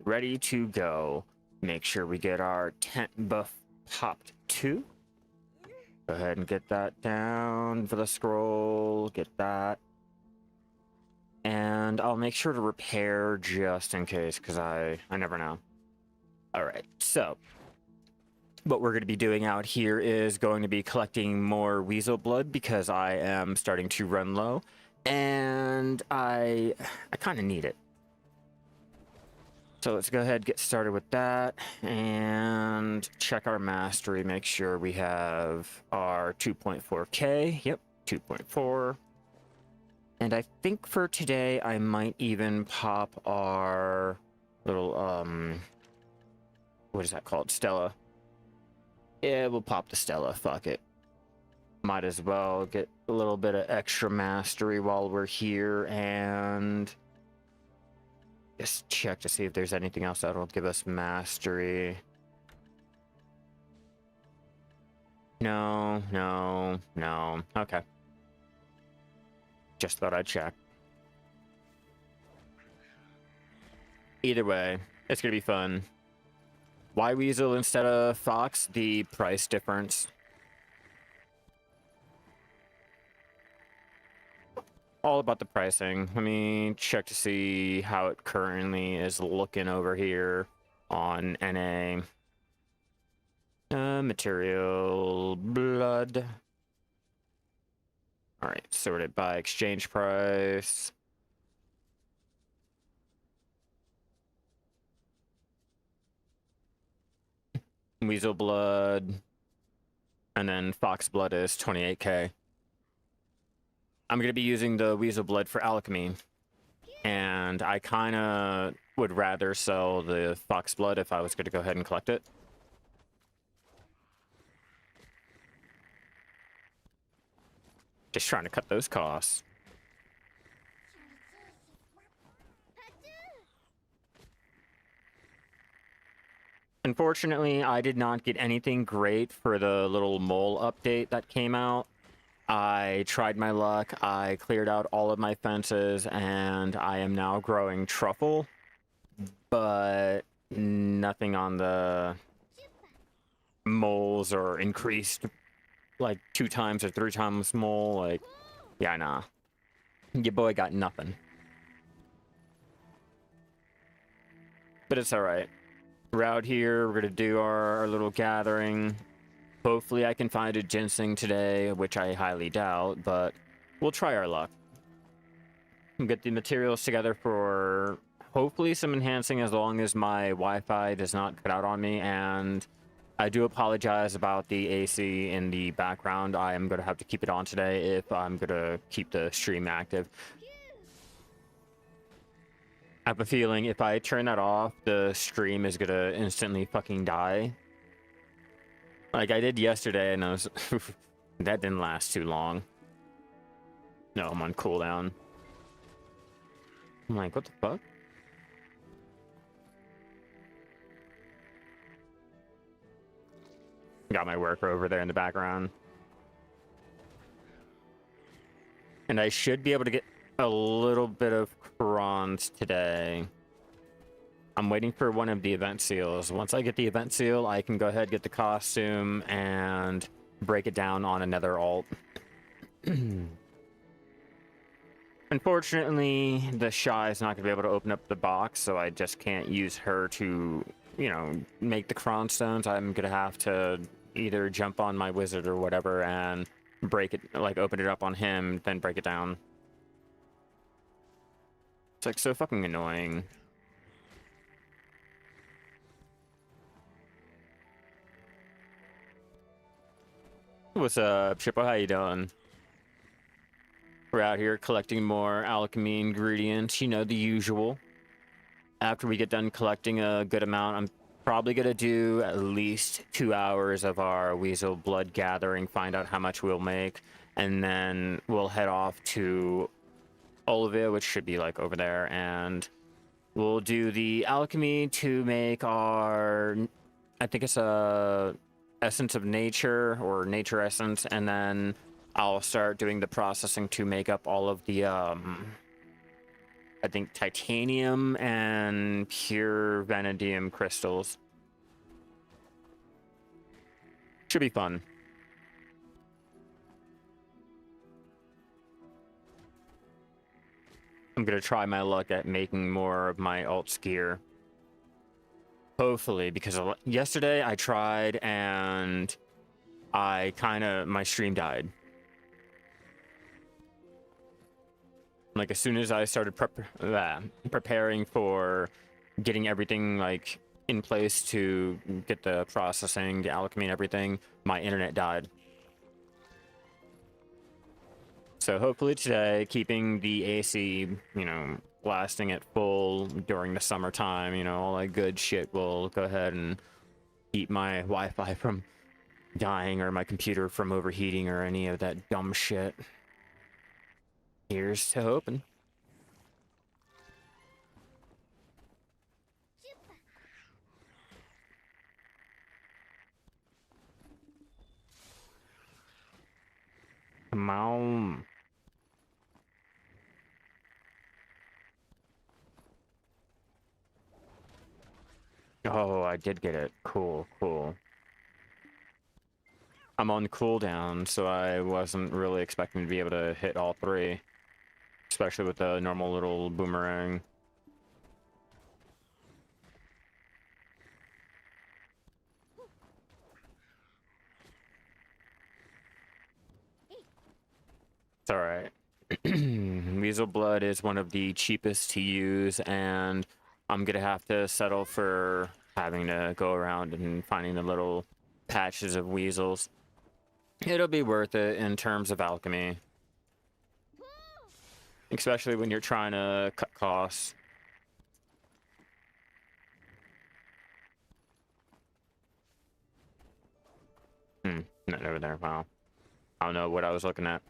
ready to go. Make sure we get our tent buff popped too. Go ahead and get that down for the scroll. Get that. And I'll make sure to repair just in case, because I never know. All right, so what we're going to be doing out here is going to be collecting more Weasel Blood because I am starting to run low, and I kind of need it. So let's go ahead and get started with that and check our mastery. Make sure we have our 2.4K. Yep, 2.4. And I think for today, I might even pop our little, what is that called? Stella. Yeah, we'll pop the Stella. Fuck it. Might as well get a little bit of extra mastery while we're here and just check to see if there's anything else that'll give us mastery. No. Okay. Just thought I'd check. Either way, it's gonna be fun. Why Weasel instead of Fox? The price difference. All about the pricing. Let me check to see how it currently is looking over here on NA. Material blood. All right, sorted by exchange price. Weasel Blood. And then Fox Blood is 28K. I'm going to be using the Weasel Blood for Alchemy. And I kind of would rather sell the Fox Blood if I was going to go ahead and collect it. Just trying to cut those costs. Unfortunately, I did not get anything great for the little mole update that came out. I tried my luck. I cleared out all of my fences, and I am now growing Truffle, but nothing on the moles or increased like 2 times or 3 times mole. Like, yeah, nah. Your boy got nothing. But it's alright. We're out here, we're gonna do our little gathering. Hopefully I can find a ginseng today, which I highly doubt, but we'll try our luck. We'll get the materials together for hopefully some enhancing as long as my Wi-Fi does not cut out on me, and I do apologize about the AC in the background. I am going to have to keep it on today if I'm going to keep the stream active. I have a feeling if I turn that off, the stream is going to instantly fucking die. Like I did yesterday, and I was... that didn't last too long. No, I'm on cooldown. I'm like, what the fuck? Got my worker over there in the background. And I should be able to get a little bit of crons today. I'm waiting for one of the event seals. Once I get the event seal, I can go ahead and get the costume and break it down on another alt. Unfortunately, the Shai is not going to be able to open up the box, so I just can't use her to, you know, make the cron stones. I'm going to have to either jump on my wizard or whatever and break it, like open it up on him, then break it down. It's like so fucking annoying. What's up, Triple? How you doing? We're out here collecting more alchemy ingredients, you know, the usual. After we get done collecting a good amount, I'm probably gonna do at least 2 hours of our Weasel Blood gathering, find out how much we'll make, and then we'll head off to Olivia, which should be like over there, and we'll do the alchemy to make our, I think it's a essence of nature or nature essence, and then I'll start doing the processing to make up all of the I think titanium and pure vanadium crystals. Should be fun. I'm gonna try my luck at making more of my alts gear. Hopefully, because yesterday I tried and my stream died. Like as soon as I started preparing for getting everything like in place to get the processing, the alchemy and everything, my internet died. So hopefully today, keeping the AC, you know, lasting at full during the summertime, you know, all that good shit will go ahead and keep my Wi-Fi from dying or my computer from overheating or any of that dumb shit. Here's to hoping. Come on. Oh, I did get it. Cool, cool. I'm on cooldown, so I wasn't really expecting to be able to hit all three. Especially with the normal little boomerang. It's alright. Weasel Blood is one of the cheapest to use, and I'm gonna have to settle for having to go around and finding the little patches of weasels. It'll be worth it in terms of alchemy. Especially when you're trying to cut costs. Not over there. Wow. I don't know what I was looking at.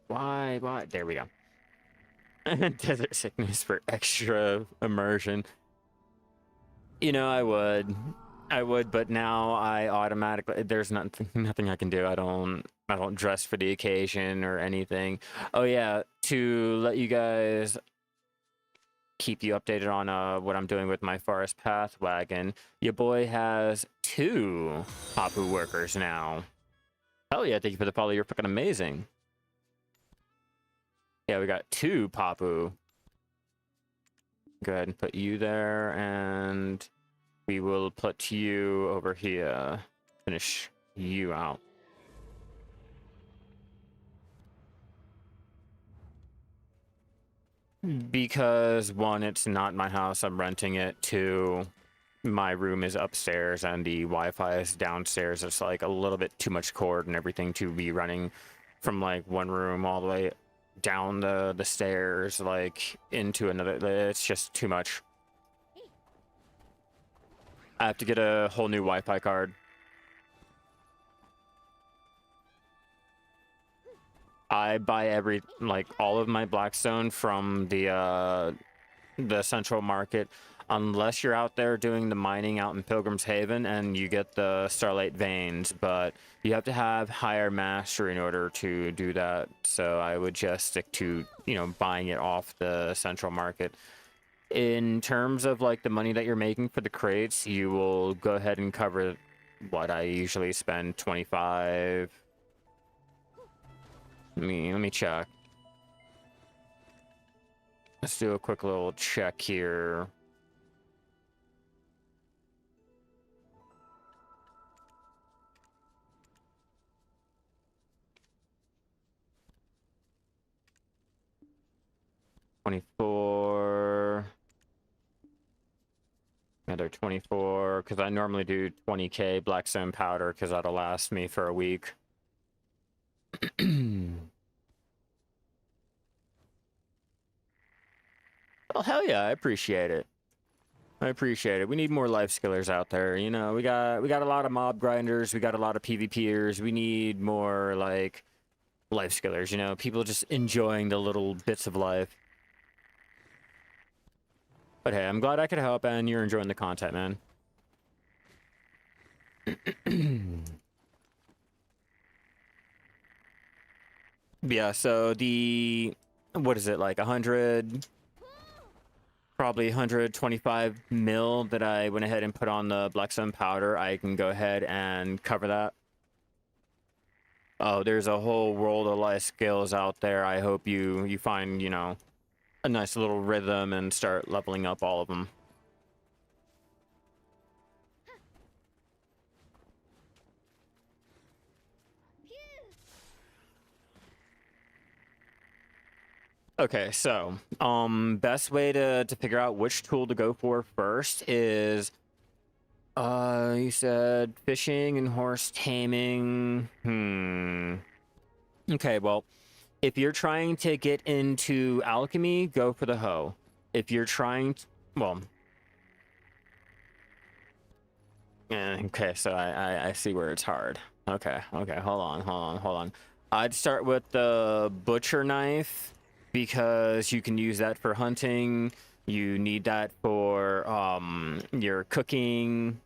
Why? There we go. Desert sickness for extra immersion. You know, I would, but now I automatically, there's nothing I can do. I don't dress for the occasion or anything. Oh yeah, to let you guys keep you updated on what I'm doing with my forest path wagon, your boy has 2 Papu workers now. Hell yeah, thank you for the follow. You're fucking amazing. Yeah, we got 2 Papu. Go ahead and put you there, and we will put you over here. Finish you out. Because 1, it's not my house, I'm renting it. 2, my room is upstairs and the Wi-Fi is downstairs. It's like a little bit too much cord and everything to be running from like one room all the way down the stairs, like into another. It's just too much. I have to get a whole new Wi-Fi card. I buy all of my Blackstone from the central market, unless you're out there doing the mining out in Pilgrim's Haven and you get the Starlight Veins, but you have to have higher mastery in order to do that. So I would just stick to, you know, buying it off the central market. In terms of like the money that you're making for the crates, you will go ahead and cover what I usually spend 25. Let me check. Let's do a quick little check here. $24. Another 24, because I normally do 20k Blackstone powder, because that'll last me for a week. Well, hell yeah, I appreciate it. I appreciate it. We need more life skillers out there. You know, we got a lot of mob grinders. We got a lot of PvPers. We need more like life skillers. You know, people just enjoying the little bits of life. But hey, I'm glad I could help, and you're enjoying the content, man. Yeah, so what is it, like 100, probably 125 mil that I went ahead and put on the blackstone powder, I can go ahead and cover that. Oh, there's a whole world of life skills out there. I hope you find, you know, a nice little rhythm and start leveling up all of them. Okay, so best way to figure out which tool to go for first is you said fishing and horse taming. Okay, well, if you're trying to get into alchemy, go for the hoe. If you're trying to, well, okay, so I see where it's hard. Okay, hold on. I'd start with the butcher knife because you can use that for hunting. You need that for your cooking.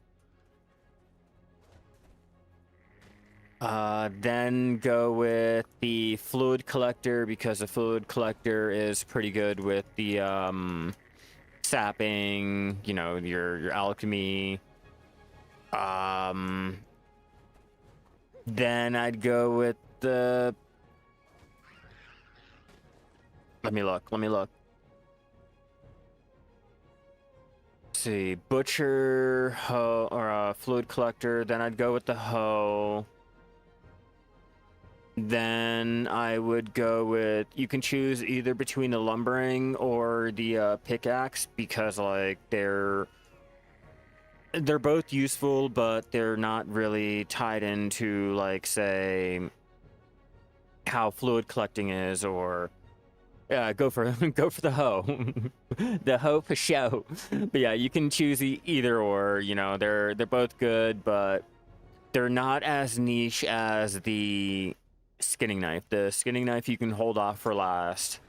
Then go with the fluid collector because the fluid collector is pretty good with the sapping, you know, your alchemy. Then I'd go with the. Let me look. Let's see, butcher, hoe, or fluid collector. Then I'd go with the hoe. Then I would go with, you can choose either between the lumbering or the pickaxe because like they're both useful, but they're not really tied into like say how fluid collecting is, or go for go for the hoe. The hoe for show. But yeah, you can choose either or, you know, they're both good, but they're not as niche as the skinning knife. The skinning knife you can hold off for last.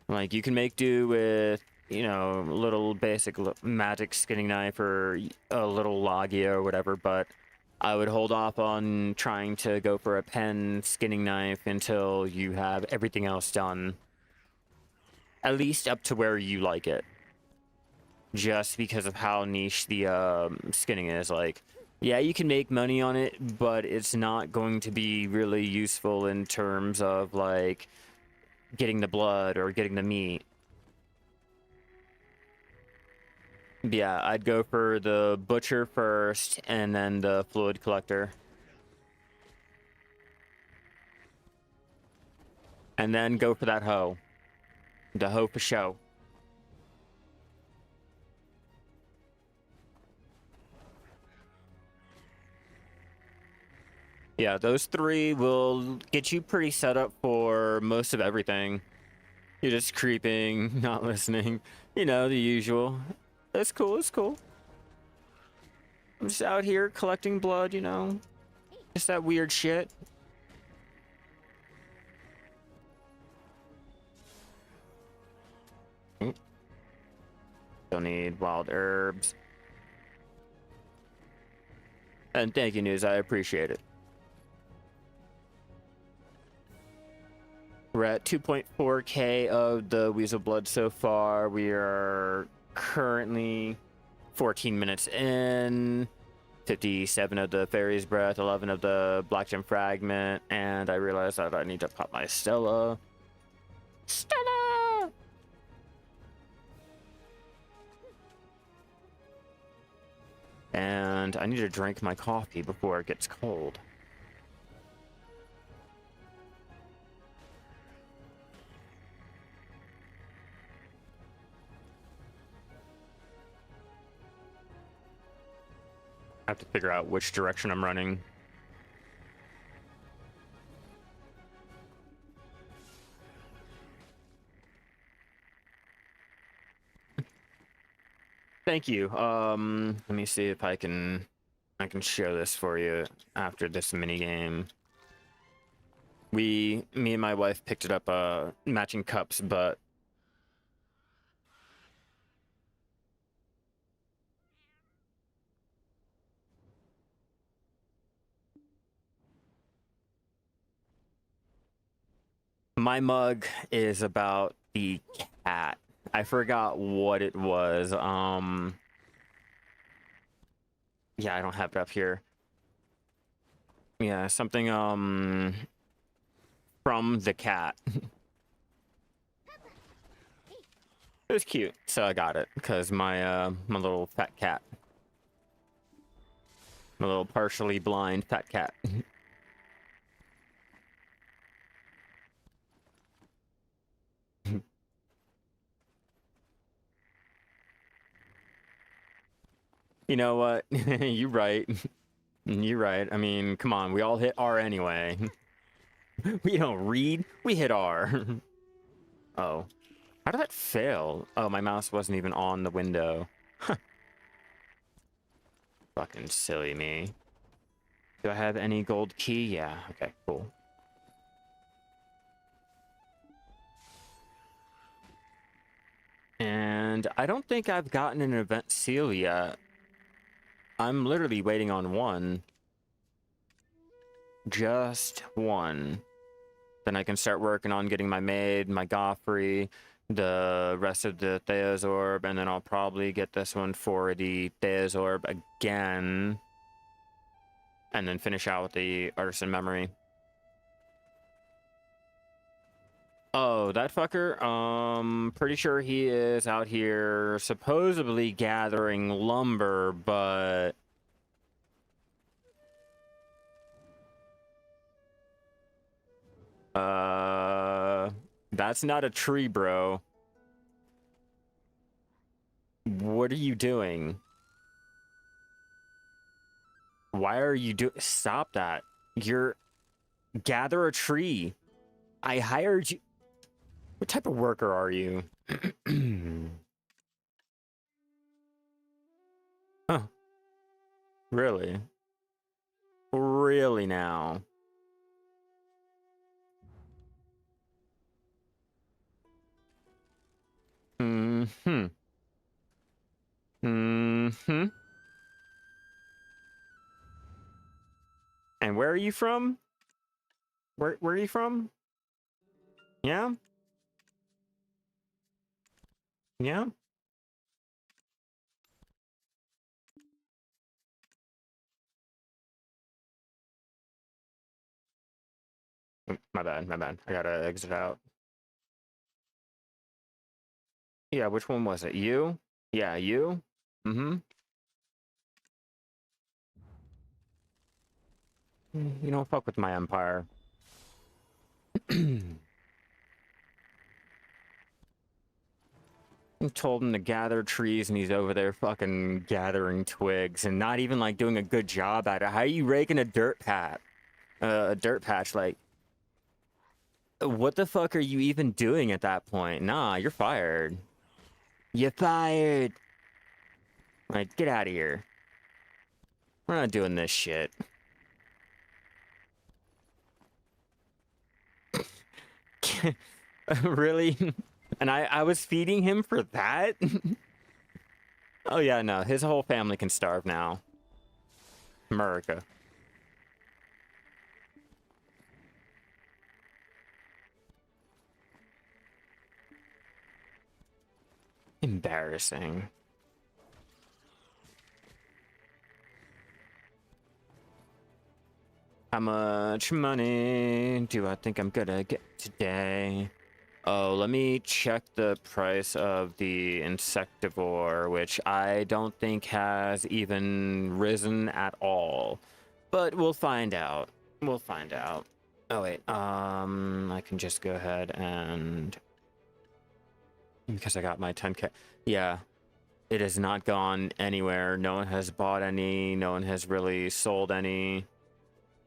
Like you can make do with, you know, little basic magic skinning knife or a little logia or whatever, but I would hold off on trying to go for a pen skinning knife until you have everything else done. At least up to where you like it. Just because of how niche the skinning is. Like, yeah, you can make money on it, but it's not going to be really useful in terms of like getting the blood or getting the meat. Yeah, I'd go for the butcher first and then the fluid collector. And then go for that hoe. The hoe for show. Yeah, those three will get you pretty set up for most of everything. You're just creeping, not listening. You know, the usual. It's cool, it's cool. I'm just out here collecting blood, you know? Just that weird shit. Don't need wild herbs. And thank you, News. I appreciate it. We're at 2.4k of the Weasel Blood so far. We are currently 14 minutes in. 57 of the Fairy's Breath, 11 of the Black Gem Fragment, and I realized that I need to pop my Stella. Stella! And I need to drink my coffee before it gets cold. I have to figure out which direction I'm running. Thank you. Let me see if I can show this for you after this mini game. Me and my wife picked it up matching cups, but My mug is about the cat. I forgot what it was. Yeah, I don't have it up here. Yeah, something from the cat. It was cute, so I got it because my little fat cat, my little partially blind fat cat. You know what? You're right. You're right. I mean, come on, we all hit R anyway. We don't read, we hit R. Oh, how did that fail? Oh, my mouse wasn't even on the window. Fucking silly me. Do I have any gold key? Yeah, okay, cool. And I don't think I've gotten an event seal yet. I'm literally waiting on one. Just one. Then I can start working on getting my maid, my Goffrey, the rest of the Thea's Orb, and then I'll probably get this one for the Thea's Orb again. And then finish out with the Artisan Memory. Oh, that fucker? Pretty sure he is out here supposedly gathering lumber, but... That's not a tree, bro. What are you doing? Why are you Stop that. You're... Gather a tree. I hired you... What type of worker are you? Huh. Really? Really now? Mm-hmm. Mm-hmm. And where are you from? Where are you from? Yeah? Yeah? My bad, my bad. I gotta exit out. Yeah, which one was it? You? Yeah, you? Mm-hmm. You don't fuck with my empire. I told him to gather trees and he's over there fucking gathering twigs and not even like doing a good job at it. How are you raking a dirt patch? A dirt patch, like, what the fuck are you even doing at that point? Nah, you're fired. You're fired. Like, get out of here. We're not doing this shit. Really? And I was feeding him for that? Oh yeah, no, his whole family can starve now. America. Embarrassing. How much money do I think I'm gonna get today? Oh, let me check the price of the insectivore, which I don't think has even risen at all. But we'll find out. We'll find out. Oh wait, I can just go ahead and... Because I got my 10k. Yeah, it has not gone anywhere. No one has bought any. No one has really sold any.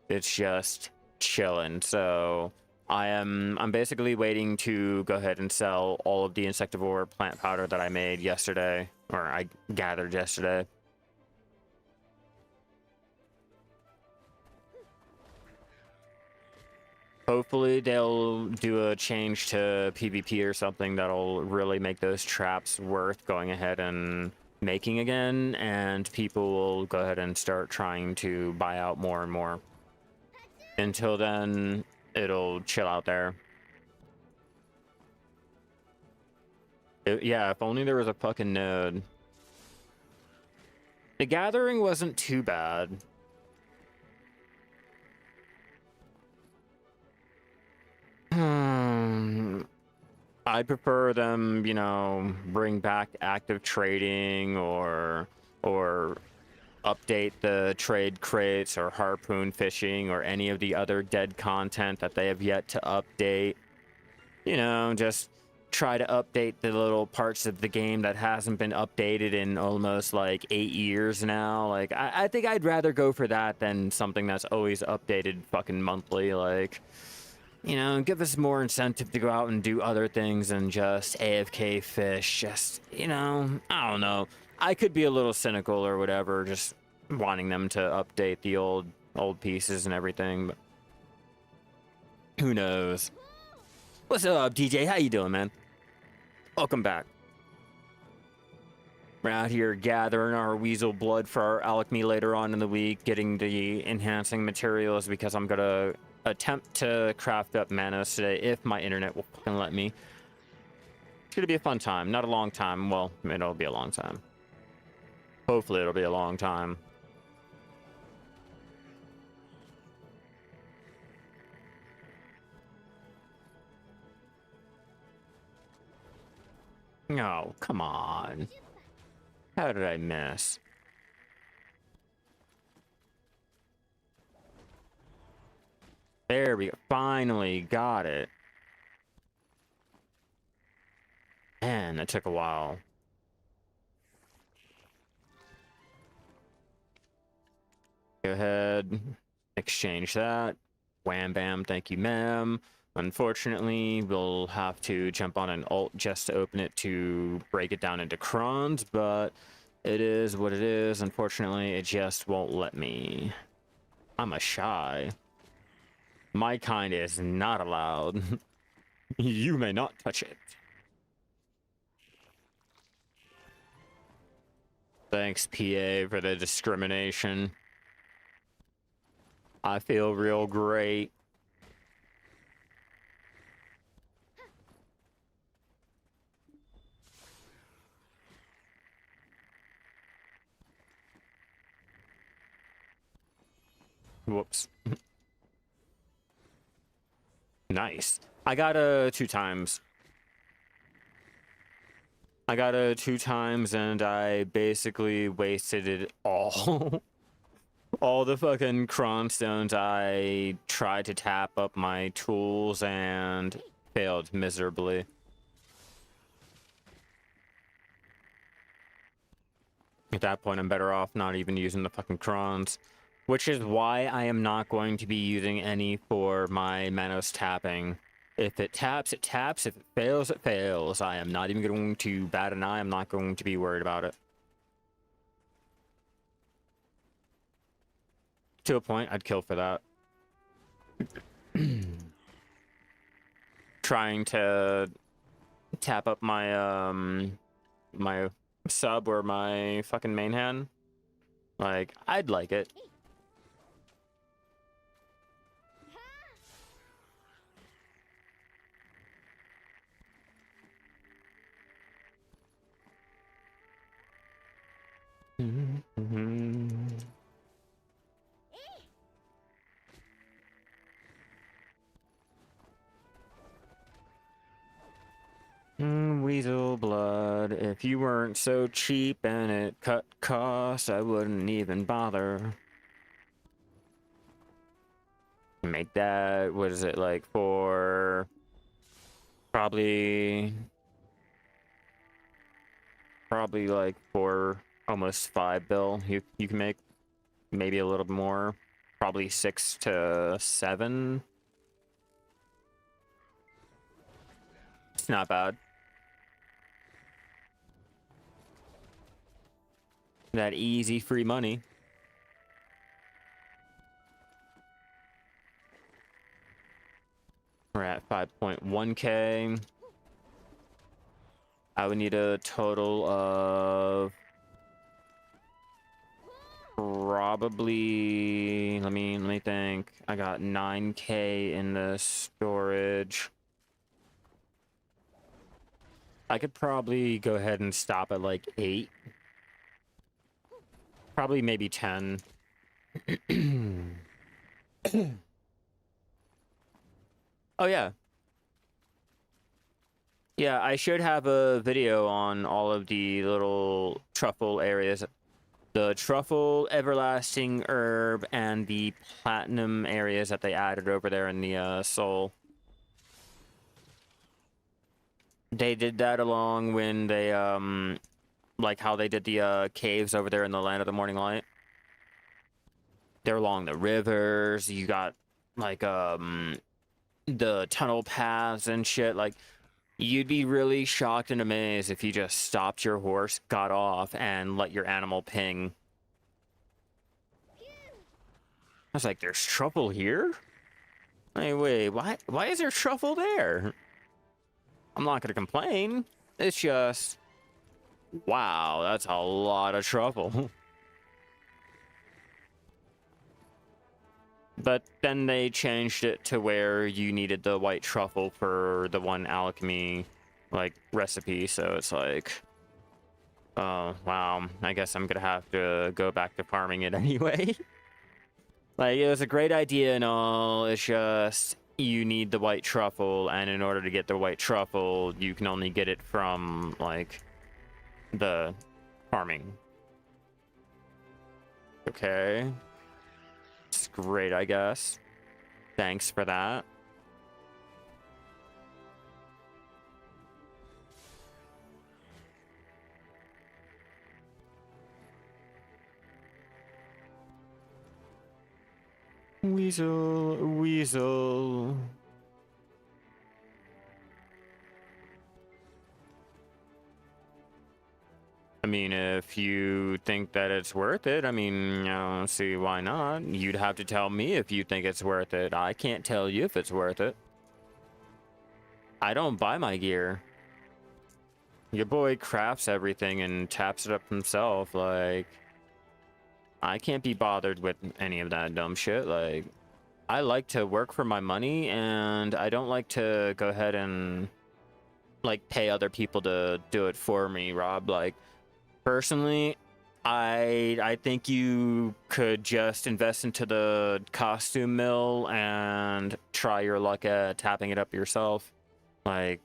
It's just chilling. So I'm basically waiting to go ahead and sell all of the insectivore plant powder that I made yesterday, or I gathered yesterday. Hopefully they'll do a change to PvP or something that'll really make those traps worth going ahead and making again, and people will go ahead and start trying to buy out more and more. Until then, it'll chill out there. Yeah, if only there was a fucking node. The gathering wasn't too bad. I prefer them, you know, bring back active trading or update the trade crates or harpoon fishing or any of the other dead content that they have yet to update. You know, just try to update the little parts of the game that hasn't been updated in almost like 8 years now. Like, I think I'd rather go for that than something that's always updated fucking monthly. Like, you know, give us more incentive to go out and do other things than just AFK fish. Just, you know, I don't know. I could be a little cynical or whatever, just wanting them to update the old pieces and everything, but who knows? What's up, DJ? How you doing, man? Welcome back. We're out here gathering our Weasel Blood for our Alchemy later on in the week, getting the enhancing materials because I'm gonna attempt to craft up Manos today if my internet will fucking let me. It's gonna be a fun time, not a long time. Well, it'll be a long time. Hopefully it'll be a long time. Oh, come on. How did I miss? There we go. Finally got it. Man, that took a while. Go ahead. Exchange that. Wham bam, thank you, ma'am. Unfortunately, we'll have to jump on an alt just to open it to break it down into crons, but it is what it is. Unfortunately, it just won't let me. I'm a Shai. My kind is not allowed. You may not touch it. Thanks, PA, for the discrimination. I feel real great. Whoops. Nice. I got a 2 times. I got a 2 times and I basically wasted it all. All the fucking cron stones I tried to tap up my tools and failed miserably. At that point, I'm better off not even using the fucking crons. Which is why I am not going to be using any for my Manos tapping. If it taps, it taps. If it fails, it fails. I am not even going to bat an eye. I'm not going to be worried about it. To a point, I'd kill for that. Trying to tap up my my sub or my fucking main hand. Like, I'd like it. Weasel Blood. If you weren't so cheap and it cut costs, I wouldn't even bother. Make that, what is it, like for probably like for almost 5 bill. You can make maybe a little more, probably 6 to 7. It's not bad. That easy free money. We're at 5.1k. I would need a total of probably, let me think. I got 9k in the storage. I could probably go ahead and stop at like 8. Probably maybe 10. Oh yeah. Yeah, I should have a video on all of the little truffle areas. The truffle, everlasting herb, and the platinum areas that they added over there in the soul. They did that along when they, like how they did the caves over there in the Land of the Morning Light. They're along the rivers. You got, like, the tunnel paths and shit. Like, you'd be really shocked and amazed if you just stopped your horse, got off, and let your animal ping. I was like, there's truffle here? Hey, wait, why is there truffle there? I'm not gonna complain. It's just, wow, that's a lot of truffle. But then they changed it to where you needed the white truffle for the one alchemy, like, recipe, so it's like, oh, wow, I guess I'm gonna have to go back to farming it anyway. Like, it was a great idea and all, it's just, you need the white truffle, and in order to get the white truffle, you can only get it from, like, the farming. Okay. It's great, I guess. Thanks for that. Weasel. I mean, if you think that it's worth it, I mean, I don't see why not. You'd have to tell me if you think it's worth it. I can't tell you if it's worth it. I don't buy my gear. Your boy crafts everything and taps it up himself. Like, I can't be bothered with any of that dumb shit. Like, I like to work for my money, and I don't like to go ahead and, like, pay other people to do it for me, Rob. Like, personally, I think you could just invest into the costume mill and try your luck at tapping it up yourself. Like,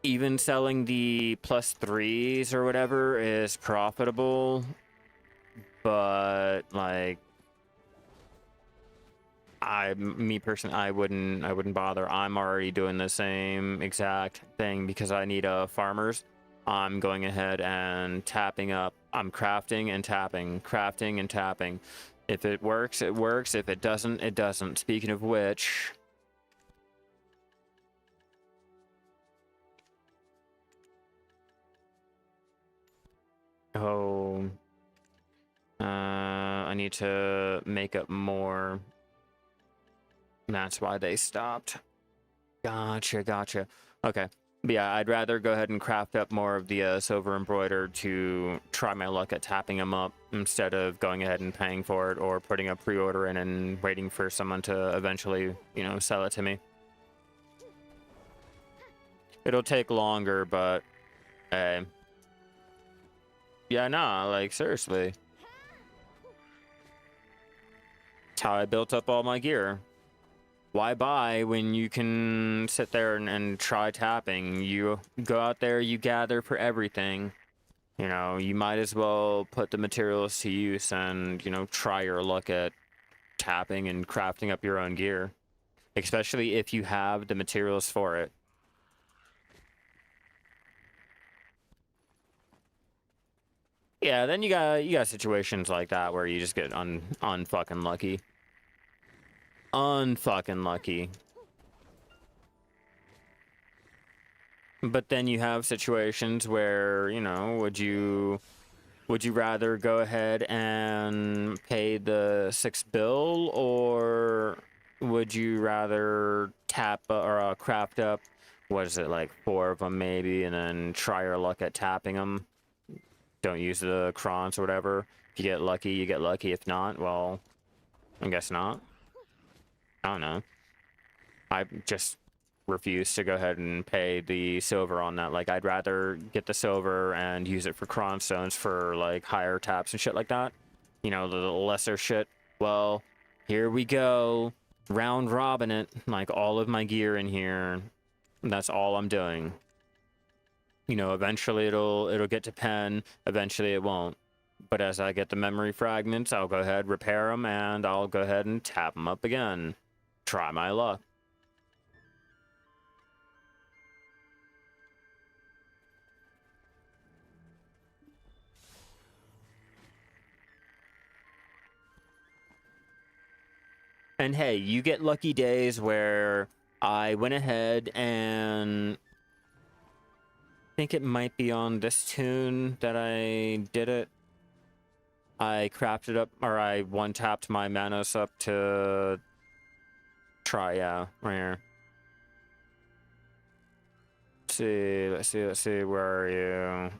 even selling the +3s or whatever is profitable, but like, me personally, I wouldn't bother. I'm already doing the same exact thing because I need farmers. I'm going ahead and tapping up. I'm crafting and tapping, crafting and tapping. If it works, it works. If it doesn't, it doesn't. Speaking of which, oh, I need to make up more. That's why they stopped. Gotcha. Okay. But yeah, I'd rather go ahead and craft up more of the silver embroidered to try my luck at tapping them up instead of going ahead and paying for it or putting a pre-order in and waiting for someone to eventually, you know, sell it to me. It'll take longer, but hey. Yeah, nah, like, seriously. That's how I built up all my gear. Why buy when you can sit there and try tapping? You go out there, you gather for everything. You know, you might as well put the materials to use and, you know, try your luck at tapping and crafting up your own gear. Especially if you have the materials for it. Yeah, then you got situations like that where you just get unfucking lucky. Unfucking lucky. But then you have situations where, you know, would you rather go ahead and pay the 6 bill, or would you rather tap or craft up, what is it, like 4 of them maybe, and then try your luck at tapping them? Don't use the crons or whatever. If you get lucky, you get lucky. If not, well, I guess not. I don't know. I just refuse to go ahead and pay the silver on that. Like, I'd rather get the silver and use it for cron stones for like higher taps and shit like that. You know, the lesser shit. Well, here we go, round robin it, like all of my gear in here. That's all I'm doing. You know, eventually it'll get to pen, eventually it won't. But as I get the memory fragments, I'll go ahead, repair them, and I'll go ahead and tap them up again. Try my luck. And hey, you get lucky days where I went ahead and I think it might be on this tune that I did it. I crafted up, or I one-tapped my Manos up to try, yeah, right here. Let's see, where are you?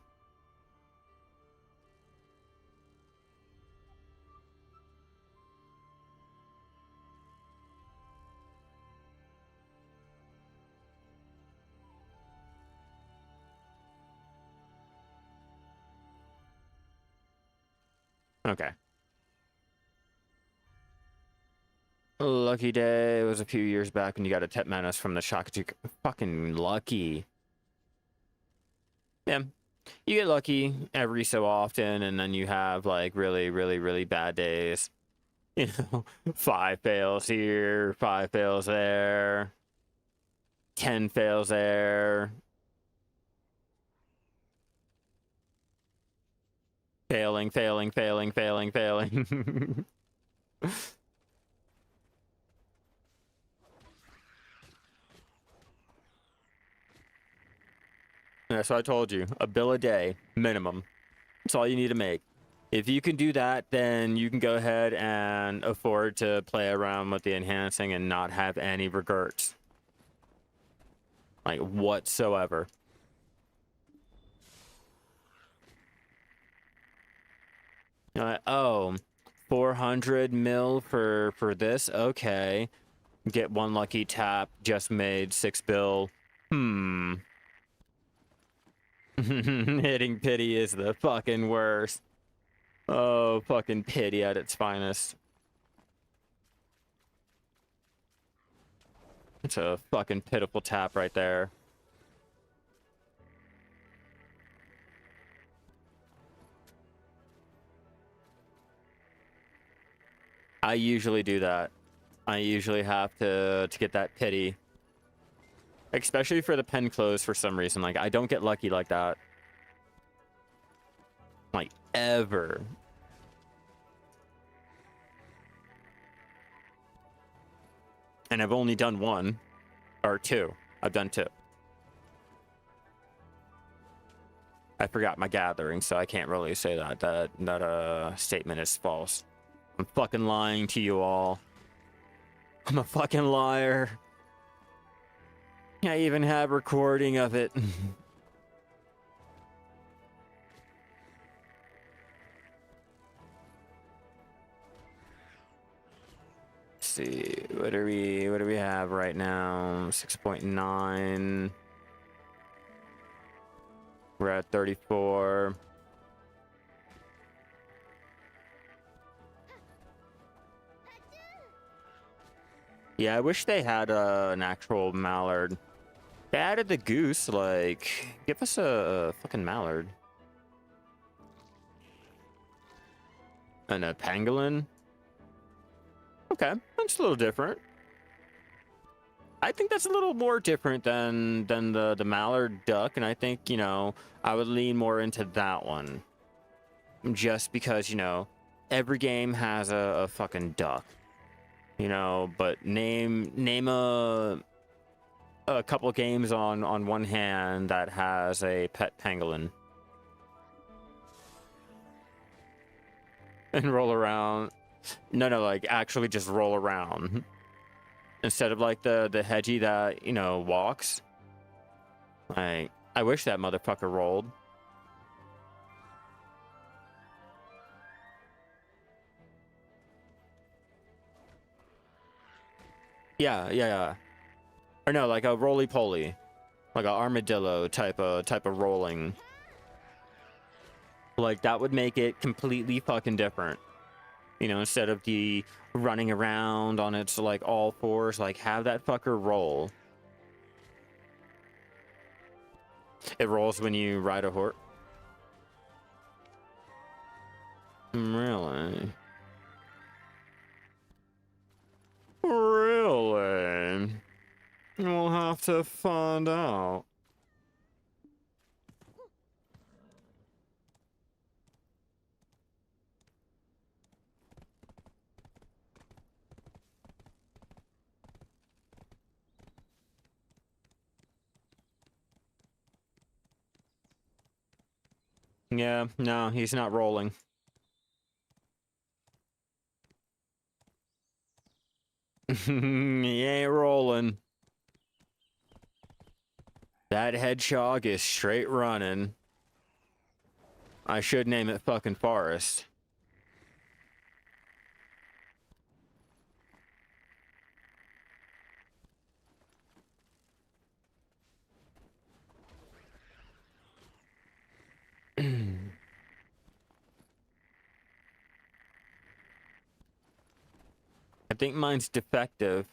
Okay. Lucky day. It was a few years back when you got a Tep Manos from the Shakatu. Fucking lucky. Yeah. You get lucky every so often, and then you have like really, really, really bad days. You know, 5 fails here, 5 fails there, 10 fails there. Failing, failing, failing, failing, failing. Yeah, so I told you, a bill a day, minimum. That's all you need to make. If you can do that, then you can go ahead and afford to play around with the enhancing and not have any regrets. Like, whatsoever. Oh, 400 mil for this? Okay. Get one lucky tap, just made 6 bill. Hitting pity is the fucking worst. Oh, fucking pity at its finest. It's a fucking pitiful tap right there. I usually do that. I usually have to get that pity. Especially for the pen close for some reason. Like, I don't get lucky like that. Like, ever. And I've only done 1. Or 2. I've done 2. I forgot my gathering, so I can't really say that statement is false. I'm fucking lying to you all. I'm a fucking liar. I even have recording of it. Let's see, what do we have right now? 6.9. We're at 34. Yeah, I wish they had an actual mallard. They added the goose, like, give us a fucking mallard. And a pangolin? Okay, that's a little different. I think that's a little more different than the mallard duck, and I think, you know, I would lean more into that one. Just because, you know, every game has a fucking duck. You know, but name a couple games on one hand that has a pet pangolin. And roll around. No, like actually just roll around. Instead of like the hedgie that, you know, walks. Like, I wish that motherfucker rolled. Yeah. Or no, like a roly-poly. Like an armadillo type of rolling. Like, that would make it completely fucking different. You know, instead of the running around on its, like, all fours, like, have that fucker roll. It rolls when you ride a horse. Really? Really? We'll have to find out. Yeah, no, he's not rolling. He ain't rolling. That hedgehog is straight running. I should name it fucking Forest. I think mine's defective.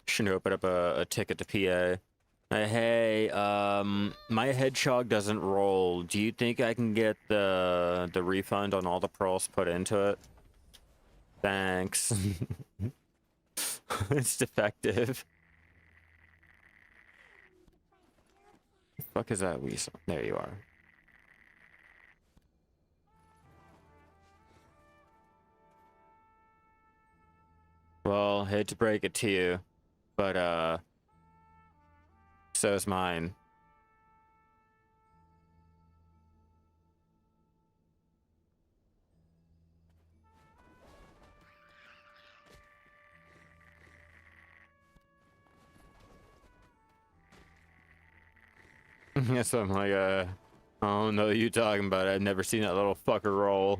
Shouldn't open up a ticket to PA. Hey, my hedgehog doesn't roll. Do you think I can get the refund on all the pearls put into it? Thanks. It's defective. The fuck is that weasel? There you are. Well, hate to break it to you, but so's mine. That's what I'm like, I don't know what you're talking about. I've never seen that little fucker roll.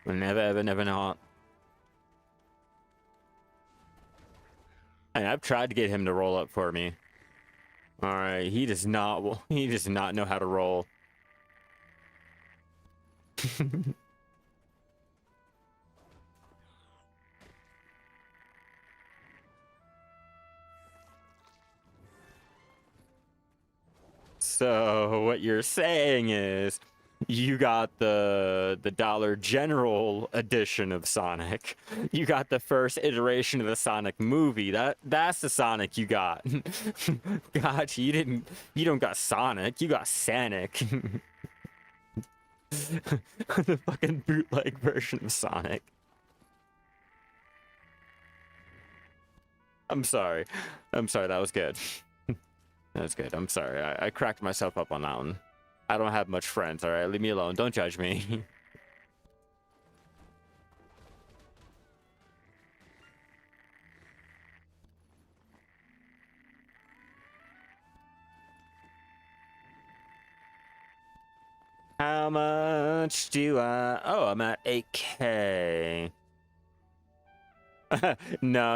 Never, ever, never not. And I've tried to get him to roll up for me. All right, he does not know how to roll. So what you're saying is you got the Dollar General edition of Sonic. You got the first iteration of the Sonic movie. That's the Sonic you got. Gotcha. You don't got Sonic, you got Sonic. The fucking bootleg version of Sonic. I'm sorry. That was good. That's good. I'm sorry. I cracked myself up on that one. I don't have much friends, all right? Leave me alone. Don't judge me. How much do I... Oh, I'm at 8K. No.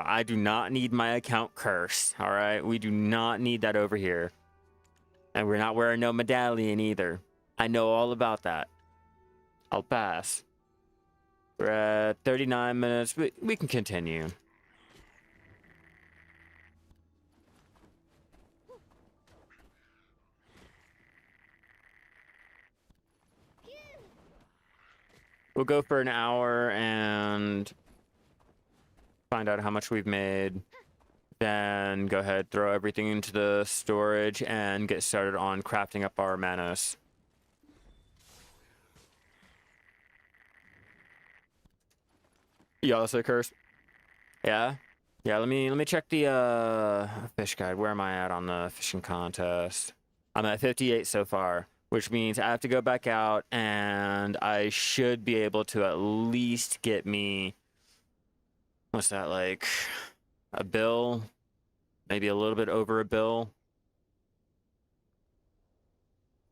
I do not need my account cursed, all right? We do not need that over here. And we're not wearing no medallion either. I know all about that. I'll pass. We're at 39 minutes. We can continue. We'll go for an hour and find out how much we've made. Then go ahead, throw everything into the storage and get started on crafting up our Manos. You also curse? Yeah? Yeah, let me check the fish guide. Where am I at on the fishing contest? I'm at 58 so far, which means I have to go back out and I should be able to at least get me, what's that, like a bill? Maybe a little bit over a bill.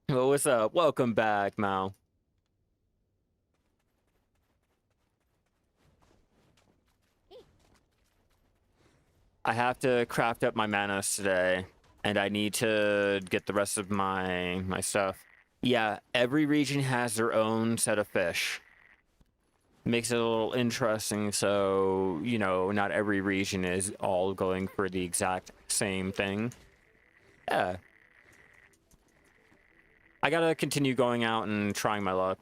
Well, what's up? Welcome back, Mao. I have to craft up my Manos today, and I need to get the rest of my stuff. Yeah, every region has their own set of fish. Makes it a little interesting, so, you know, not every region is all going for the exact same thing. Yeah. I gotta continue going out and trying my luck.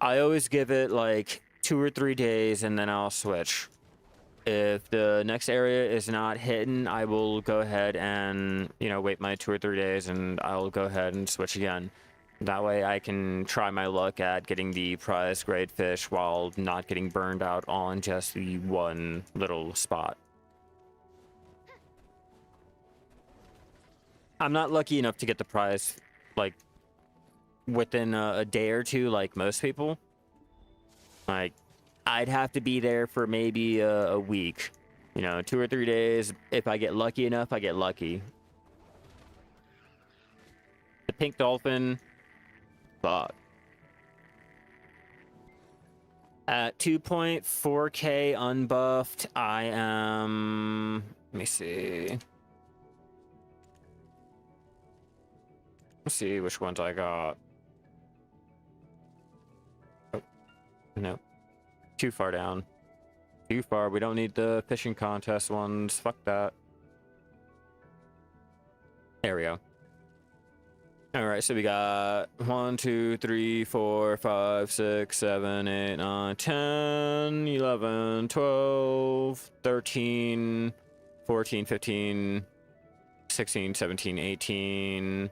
I always give it like 2 or 3 days and then I'll switch. If the next area is not hidden, I will go ahead and, you know, wait my 2 or 3 days and I'll go ahead and switch again. That way I can try my luck at getting the prize grade fish while not getting burned out on just the one little spot. I'm not lucky enough to get the prize, like, within a day or two like most people. Like, I'd have to be there for maybe a week. You know, 2 or 3 days. If I get lucky enough, I get lucky. The pink dolphin. Fuck. At 2.4k unbuffed, I am... Let me see. Let's see which ones I got. Oh, no. Too far down. Too far. We don't need the fishing contest ones. Fuck that. There we go. Alright, so we got 1, 2, 3, 4, 5, 6, 7, 8, 9, 10, 11, 12, 13, 14, 15, 16, 17, 18,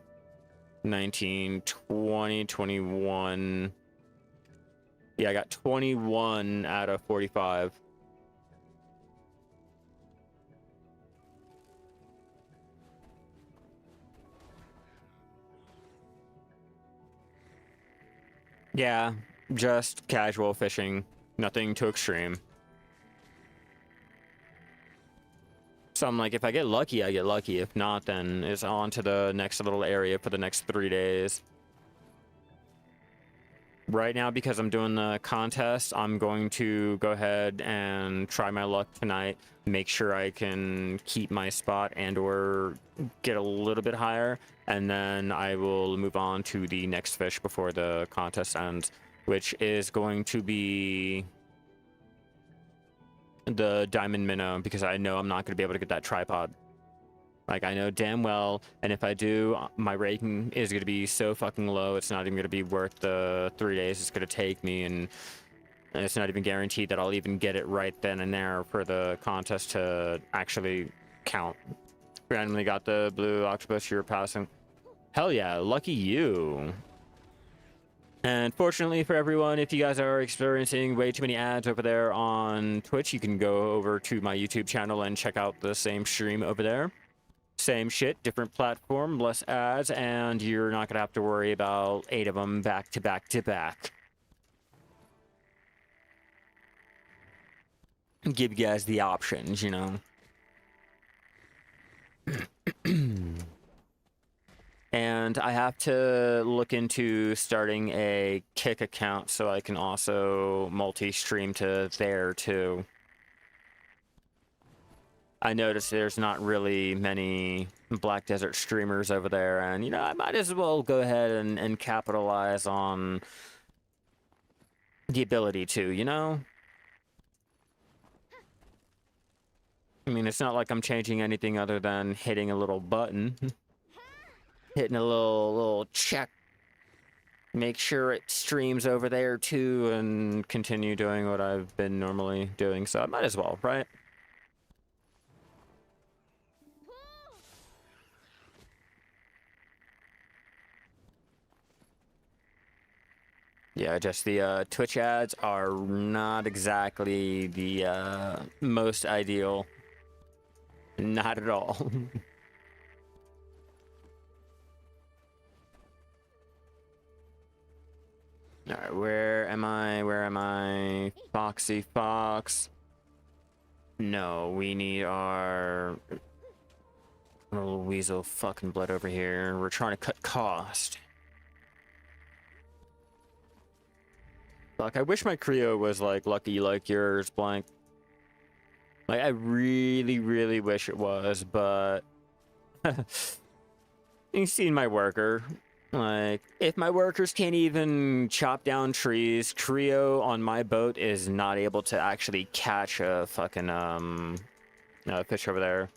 19, 20, 21. Yeah, I got 21 out of 45. Yeah, just casual fishing. Nothing too extreme. So I'm like, if I get lucky, I get lucky. If not, then it's on to the next little area for the next 3 days. Right now, because I'm doing the contest, I'm going to go ahead and try my luck tonight. Make sure I can keep my spot and or get a little bit higher. And then I will move on to the next fish before the contest ends, which is going to be the diamond minnow, because I know I'm not going to be able to get that tripod. Like, I know damn well, and if I do, my rating is going to be so fucking low, it's not even going to be worth the 3 days it's going to take me, and it's not even guaranteed that I'll even get it right then and there for the contest to actually count. Randomly got the blue octopus you were passing. Hell yeah, lucky you. And fortunately for everyone, if you guys are experiencing way too many ads over there on Twitch, you can go over to my YouTube channel and check out the same stream over there. Same shit, different platform, less ads, and you're not gonna have to worry about 8 of them back to back to back. Give you guys the options, you know. And I have to look into starting a Kick account so I can also multi-stream to there too. I noticed there's not really many Black Desert streamers over there, and, you know, I might as well go ahead and capitalize on the ability to, you know? I mean, it's not like I'm changing anything other than hitting a little button. Hitting a little check. Make sure it streams over there too, and continue doing what I've been normally doing, so I might as well, right? Yeah, just the Twitch ads are not exactly the most ideal. Not at all. Alright, where am I? Where am I? Foxy Fox. No, we need our little Weasel fucking Blood over here. We're trying to cut cost. Fuck, I wish my Creo was like lucky like yours, Blank. Like, I really, really wish it was, but you've seen my worker. Like, if my workers can't even chop down trees, Creo on my boat is not able to actually catch a fucking, fish over there.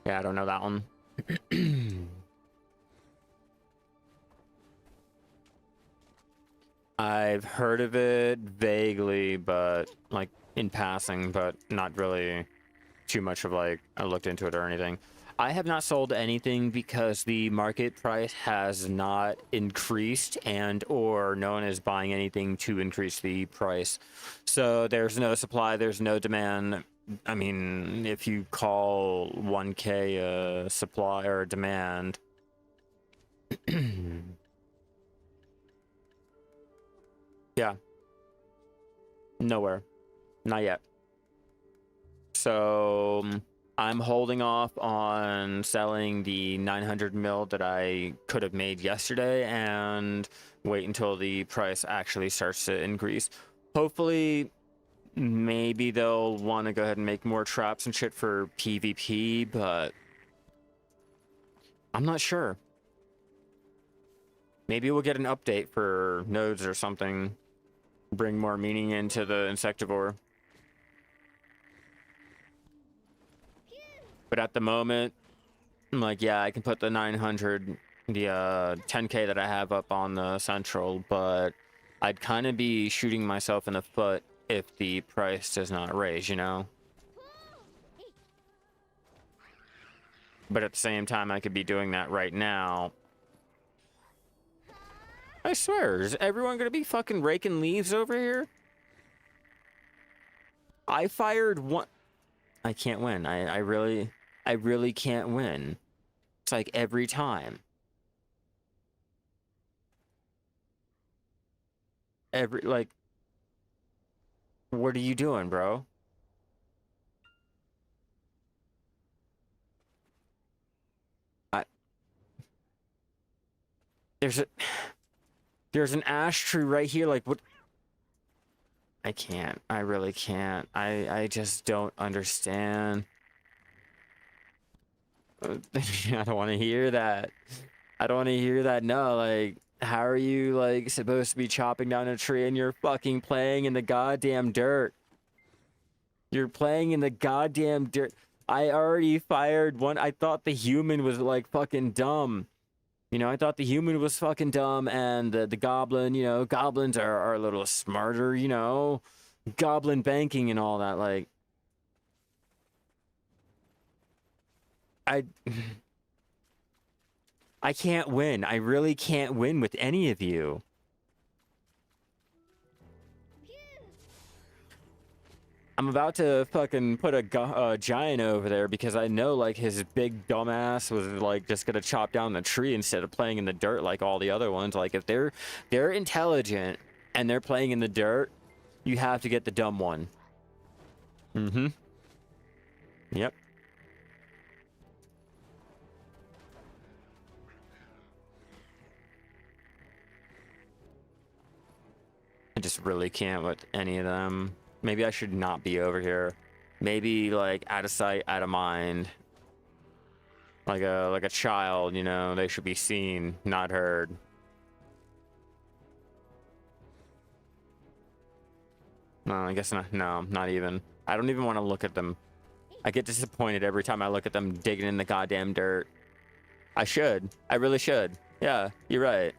Yeah, I don't know that one. I've heard of it vaguely, but like in passing, but not really too much of like I looked into it or anything. I have not sold anything because the market price has not increased and or no one is buying anything to increase the price. So there's no supply, there's no demand. I mean, if you call 1K a supply or a demand, yeah, nowhere. Not yet. So I'm holding off on selling the 900 mil that I could have made yesterday and wait until the price actually starts to increase. Hopefully, maybe they'll want to go ahead and make more traps and shit for PvP, but I'm not sure. Maybe we'll get an update for nodes or something. Bring more meaning into the insectivore. But at the moment, I'm like, yeah, I can put the 900, the 10K that I have up on the central, but I'd kind of be shooting myself in the foot if the price does not raise, you know? But at the same time, I could be doing that right now. I swear, is everyone gonna be fucking raking leaves over here? I fired one. I can't win. I really can't win. It's like every time. Like, what are you doing, bro? I, there's a, there's an ash tree right here. Like, what? I can't. I really can't. I just don't understand. I don't want to hear that. I don't want to hear that. No, like, how are you, like, supposed to be chopping down a tree and you're fucking playing in the goddamn dirt? You're playing in the goddamn dirt. I already fired one. I thought the human was, like, fucking dumb. You know, I thought the human was fucking dumb and the goblin, you know, goblins are a little smarter, you know? Goblin banking and all that, like... I... I can't win. I really can't win with any of you. I'm about to fucking put a giant over there because I know, like, his big dumbass was, like, just gonna chop down the tree instead of playing in the dirt like all the other ones. Like, if they're intelligent and they're playing in the dirt, you have to get the dumb one. Mm-hmm. Yep. I just really can't with any of them. Maybe I should not be over here. Maybe, like, out of sight, out of mind. Like a child, you know, they should be seen, not heard. No, I guess not. No, not even. I don't even want to look at them. I get disappointed every time I look at them digging in the goddamn dirt. I should. I really should. Yeah, you're right.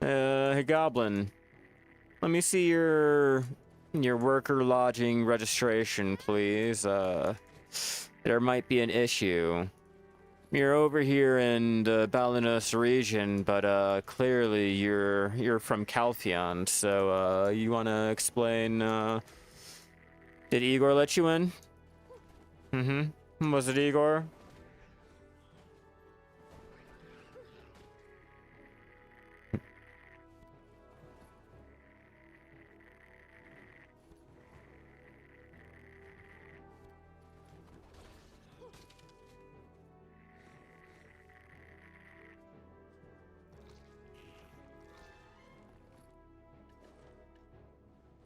Hey, Goblin. Let me see your worker lodging registration, please. There might be an issue. You're over here in the Balanos region, but clearly you're from Calpheon, so you wanna explain, did Igor let you in? Mm-hmm. Was it Igor?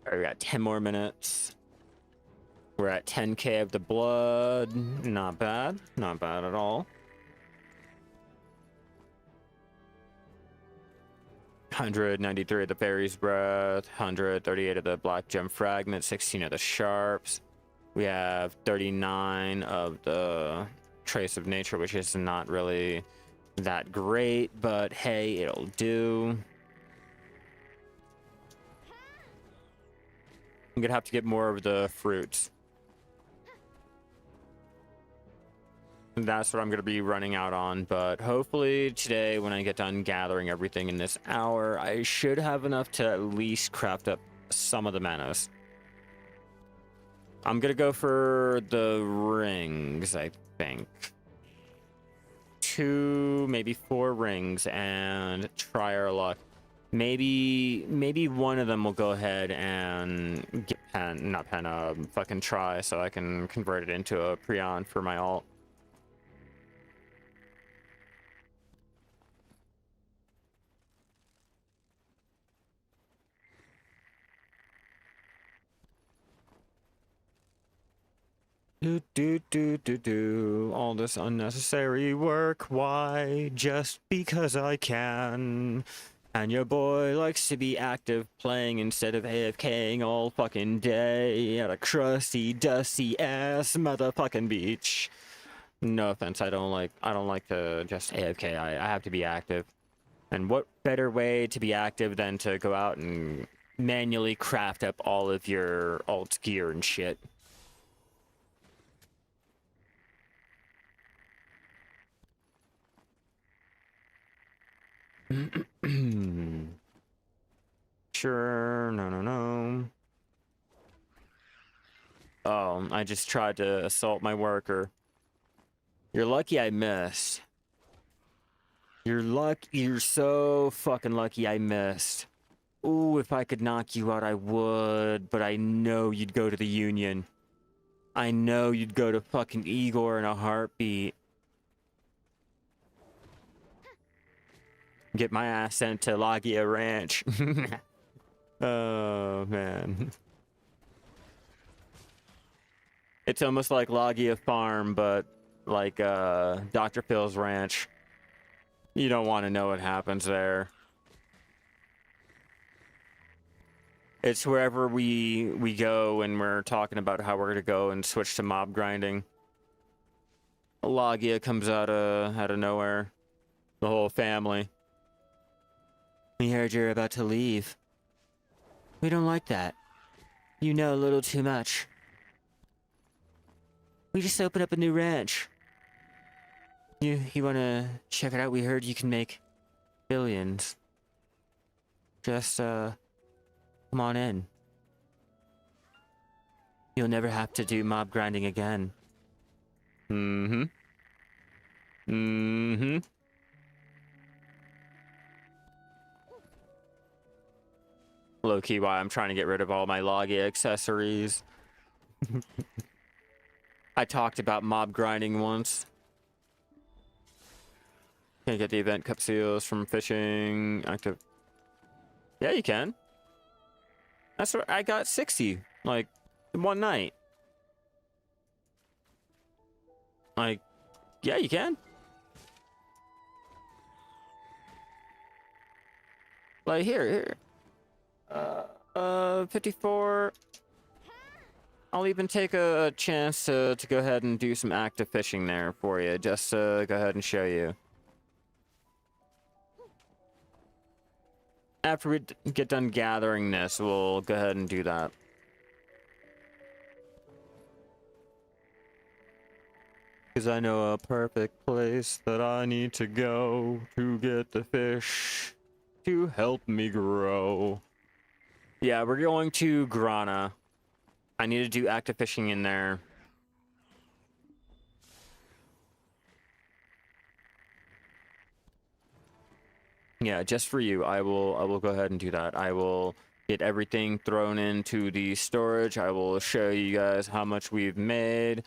All right, we got 10 more minutes. We're at 10k of the blood. Not bad. Not bad at all. 193 of the fairy's breath, 138 of the black gem fragment, 16 of the sharps. We have 39 of the trace of nature, which is not really that great, but hey, it'll do. I'm gonna have to get more of the fruits. That's what I'm going to be running out on, but hopefully today when I get done gathering everything in this hour, I should have enough to at least craft up some of the Manos. I'm going to go for the rings, I think. 2, maybe 4 rings and try our luck. Maybe one of them will go ahead and get fucking try so I can convert it into a Prion for my alt. All this unnecessary work, why? Just because I can. And your boy likes to be active playing instead of AFKing all fucking day at a crusty, dusty ass motherfucking beach. No offense, I don't like to just AFK. I have to be active. And what better way to be active than to go out and manually craft up all of your alt gear and shit. Sure, no. Oh, I just tried to assault my worker. You're lucky I missed. You're so fucking lucky I missed. Ooh, if I could knock you out, I would, but I know you'd go to the Union. I know you'd go to fucking Igor in a heartbeat. Get my ass sent to Lagia Ranch. Oh, man. It's almost like Lagia Farm, but like Dr. Phil's ranch. You don't want to know what happens there. It's wherever we go and we're talking about how we're going to go and switch to mob grinding. Lagia comes out of nowhere. The whole family. We heard you're about to leave. We don't like that. You know a little too much. We just opened up a new ranch. You wanna check it out? We heard you can make billions. Just, come on in. You'll never have to do mob grinding again. Low-key why I'm trying to get rid of all my Logia accessories. I talked about mob grinding once. Can't get the event cup seals from fishing. Active. Yeah, you can. That's what I got 60, like, one night. Like, yeah, you can. Like, here. 54. I'll even take a chance to go ahead and do some active fishing there for you, just to go ahead and show you. After we get done gathering this, we'll go ahead and do that. Because I know a perfect place that I need to go to get the fish to help me grow. Yeah, we're going to Grána. I need to do active fishing in there. Yeah, just for you. I will go ahead and do that. I will get everything thrown into the storage. I will show you guys how much we've made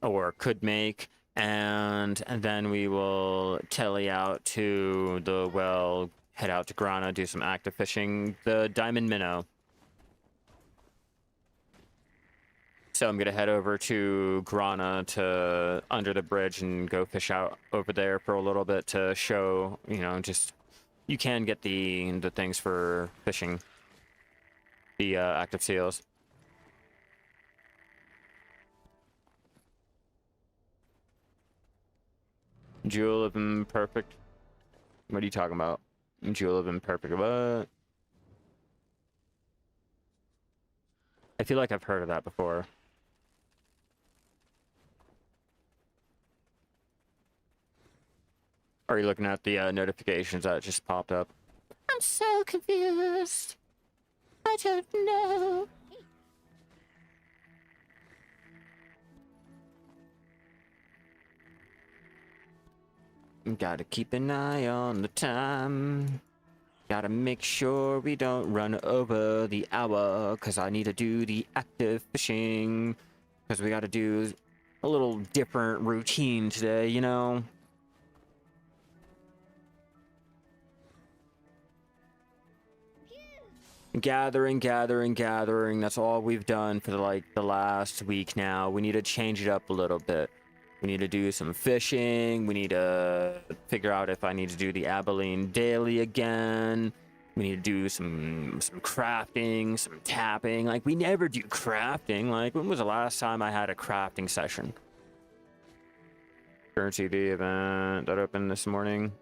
or could make, and then we will tele out to the well, head out to Grána, do some active fishing, the diamond minnow. So I'm gonna head over to Grána to under the bridge and go fish out over there for a little bit to show, you know, just you can get the things for fishing the active seals. Jewel of Imperfect. What are you talking about? Jewel of Imperfect. What? I feel like I've heard of that before. Are you looking at the notifications that just popped up? I'm so confused. I don't know. Gotta keep an eye on the time. Gotta make sure we don't run over the hour, because I need to do the active fishing. Because we gotta do a little different routine today, you know? Gathering, gathering, gathering. That's all we've done for the last week now. We need to change it up a little bit. We need to do some fishing. We need to figure out if I need to do the Abilene daily again. We need to do some crafting, some tapping. Like, we never do crafting. Like, when was the last time I had a crafting session? Currency the event that opened this morning.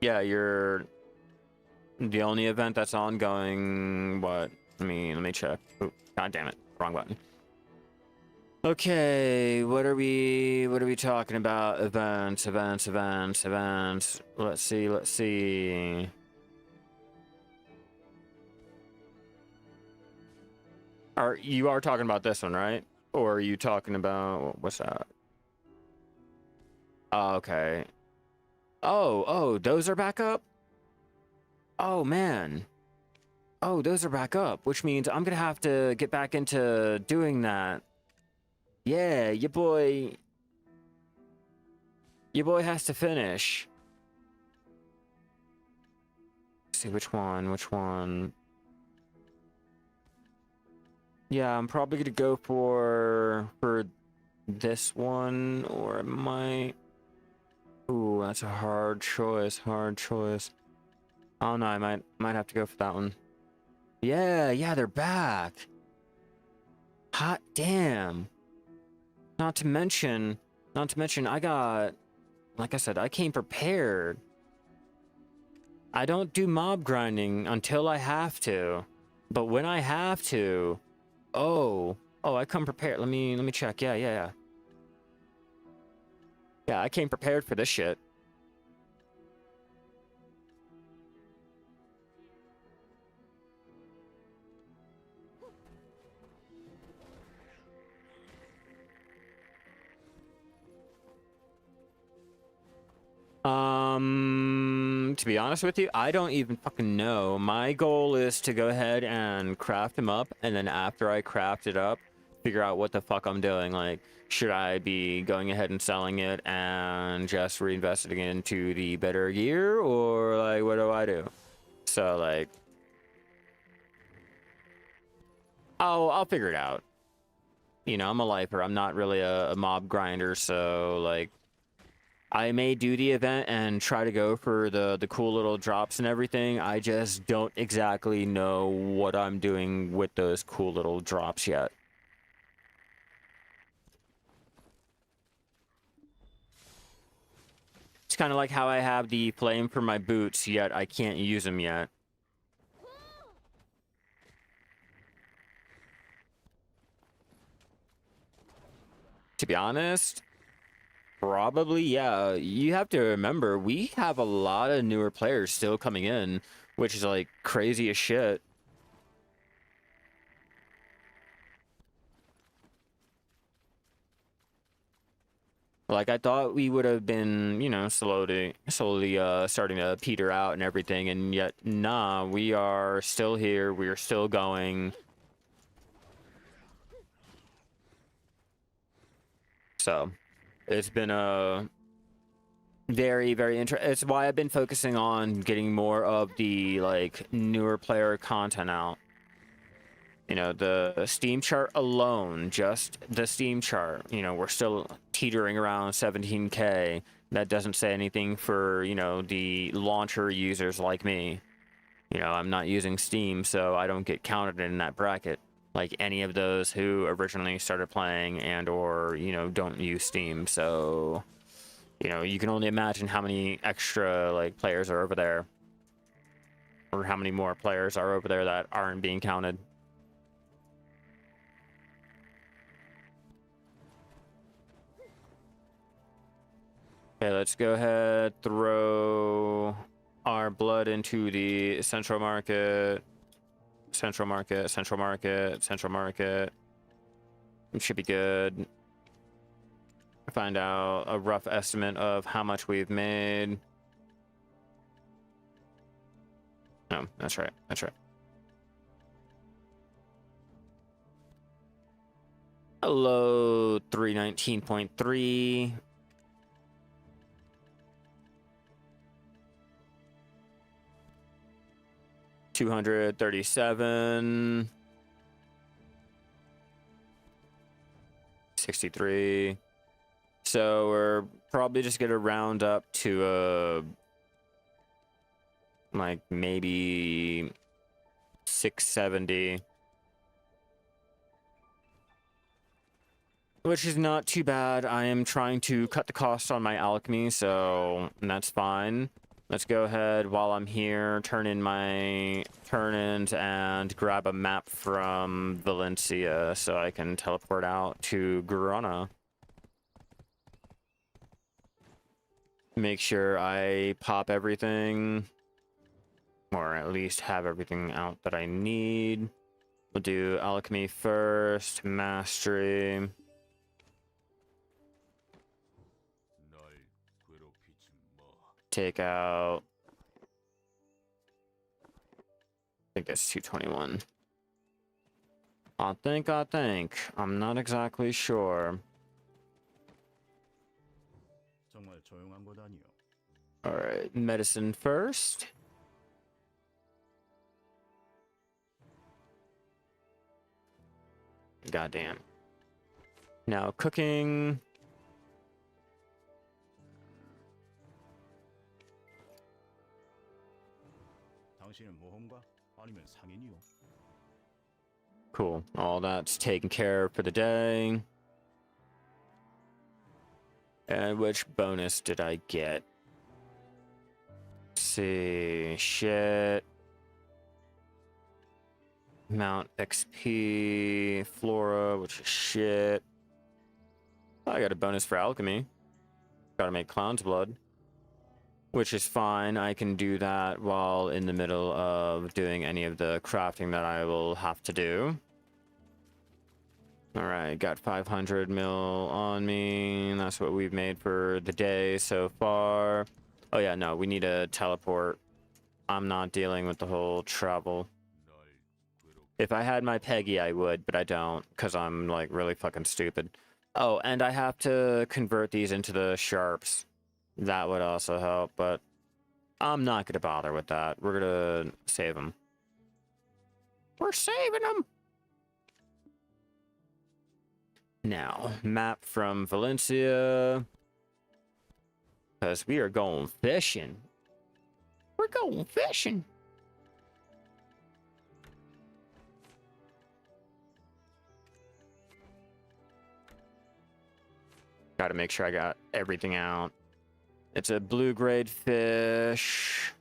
Yeah, you're the only event that's ongoing. What? Let me check. Oh, God damn it. Wrong button. Okay, what are we talking about? Events. Let's see. You are talking about this one, right? Or are you talking about what's that? Oh, okay. Oh, those are back up? Oh man. Oh, those are back up, which means I'm gonna have to get back into doing that. Yeah, your boy has to finish. Let's see which one. Yeah, I'm probably gonna go for this one, or it might. Ooh, that's a hard choice. Oh no, I might have to go for that one. Yeah, they're back. Hot damn. Not to mention, I got, like I said, I came prepared. I don't do mob grinding until I have to, but when I have to, oh, I come prepared. Let me check. Yeah, I came prepared for this shit. To be honest with you, I don't even fucking know. My goal is to go ahead and craft them up, and then after I craft it up, figure out what the fuck I'm doing. Like, should I be going ahead and selling it and just reinvesting into the better gear, or like, what do I do? So like, I'll figure it out. You know, I'm a lifer. I'm not really a mob grinder, so like, I may do the event and try to go for the cool little drops and everything. I just don't exactly know what I'm doing with those cool little drops yet. It's kind of like how I have the flame for my boots, yet I can't use them yet. To be honest, probably, yeah. You have to remember, we have a lot of newer players still coming in, which is like crazy as shit. Like, I thought we would have been, you know, slowly starting to peter out and everything, and yet, nah, we are still here. We are still going. So, it's been a Very, very interesting. It's why I've been focusing on getting more of the like newer player content out. You know, the Steam chart alone, just the Steam chart, you know, we're still teetering around 17K. That doesn't say anything for, you know, the launcher users like me. You know, I'm not using Steam, so I don't get counted in that bracket like any of those who originally started playing and or, you know, don't use Steam. So, you know, you can only imagine how many extra like players are over there, or how many more players are over there that aren't being counted. Okay, let's go ahead, throw our blood into the central market. Central market, central market, central market. It should be good. Find out a rough estimate of how much we've made. No, that's right. That's right. Hello, 319.3. $237. 63. So we're probably just gonna round up to like maybe 670, which is not too bad. I am trying to cut the cost on my alchemy, so that's fine. Let's go ahead while I'm here, turn in my turn-ins and grab a map from Valencia so I can teleport out to Grána. Make sure I pop everything, or at least have everything out that I need. We'll do alchemy first, mastery. Take out, I think it's 221. I think. I'm not exactly sure. Alright, medicine first. Goddamn. Now cooking. Cool. All that's taken care of for the day. And which bonus did I get? Let's see. Shit. Mount XP. Flora, which is shit. I got a bonus for alchemy. Gotta make clown's blood, which is fine. I can do that while in the middle of doing any of the crafting that I will have to do. All right, got 500 mil on me. That's what we've made for the day so far. Oh yeah, no, we need a teleport. I'm not dealing with the whole travel. If I had my Peggy, I would, but I don't, because I'm like really fucking stupid. Oh, and I have to convert these into the sharps. That would also help, but I'm not gonna bother with that. We're gonna save them. We're saving them! Now, map from Valencia. Because we are going fishing. We're going fishing. Gotta make sure I got everything out. It's a blue grade fish.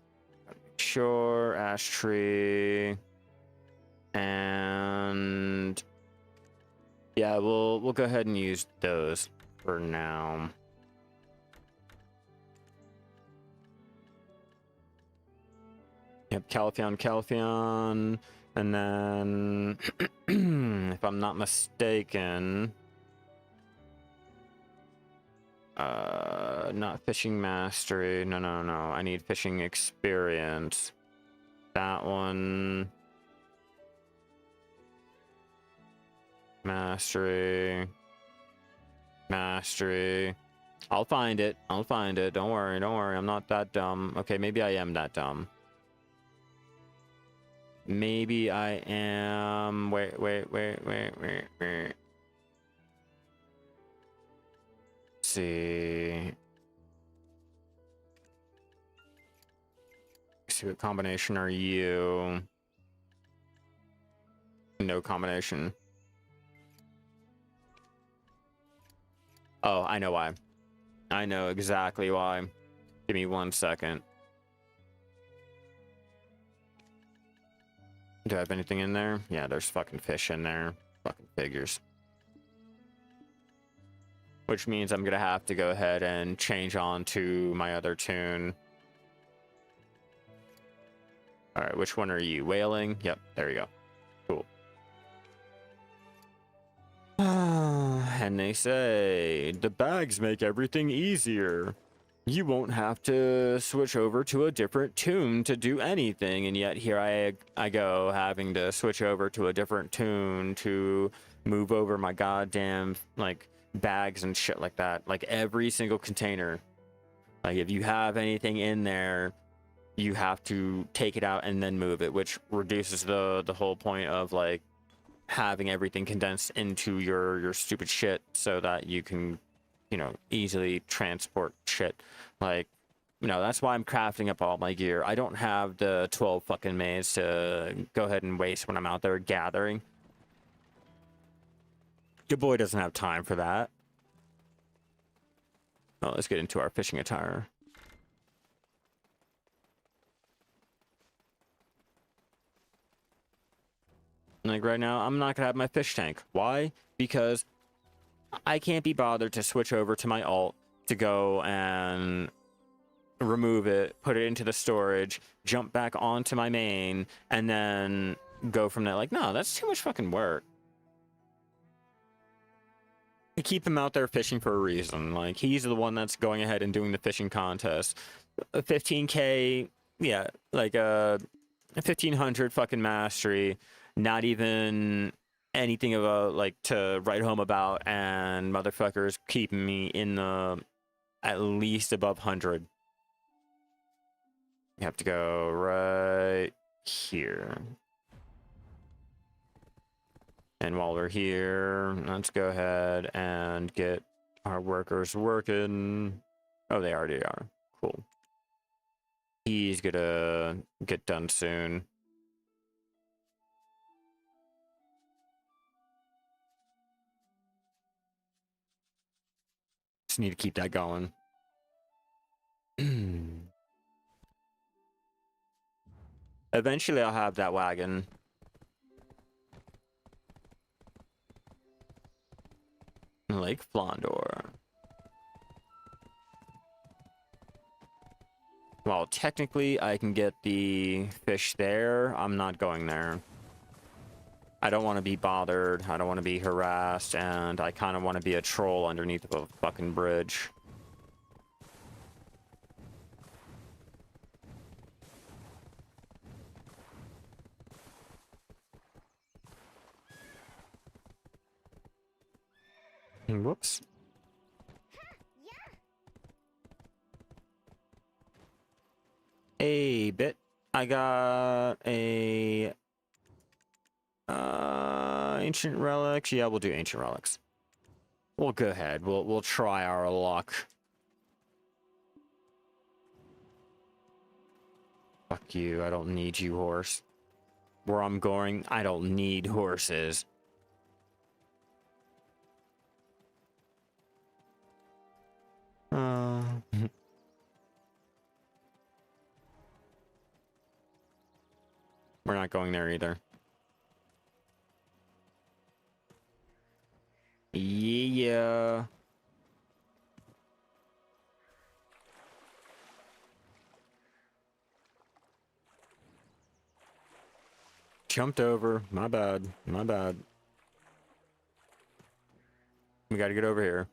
Sure, ash tree. And yeah, we'll go ahead and use those for now. Yep, Calphion. And then if I'm not mistaken, not fishing mastery. No. I need fishing experience. That one. Mastery. I'll find it. I'll find it. Don't worry. Don't worry. I'm not that dumb. Okay, maybe I am that dumb. Maybe I am. Wait. Let's see. Let's see, what combination are you? No combination. Oh, I know why. I know exactly why. Give me 1 second. Do I have anything in there? Yeah, there's fucking fish in there. Fucking figures. Which means I'm gonna have to go ahead and change on to my other tune. Alright, which one are you? Whaling? Yep, there we go. Cool. And they say, the bags make everything easier. You won't have to switch over to a different tune to do anything, and yet here I go having to switch over to a different tune to move over my goddamn, like, bags and shit like that. Like, every single container. Like, if you have anything in there, you have to take it out and then move it, which reduces the whole point of, like, having everything condensed into your stupid shit so that you can, you know, easily transport shit. Like, you know, that's why I'm crafting up all my gear. I don't have the 12 fucking maize to go ahead and waste when I'm out there gathering. Your boy doesn't have time for that. Oh, let's get into our fishing attire. Like right now, I'm not gonna have my fish tank. Why? Because I can't be bothered to switch over to my alt to go and remove it, put it into the storage, jump back onto my main, and then go from there. Like, no, that's too much fucking work. I keep him out there fishing for a reason. Like, he's the one that's going ahead and doing the fishing contest. 15k, yeah, like 1500 fucking mastery. Not even anything about like to write home about, and motherfuckers keeping me in the at least above 100. You have to go right here. And while we're here, let's go ahead and get our workers working. Oh, they already are. Cool. He's gonna get done soon. Just need to keep that going. Eventually, I'll have that wagon. Lake Flondor. Well, technically, I can get the fish there. I'm not going there. I don't want to be bothered. I don't want to be harassed, and I kind of want to be a troll underneath of a fucking bridge. Whoops. A bit. I got a ancient relics. Yeah, we'll do ancient relics. We'll go ahead. We'll try our luck. Fuck you. I don't need you, horse. Where I'm going, I don't need horses. We're not going there either. Yeah. Jumped over. My bad. My bad. We gotta get over here.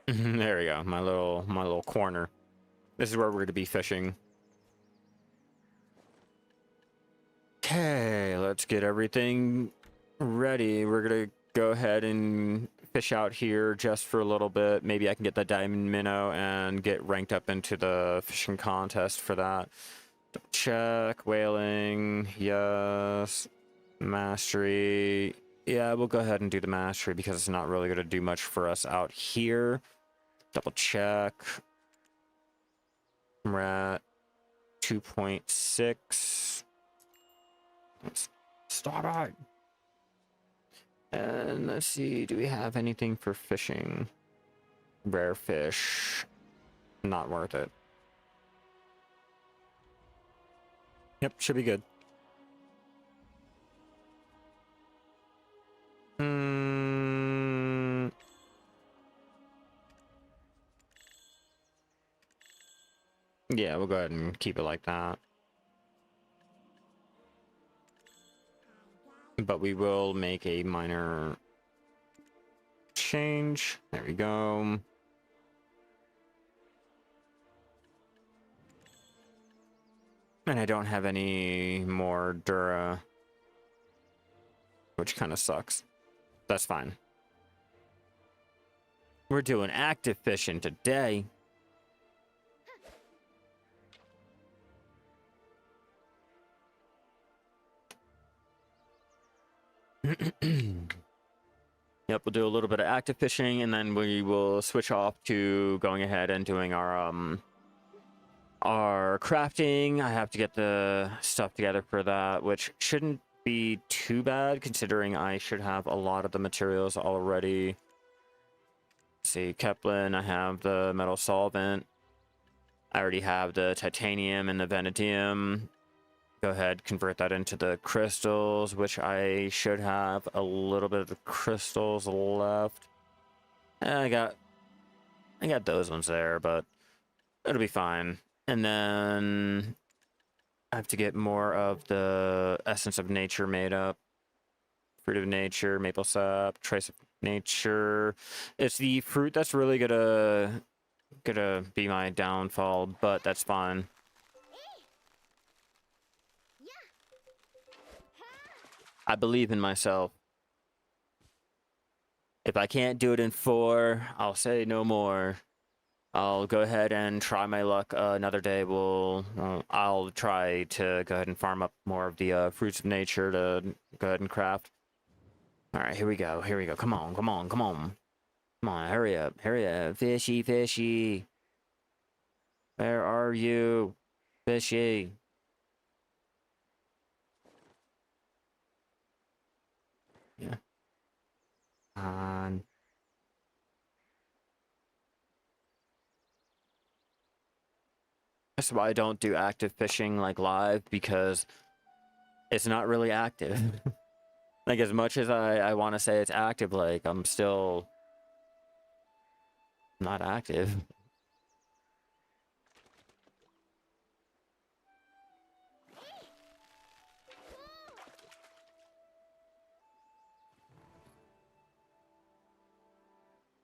There we go. My little corner. This is where we're gonna be fishing. Okay, let's get everything ready, we're gonna go ahead and fish out here just for a little bit. Maybe I can get the diamond minnow and get ranked up into the fishing contest for that. Check, whaling, yes. Mastery. Yeah, we'll go ahead and do the mastery because it's not really going to do much for us out here. Double check. We're at 2.6. Let's start out. And let's see, do we have anything for fishing? Rare fish. Not worth it. Yep, should be good. Yeah, we'll go ahead and keep it like that. But we will make a minor change. There we go. And I don't have any more Dura, which kind of sucks. That's fine. We're doing active fishing today. Yep, we'll do a little bit of active fishing, and then we will switch off to going ahead and doing our crafting. I have to get the stuff together for that, which shouldn't be too bad considering I should have a lot of the materials already. Let's see, Kepler, I have the metal solvent. I already have the titanium and the vanadium. Go ahead, convert that into the crystals, which I should have a little bit of the crystals left. I got those ones there, but it'll be fine. And then I have to get more of the essence of nature made up. Fruit of nature, maple sap, trace of nature. It's the fruit that's really gonna be my downfall, but that's fine. I believe in myself. If I can't do it in 4, I'll say no more. I'll go ahead and try my luck another day. I'll try to go ahead and farm up more of the fruits of nature to go ahead and craft. All right, here we go. Here we go. Come on, come on, come on. Come on, hurry up, hurry up. Fishy, fishy. Where are you? Fishy. Yeah. On. That's why I don't do active fishing like live, because it's not really active. Like, as much as I want to say it's active, like, I'm still not active.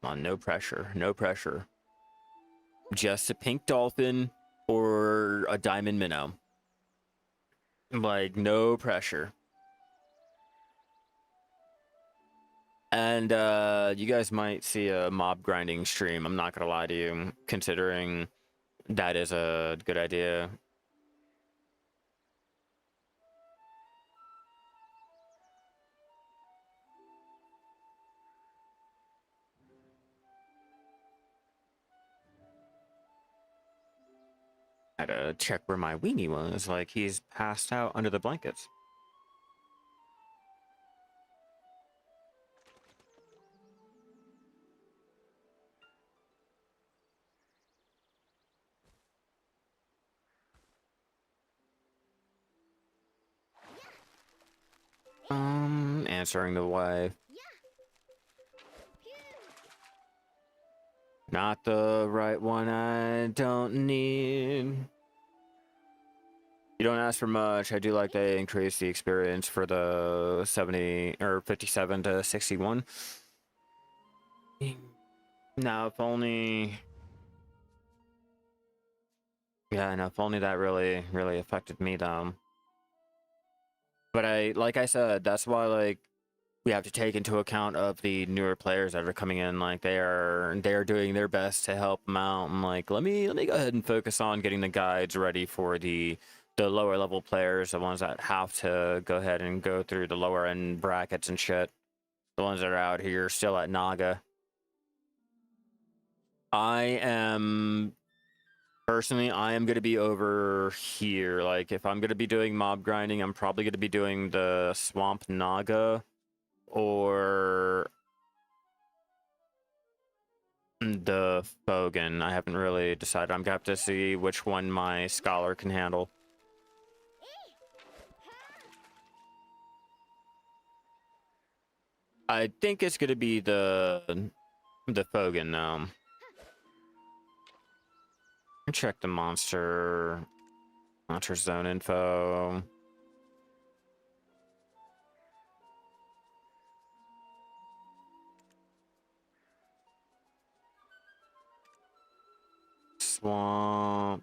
Come on, no pressure, no pressure. Just a pink dolphin or a diamond minnow. Like, no pressure. And you guys might see a mob grinding stream. I'm not gonna lie to you, considering that is a good idea. I had to check where my weenie was. Like, he's passed out under the blankets. Answering the wife. Not the right one I don't need. You don't ask for much. I do like they increase the experience for the 70 or 57 to 61. Now, if only... Yeah, and if only that really affected me, though. But like I said, that's why, like, we have to take into account of the newer players that are coming in. Like they're doing their best to help them out. I'm like, let me go ahead and focus on getting the guides ready for the lower level players, the ones that have to go ahead and go through the lower end brackets and shit. The ones that are out here still at Naga. Personally, I am going to be over here. Like, if I'm going to be doing mob grinding, I'm probably going to be doing the Swamp Naga or the Fogan. I haven't really decided. I'm going to have to see which one my Scholar can handle. I think it's going to be the Fogan, though. Check the monster zone info. Swamp.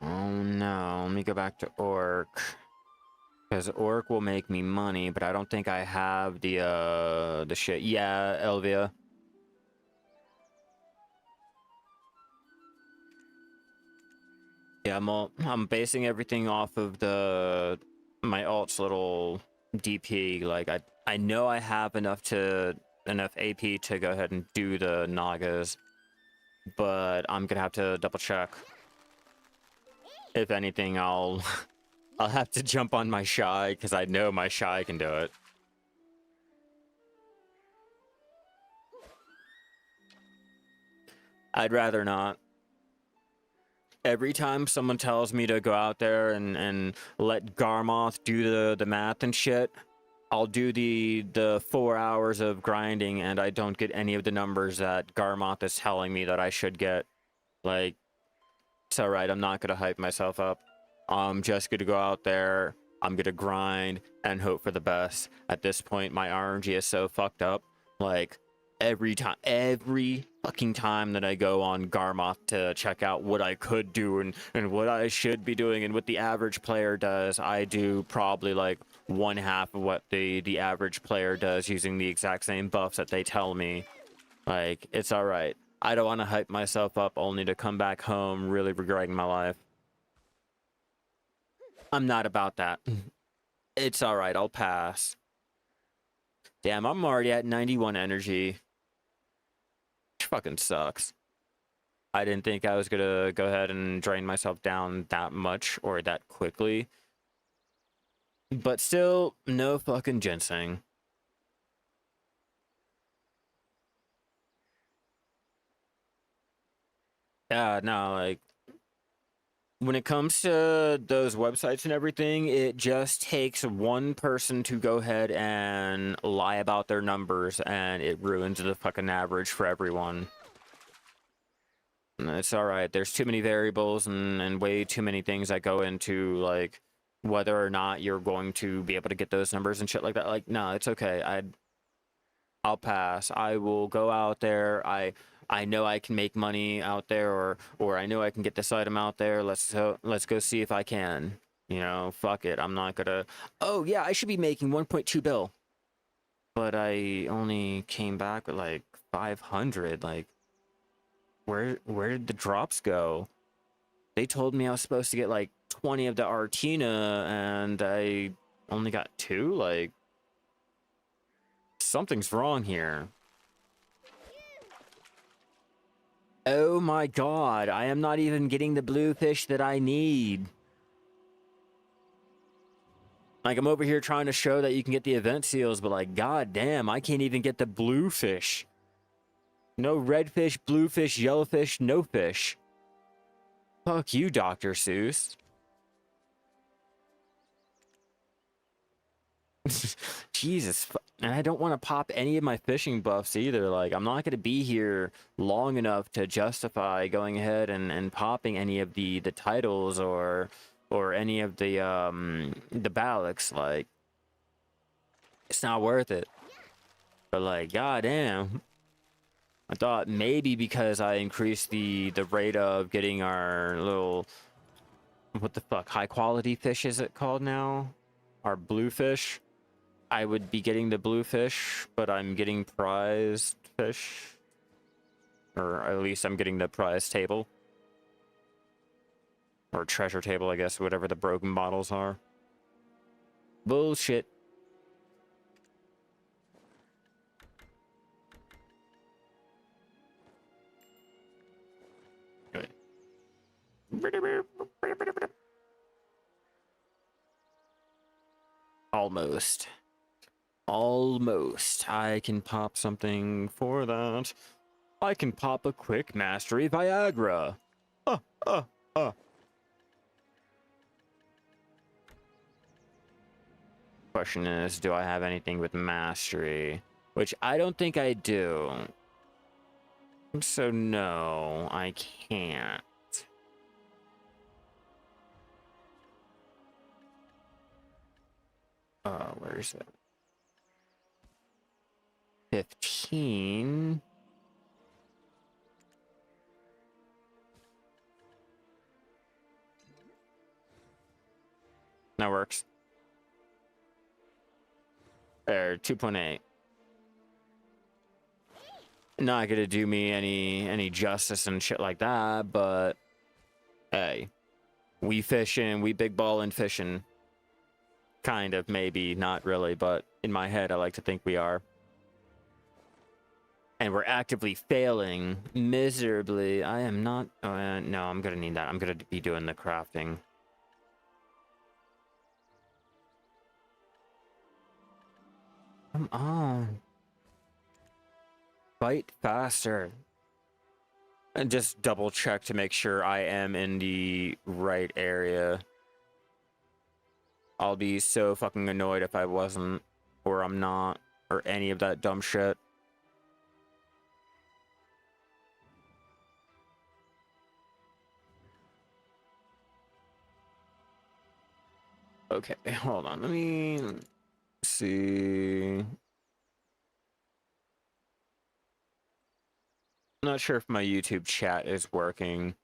Oh no, let me go back to Orc. Because Orc will make me money, but I don't think I have the shit. Yeah, Elvia. Yeah, I'm basing everything off of my alt's little DP. Like I know I have enough AP to go ahead and do the Nagas, but I'm gonna have to double check. If anything, I'll have to jump on my Shai because I know my Shai can do it. I'd rather not. Every time someone tells me to go out there and let Garmoth do the math and shit, I'll do the 4 hours of grinding and I don't get any of the numbers that Garmoth is telling me that I should get. Like, it's alright, I'm not gonna hype myself up. I'm just gonna go out there, I'm gonna grind and hope for the best. At this point, my RNG is so fucked up. Like, every fucking time that I go on Garmoth to check out what I could do and what I should be doing and what the average player does, I do probably like 1/2 of what the average player does using the exact same buffs that they tell me. Like, it's alright. I don't want to hype myself up only to come back home really regretting my life. I'm not about that. It's alright, I'll pass. Damn, I'm already at 91 energy. Which fucking sucks. I didn't think I was gonna go ahead and drain myself down that much or that quickly. But still, no fucking ginseng. Yeah, no, like, when it comes to those websites and everything, it just takes one person to go ahead and lie about their numbers and it ruins the fucking average for everyone. It's alright. There's too many variables and way too many things that go into, like, whether or not you're going to be able to get those numbers and shit like that. Like, no, it's okay. I'll pass. I will go out there. I know I can make money out there, or I know I can get this item out there. Let's go see if I can. You know, fuck it. I'm not gonna. Oh yeah, I should be making 1.2 bill, but I only came back with like 500. Like, where did the drops go? They told me I was supposed to get like 20 of the Artina, and I only got 2. Like, something's wrong here. Oh my god, I am not even getting the blue fish that I need. Like, I'm over here trying to show that you can get the event seals, but like, god damn, I can't even get the blue fish. No red fish, blue fish, yellow fish, no fish. Fuck you, Dr. Seuss. Jesus, and I don't want to pop any of my fishing buffs either. Like, I'm not going to be here long enough to justify going ahead and popping any of the titles or any of the Balax. Like, it's not worth it. But like, goddamn, I thought maybe because I increased the rate of getting our little, what the fuck, high quality fish is it called now? Our bluefish. I would be getting the bluefish, but I'm getting prized fish. Or at least I'm getting the prize table. Or treasure table, I guess, whatever the broken bottles are. Bullshit. Good. Almost. Almost. I can pop something for that. I can pop a quick mastery Viagra. Uh, uh, uh. Question is, do I have anything with mastery? Which I don't think I do. So no, I can't. Where is it? 15. That works. There, 2.8. Not gonna do me any justice and shit like that, but hey, we fishing, we big ballin' fishing. Kind of, maybe, not really, but in my head, I like to think we are. And we're actively failing miserably. I am not. No, I'm gonna need that. I'm gonna be doing the crafting. Come on. Fight faster. And just double check to make sure I am in the right area. I'll be so fucking annoyed if I wasn't, or I'm not, or any of that dumb shit. Okay, hold on. Let me see. I'm not sure if my YouTube chat is working.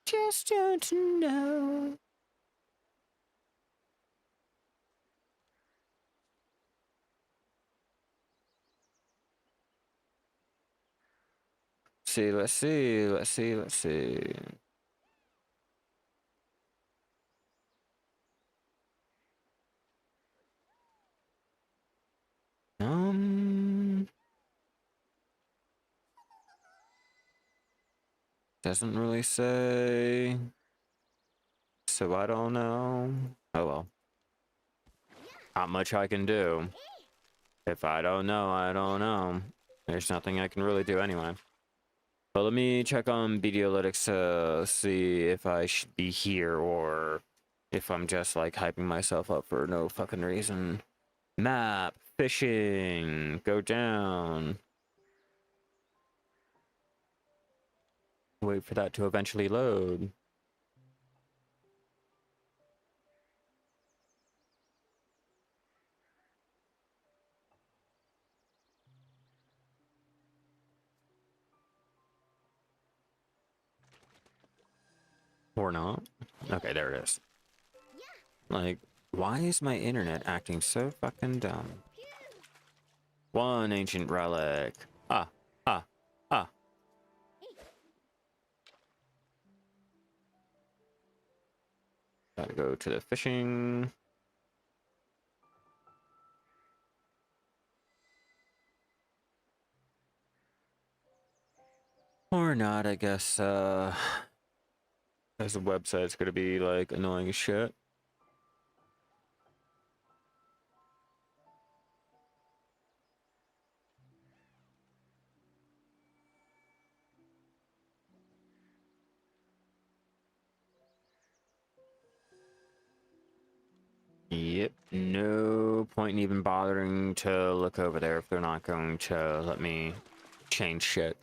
Just don't know. Let's see. Doesn't really say. So I don't know. Oh well. Not much I can do. If I don't know, I don't know. There's nothing I can really do anyway. But let me check on Videolytics to see if I should be here or if I'm just like hyping myself up for no fucking reason. Map, fishing, go down. Wait for that to eventually load. Or not. Okay, there it is. Like, why is my internet acting so fucking dumb? One ancient relic. Ah. Gotta go to the fishing. Or not, I guess, as a website's gonna be, like, annoying as shit. Yep, no point in even bothering to look over there if they're not going to let me change shit.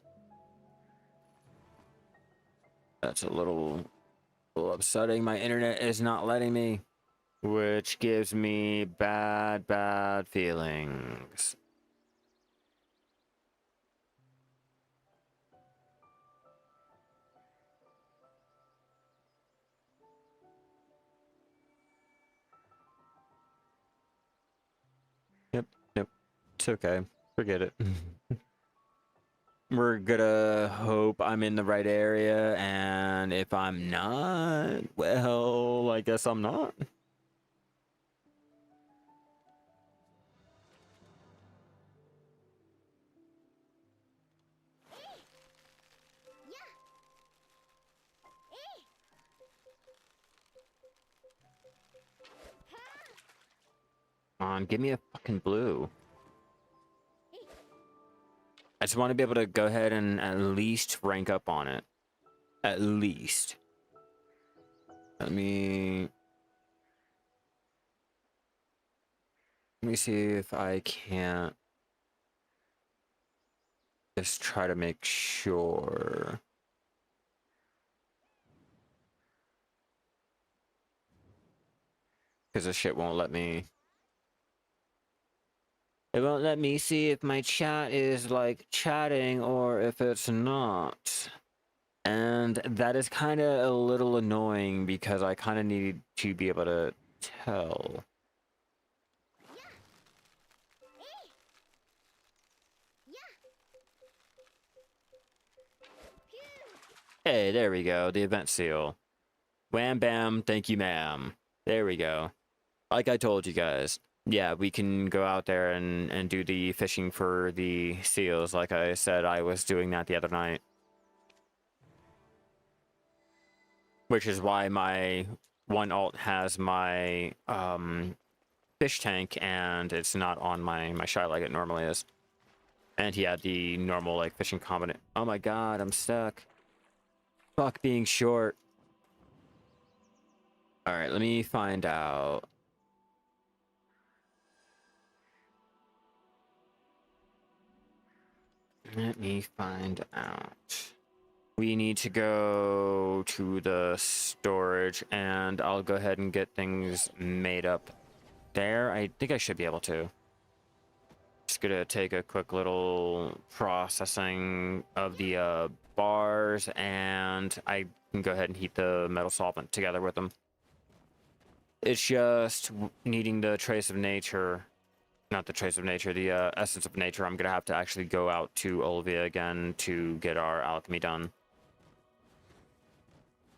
That's a little upsetting. My internet is not letting me, which gives me bad feelings. It's okay. Forget it. We're gonna hope I'm in the right area, and if I'm not, well, I guess I'm not. Come on, give me a fucking blue. I just want to be able to go ahead and at least rank up on it. At least. Let me see if I can't just try to make sure. Because this shit won't let me. It won't let me see if my chat is like chatting or if it's not. And that is kind of a little annoying because I kind of need to be able to tell. Hey, there we go. The event seal. Wham bam, thank you ma'am. There we go. Like I told you guys. Yeah, we can go out there and do the fishing for the seals. Like I said, I was doing that the other night. Which is why my one alt has my fish tank and it's not on my Shai like it normally is. And he had the normal like fishing combination. Oh my god, I'm stuck. Fuck being short. Alright, let me find out. Let me find out. We need to go to the storage and I'll go ahead and get things made up there. I think I should be able to. Just gonna take a quick little processing of the bars and I can go ahead and heat the metal solvent together with them. It's just needing the trace of nature. Not the trace of nature, the essence of nature. I'm gonna have to actually go out to Olivia again to get our alchemy done.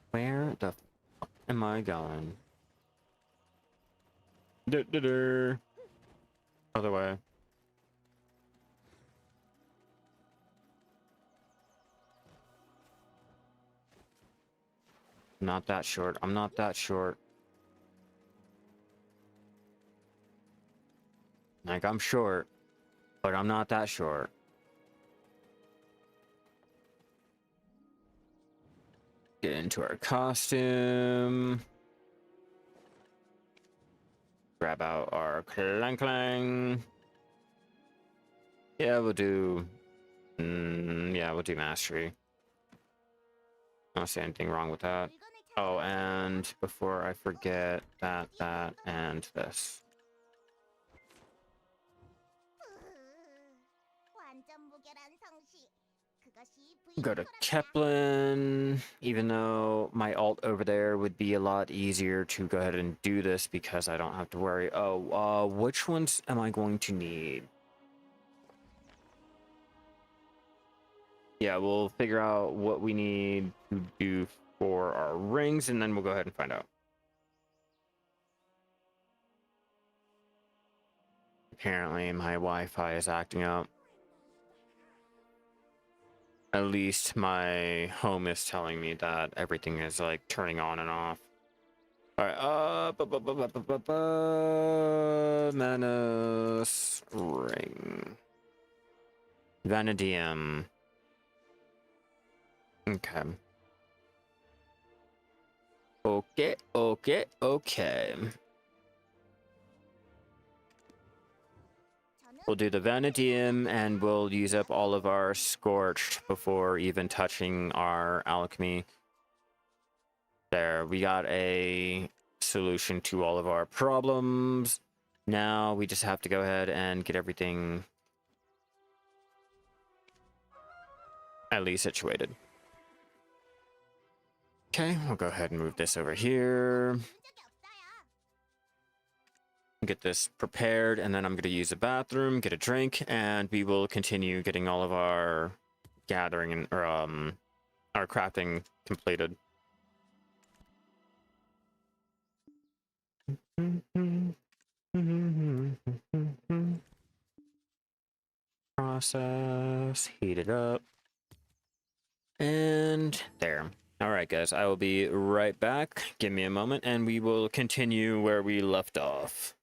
Where the fuck am I going? Other way. Not that short. I'm not that short. Like, I'm short, but I'm not that short. Get into our costume. Grab out our clang clang. Yeah, we'll do... yeah, we'll do mastery. I don't see anything wrong with that. Oh, and before I forget that, and this. Go to Keplin, even though my alt over there would be a lot easier to go ahead and do this because I don't have to worry. Oh, which ones am I going to need? Yeah, we'll figure out what we need to do for our rings, and then we'll go ahead and find out. Apparently, my Wi-Fi is acting up. At least my home is telling me that everything is like turning on and off. All right, Manos ring. Vanadium. Okay. Okay. We'll do the vanadium and we'll use up all of our scorched before even touching our alchemy. There, we got a solution to all of our problems. Now we just have to go ahead and get everything at least situated. Okay, we'll go ahead and move this over here. get this prepared, and then I'm going to use the bathroom, get a drink, and we will continue getting all of our gathering and our crafting completed. Process, heat it up, and there. All right, guys, I will be right back. Give me a moment, and we will continue where we left off.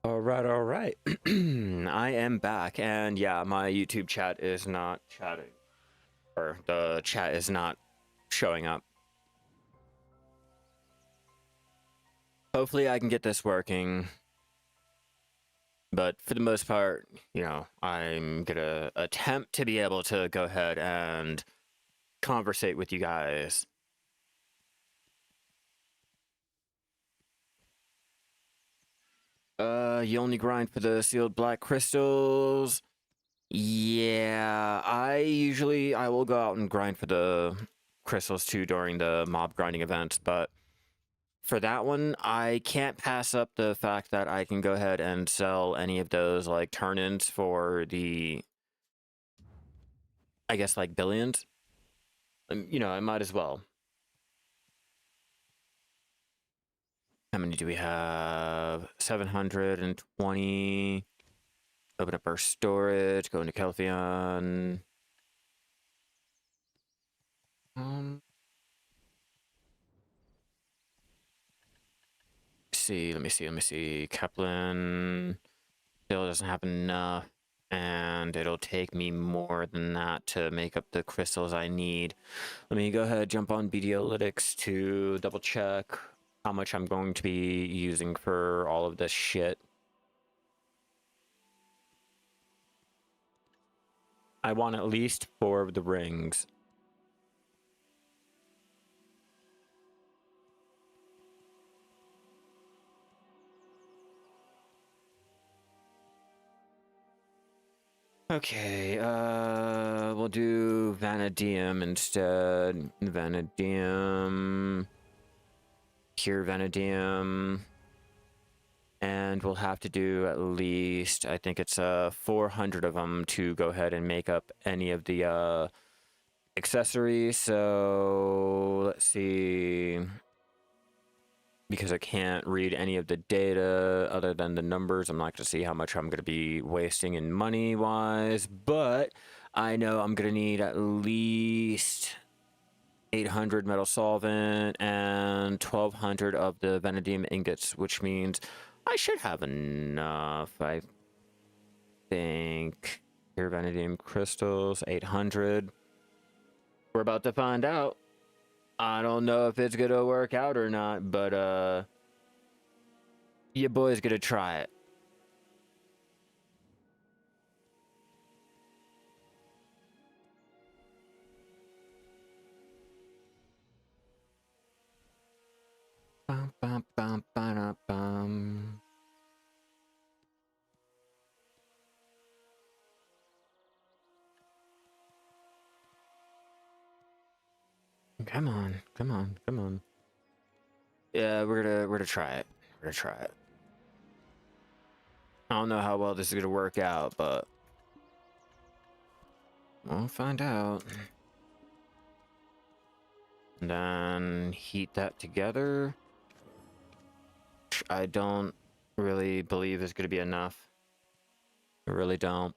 All right. I am back, and yeah, my YouTube chat is not chatting, or the chat is not showing up. Hopefully I can get this working, but for the most part, you know, I'm gonna attempt to be able to go ahead and conversate with you guys. You only grind for the sealed black crystals. Yeah, I will go out and grind for the crystals too during the mob grinding events, but for that one, I can't pass up the fact that I can go ahead and sell any of those like turn-ins for the, I guess, like billions. You know, I might as well. How many do we have? 720. Open up our storage, go into Kelfion. Let me see. Kaplan still doesn't have enough, and it'll take me more than that to make up the crystals I need. Let me go ahead, jump on BDolytics to double check how much I'm going to be using for all of this shit. I want at least 4 of the rings. Okay, we'll do Vanadium instead. Vanadium. Pure Vanadium. And we'll have to do at least, I think it's 400 of them to go ahead and make up any of the accessories. So let's see, because I can't read any of the data other than the numbers, I'm not going to see how much I'm going to be wasting in money wise, but I know I'm going to need at least 800 metal solvent and 1200 of the vanadium ingots, which means I should have enough. I think here, vanadium crystals, 800. We're about to find out. I don't know if it's gonna work out or not, but your boy's gonna try it. Bum, bum, bum, bum, bum. Come on, come on, come on. Yeah, we're gonna try it. We're gonna try it. I don't know how well this is gonna work out, but we'll find out. And then heat that together. I don't really believe is gonna be enough. I really don't.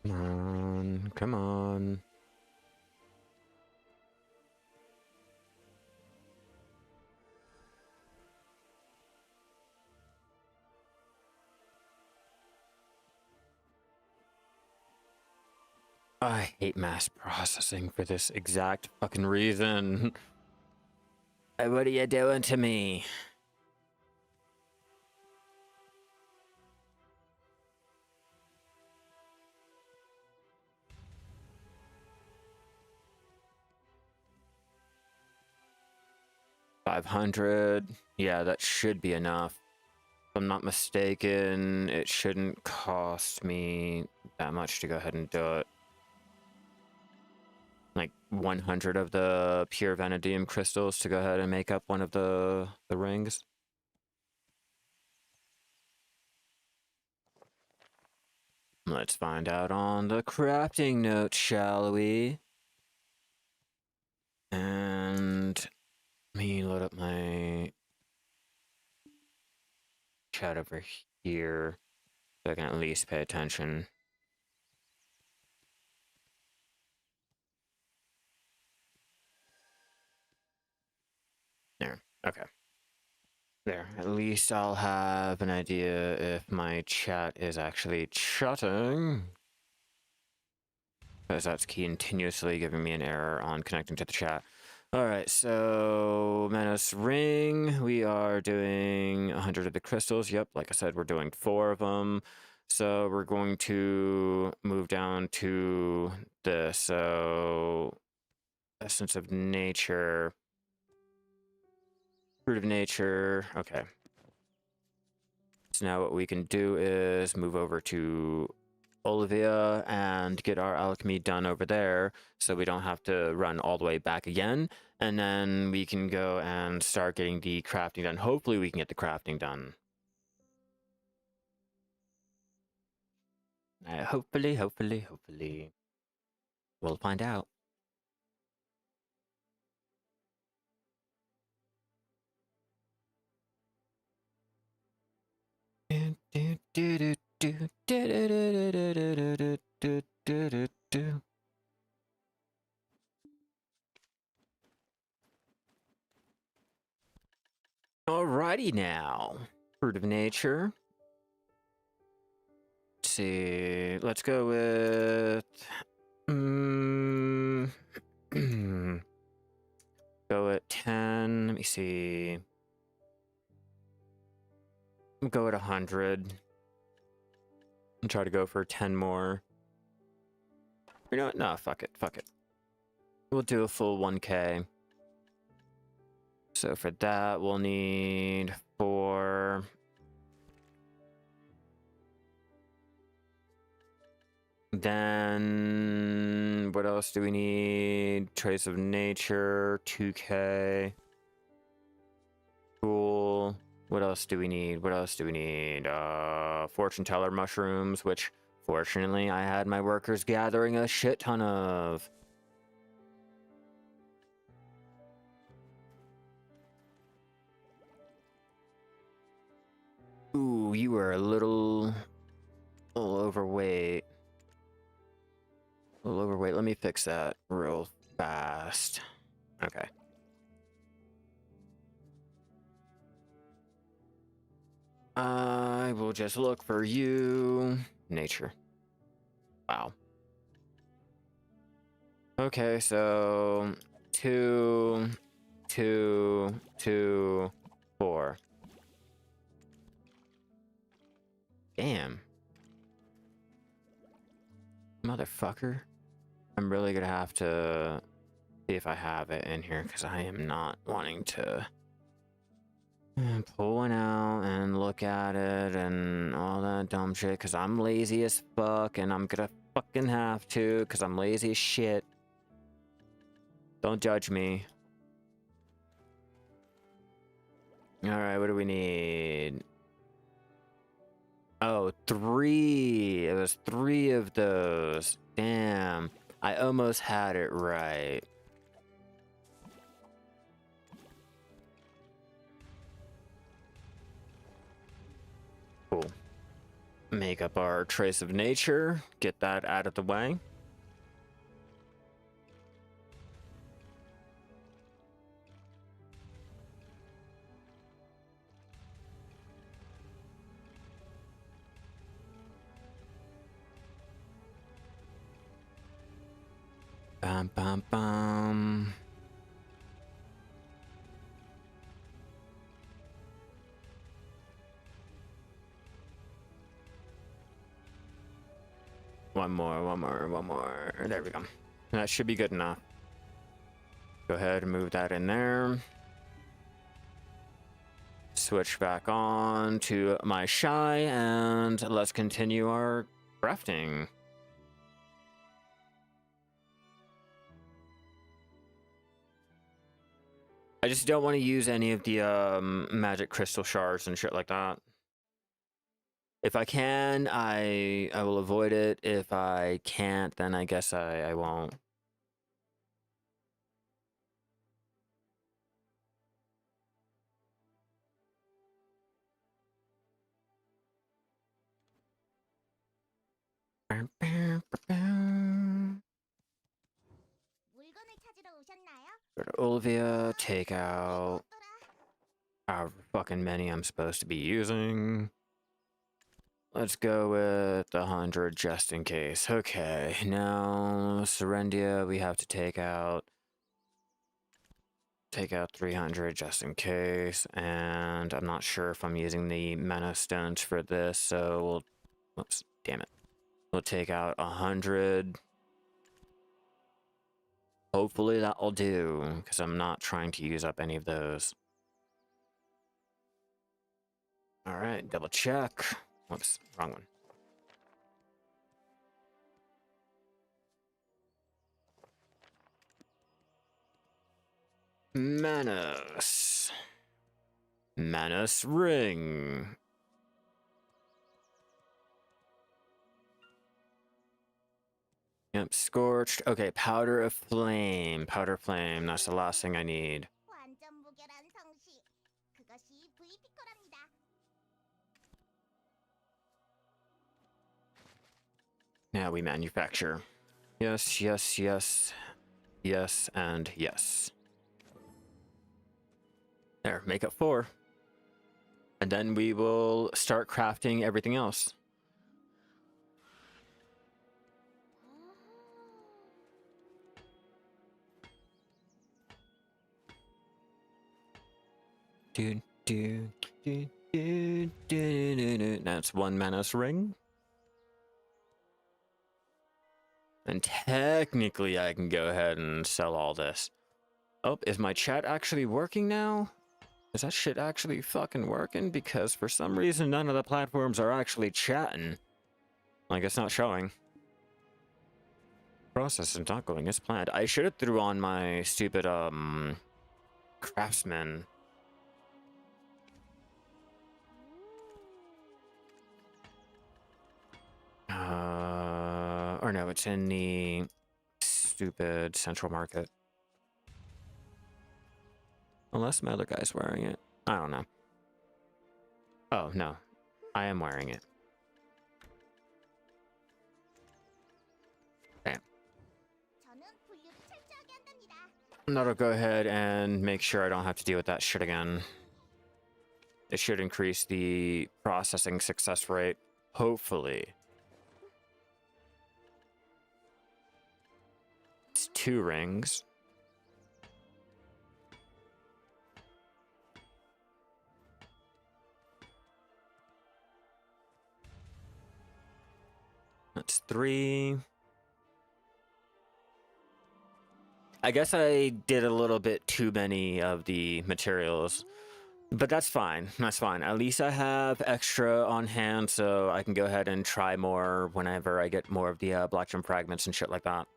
Come on, come on. I hate mass processing for this exact fucking reason. What are you doing to me? $500. Yeah, that should be enough. If I'm not mistaken, it shouldn't cost me that much to go ahead and do it. Like 100 of the pure vanadium crystals to go ahead and make up one of the rings. Let's find out on the crafting note, shall we? And let me load up my chat over here so I can at least pay attention. There. Okay. There. At least I'll have an idea if my chat is actually chatting. Because that's continuously giving me an error on connecting to the chat. Alright, so Manos ring. We are doing 100 of the crystals. Yep, like I said, we're doing 4 of them. So we're going to move down to this. So essence of nature. Fruit of nature. Okay. So now what we can do is move over to Olivia and get our alchemy done over there so we don't have to run all the way back again. And then we can go and start getting the crafting done. Hopefully we can get the crafting done. Hopefully. We'll find out. Alrighty now. Fruit of nature. Let's see. Let's go with go at 10. Let me see. Go at 100. And try to go for 10 more. You know what? No, fuck it. Fuck it. We'll do a full 1K. So for that, we'll need 4. Then what else do we need? Trace of Nature, 2K. Cool. What else do we need? What else do we need? Fortune teller mushrooms, which fortunately I had my workers gathering a shit ton of. Ooh, you were a little overweight. A little overweight. Let me fix that real fast. Okay. I will just look for you. Nature. Wow. Okay, so 2, 2, 2, 4. Damn. Motherfucker. I'm really gonna have to see if I have it in here because I am not wanting to pull one out and look at it and all that dumb shit because I'm lazy as fuck and I'm gonna fucking have to because I'm lazy as shit. Don't judge me. Alright, what do we need? Oh, 3. It was 3 of those. Damn. I almost had it right. Cool. Make up our trace of nature. Get that out of the way. Bam, bam, bam. One more. There we go. That should be good enough. Go ahead and move that in there. Switch back on to my Shai, and let's continue our crafting. I just don't want to use any of the magic crystal shards and shit like that. If I can, I will avoid it. If I can't, then I guess I won't. Go to Olivia, take out however fucking many I'm supposed to be using. Let's go with 100 just in case. Okay, now Serendia we have to take out 300 just in case, and I'm not sure if I'm using the mana stones for this, so we'll, whoops, damn it. We'll take out 100. Hopefully that'll do, because I'm not trying to use up any of those. Alright, double check. Whoops, wrong one. Manos. Manos ring. Yep, scorched. Okay, powder of flame. Powder flame. That's the last thing I need. Now we manufacture. Yes, yes, yes. Yes, and yes. There, make up 4. And then we will start crafting everything else. That's 1 Manos ring. And technically, I can go ahead and sell all this. Oh, is my chat actually working now? Is that shit actually fucking working? Because for some reason, none of the platforms are actually chatting. Like, it's not showing. Process is not going as planned. I should have threw on my stupid, craftsman. Or no, it's in the stupid central market. Unless my other guy's wearing it. I don't know. Oh, no. I am wearing it. Damn. And that'll go ahead and make sure I don't have to deal with that shit again. It should increase the processing success rate. Hopefully. It's 2 rings. That's 3. I guess I did a little bit too many of the materials, but that's fine. That's fine. At least I have extra on hand, so I can go ahead and try more whenever I get more of the black gem fragments and shit like that.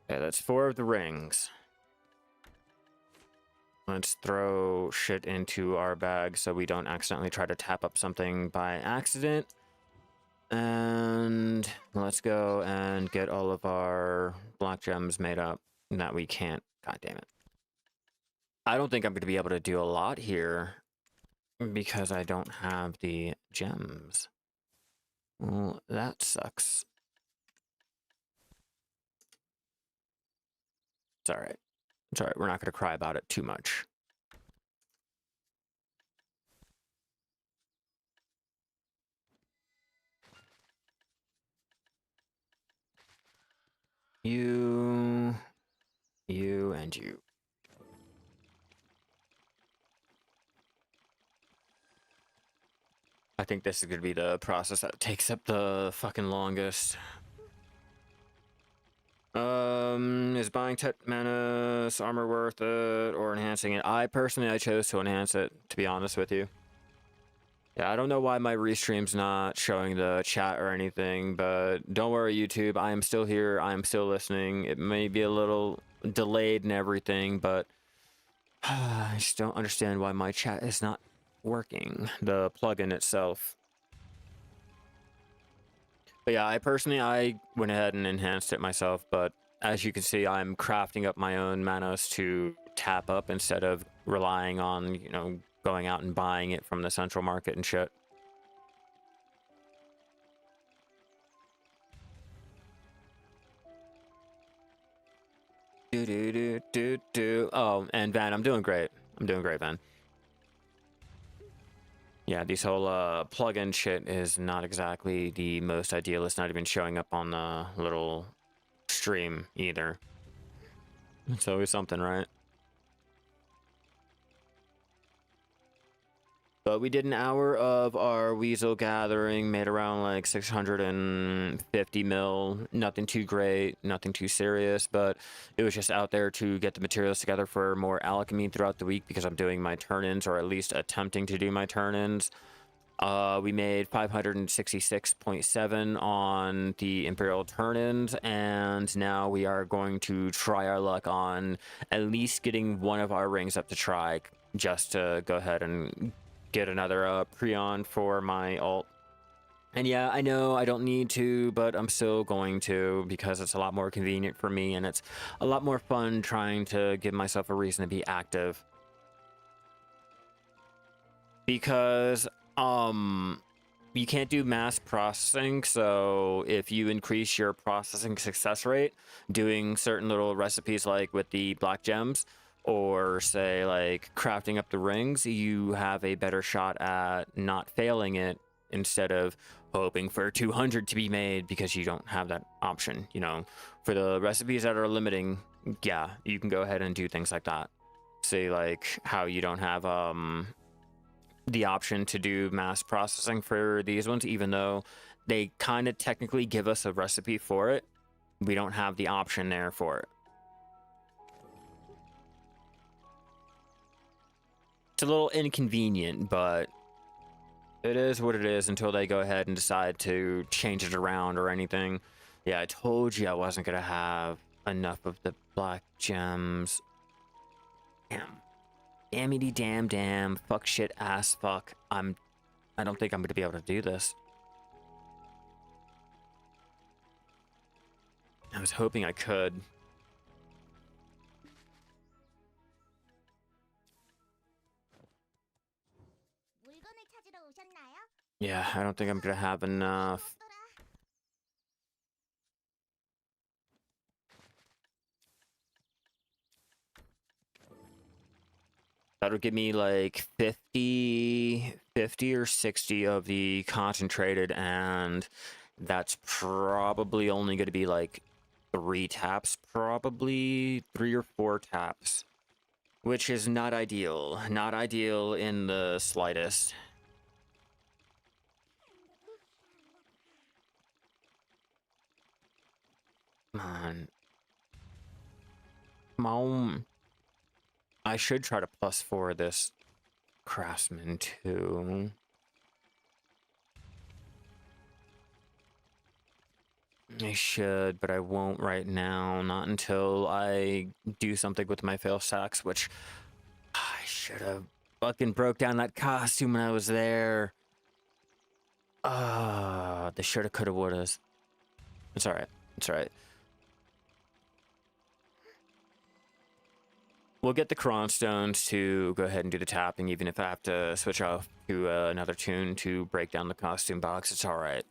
Okay, that's 4 of the rings. Let's throw shit into our bag so we don't accidentally try to tap up something by accident. And let's go and get all of our black gems made up that we can't. God damn it. I don't think I'm going to be able to do a lot here because I don't have the gems. Well, that sucks. It's all right. It's all right. We're not going to cry about it too much. You, and you. I think this is going to be the process that takes up the fucking longest. Is buying Manos armor worth it or enhancing it? I chose to enhance it, to be honest with you. Yeah, I don't know why my restream's not showing the chat or anything, but don't worry, YouTube. I am still here. I am still listening. It may be a little delayed and everything, but I just don't understand why my chat is not working. The plugin itself. But yeah, I went ahead and enhanced it myself, but as you can see, I'm crafting up my own Manos to tap up instead of relying on, you know, going out and buying it from the central market and shit. Oh, and Van, I'm doing great. I'm doing great, Van. Yeah, these whole plug-in shit is not exactly the most ideal. It's not even showing up on the little stream either. It's always something, right? But we did an hour of our Weasel gathering, made around like 650 mil. Nothing too great, nothing too serious, but it was just out there to get the materials together for more alchemy throughout the week because I'm doing my turn-ins, or at least attempting to do my turn-ins. We made 566.7 on the Imperial turn-ins, and now we are going to try our luck on at least getting one of our rings up to try, just to go ahead and get another Prion for my alt. And yeah, I know I don't need to, but I'm still going to because it's a lot more convenient for me, and it's a lot more fun trying to give myself a reason to be active. Because you can't do mass processing, so if you increase your processing success rate doing certain little recipes like with the black gems, or say like crafting up the rings, you have a better shot at not failing it instead of hoping for 200 to be made, because you don't have that option. You know, for the recipes that are limiting, yeah, you can go ahead and do things like that. Say like how you don't have the option to do mass processing for these ones, even though they kind of technically give us a recipe for it. We don't have the option there for it. It's a little inconvenient, but it is what it is until they go ahead and decide to change it around or anything. Yeah, I told you I wasn't going to have enough of the black gems. Damn. Dammity damn. Fuck shit ass fuck. I don't think I'm going to be able to do this. I was hoping I could. Yeah, I don't think I'm going to have enough. That'll give me like 50 or 60 of the concentrated, and that's probably only going to be like 3 taps, probably 3 or 4 taps, which is not ideal. Not ideal in the slightest. Come on. Come on. I should try to +4 this craftsman too. I should, but I won't right now. Not until I do something with my fail sacks, which I should have fucking broke down that costume when I was there. The shoulda, coulda, wouldas. It's alright. It's alright. We'll get the Cron Stones to go ahead and do the tapping, even if I have to switch off to another tune to break down the costume box. It's alright.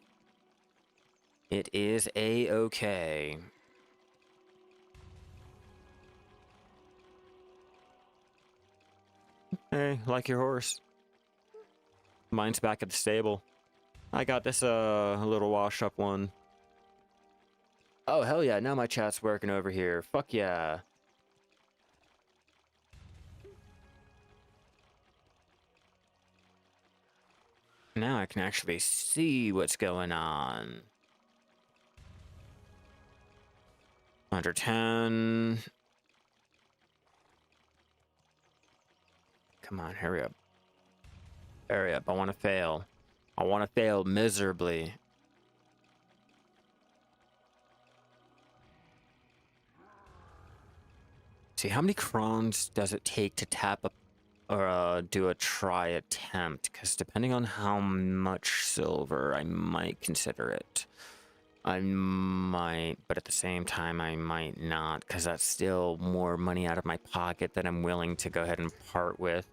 It is a-okay. Hey, like your horse. Mine's back at the stable. I got this a little wash up one. Oh, hell yeah, now my chat's working over here. Fuck yeah. Now I can actually see what's going on. 110. Come on, hurry up. Hurry up, I want to fail. I want to fail miserably. See, how many crons does it take to tap up or do a try attempt? Because depending on how much silver, I might consider it. I might, but at the same time, I might not, because that's still more money out of my pocket that I'm willing to go ahead and part with.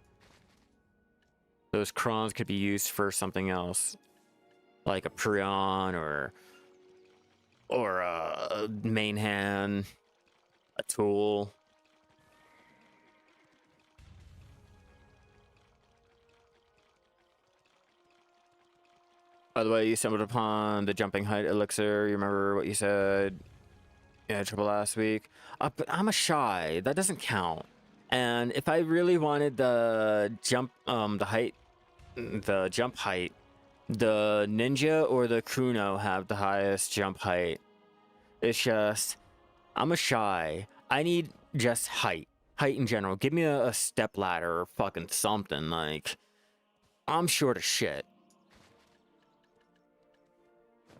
Those crons could be used for something else, like a Prion or a main hand, a tool. By the way, you stumbled upon the jumping height elixir. You remember what you said? Yeah, triple last week. But I'm a Shai. That doesn't count. And if I really wanted the jump, the jump height, the ninja or the Kuno have the highest jump height. It's just, I'm a Shai. I need just height. Height in general. Give me a step ladder or fucking something. Like, I'm short of shit.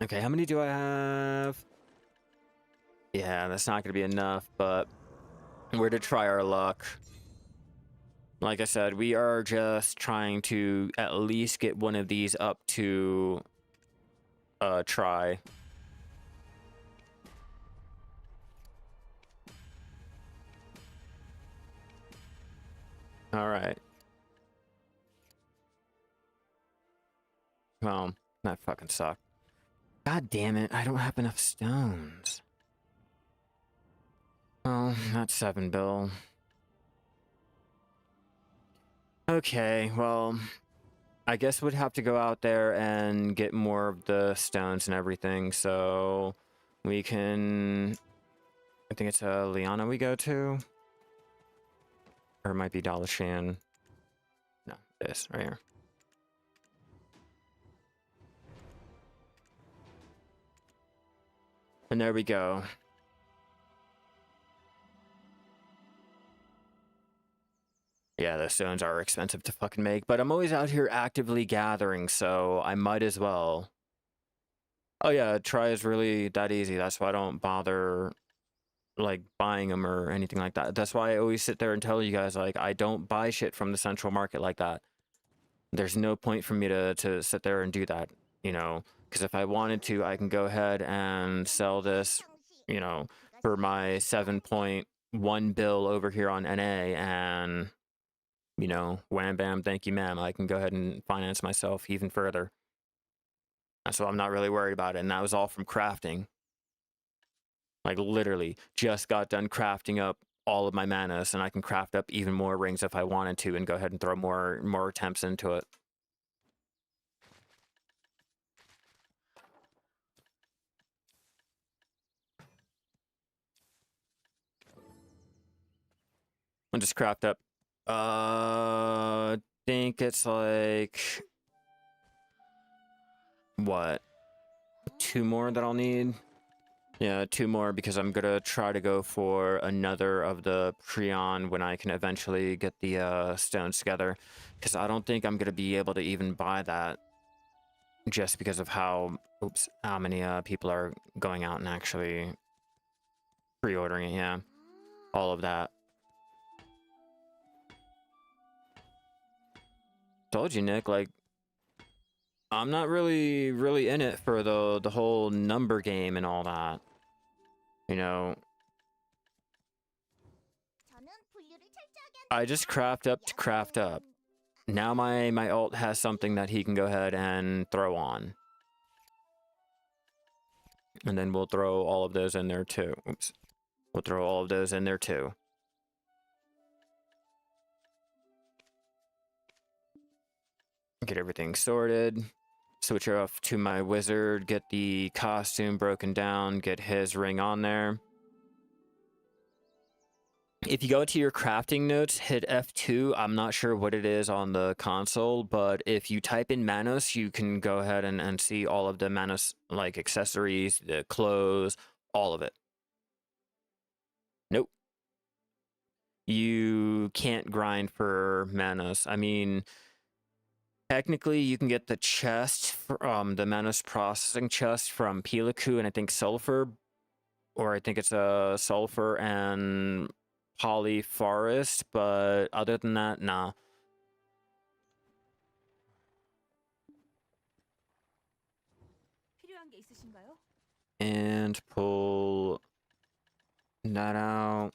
Okay, how many do I have? Yeah, that's not going to be enough, but we're to try our luck. Like I said, we are just trying to at least get one of these up to try. All right. Well, that fucking sucked. God damn it, I don't have enough stones. Well, that's 7 bill. Okay, well, I guess we'd have to go out there and get more of the stones and everything, so we can... I think it's Liana we go to? Or it might be Dalashan. No, this, right here. And there we go. Yeah, the stones are expensive to fucking make, but I'm always out here actively gathering, so I might as well. Oh yeah, try is really that easy. That's why I don't bother like buying them or anything like that. That's why I always sit there and tell you guys, like, I don't buy shit from the central market like that. There's no point for me to sit there and do that, you know, because if I wanted to, I can go ahead and sell this, you know, for my 7.1 bill over here on NA, and, you know, wham bam, thank you, ma'am. I can go ahead and finance myself even further. So I'm not really worried about it. And that was all from crafting. Like, literally, just got done crafting up all of my Manos, and I can craft up even more rings if I wanted to and go ahead and throw more attempts into it. I'll just craft up. Think it's like what? 2 more that I'll need. Yeah, 2 more, because I'm gonna try to go for another of the Prion when I can eventually get the stones together, because I don't think I'm gonna be able to even buy that, just because of how many people are going out and actually pre-ordering it. Yeah, all of that. Told you, Nick, like, I'm not really in it for the whole number game and all that. You know, I just craft up to craft up. Now my alt has something that he can go ahead and throw on. And then we'll throw all of those in there too. Oops. We'll throw all of those in there too. Get everything sorted. Switch off to my wizard, get the costume broken down, get his ring on there. If you go to your crafting notes, hit F2. I'm not sure what it is on the console, but if you type in Manos, you can go ahead and see all of the Manos, like, accessories, the clothes, all of it. Nope. You can't grind for Manos. I mean, technically, you can get the chest from the Manos processing chest from Piliku and I think Sulfur, or I think it's a Sulfur and Poly Forest, but other than that, nah. And pull that out.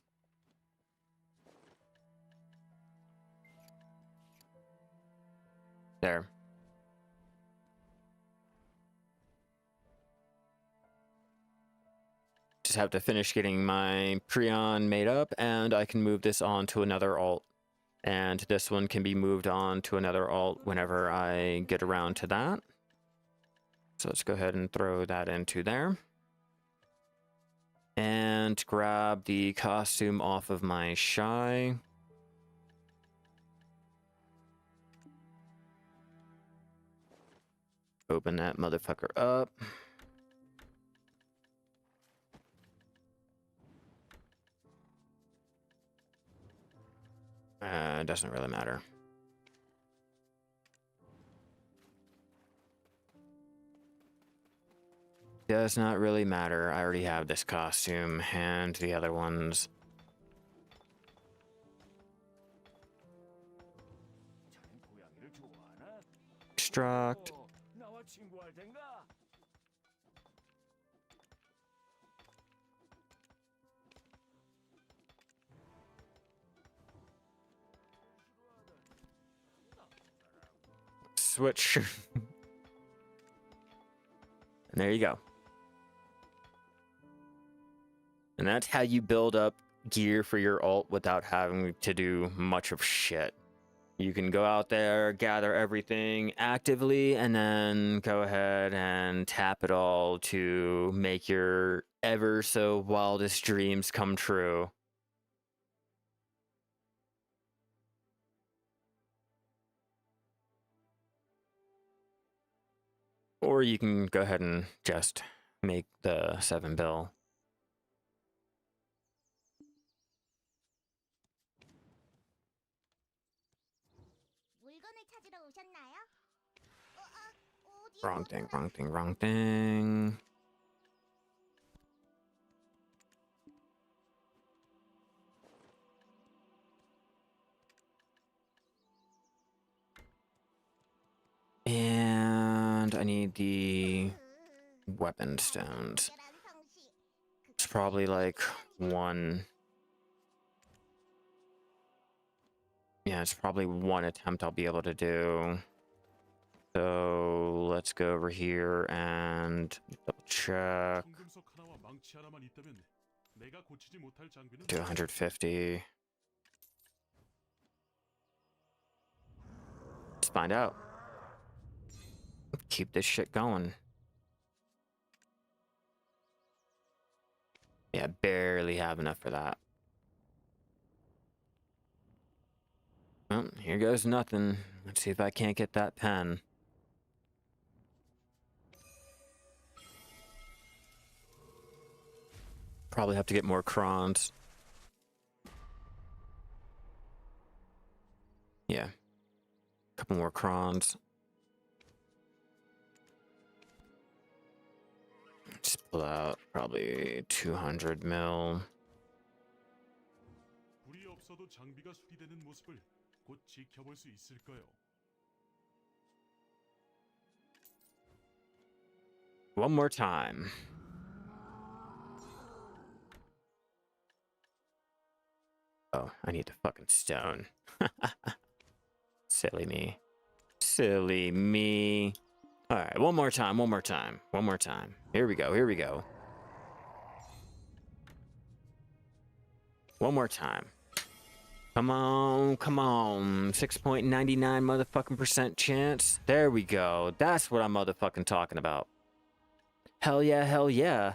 There. Just have to finish getting my Prion made up, and I can move this on to another alt. And this one can be moved on to another alt whenever I get around to that. So let's go ahead and throw that into there. And grab the costume off of my Shai. Open that motherfucker up. Doesn't really matter. Does not really matter. I already have this costume and the other ones. Extract. Switch. And there you go. And that's how you build up gear for your alt without having to do much of shit. You can go out there, gather everything actively, and then go ahead and tap it all to make your ever so wildest dreams come true. Or you can go ahead and just make the 7 bill. Wrong thing, wrong thing, wrong thing. And I need the weapon stones. It's probably like one. Yeah, it's probably one attempt I'll be able to do. So let's go over here and double check. Do 150. Let's find out. Keep this shit going. Yeah, barely have enough for that. Well, here goes nothing. Let's see if I can't get that pen. Probably have to get more crons. Yeah. A couple more crons. Just pull out probably 200 mil. One more time. Oh, I need the fucking stone. Silly me. Silly me. All right, one more time, one more time, one more time. Here we go, here we go. One more time. Come on, come on. 6.99 motherfucking percent chance. There we go. That's what I'm motherfucking talking about. Hell yeah, hell yeah.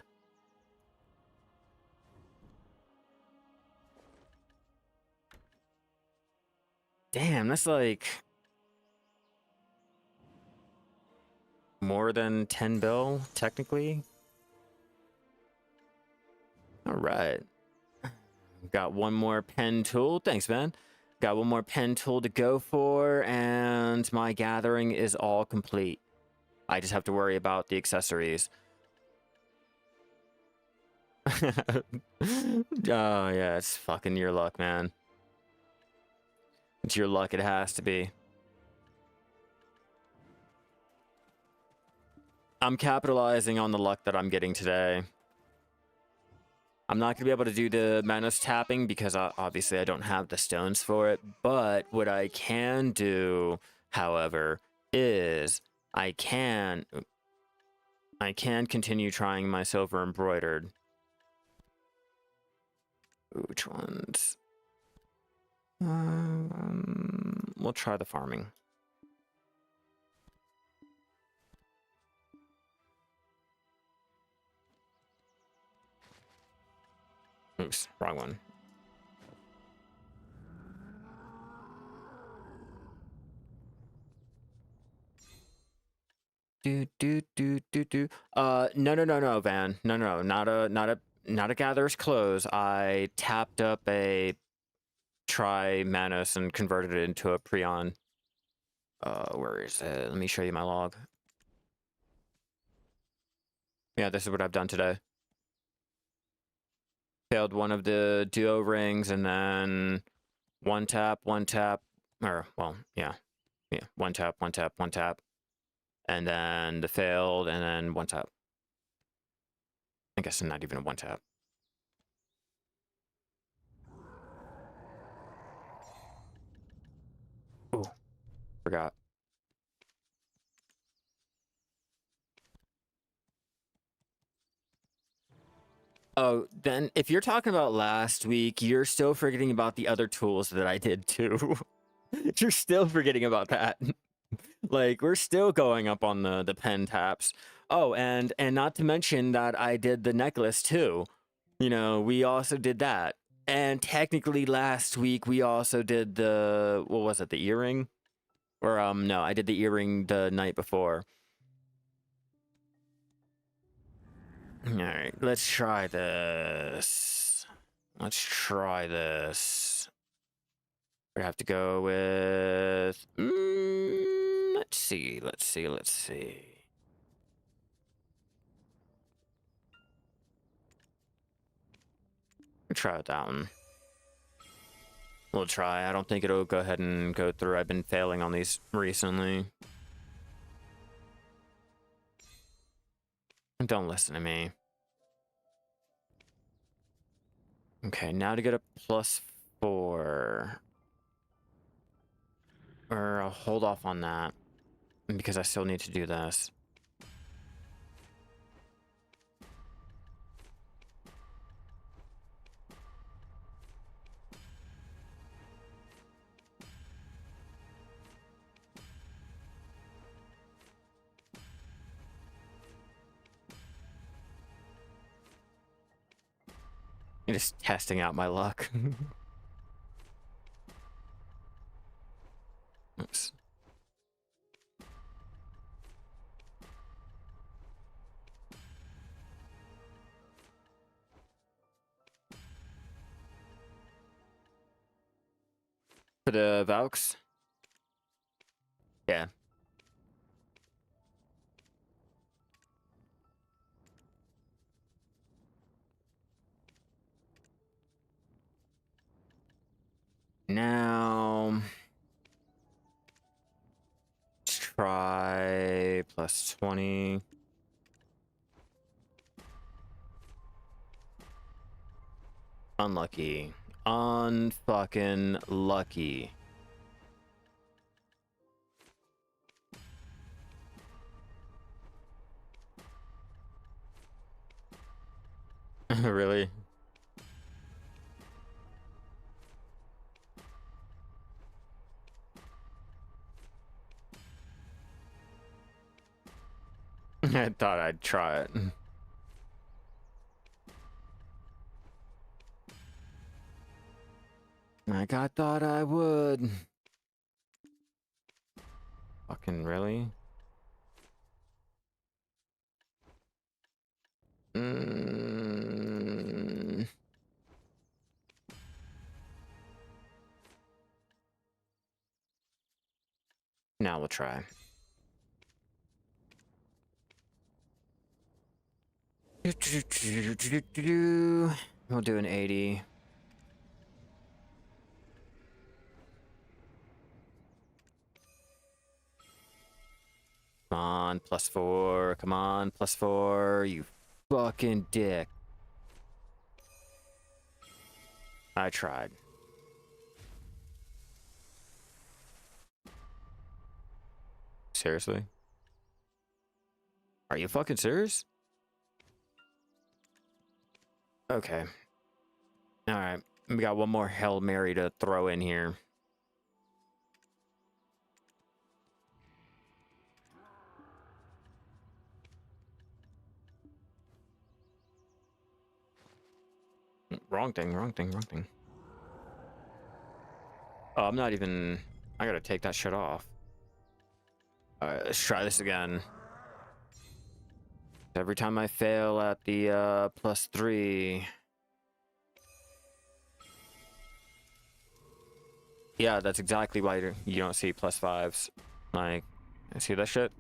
Damn, that's like more than 10 bill, technically. All right. Got one more pen tool. Thanks, man. Got one more pen tool to go for, and my gathering is all complete. I just have to worry about the accessories. Oh, yeah, it's fucking your luck, man. It's your luck, it has to be. I'm capitalizing on the luck that I'm getting today. I'm not going to be able to do the Manos tapping because obviously I don't have the stones for it. But what I can do, however, is I can continue trying my silver embroidered. Which ones? We'll try the farming. Oops, wrong one. No, Van. No, not a gatherer's close. I tapped up a try Manos and converted it into a Prion. Where is it? Let me show you my log. Yeah, this is what I've done today. Failed one of the duo rings and then one tap, or well, yeah, one tap, and then the failed, and then one tap. I guess not even a one tap. Ooh, forgot. Oh, then if you're talking about last week, you're still forgetting about the other tools that I did too. You're still forgetting about that. Like, we're still going up on the pen taps. Oh, and not to mention that I did the necklace too. You know, we also did that. And technically last week we also did the, what was it, the earring? Or no, I did the earring the night before. Alright, let's try this. Let's try this. We have to go with... let's see. We'll try with that one. We'll try. I don't think it'll go ahead and go through. I've been failing on these recently. Don't listen to me. Okay, now to get a +4. Or I'll hold off on that because I still need to do this. I'm just testing out my luck. Oops. For the Valks? Yeah. Now... let's try +20. Unlucky. Unfucking lucky. Really? I thought I'd try it. Like I thought I would. Fucking really? Now we'll try. We'll do an 80. Come on, +4. Come on, +4. You fucking dick. I tried. Seriously? Are you fucking serious? Okay. Alright. We got one more Hail Mary to throw in here. Wrong thing. Oh, I'm not even... I gotta take that shit off. Alright, let's try this again. Every time I fail at the +3... yeah, that's exactly why you don't see +5s. Like, see that shit?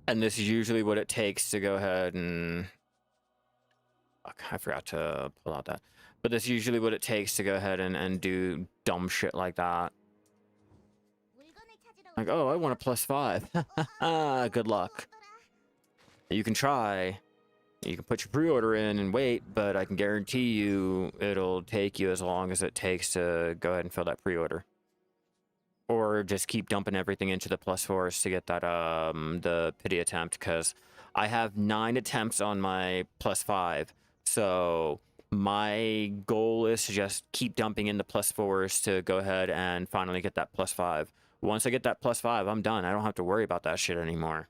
And this is usually what it takes to go ahead and... fuck, I forgot to pull out that. But that's usually what it takes to go ahead and do dumb shit like that. Like, oh, I want a +5. Good luck. You can try. You can put your pre-order in and wait, but I can guarantee you it'll take you as long as it takes to go ahead and fill that pre-order. Or just keep dumping everything into the +4s to get that the pity attempt, because I have 9 attempts on my +5. So my goal is to just keep dumping in the +4s to go ahead and finally get that +5. Once I get that +5, I'm done. I don't have to worry about that shit anymore.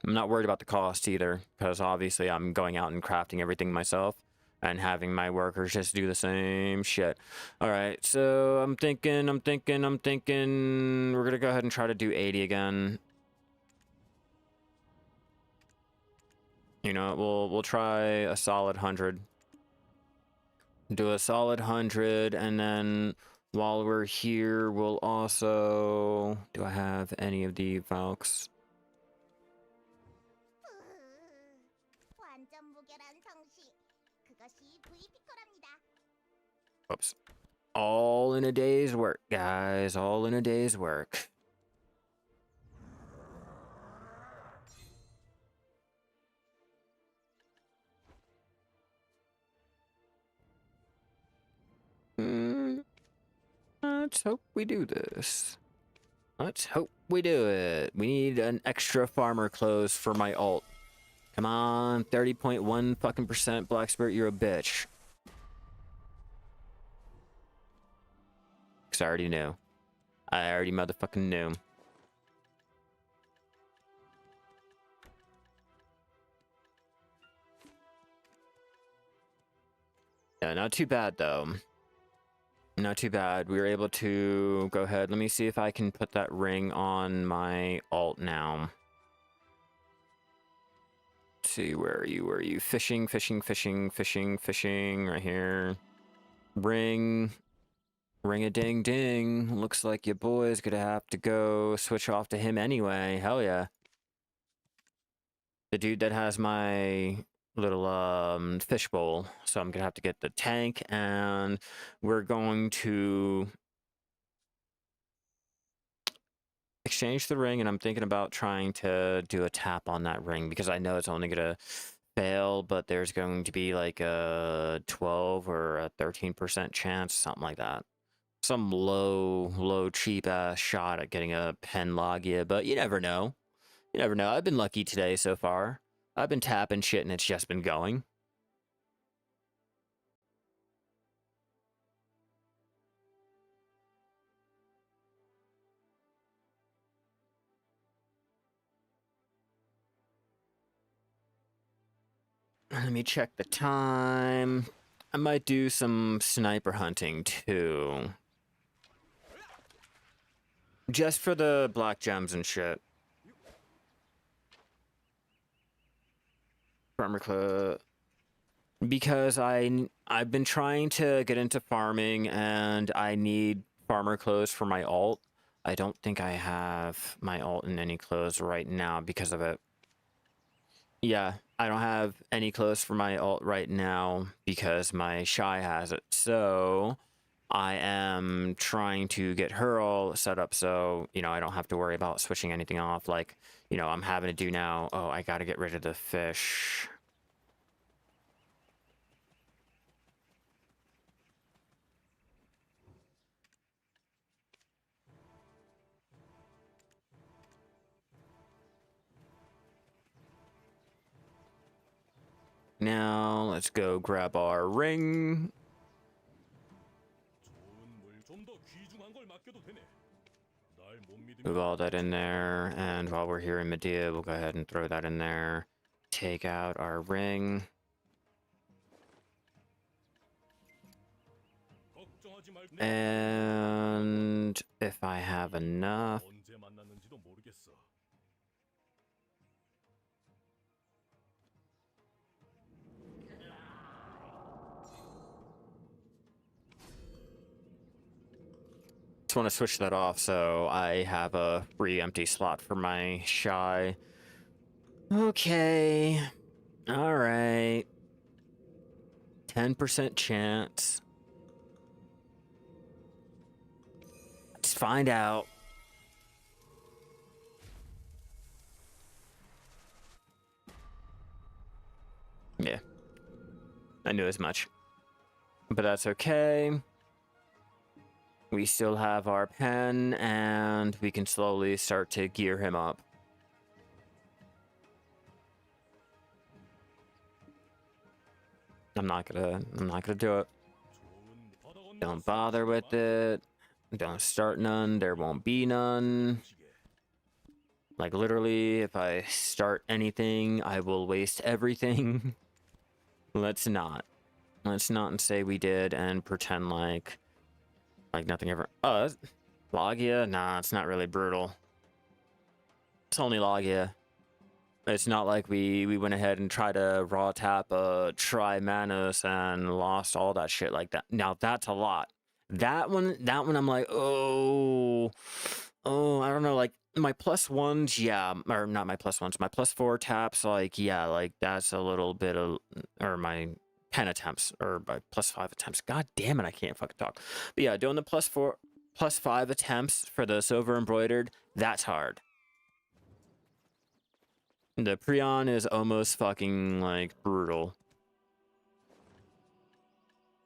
I'm not worried about the cost either, because obviously I'm going out and crafting everything myself and having my workers just do the same shit. All right, so I'm thinking we're gonna go ahead and try to do 80 again. You know, we'll try a solid 100. Do a solid 100, and then while we're here, we'll also... Do I have any of the Valks? Oops. All in a day's work, guys. All in a day's work. Let's hope we do this. Let's hope we do it. We need an extra farmer clothes for my alt. Come on, 30.1 fucking percent Black Spirit, you're a bitch. Cause I already knew. I already motherfucking knew. Yeah, not too bad though. Not too bad. We were able to go ahead. Let me see if I can put that ring on my alt now. Let's see, where are you? Where are you? Fishing, fishing, fishing, fishing, fishing. Right here. Ring. Ring-a-ding-ding. Looks like your boy's gonna have to go switch off to him anyway. Hell yeah. The dude that has my little fishbowl. So I'm gonna have to get the tank, and we're going to exchange the ring, and I'm thinking about trying to do a tap on that ring because I know it's only gonna fail, but there's going to be like a 12 or a 13% chance, something like that. Some low cheap ass shot at getting a pen logia, but you never know. You never know. I've been lucky today so far. I've been tapping shit and it's just been going. Let me check the time. I might do some sniper hunting too. Just for the black gems and shit. Farmer Club. Because I've been trying to get into farming and I need farmer clothes for my alt. I don't think I have my alt in any clothes right now because of it. Yeah, I don't have any clothes for my alt right now because my Shai has it. So I am trying to get her all set up so, you know, I don't have to worry about switching anything off like, you know, I'm having to do now. Oh, I got to get rid of the fish. Now, let's go grab our ring. Move all that in there, and while we're here in Medea, we'll go ahead and throw that in there. Take out our ring. And if I have enough... Just want to switch that off so I have a free empty slot for my Shai. Okay. All right. 10% chance. Let's find out. Yeah. I knew as much. But that's okay. We still have our pen, and we can slowly start to gear him up. I'm not gonna do it. Don't bother with it. Don't start none. There won't be none. Like, literally, if I start anything, I will waste everything. Let's not. Let's not say we did and pretend like nothing ever... Logia? Nah, it's not really brutal. It's only Logia. It's not like we went ahead and tried to raw tap a try Manos and lost all that shit like that. Now, that's a lot. That one I'm like, oh, I don't know, like, my plus ones, yeah, or not my plus ones, my plus 4 taps, like, yeah, like, that's a little bit of, or my 10 attempts, or my plus 5 attempts. God damn it, I can't fucking talk. But yeah, doing the plus 5 attempts for the silver embroidered, that's hard. The Prion is almost fucking, like, brutal.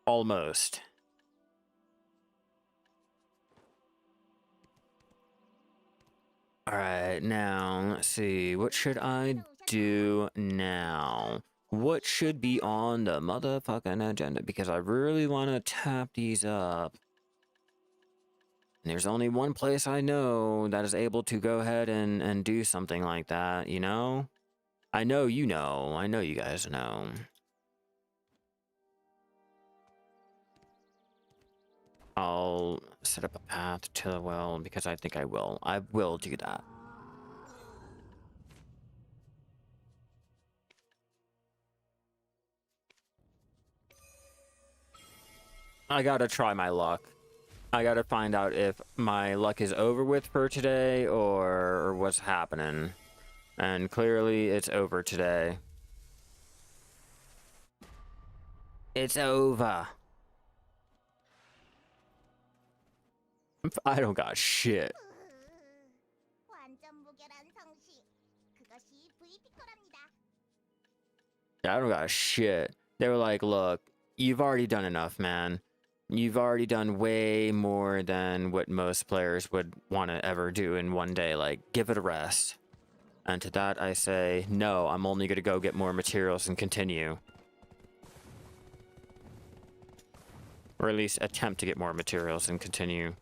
Almost. Alright, now, let's see. What should I do now? What should be on the motherfucking agenda? Because I really want to tap these up. And there's only one place I know that is able to go ahead and do something like that, you know? I know you know. I know you guys know. I'll set up a path to the well because I think I will. I will do that. I gotta try my luck. I gotta find out if my luck is over with for today or what's happening. And clearly it's over today. It's over. I don't got shit. I don't got shit. They were like, look, you've already done enough, man. You've already done way more than what most players would want to ever do in one day. Like, give it a rest. And to that I say, no, I'm only going to go get more materials and continue. Or at least attempt to get more materials and continue.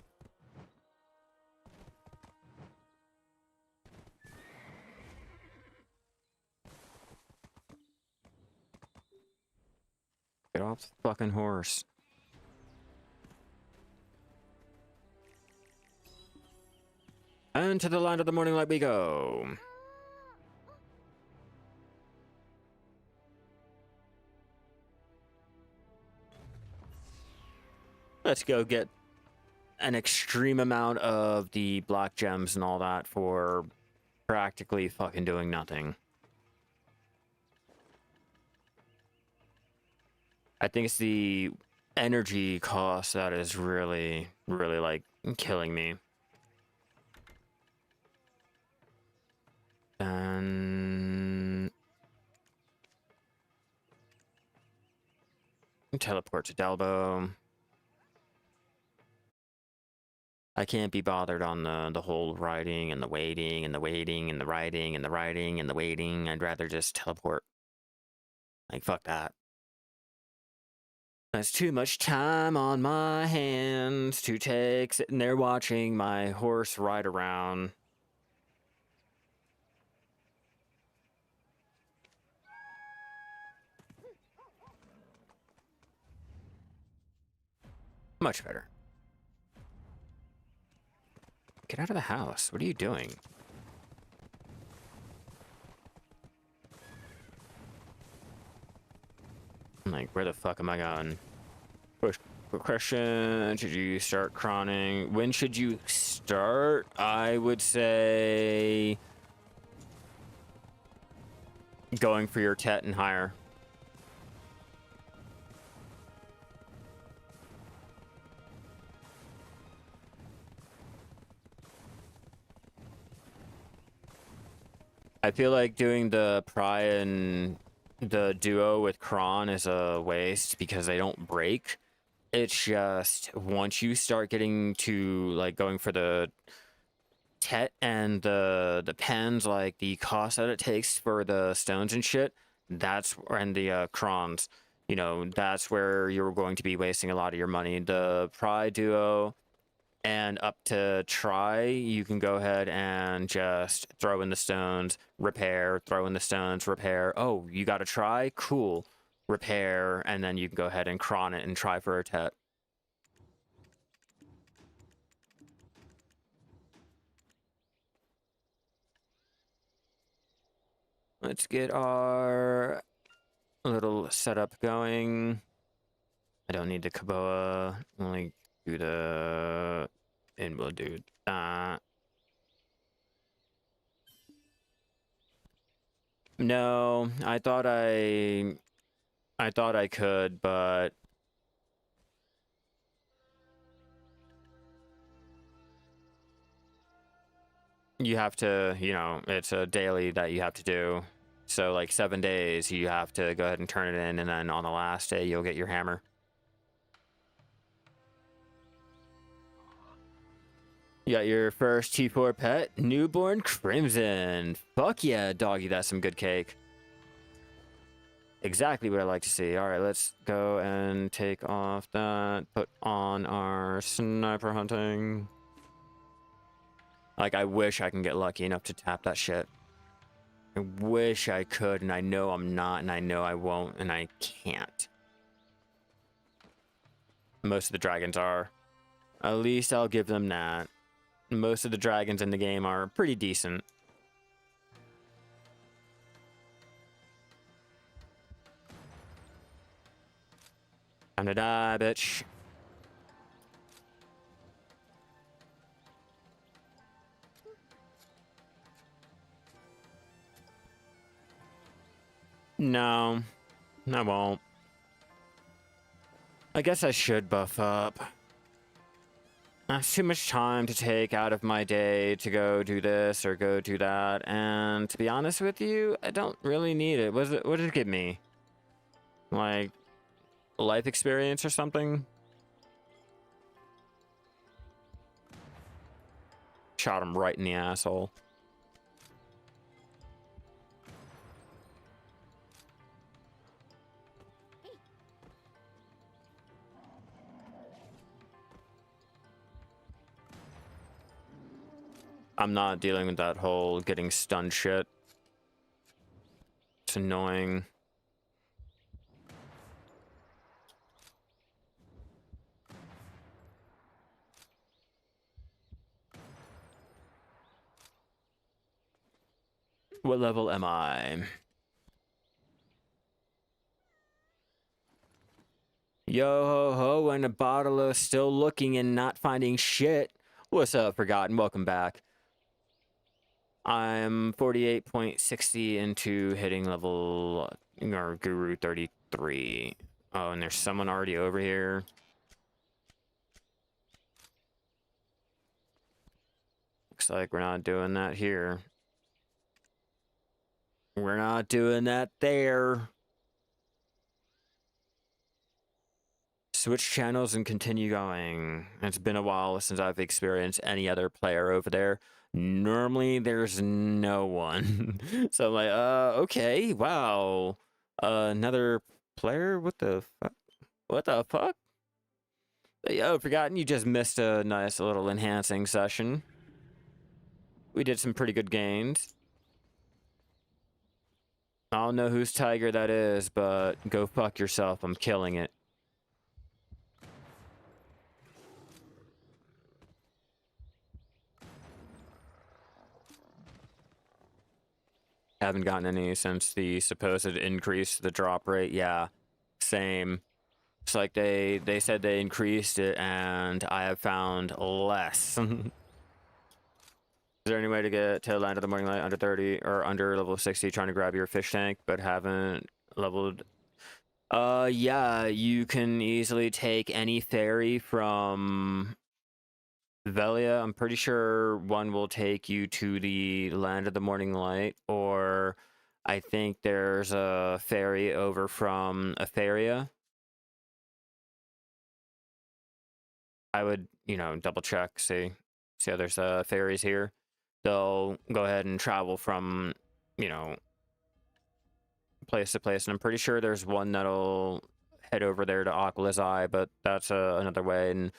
Get off the fucking horse. And to the land of the morning light we go. Let's go get an extreme amount of the black gems and all that for practically fucking doing nothing. I think it's the energy cost that is really, really, like, killing me. And teleport to Delbo. I can't be bothered on the whole riding and the waiting and the waiting and the riding and the riding and the waiting. I'd rather just teleport. Like, fuck that. That's too much time on my hands to take sitting there watching my horse ride around. Much better. Get out of the house. What are you doing? Like, where the fuck am I going? Quick question. Should you start crawling? When should you start? I would say going for your Tet and higher. I feel like doing the Pry and the duo with Kron is a waste because they don't break. It's just once you start getting to like going for the Tet and the pens, like the cost that it takes for the stones and shit, that's and the Krons, you know, that's where you're going to be wasting a lot of your money. The Pry duo and up to try, you can go ahead and just throw in the stones, repair, throw in the stones, repair. Oh, you got to try? Cool. Repair, and then you can go ahead and cron it and try for a tet. Let's get our little setup going. I don't need the Kaboa. Only do the... And we'll do that. No, I thought I could, but you have to, you know, it's a daily that you have to do. So like 7 days, you have to go ahead and turn it in, and then on the last day, you'll get your hammer. You got your first T4 pet, newborn Crimson. Fuck yeah, doggy, that's some good cake. Exactly what I like to see. All right, let's go and take off that, put on our sniper hunting. Like, I wish I can get lucky enough to tap that shit. I wish I could, and I know I'm not, and I know I won't, and I can't. Most of the dragons are. At least I'll give them that. Most of the dragons in the game are pretty decent. Time to die, bitch. No, I won't. I guess I should buff up. That's too much time to take out of my day to go do this or go do that. And to be honest with you, I don't really need it. What did it give me? Like, life experience or something? Shot him right in the asshole. I'm not dealing with that whole getting stunned shit. It's annoying. What level am I? Yo ho ho, and a bottle of still looking and not finding shit. What's up, Forgotten? Welcome back. I'm 48.60 into hitting level or Guru 33. Oh, and there's someone already over here. Looks like we're not doing that here. We're not doing that there. Switch channels and continue going. It's been a while since I've experienced any other player over there. Normally there's no one. So I'm like, okay, wow. Another player? What the fuck? What the fuck? Yo, Forgotten, you just missed a nice little enhancing session. We did some pretty good gains. I don't know whose tiger that is, but go fuck yourself. I'm killing it. Haven't gotten any since the supposed increase to the drop rate. Yeah, same. It's like they said they increased it, and I have found less. Is there any way to get to Land of the Morning Light under 30 or under level 60 trying to grab your fish tank but haven't leveled? Yeah, you can easily take any ferry from Velia. I'm pretty sure one will take you to the Land of the Morning Light, or I think there's a ferry over from Etheria. I would, you know, double check, see how there's ferries here. They'll go ahead and travel from, you know, place to place, and I'm pretty sure there's one that'll head over there to Aquala's Eye, but that's another way. And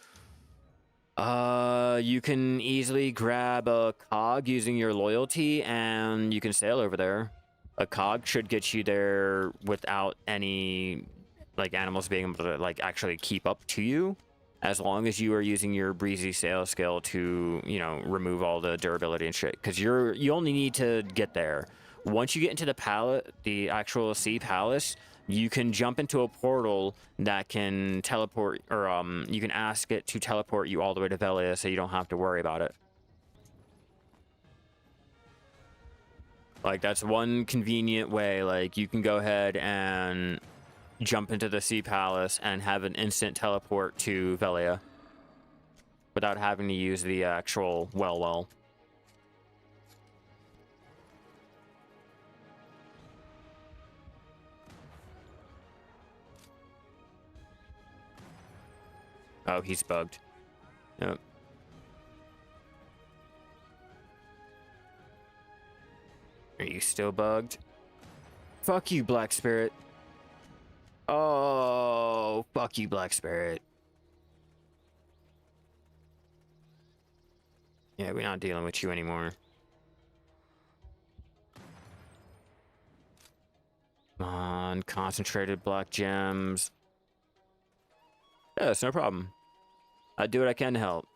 You can easily grab a cog using your loyalty, and you can sail over there. A cog should get you there without any, like, animals being able to, like, actually keep up to you, as long as you are using your breezy sail skill to, you know, remove all the durability and shit. Because you only need to get there. Once you get into the actual sea palace, you can jump into a portal that can teleport, or you can ask it to teleport you all the way to Velia, so you don't have to worry about it. Like, that's one convenient way. Like, you can go ahead and jump into the sea palace and have an instant teleport to Velia without having to use the actual well. Oh, he's bugged. Yep. Are you still bugged? Fuck you, Black Spirit. Oh, fuck you, Black Spirit. Yeah, we're not dealing with you anymore. Come on, concentrated black gems. Yeah, it's no problem. I do what I can to help.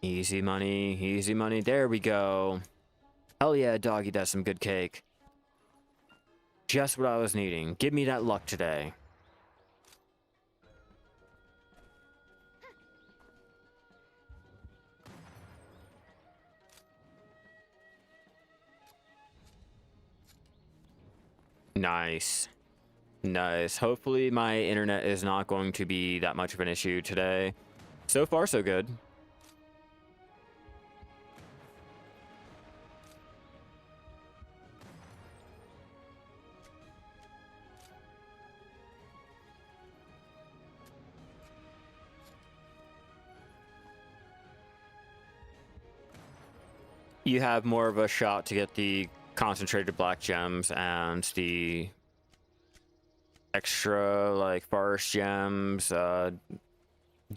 Easy money, easy money. There we go. Hell yeah, doggy, that's some good cake. Just what I was needing. Give me that luck today. Nice. Nice. Hopefully my internet is not going to be that much of an issue today. So far, so good. You have more of a shot to get the concentrated black gems and the extra, like, forest gems,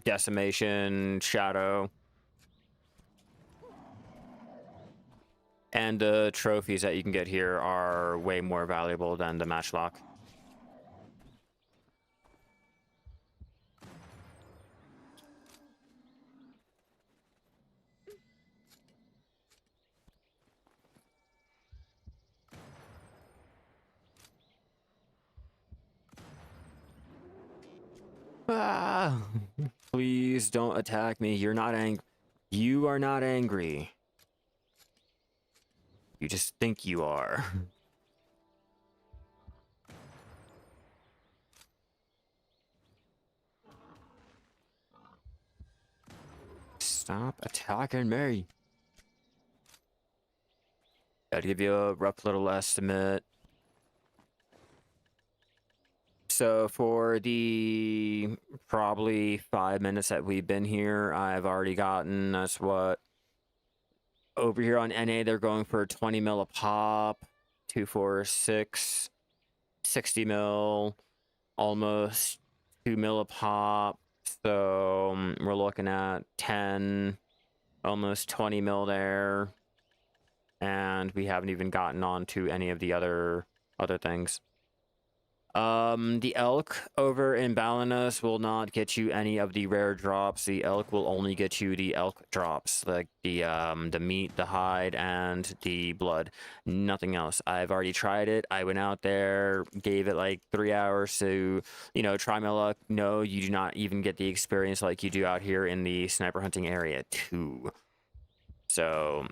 decimation, shadow. And the trophies that you can get here are way more valuable than the matchlock. Ah, please don't attack me. You're not angry. You are not angry. You just think you are. Stop attacking me. Gotta give you a rough little estimate. So for the probably 5 minutes that we've been here, I've already gotten, that's what, over here on NA, they're going for 20 mil a pop, 2, 4, 6, 60 mil, almost 2 mil a pop. So we're looking at 10, almost 20 mil there. And we haven't even gotten on to any of the other things. The elk over in Balanos will not get you any of the rare drops. The elk will only get you the elk drops, like the meat, the hide, and the blood. Nothing else. I've already tried it. I went out there, gave it like 3 hours to, you know, try my luck. No, you do not even get the experience like you do out here in the sniper hunting area too. So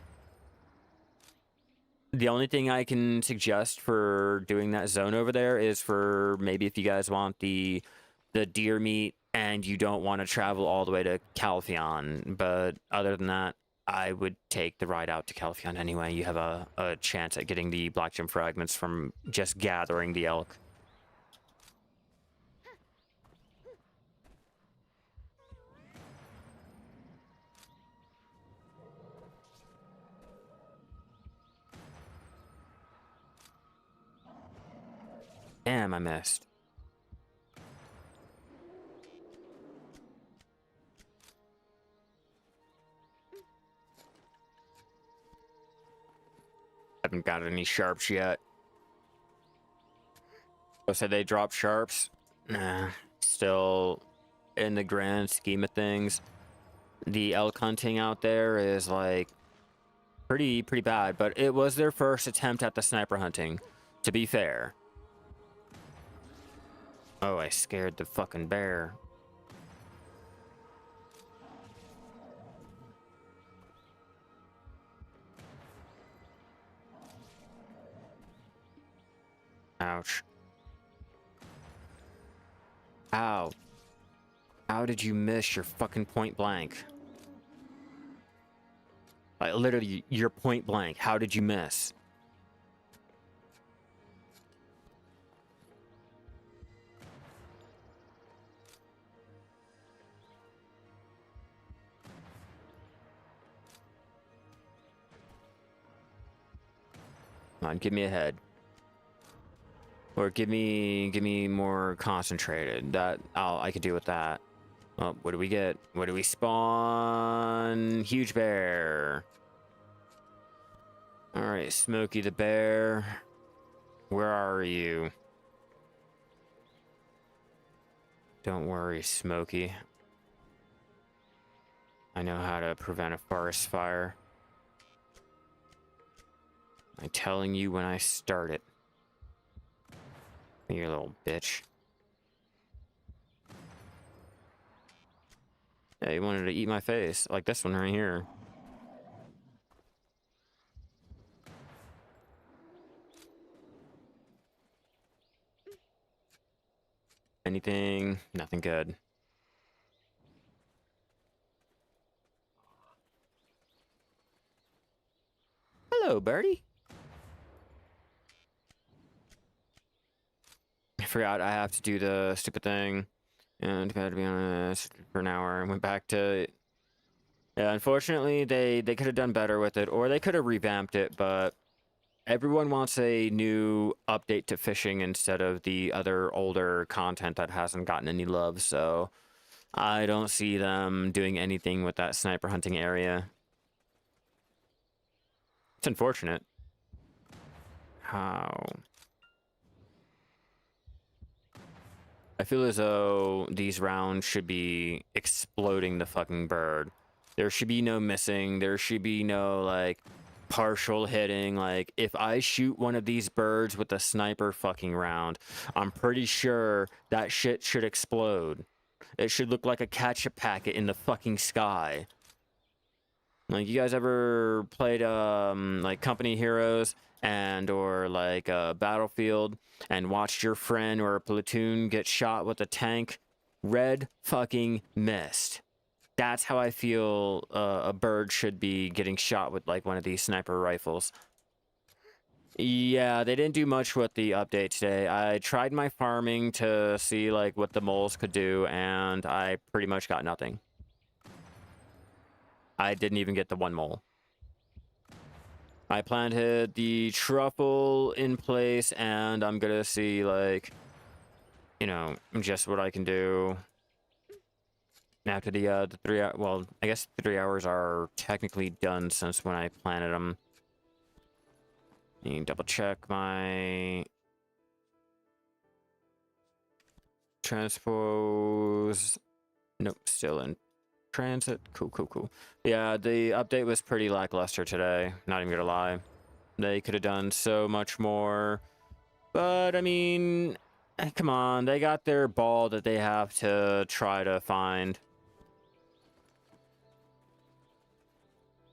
the only thing I can suggest for doing that zone over there is for maybe if you guys want the deer meat and you don't want to travel all the way to Calpheon. But other than that, I would take the ride out to Calpheon anyway. You have a chance at getting the black gem fragments from just gathering the elk. Damn, I missed. Haven't got any sharps yet. I said they dropped sharps. Nah, still in the grand scheme of things, the elk hunting out there is like pretty bad, but it was their first attempt at the sniper hunting, to be fair. Oh, I scared the fucking bear. Ouch. Ow. How did you miss your fucking point blank? Like, literally, you're point blank. How did you miss? Come on, give me a head. Or give me more concentrated. I could deal with that. Oh, what do we get? What do we spawn? Huge bear. All right, Smokey the bear. Where are you? Don't worry, Smokey. I know how to prevent a forest fire. I'm telling you when I start it. You little bitch. Yeah, he wanted to eat my face, like this one right here. Anything? Nothing good. Hello, birdie. I forgot I have to do the stupid thing. And to be honest, for an hour, I went back to... Yeah, unfortunately, they could have done better with it, or they could have revamped it, but everyone wants a new update to fishing instead of the other older content that hasn't gotten any love, so I don't see them doing anything with that sniper hunting area. It's unfortunate. How? I feel as though these rounds should be exploding the fucking bird. There should be no missing. There should be no, like, partial hitting. Like, if I shoot one of these birds with a sniper fucking round, I'm pretty sure that shit should explode. It should look like a ketchup packet in the fucking sky. Like, you guys ever played, like, Company Heroes and or, like, Battlefield and watched your friend or a platoon get shot with a tank? Red fucking mist. That's how I feel a bird should be getting shot with, like, one of these sniper rifles. Yeah, they didn't do much with the update today. I tried my farming to see, like, what the moles could do, and I pretty much got nothing. I didn't even get the one mole. I planted the truffle in place, and I'm gonna see, like, you know, just what I can do. After the 3 hours, well, I guess 3 hours are technically done since when I planted them. Let me double check my transpose. Nope, still in transit. Cool. Yeah, the update was pretty lackluster today. Not even gonna lie. They could have done so much more. But, I mean, come on. They got their ball that they have to try to find.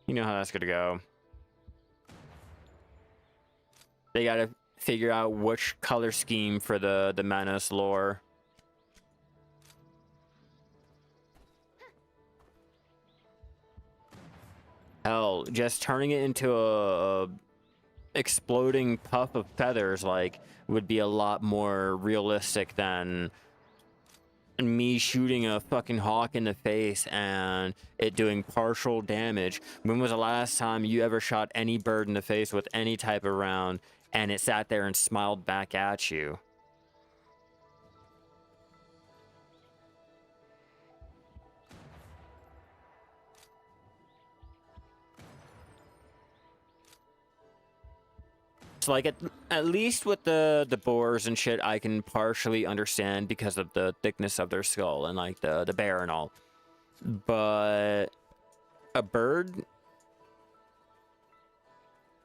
You know how that's gonna go. They gotta figure out which color scheme for the Manos lore. Hell, just turning it into a exploding puff of feathers, like, would be a lot more realistic than me shooting a fucking hawk in the face and it doing partial damage. When was the last time you ever shot any bird in the face with any type of round and it sat there and smiled back at you? So like at least with the boars and shit, I can partially understand because of the thickness of their skull and like the bear and all. But a bird,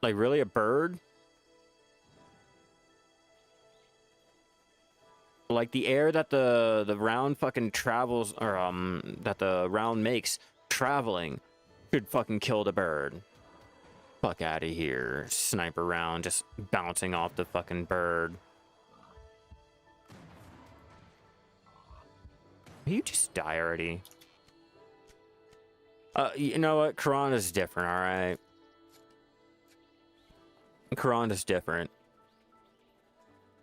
like really a bird, like the air that the round fucking travels, or that the round makes traveling, could fucking kill the bird. Fuck out of here. Sniper round just bouncing off the fucking bird. You just die already. You know what? Grána's different, alright? Grána's different.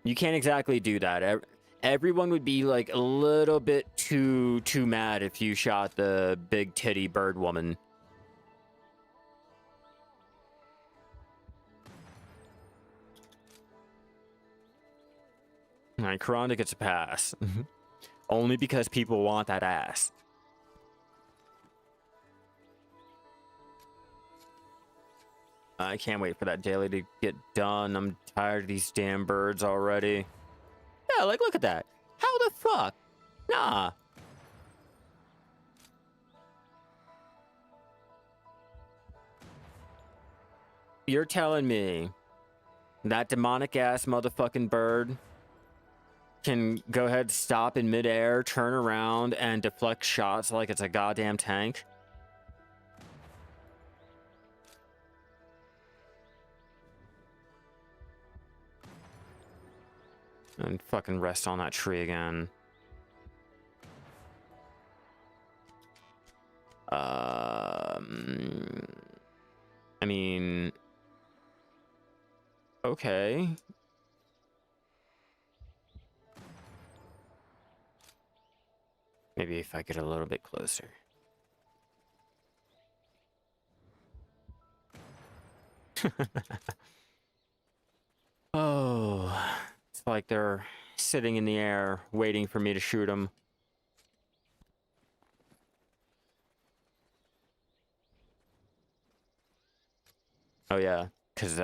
You can't exactly do that. Everyone would be like a little bit too mad if you shot the big titty bird woman. Alright, Grána gets a pass. Only because people want that ass. I can't wait for that daily to get done. I'm tired of these damn birds already. Yeah, like, look at that. How the fuck? Nah. You're telling me that demonic ass motherfucking bird can go ahead, stop in midair, turn around, and deflect shots like it's a goddamn tank? And fucking rest on that tree again. I mean, okay. Maybe if I get a little bit closer. Oh, it's like they're sitting in the air waiting for me to shoot them. Oh yeah, because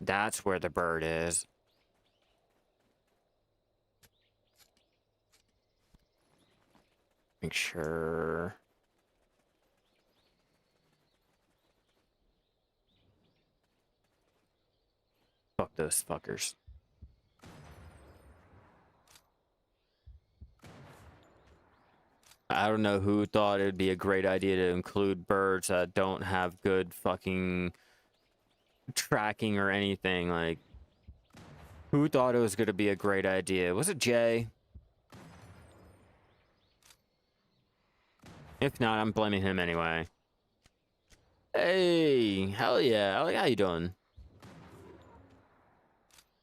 that's where the bird is. Make sure. Fuck those fuckers. I don't know who thought it would be a great idea to include birds that don't have good fucking tracking or anything. Like, who thought it was going to be a great idea? Was it Jay? If not, I'm blaming him anyway. Hey, hell yeah. How you doing?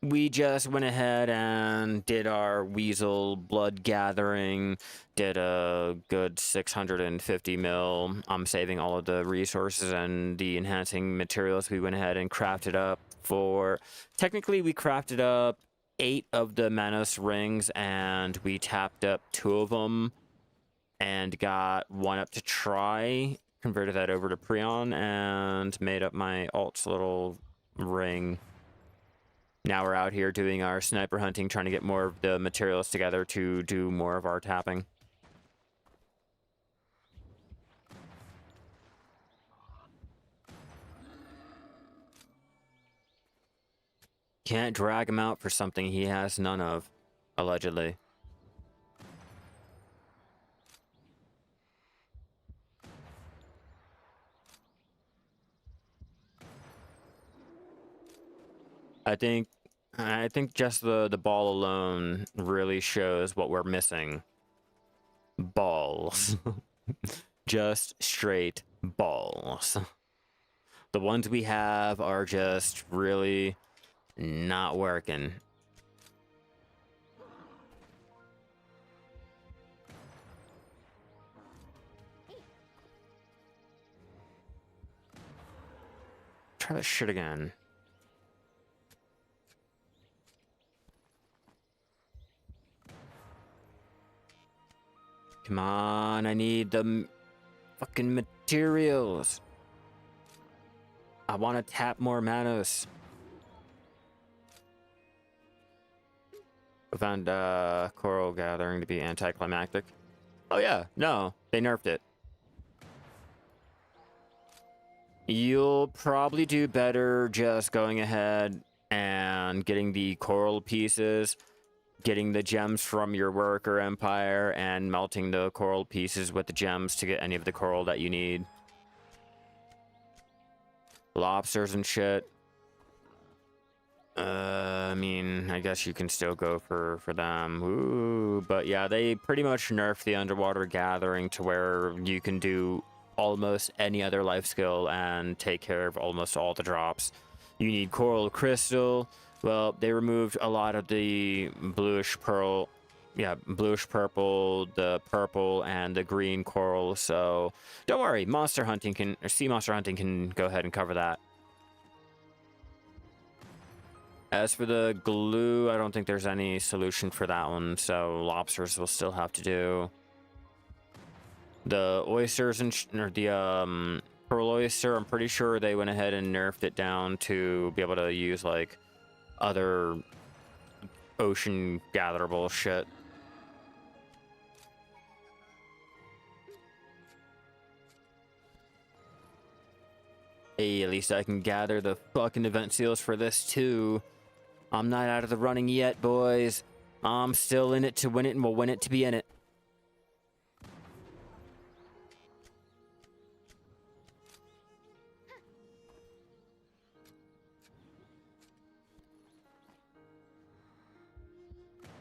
We just went ahead and did our Weasel Blood gathering, did a good 650 mil. I'm saving all of the resources and the enhancing materials. We went ahead and crafted up for... Technically, we crafted up 8 of the Manos rings, and we tapped up 2 of them and got 1 up to try. Converted that over to Prion and made up my alt's little ring. Now we're out here doing our sniper hunting, trying to get more of the materials together to do more of our tapping. Can't drag him out for something he has none of, allegedly. I think just the ball alone really shows what we're missing. Balls. Just straight balls. The ones we have are just really not working. Try that shit again. Come on, I need the fucking materials. I want to tap more Manos. found coral gathering to be anticlimactic. Oh yeah, no, they nerfed it. You'll probably do better just going ahead and getting the coral pieces, getting the gems from your worker empire, and melting the coral pieces with the gems to get any of the coral that you need. Lobsters and shit. I mean, I guess you can still go for them. Ooh, but yeah, they pretty much nerfed the underwater gathering to where you can do almost any other life skill and take care of almost all the drops. You need coral crystal. Well, they removed a lot of the bluish pearl, yeah, bluish purple, the purple, and the green coral. So don't worry, monster hunting can, or sea monster hunting can go ahead and cover that. As for the glue, I don't think there's any solution for that one, so lobsters will still have to do. The oysters and or the pearl oyster, I'm pretty sure they went ahead and nerfed it down to be able to use like other ocean gatherable shit. Hey, at least I can gather the fucking event seals for this too. I'm not out of the running yet, boys. I'm still in it to win it, and we'll win it to be in it.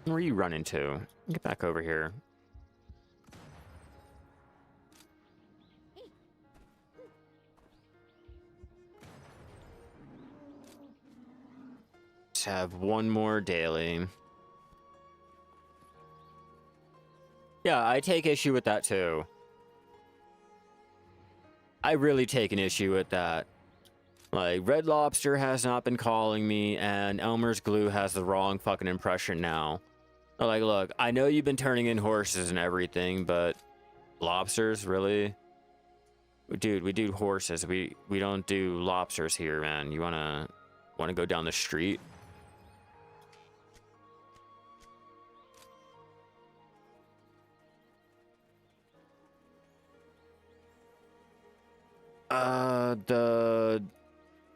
Where are you running to? Get back over here. Let's have one more daily. Yeah, I take issue with that too. I really take an issue with that. Like, Red Lobster has not been calling me, and Elmer's Glue has the wrong fucking impression now. Like, look, I know you've been turning in horses and everything, but lobsters, really? Dude, we do horses. We don't do lobsters here, man. You wanna go down the street? The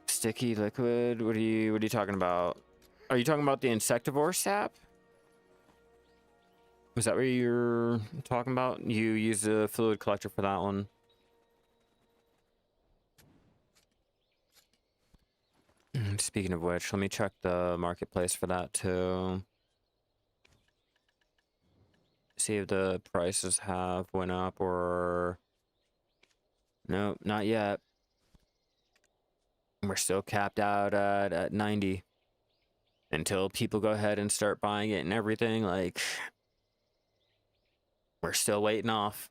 sticky liquid. What are you talking about? Are you talking about the insectivore sap? Was that what you're talking about? You use the fluid collector for that one. Speaking of which, let me check the marketplace for that too. See if the prices have went up or... Nope, not yet. We're still capped out at 90. Until people go ahead and start buying it and everything, like... We're still waiting off.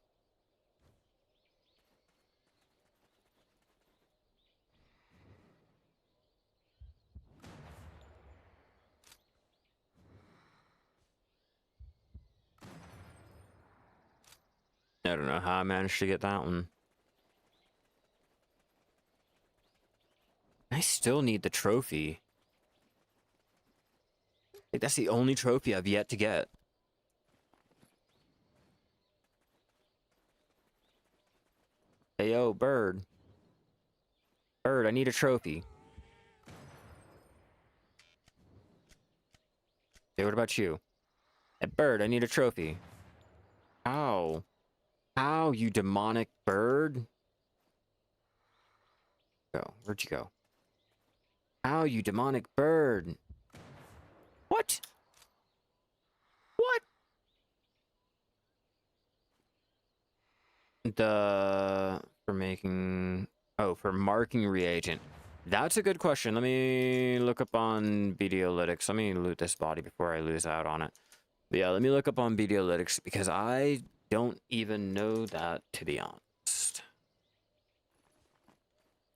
I don't know how I managed to get that one. I still need the trophy. Like, that's the only trophy I've yet to get. Hey, yo, bird. Bird, I need a trophy. Hey, what about you? Hey, bird, I need a trophy. Ow. Ow, you demonic bird. Go. Where'd you go? Ow, you demonic bird. What? What? For making... Oh, for marking reagent. That's a good question. Let me look up on BDolytics. Let me loot this body before I lose out on it. But yeah, let me look up on BDolytics because I don't even know that, to be honest.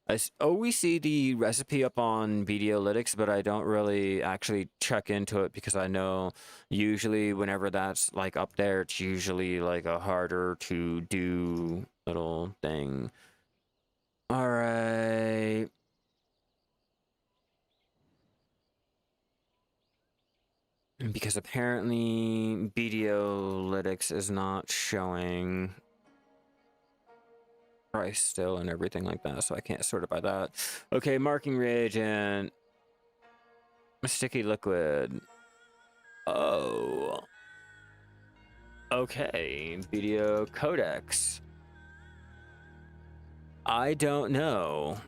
I always see the recipe up on BDolytics, but I don't really actually check into it because I know usually whenever that's like up there, it's usually like a harder to do little thing. All right. Because because apparently BDO-lytics is not showing price still and everything like that, so I can't sort it by that. Okay, marking reagent, sticky liquid. Oh, okay, BDO codex. I don't know.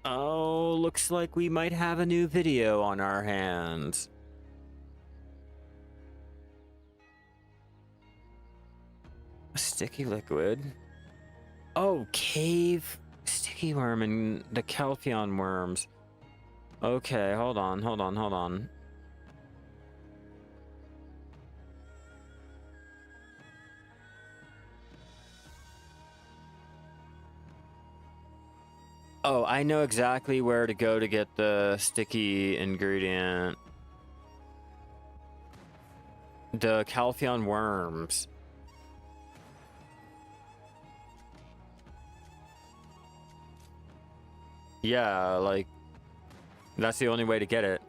Oh, looks like we might have a new video on our hands. Sticky liquid. Oh, cave sticky worm and the Calpheon worms. Okay, hold on. Oh, I know exactly where to go to get the sticky ingredient. The Calpheon worms. Yeah, like, that's the only way to get it.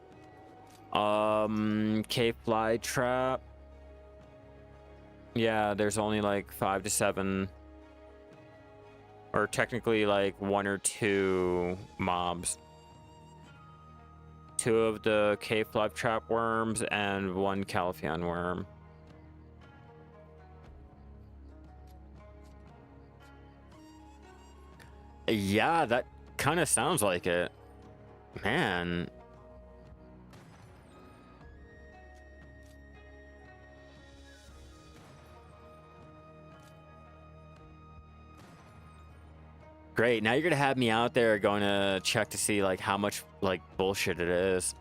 Cave fly trap. Yeah, there's only like 5 to 7, or technically like 1 or 2 mobs. 2 of the cave fly trap worms and 1 Calpheon worm. Yeah, that kind of sounds like it. Man. Great. Now you're gonna have me out there going to check to see like how much like bullshit it is.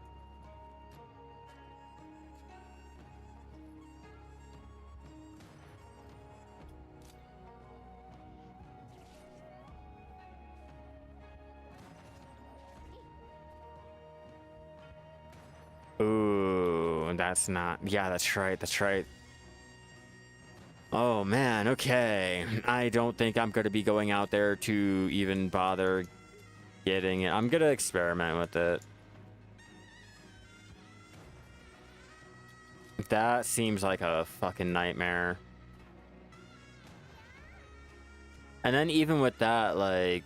Ooh, that's not. Yeah, that's right. That's right. Oh man, okay. I don't think I'm gonna be going out there to even bother getting it. I'm gonna experiment with it. That seems like a fucking nightmare. And then even with that, like,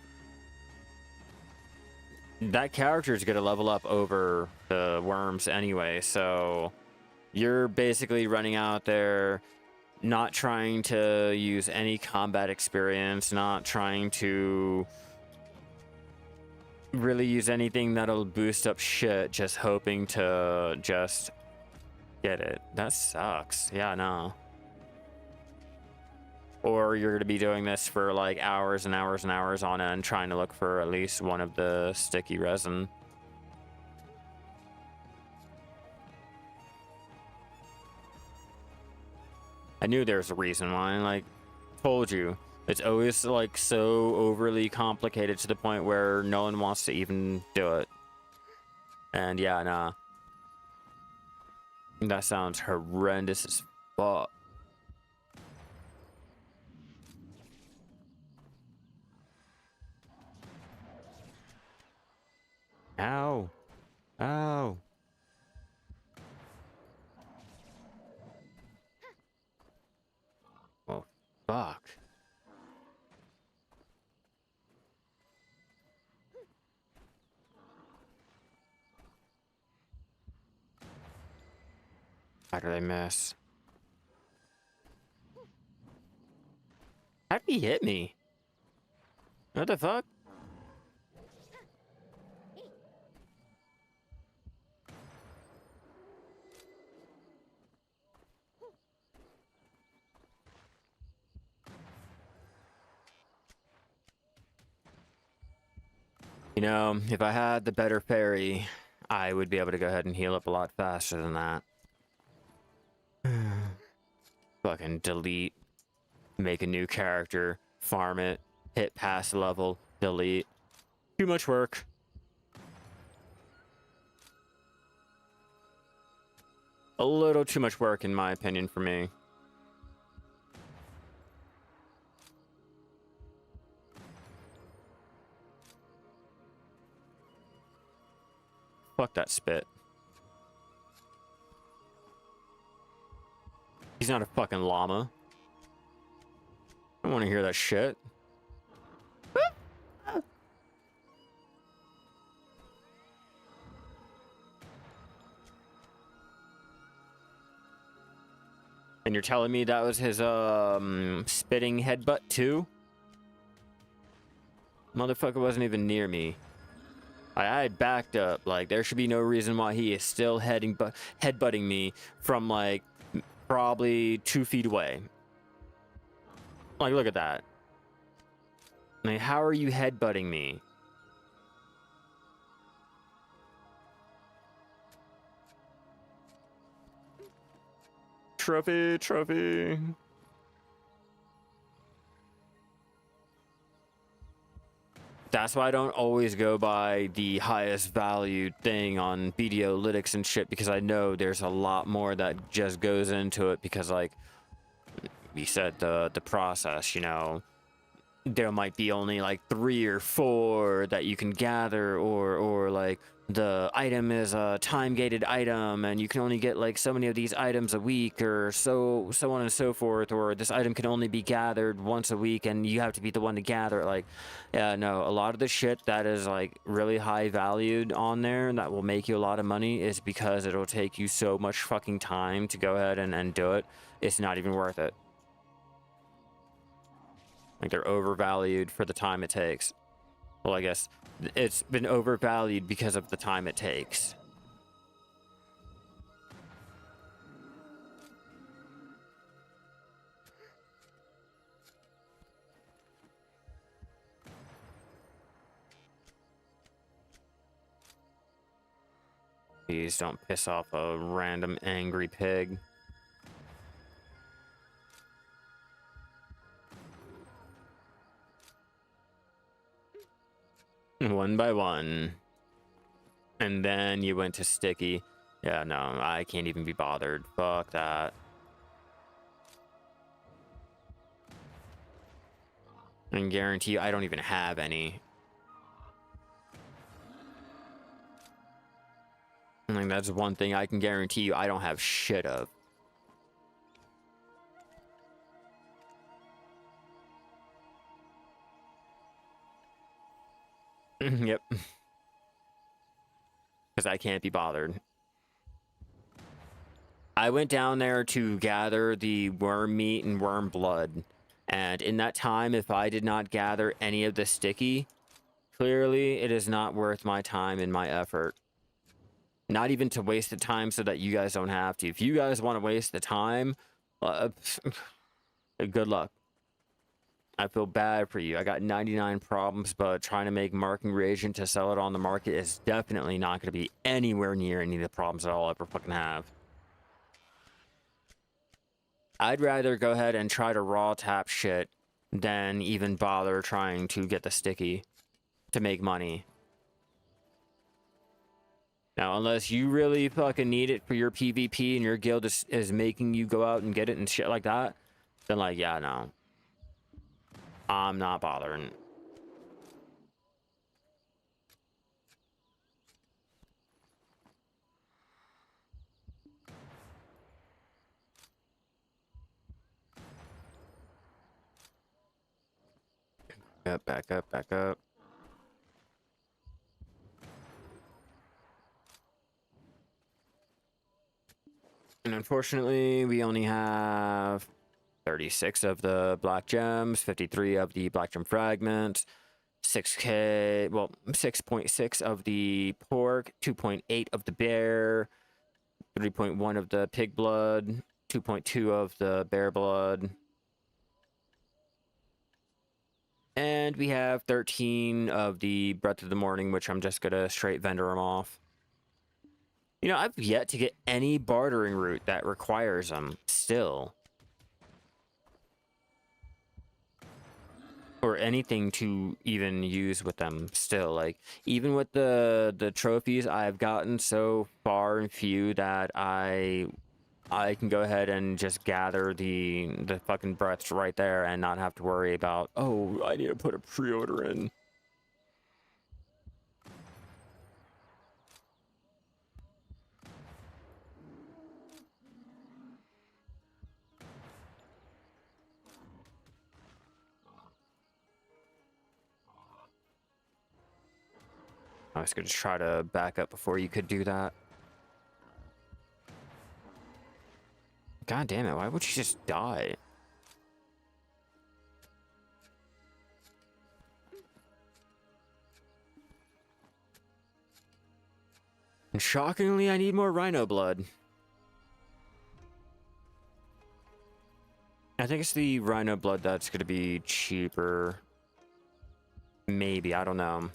that character is gonna level up over the worms anyway, so you're basically running out there not trying to use any combat experience, not trying to really use anything that'll boost up shit, just hoping to just get it. That sucks. Yeah, no. Or you're going to be doing this for like hours and hours and hours on end, trying to look for at least one of the sticky resin. I knew there's a reason why. Like, told you. It's always like so overly complicated to the point where no one wants to even do it. And yeah, nah. That sounds horrendous as fuck. Ow. Ow. Oh, fuck. How did I miss? How did he hit me? What the fuck? You know, if I had the better fairy, I would be able to go ahead and heal up a lot faster than that. Fucking delete, make a new character, farm it, hit pass level, delete. Too much work. A little too much work, in my opinion, for me. Fuck that spit. not a fucking llama. I don't want to hear that shit. And you're telling me that was his spitting headbutt too? Motherfucker wasn't even near me. I had backed up. Like, there should be no reason why he is still headbutting me from like probably 2 feet away. Like, look at that. Like, how are you headbutting me? Trophy, trophy. That's why I don't always go by the highest valued thing on BDOlytics and shit, because I know there's a lot more that just goes into it, because like we said, the process, you know, there might be only like 3 or 4 that you can gather, or like the item is a time gated item and you can only get like so many of these items a week, or so on and so forth, or this item can only be gathered once a week and you have to be the one to gather it. Like, yeah, no, a lot of the shit that is like really high valued on there and that will make you a lot of money is because it'll take you so much fucking time to go ahead and do it. It's not even worth it. Like, they're overvalued for the time it takes. Well, I guess it's been overvalued because of the time it takes. Please don't piss off a random angry pig. One by one. And then you went to sticky. Yeah, no, I can't even be bothered. Fuck that. And guarantee you, I don't even have any. I mean, that's one thing I can guarantee you I don't have shit of. Yep. Because I can't be bothered. I went down there to gather the worm meat and worm blood. And in that time, if I did not gather any of the sticky, clearly it is not worth my time and my effort. Not even to waste the time so that you guys don't have to. If you guys want to waste the time, good luck. I feel bad for you. I got 99 problems, but trying to make marking reagent to sell it on the market is definitely not going to be anywhere near any of the problems that I'll ever fucking have. I'd rather go ahead and try to raw tap shit than even bother trying to get the sticky to make money. Now, unless you really fucking need it for your PvP and your guild is making you go out and get it and shit like that, then like, yeah, no. I'm not bothering. Yep, back up, back up. And unfortunately, we only have 36 of the black gems, 53 of the black gem fragments, 6K, well, 6.6 of the pork, 2.8 of the bear, 3.1 of the pig blood, 2.2 of the bear blood. And we have 13 of the Breath of the Morning, which I'm just gonna straight vendor them off. You know, I've yet to get any bartering route that requires them, still. Or anything to even use with them, still. Like, even with the trophies, I've gotten so far and few that I can go ahead and just gather the fucking breaths right there and not have to worry about, oh, I need to put a pre-order in. I was going to try to back up before you could do that. God damn it, why would you just die? And shockingly, I need more rhino blood. I think it's the rhino blood that's going to be cheaper. Maybe, I don't know.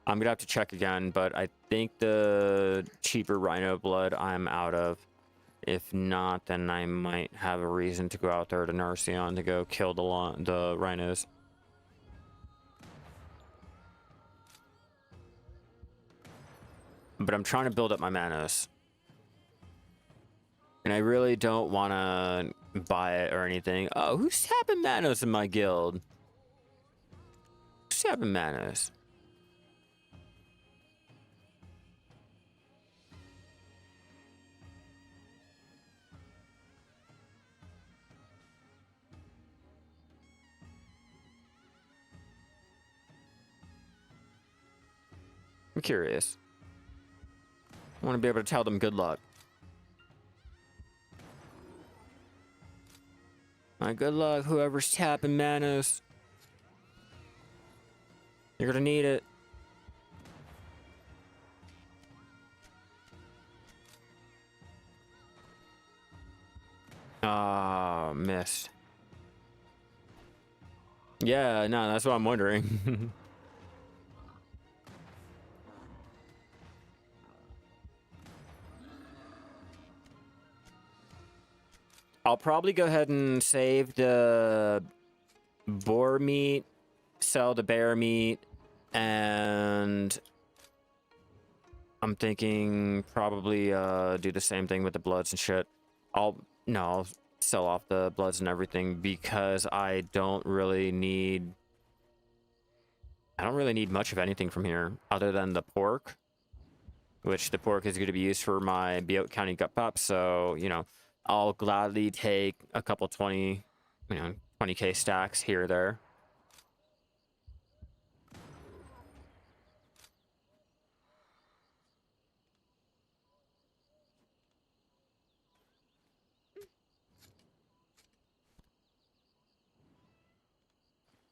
I'm going to have to check again, but I think the cheaper rhino blood I'm out of. If not, then I might have a reason to go out there to Narcion to go kill the rhinos. But I'm trying to build up my Manos. And I really don't want to buy it or anything. Oh, who's tapping Manos in my guild? Who's tapping Manos? I'm curious. I want to be able to tell them good luck. My good luck, whoever's tapping Manos. You're gonna need it. Ah, missed. Yeah, no, that's what I'm wondering. I'll probably go ahead and save the boar meat, sell the bear meat, and I'm thinking probably do the same thing with the bloods and shit. I'll sell off the bloods and everything because I don't really need much of anything from here other than the pork, which the pork is going to be used for my Butte County gut pop. So, you know, I'll gladly take a couple 20K stacks here or there.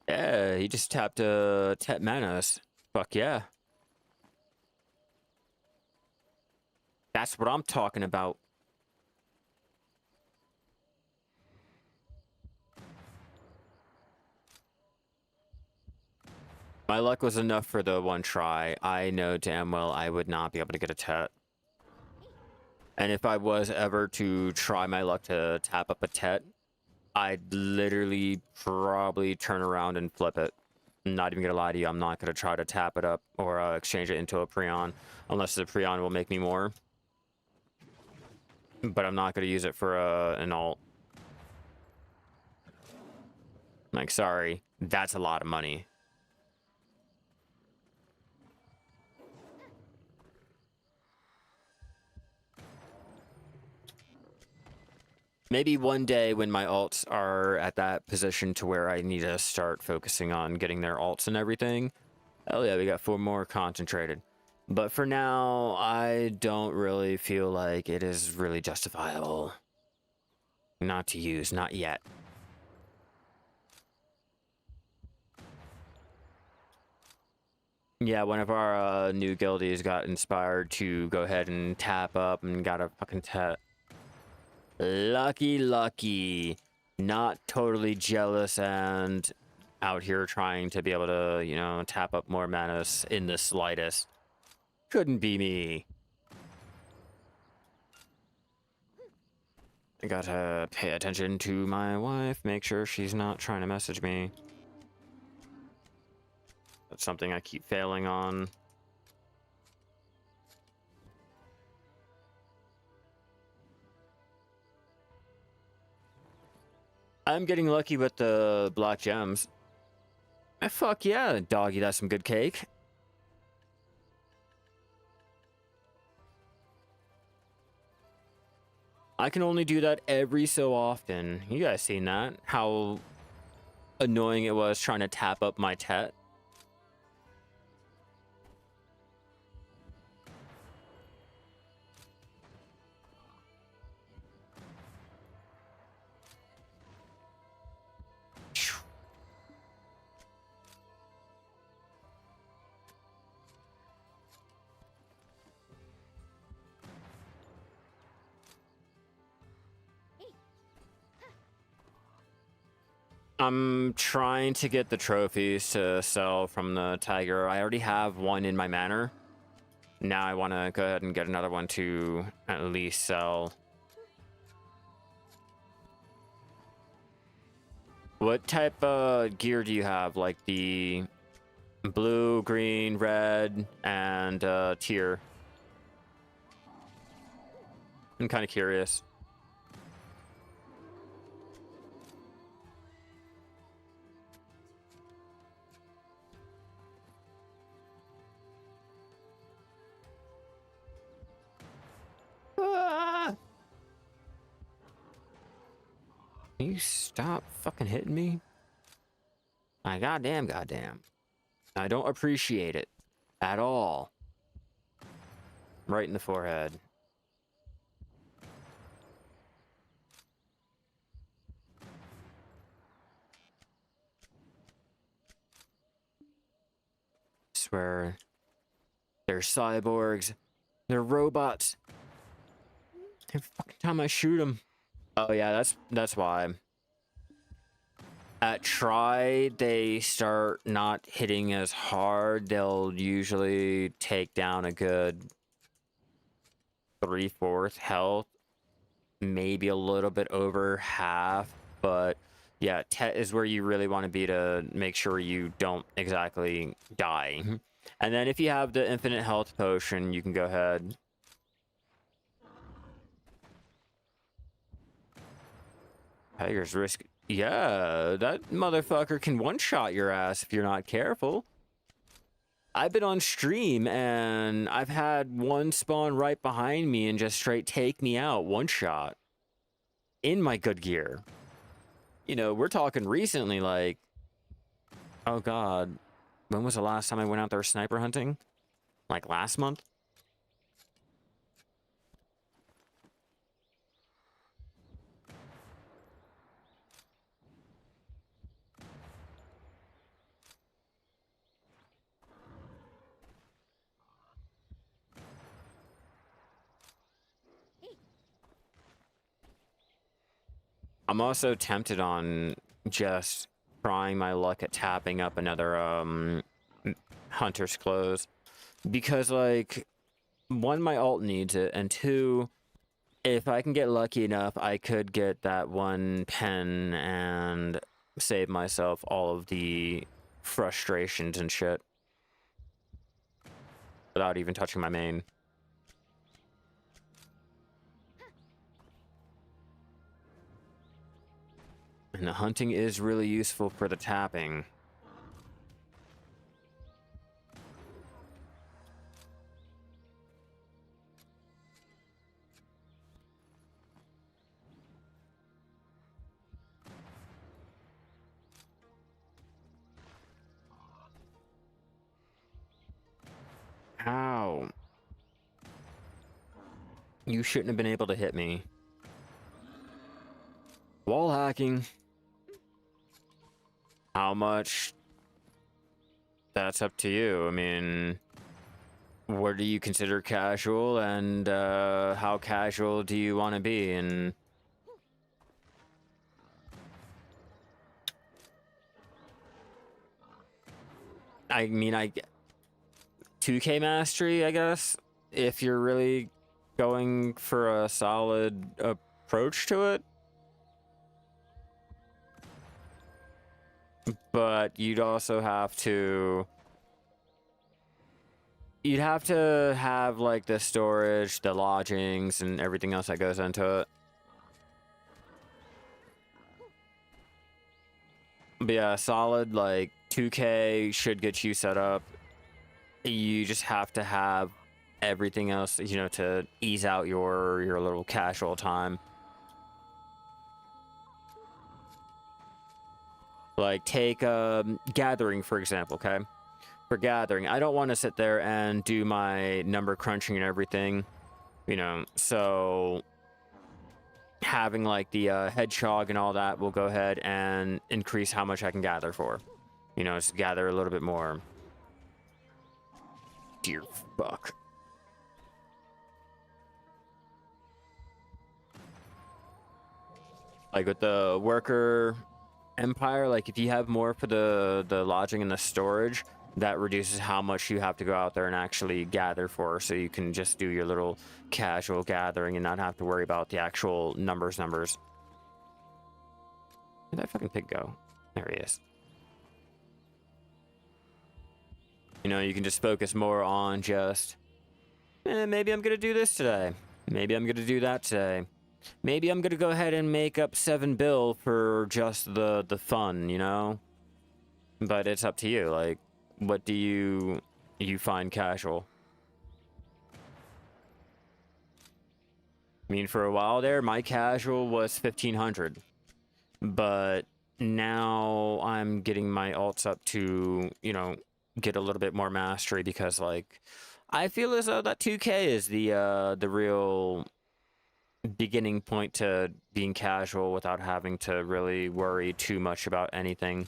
Yeah, he just tapped Tet Manos. Fuck yeah. That's what I'm talking about. My luck was enough for the one try. I know damn well I would not be able to get a Tet. And if I was ever to try my luck to tap up a Tet, I'd literally probably turn around and flip it. I'm not even gonna lie to you, I'm not gonna try to tap it up or exchange it into a Prion, unless the Prion will make me more. But I'm not gonna use it for an alt. Like, sorry, that's a lot of money. Maybe one day when my alts are at that position to where I need to start focusing on getting their alts and everything. Hell yeah, we got 4 more concentrated. But for now, I don't really feel like it is really justifiable not to use, not yet. Yeah, one of our new guildies got inspired to go ahead and tap up and got a fucking Tet. Lucky. Not totally jealous and out here trying to be able to, you know, tap up more Manos in the slightest. Couldn't be me. I gotta pay attention to my wife, make sure she's not trying to message me. That's something I keep failing on. I'm getting lucky with the black gems. Fuck yeah, doggy, that's some good cake. I can only do that every so often. You guys seen that? How annoying it was trying to tap up my Tet. I'm trying to get the trophies to sell from the tiger. I already have one in my manor. Now I want to go ahead and get another one to at least sell. What type of gear do you have? Like the blue, green, red, and tier? I'm kind of curious. Ah! Can you stop fucking hitting me? My goddamn. I don't appreciate it at all. Right in the forehead. Swear. They're cyborgs. They're robots. Every fucking time I shoot them. Oh yeah, that's why. At try, they start not hitting as hard. They'll usually take down a good 3/4 health, maybe a little bit over half. But yeah, Tet is where you really want to be to make sure you don't exactly die. And then if you have the infinite health potion, you can go ahead. Tiger's risk. Yeah, that motherfucker can one-shot your ass if you're not careful. I've been on stream and I've had one spawn right behind me and just straight take me out one shot in my good gear. You know, we're talking recently, like, oh god, when was the last time I went out there sniper hunting? Like last month? I'm also tempted on just trying my luck at tapping up another hunter's clothes, because like, one, my alt needs it, and two, if I can get lucky enough, I could get that one pen and save myself all of the frustrations and shit without even touching my main. And the hunting is really useful for the tapping. Ow. You shouldn't have been able to hit me. Wall hacking. How much? That's up to you. I mean, what do you consider casual, and how casual do you want to be? And I mean, 2K mastery, I guess, if you're really going for a solid approach to it. But you'd also have to... You'd have to have, like, the storage, the lodgings, and everything else that goes into it. But yeah, solid, like, 2K should get you set up. You just have to have everything else, you know, to ease out your little casual time. Like, take gathering, for example, okay? For gathering, I don't want to sit there and do my number crunching and everything, you know, so having, like, the hedgehog and all that will go ahead and increase how much I can gather for. You know, just gather a little bit more. Dear fuck. Like with the worker Empire, like if you have more for the lodging and the storage, that reduces how much you have to go out there and actually gather for, so you can just do your little casual gathering and not have to worry about the actual numbers. Where'd that fucking pig go? There he is. You know, you can just focus more on just, maybe I'm gonna do this today. Maybe I'm gonna do that today. Maybe I'm gonna go ahead and make up 7 bill for just the fun, you know? But it's up to you. Like, what do you find casual? I mean, for a while there, my casual was 1500, but now I'm getting my alts up to, you know, get a little bit more mastery, because like I feel as though that 2K is the real beginning point to being casual without having to really worry too much about anything.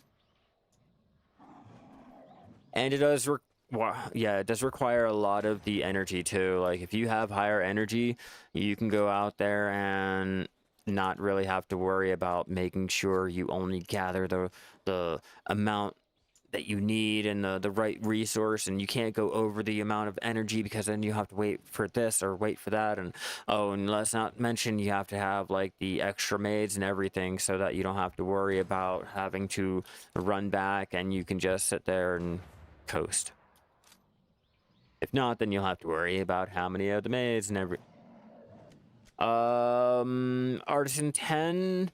And it does it does require a lot of the energy too. Like if you have higher energy, you can go out there and not really have to worry about making sure you only gather the amount that you need and the right resource, and you can't go over the amount of energy, because then you have to wait for this or wait for that. And oh, and let's not mention you have to have like the extra maids and everything, so that you don't have to worry about having to run back, and you can just sit there and coast. If not, then you'll have to worry about how many of the maids and every Artisan 10.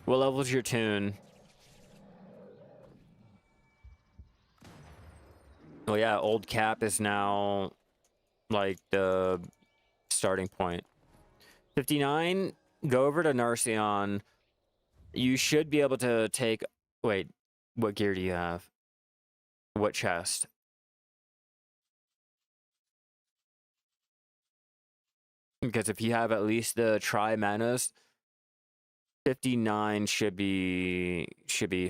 What level's your tune? Oh yeah, old cap is now like the starting point. 59, go over to Narcion. You should be able to take... Wait, what gear do you have? What chest? Because if you have at least the Manos, 59 should be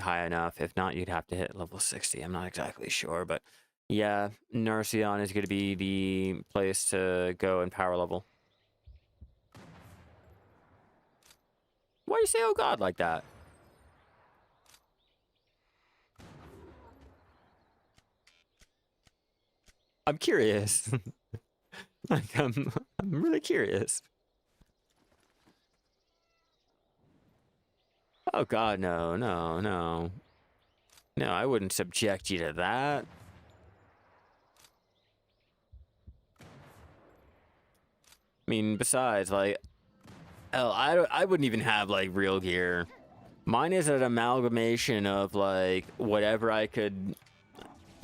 high enough. If not, you'd have to hit level 60. I'm not exactly sure, but yeah, Narcion is going to be the place to go in power level. Why do you say "oh god" like that? I'm curious. Like I'm really curious. Oh god, no. No, I wouldn't subject you to that. I mean, besides, like, hell, I wouldn't even have like real gear. Mine is an amalgamation of like whatever I could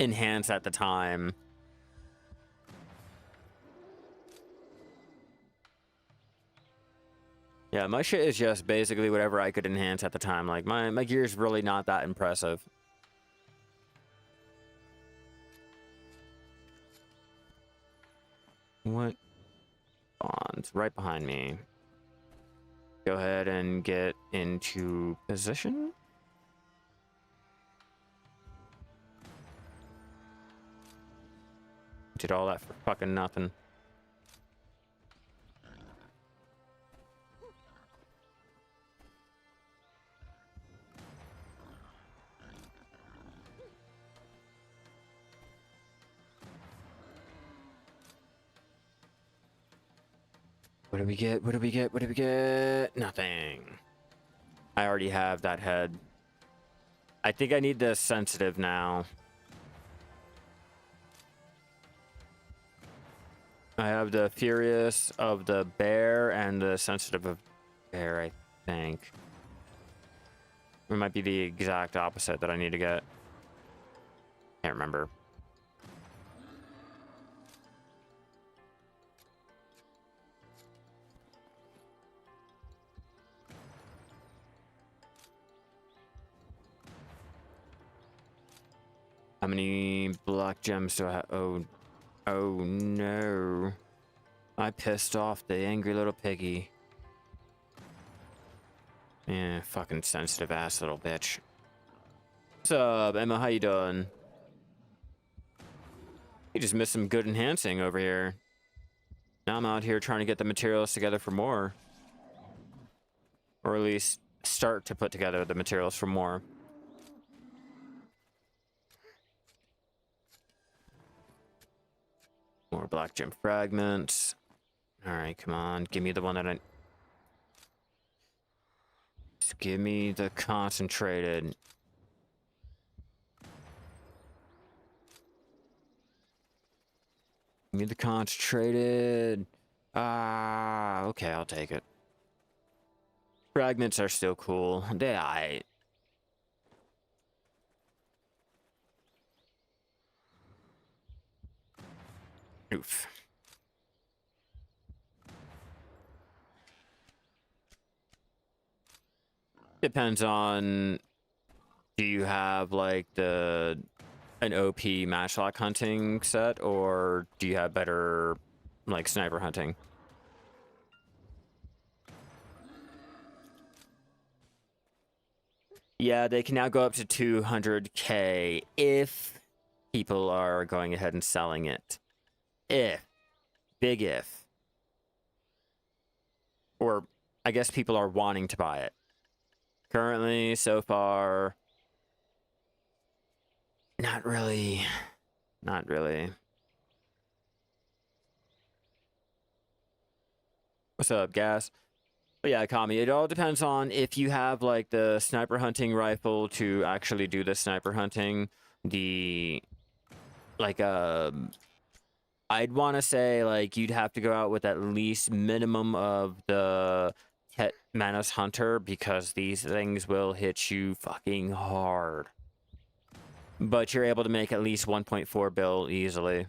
enhance at the time. Yeah, my shit is just basically whatever I could enhance at the time. Like my gear is really not that impressive. What? Bonds right behind me. Go ahead and get into position. Did all that for fucking nothing. What do we get? What do we get? What do we get? Nothing. I already have that head. I think I need the sensitive now. I have the furious of the bear and the sensitive of bear, I think. It might be the exact opposite that I need to get. Can't remember. How many black gems do I have? Oh no. I pissed off the angry little piggy. Yeah, fucking sensitive ass little bitch. What's up, Emma? How you doing? You just missed some good enhancing over here. Now I'm out here trying to get the materials together for more. Or at least start to put together the materials for more. More black gem fragments. All right, come on, give me the one that I... Just give me the concentrated. Give me the concentrated. Ah, okay, I'll take it. Fragments are still cool. I... Oof. Depends on, do you have like an OP matchlock hunting set, or do you have better like sniper hunting? Yeah, they can now go up to 200k if people are going ahead and selling it. If. Big if. Or I guess people are wanting to buy it. Currently, so far, not really. Not really. What's up, Gas? But yeah, Kami, it all depends on if you have like the sniper hunting rifle to actually do the sniper hunting. The like I'd want to say like you'd have to go out with at least minimum of the Manos Hunter, because these things will hit you fucking hard. But you're able to make at least 1.4 bill easily.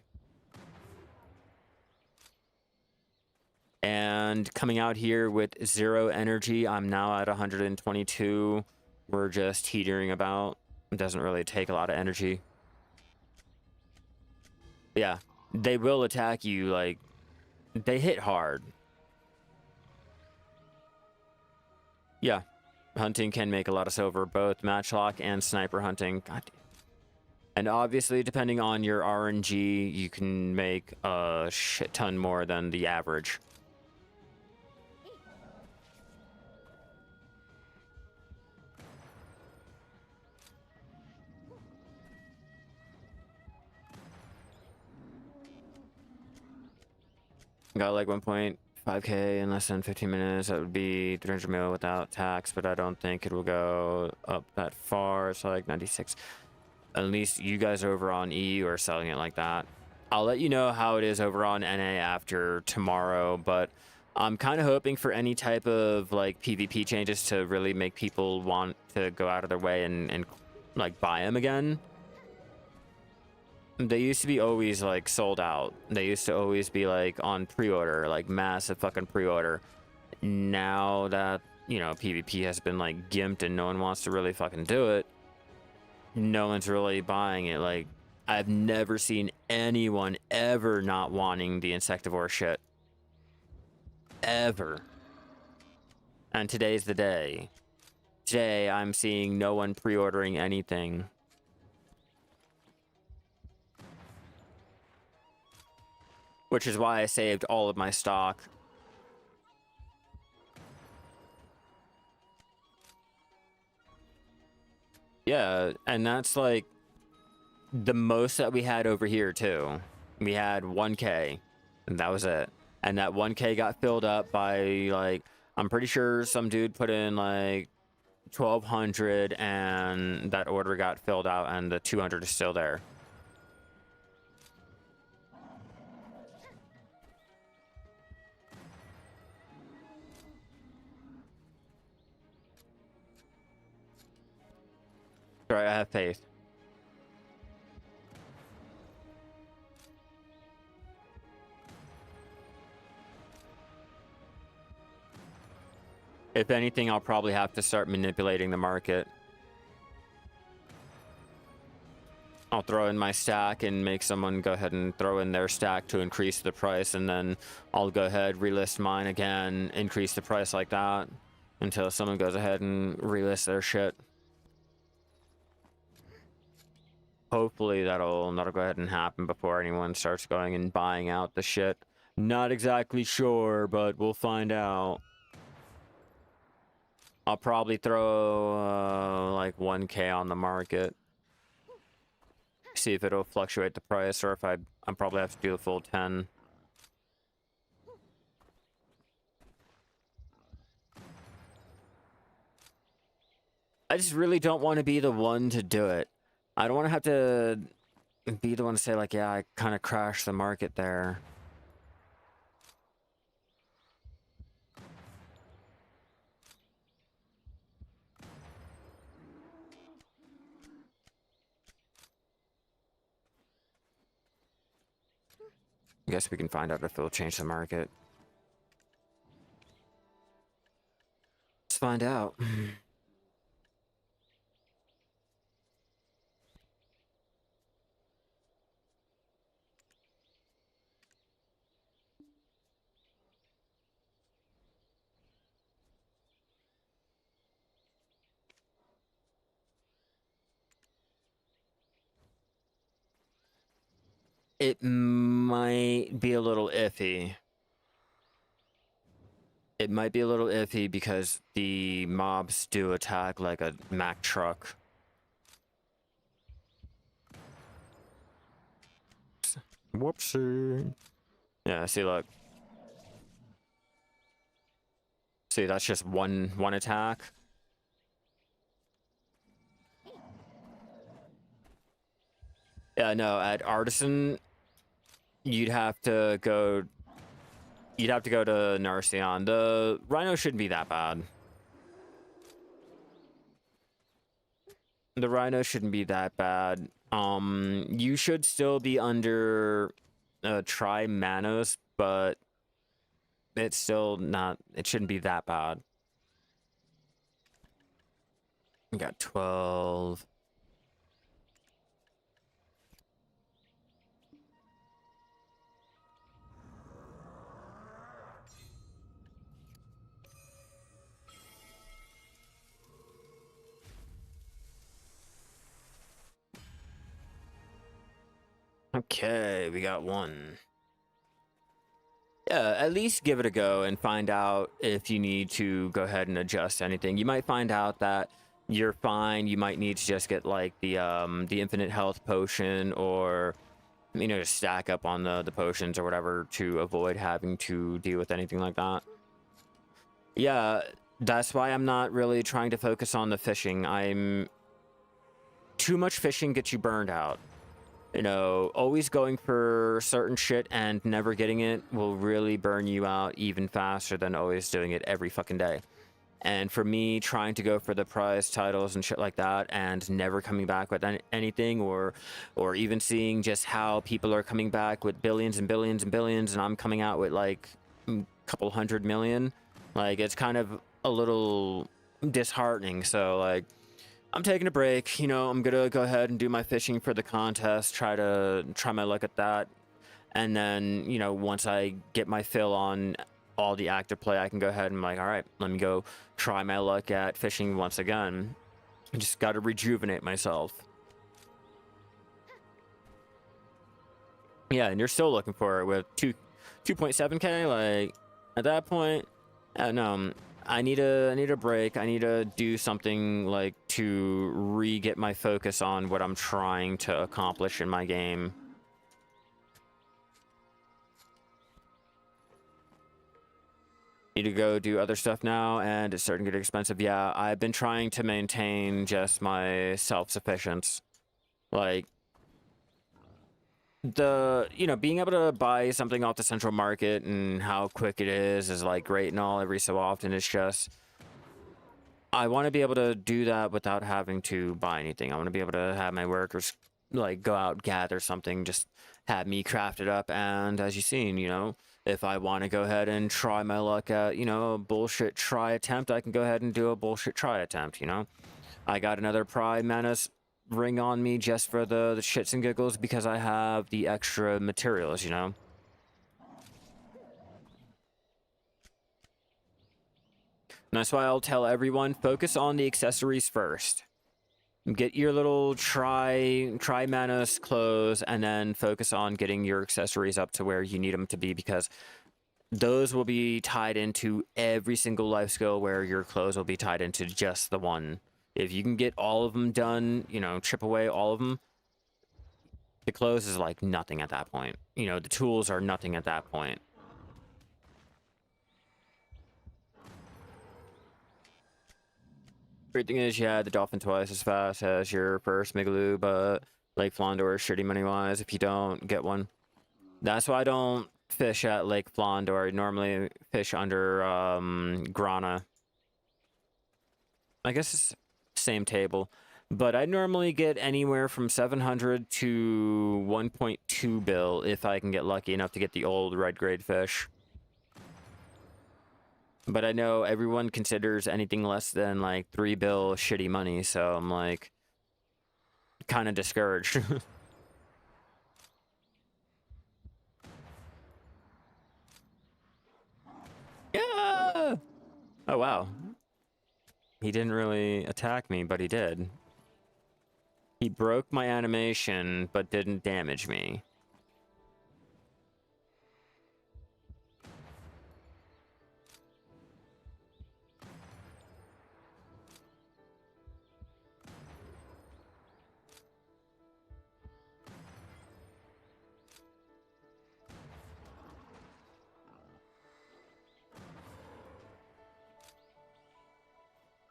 And coming out here with 0 energy, I'm now at 122. We're just teetering about. It doesn't really take a lot of energy. Yeah, they will attack you, like, they hit hard. Yeah, hunting can make a lot of silver, both matchlock and sniper hunting. God damn. And obviously, depending on your RNG, you can make a shit ton more than the average. Got like 1.5k in less than 15 minutes. That would be 300 mil without tax, but I don't think it will go up that far. So like 96. At least you guys over on EU are selling it like that. I'll let you know how it is over on NA after tomorrow, but I'm kind of hoping for any type of like PvP changes to really make people want to go out of their way and like buy them again. They used to be always like sold out. They used to always be like on pre-order, like massive fucking pre-order. Now that, you know, PvP has been like gimped and no one wants to really fucking do it, no one's really buying it. Like, I've never seen anyone ever not wanting the insectivore shit. Ever. And today's the day. Today, I'm seeing no one pre-ordering anything. Which is why I saved all of my stock. Yeah, and that's like the most that we had over here too. We had 1k, and that was it. And that 1k got filled up by like, I'm pretty sure some dude put in like 1200 and that order got filled out and the 200 is still there. Sorry, I have faith. If anything, I'll probably have to start manipulating the market. I'll throw in my stack and make someone go ahead and throw in their stack to increase the price, and then I'll go ahead, relist mine again, increase the price like that until someone goes ahead and relist their shit. Hopefully that'll go ahead and happen before anyone starts going and buying out the shit. Not exactly sure, but we'll find out. I'll probably throw like 1K on the market. See if it'll fluctuate the price, or if I probably have to do the full 10. I just really don't want to be the one to do it. I don't want to have to be the one to say like, yeah, I kind of crashed the market there. I guess we can find out if it'll change the market. Let's find out. It might be a little iffy. It might be a little iffy because the mobs do attack like a Mack truck. Whoopsie. Yeah, see, look. See, that's just one attack. Yeah, no, at Artisan, you'd have to go to Narcion. The Rhino shouldn't be that bad. The Rhino shouldn't be that bad. You should still be under try Manos, but it's still not, it shouldn't be that bad. We got 12. Okay, we got one. Yeah, at least give it a go and find out if you need to go ahead and adjust anything. You might find out that you're fine. You might need to just get like the infinite health potion, or you know, just stack up on the potions or whatever to avoid having to deal with anything like that. Yeah, that's why I'm not really trying to focus on the fishing. Too much fishing gets you burned out. You know, always going for certain shit and never getting it will really burn you out even faster than always doing it every fucking day. And for me, trying to go for the prize titles and shit like that and never coming back with anything, or even seeing just how people are coming back with billions and billions and billions, and I'm coming out with like a couple 100 million, like it's kind of a little disheartening. So like, I'm taking a break, you know, I'm gonna go ahead and do my fishing for the contest, try my luck at that. And then, you know, once I get my fill on all the active play, I can go ahead and like, all right, let me go try my luck at fishing once again. I just gotta rejuvenate myself. Yeah, and you're still looking for it with 2.7K, like, at that point, no, I need a break. I need to do something like to re-get my focus on what I'm trying to accomplish in my game. Need to go do other stuff now, and it's starting to get expensive. Yeah, I've been trying to maintain just my self-sufficiency. Like, you know, being able to buy something off the central market and how quick it is like great and all every so often. It's just, I want to be able to do that without having to buy anything. I want to be able to have my workers like go out, gather something, just have me craft it up. And as you've seen, you know, if I want to go ahead and try my luck at, you know, a bullshit try attempt, I can go ahead and do a bullshit try attempt, you know. I got another Pride Manos ring on me just for the shits and giggles because I have the extra materials, you know. And that's why I'll tell everyone, focus on the accessories first. Get your little try Manos clothes, and then focus on getting your accessories up to where you need them to be, because those will be tied into every single life skill, where your clothes will be tied into just the one. If you can get all of them done, you know, chip away all of them, the clothes is like nothing at that point. You know, the tools are nothing at that point. Great thing is, yeah, the dolphin twice as fast as your first Migaloo, but Lake Flondor is shitty money-wise if you don't get one. That's why I don't fish at Lake Flondor. I normally fish under Grána. I guess it's same table. But I normally get anywhere from 700 to 1.2 bill if I can get lucky enough to get the old red grade fish. But I know everyone considers anything less than like 3 bill shitty money, so I'm like kind of discouraged. Yeah! Oh, wow. He didn't really attack me, but he did. He broke my animation, but didn't damage me.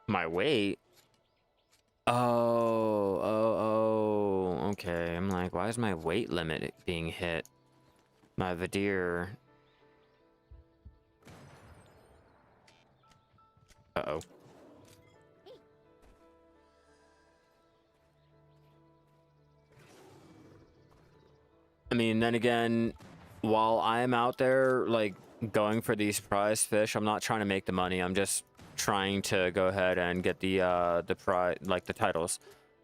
My weight? Okay. I'm like, why is my weight limit being hit? My Vadir. Uh-oh. I mean, then again, while I'm out there, like, going for these prize fish, I'm not trying to make the money. I'm just trying to go ahead and get the prize, like, the titles.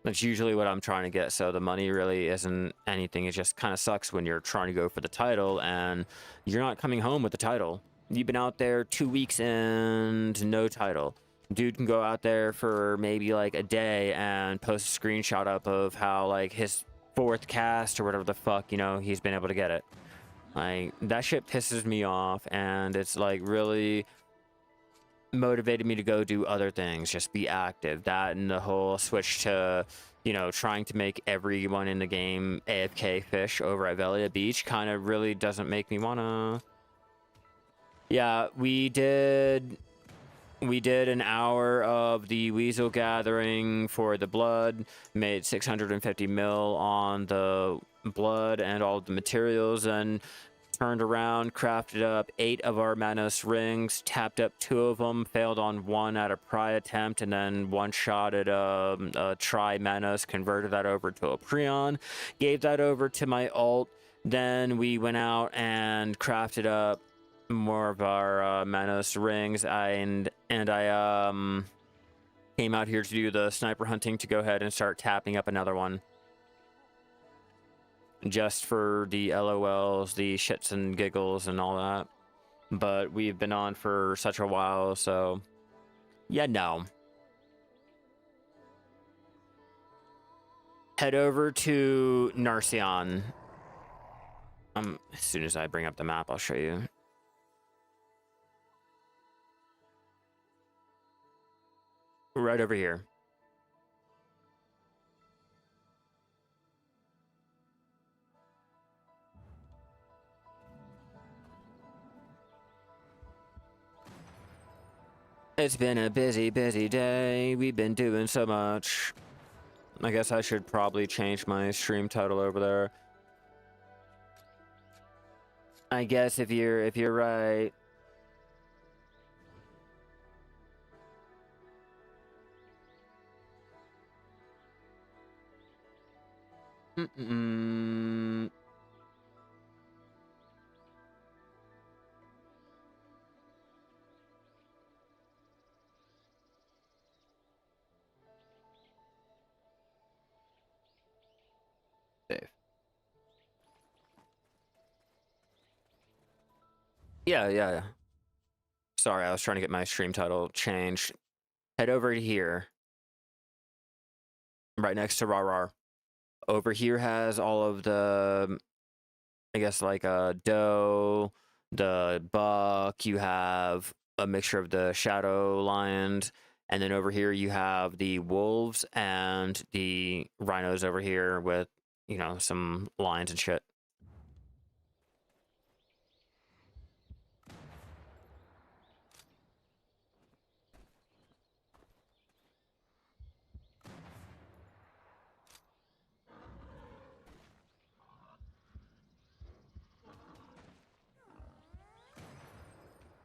That's usually what I'm trying to get, so the money really isn't anything. It just kind of sucks when you're trying to go for the title and you're not coming home with the title. You've been out there 2 weeks and no title. Dude can go out there for maybe like a day and post a screenshot up of how like his 4th cast or whatever the fuck, you know, he's been able to get it. Like, that shit pisses me off, and it's like really motivated me to go do other things, just be active. That and the whole switch to, you know, trying to make everyone in the game AFK fish over at Velia Beach kind of really doesn't make me wanna. Yeah, we did an hour of the Weasel gathering for the blood, made 650 mil on the blood and all of the materials, and turned around, crafted up 8 of our Manos rings, tapped up 2 of them, failed on 1 at a pry attempt, and then one-shotted a tri Manos, converted that over to a Prion, gave that over to my alt. Then we went out and crafted up more of our Manos rings, and I came out here to do the sniper hunting to go ahead and start tapping up another one. Just for the LOLs, the shits and giggles and all that. But we've been on for such a while, so yeah, no. Head over to Narcion. As soon as I bring up the map, I'll show you. Right over here. It's been a busy, busy day. We've been doing so much. I guess I should probably change my stream title over there. I guess if you're right. Save. Yeah. Sorry, I was trying to get my stream title changed. Head over to here. Right next to Rar. Over here has all of the, I guess, like dough, the buck, you have a mixture of the shadow lions, and then over here you have the wolves and the rhinos over here with, you know, some lions and shit.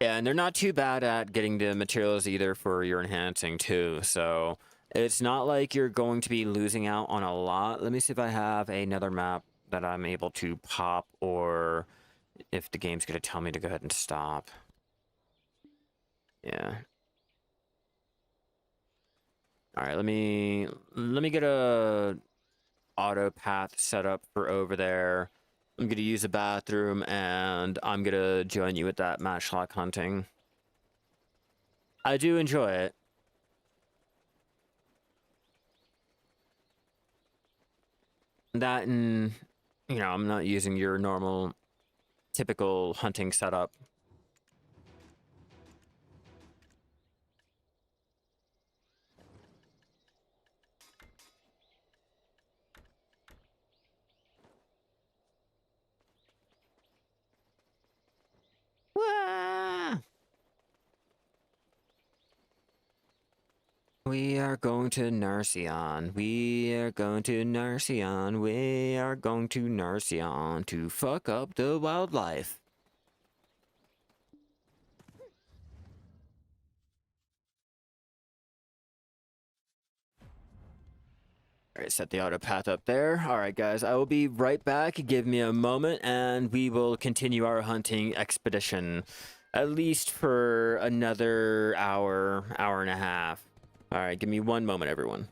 Yeah, and they're not too bad at getting the materials either for your enhancing too. So it's not like you're going to be losing out on a lot. Let me see if I have another map that I'm able to pop, or if the game's going to tell me to go ahead and stop. Yeah. All right, let me get a auto path set up for over there. I'm going to use a bathroom, and I'm going to join you with that matchlock hunting. I do enjoy it. That, and, you know, I'm not using your normal, typical hunting setup. Wah! We are going to Narcion. We are going to Narcion. We are going to Narcion to fuck up the wildlife. All right, set the auto path up there. All right, guys, I will be right back. Give me a moment, and we will continue our hunting expedition, at least for another hour, hour and a half. All right, give me one moment, everyone.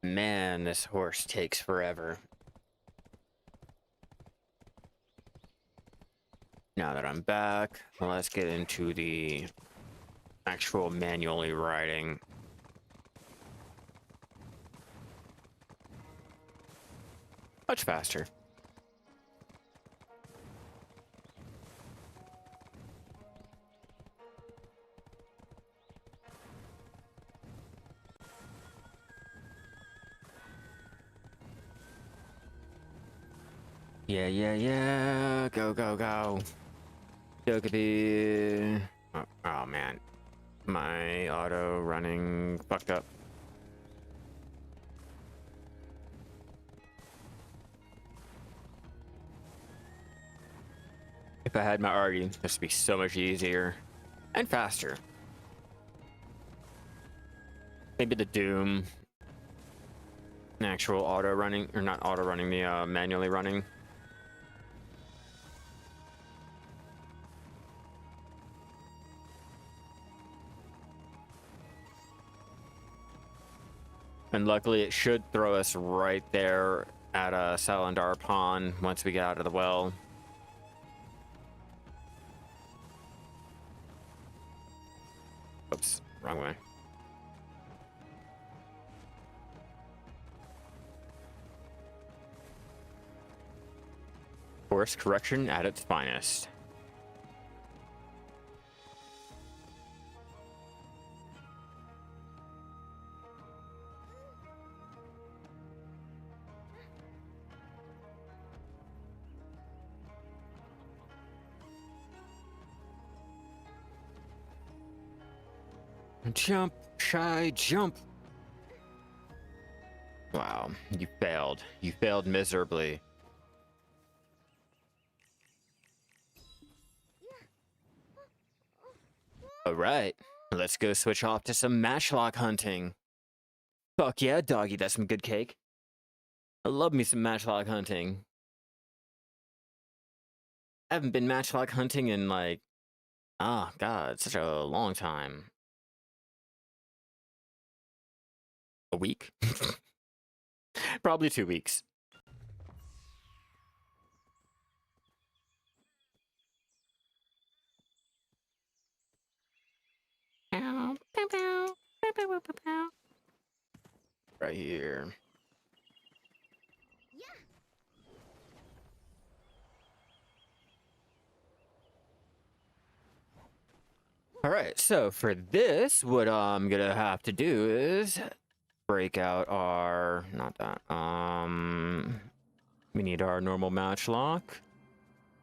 Man, this horse takes forever. Now that I'm back, let's get into the actual manually riding. Much faster. Yeah, yeah, yeah. Go, go, go. Dokkaby. Oh, man. My auto running fucked up. If I had my arty, this would be so much easier and faster. Maybe the Doom. An actual auto running, or not auto running, the manually running. And luckily it should throw us right there at a Salandar Pond once we get out of the well. Oops, wrong way. Course correction at its finest. Jump, Shai, jump. Wow, you failed. You failed miserably. All right, let's go switch off to some matchlock hunting. Fuck yeah, doggy, that's some good cake. I love me some matchlock hunting. I haven't been matchlock hunting in like, oh god, such a long time. A week? Probably 2 weeks. Right here. All right, so for this, what I'm gonna have to do is break out our, not that, we need our normal matchlock.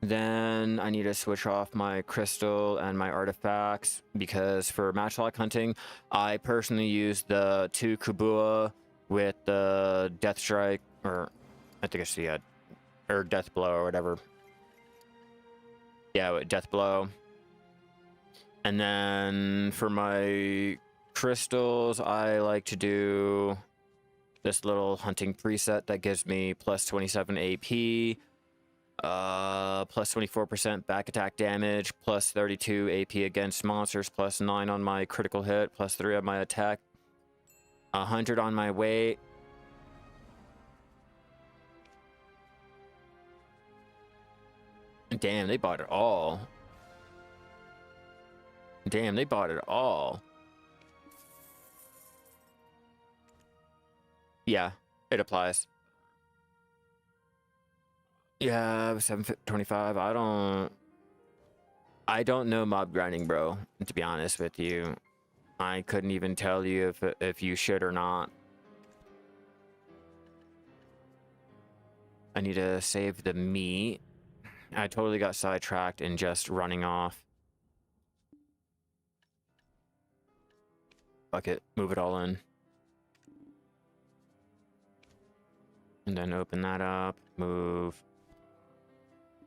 Then I need to switch off my crystal and my artifacts because for matchlock hunting, I personally use the 2 Kubua with the Death Strike, or I think it's the, or Death Blow or whatever. Yeah, with Death Blow. And then for my crystals, I like to do this little hunting preset that gives me plus 27 AP, plus 24% back attack damage, plus 32 AP against monsters, plus 9 on my critical hit, plus 3 on my attack, 100 on my weight. Damn, they bought it all. Damn, they bought it all. Yeah, it applies. Yeah, 725. I don't know mob grinding, bro, to be honest with you. I couldn't even tell you if you should or not. I need to save the meat. I totally got sidetracked in just running off. Fuck it, move it all in. And then open that up, move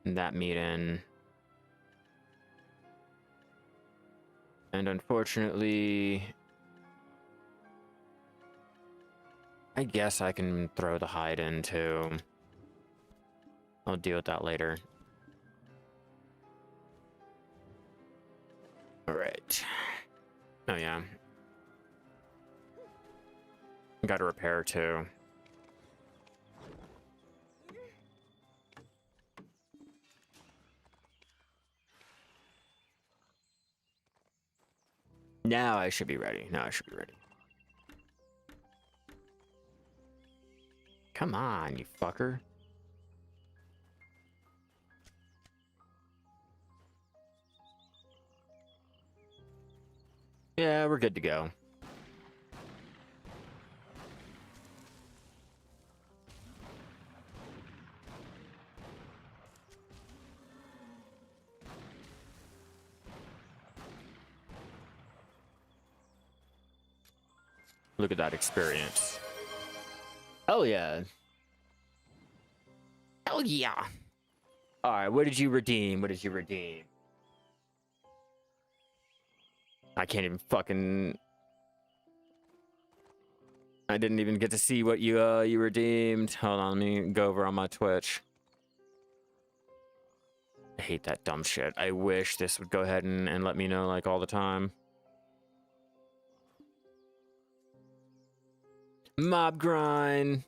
that meat in. And unfortunately, I guess I can throw the hide in too. I'll deal with that later. All right. Oh yeah. Got to repair too. Now I should be ready. Now I should be ready. Come on, you fucker. Yeah, we're good to go. Look at that experience. Hell yeah. Hell yeah. All right, what did you redeem? What did you redeem? I can't even fucking... I didn't even get to see what you redeemed. Hold on, let me go over on my Twitch. I hate that dumb shit. I wish this would go ahead and let me know, like, all the time. Mob grind.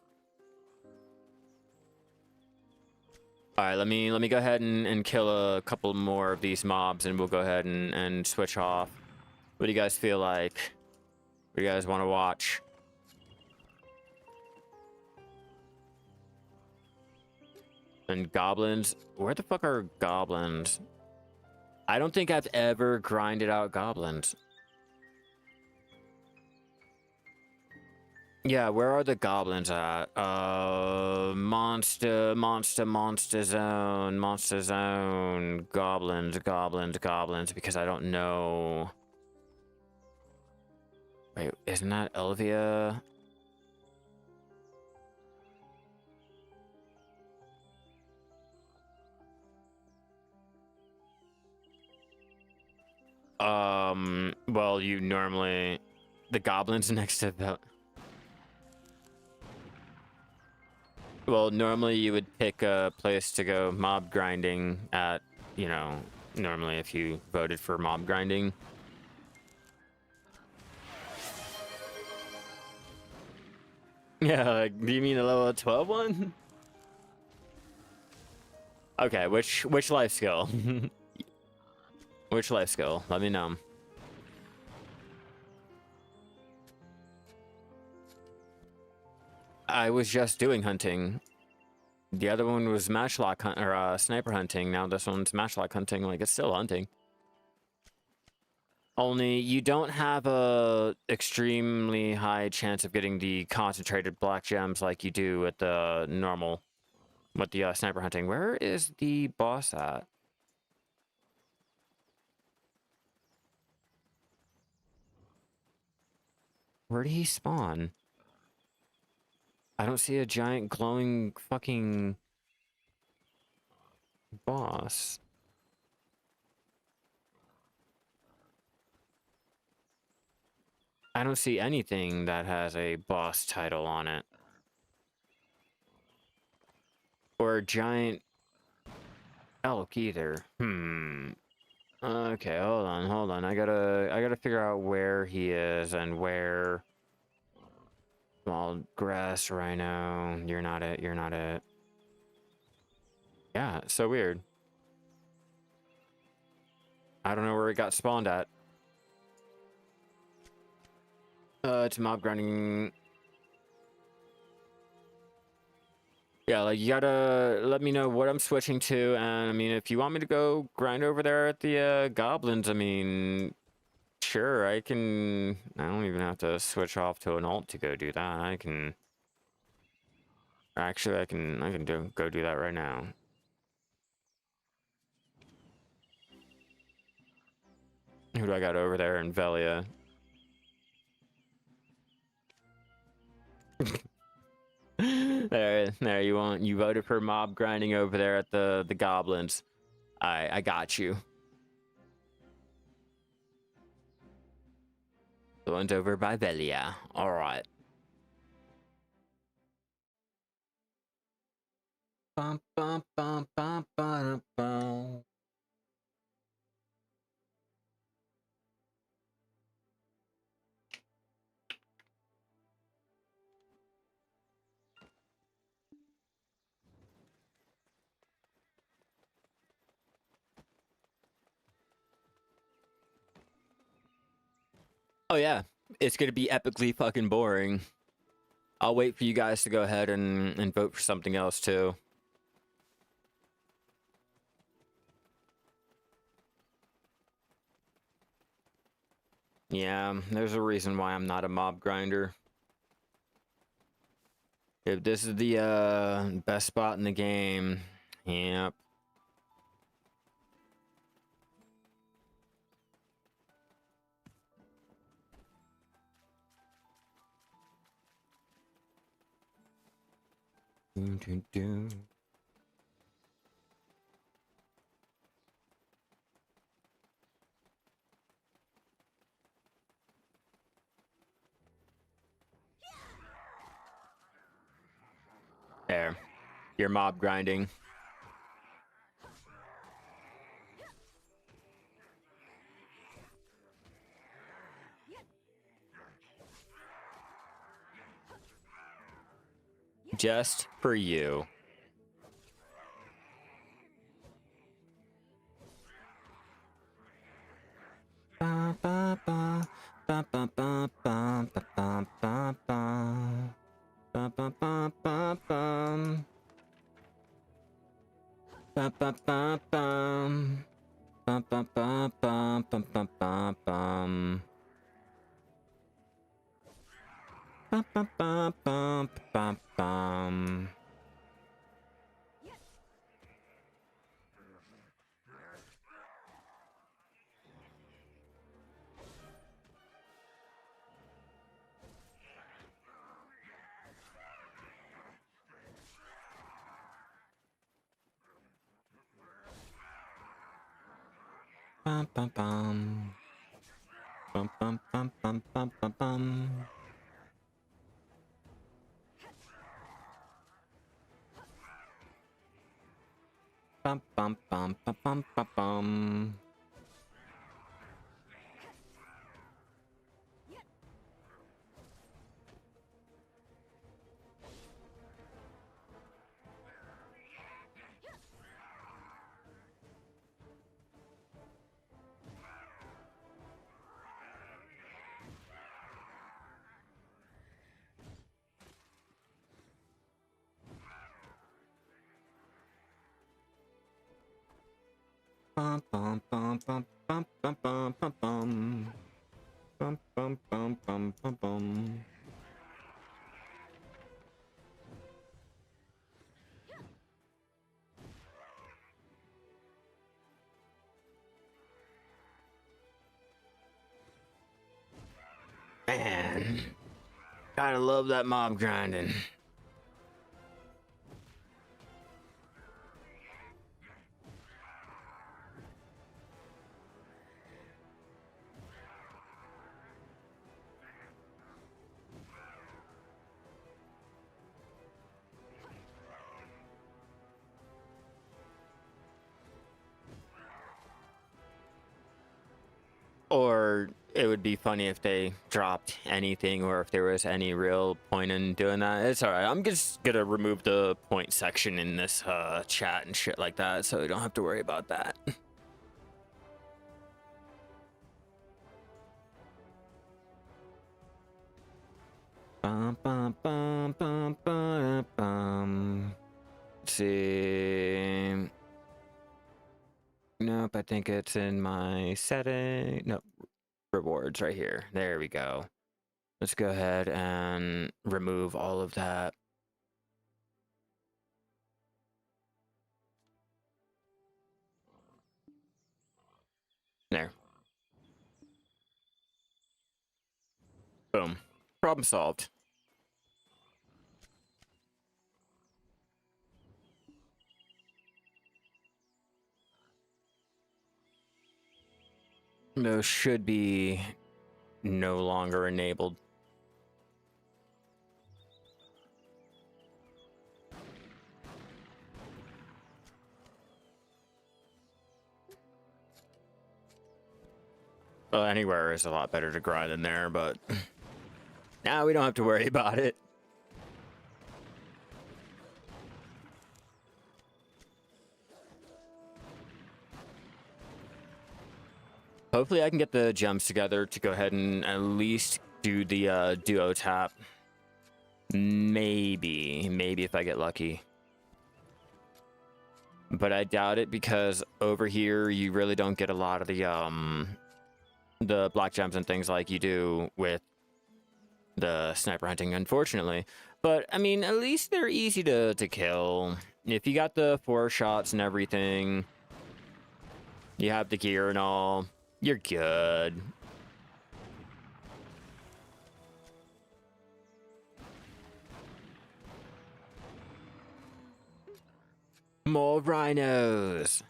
All right, let me go ahead and kill a couple more of these mobs, and we'll go ahead and switch off. What do you guys feel like? What do you guys want to watch? And goblins? Where the fuck are goblins? I don't think I've ever grinded out goblins. Yeah, where are the goblins at? Monster zone, goblins, because I don't know. Wait, isn't that Elvia? Well, you normally... The goblins next to the... Well, normally you would pick a place to go mob grinding at, you know, normally if you voted for mob grinding. Yeah, like, do you mean the level 12 one? Okay, which life skill? Which life skill? Let me know. I was just doing hunting. The other one was matchlock hunt or sniper hunting. Now this one's matchlock hunting. Like, it's still hunting. Only you don't have a extremely high chance of getting the concentrated black gems like you do with the normal, with the sniper hunting. Where is the boss at? Where did he spawn? I don't see a giant glowing fucking boss. I don't see anything that has a boss title on it. Or a giant elk either. Okay, hold on. I gotta figure out where he is and where... Small grass rhino. You're not it. Yeah, it's so weird. I don't know where it got spawned at. It's mob grinding. Yeah, like, you gotta let me know what I'm switching to, and I mean, if you want me to go grind over there at the goblins, I mean, sure, I can. I don't even have to switch off to an alt to go do that. I can. Actually, I can go do that right now. Who do I got over there in Velia? There you voted for mob grinding over there at the goblins. I got you. The one's over by Velia. All right. Bum, bum, bum, bum, bum, bum. Oh yeah, it's gonna be epically fucking boring. I'll wait for you guys to go ahead and vote for something else too. Yeah, there's a reason why I'm not a mob grinder. If this is the best spot in the game, yep. There. You're mob grinding. Just for you. Ba, ba, ba. Ba, ba, ba, ba, ba, ba, ba, ba. Ba, ba, ba, ba, bum. Ba, ba, ba, bum. Ba, ba, ba, ba, ba, ba, ba, bum. Ba, ba, ba, ba, ba, bum. Bum, bum, bum. Bum, bum, bum, bum, bum, bum, bum. Bum, bum, bum, bum, bum, bum, bum. Bum, bum, bum, bum, bum, bum, bum, bum, bum. Bum, bum, bum, bum, bum, bum. Man, gotta love that mob grinding. Or it would be funny if they dropped anything or if there was any real point in doing that. It's alright. I'm just gonna remove the point section in this chat and shit like that so we don't have to worry about that. Bum, bum, bum, bum, bum, bum. Let's see. Nope, I think it's in my setting. Nope, rewards right here. There we go. Let's go ahead and remove all of that. There. Boom. Problem solved. Those should be no longer enabled. Well, anywhere is a lot better to grind than there, but now we don't have to worry about it. Hopefully I can get the gems together to go ahead and at least do the duo tap. Maybe if I get lucky. But I doubt it because over here you really don't get a lot of the black gems and things like you do with the sniper hunting, unfortunately. But I mean, at least they're easy to kill. If you got the 4 shots and everything, you have the gear and all, you're good. More rhinos.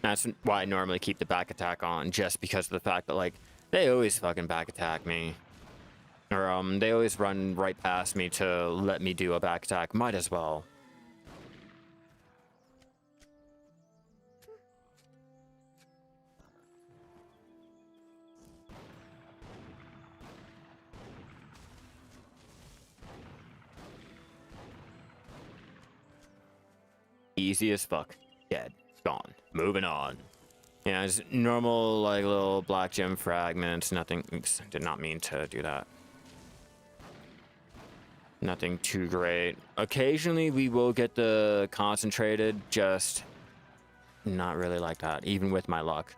That's why I normally keep the back attack on, just because of the fact that, like, they always fucking back attack me. Or, they always run right past me to let me do a back attack. Might as well. Easy as fuck. Dead. Gone. Moving on. Yeah, it's normal, like, little black gem fragments. Nothing. Oops, did not mean to do that. Nothing too great. Occasionally, we will get the concentrated, just not really like that, even with my luck.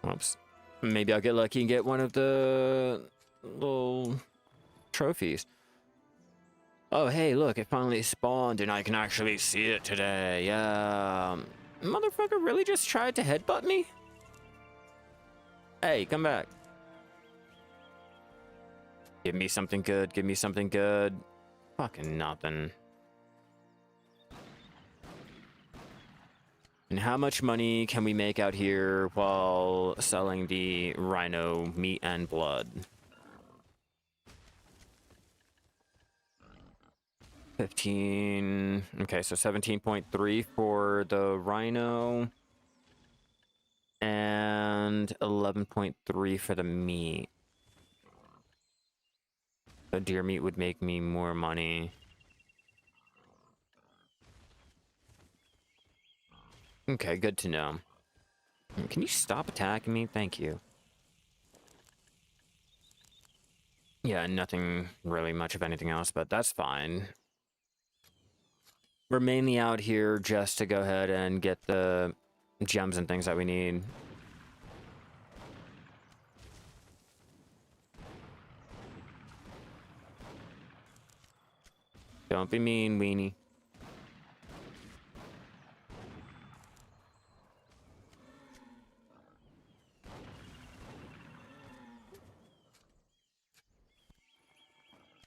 Oops. Maybe I'll get lucky and get one of the little trophies. Oh, hey, look, it finally spawned and I can actually see it today. Yeah. Motherfucker really just tried to headbutt me? Hey, come back. Give me something good. Give me something good. Fucking nothing. And how much money can we make out here while selling the rhino meat and blood? 15. Okay, so 17.3 for the rhino. And 11.3 for the meat. The deer meat would make me more money. Okay, good to know. Can you stop attacking me? Thank you. Yeah, nothing really much of anything else, but that's fine. We're mainly out here just to go ahead and get the gems and things that we need. Don't be mean, weenie.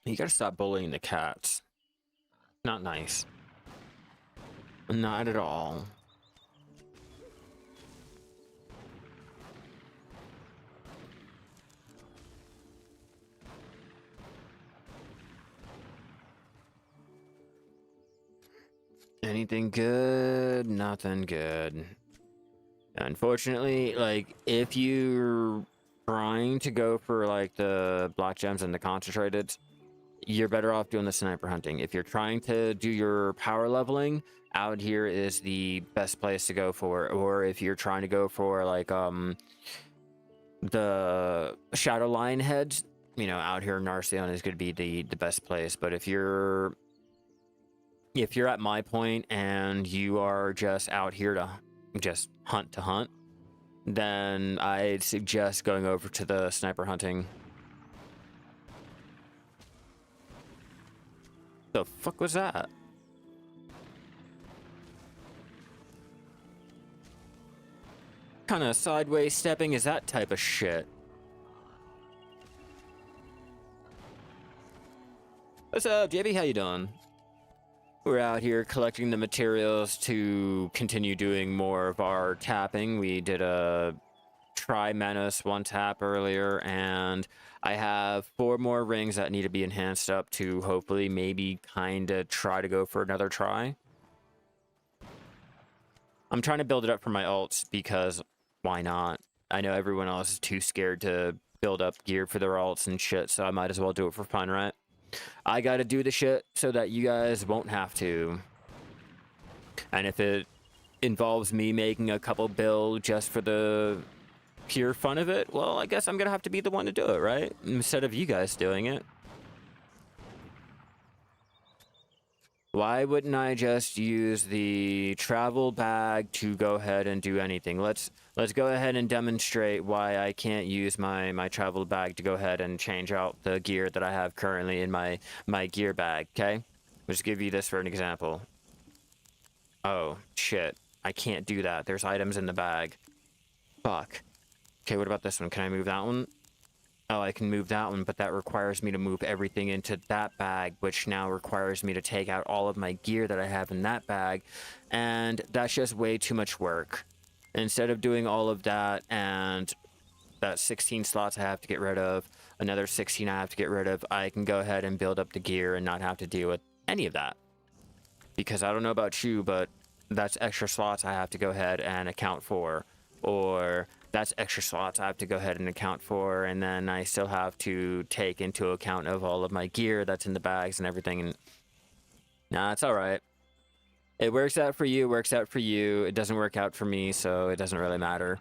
You gotta stop bullying the cats. Not nice. Not at all. Anything good? Nothing good. Unfortunately, like, if you're trying to go for, like, the black gems and the concentrated, you're better off doing the sniper hunting. If you're trying to do your power leveling, out here is the best place to go for. Or if you're trying to go for, like, the shadow lion heads, you know, out here in Narcion is going to be the best place. But if you're at my point and you are just out here to just hunt, then I'd suggest going over to the sniper hunting. The fuck was that? Kind of sideways stepping is that type of shit? What's up, JB? How you doing? We're out here collecting the materials to continue doing more of our tapping. We did a try Manos one tap earlier, and I have 4 more rings that need to be enhanced up to hopefully maybe kind of try to go for another try. I'm trying to build it up for my ults because why not? I know everyone else is too scared to build up gear for their ults and shit, so I might as well do it for fun, right? I gotta do the shit so that you guys won't have to. And if it involves me making a couple builds just for the pure fun of it, well, I guess I'm gonna have to be the one to do it, right? Instead of you guys doing it. Why wouldn't I just use the travel bag to go ahead and do anything? Let's go ahead and demonstrate why I can't use my travel bag to go ahead and change out the gear that I have currently in my gear bag, okay? I'll just give you this for an example. Oh, shit. I can't do that. There's items in the bag. Fuck. Okay, what about this one? Can I move that one? Oh, I can move that one, but that requires me to move everything into that bag, which now requires me to take out all of my gear that I have in that bag, and that's just way too much work. Instead of doing all of that and that 16 slots I have to get rid of, another 16 I have to get rid of, I can go ahead and build up the gear and not have to deal with any of that. Because I don't know about you, but that's extra slots I have to go ahead and account for, or that's extra slots I have to go ahead and account for, and then I still have to take into account of all of my gear that's in the bags and everything. And nah, it's all right. It works out for you, works out for you. It doesn't work out for me, so it doesn't really matter.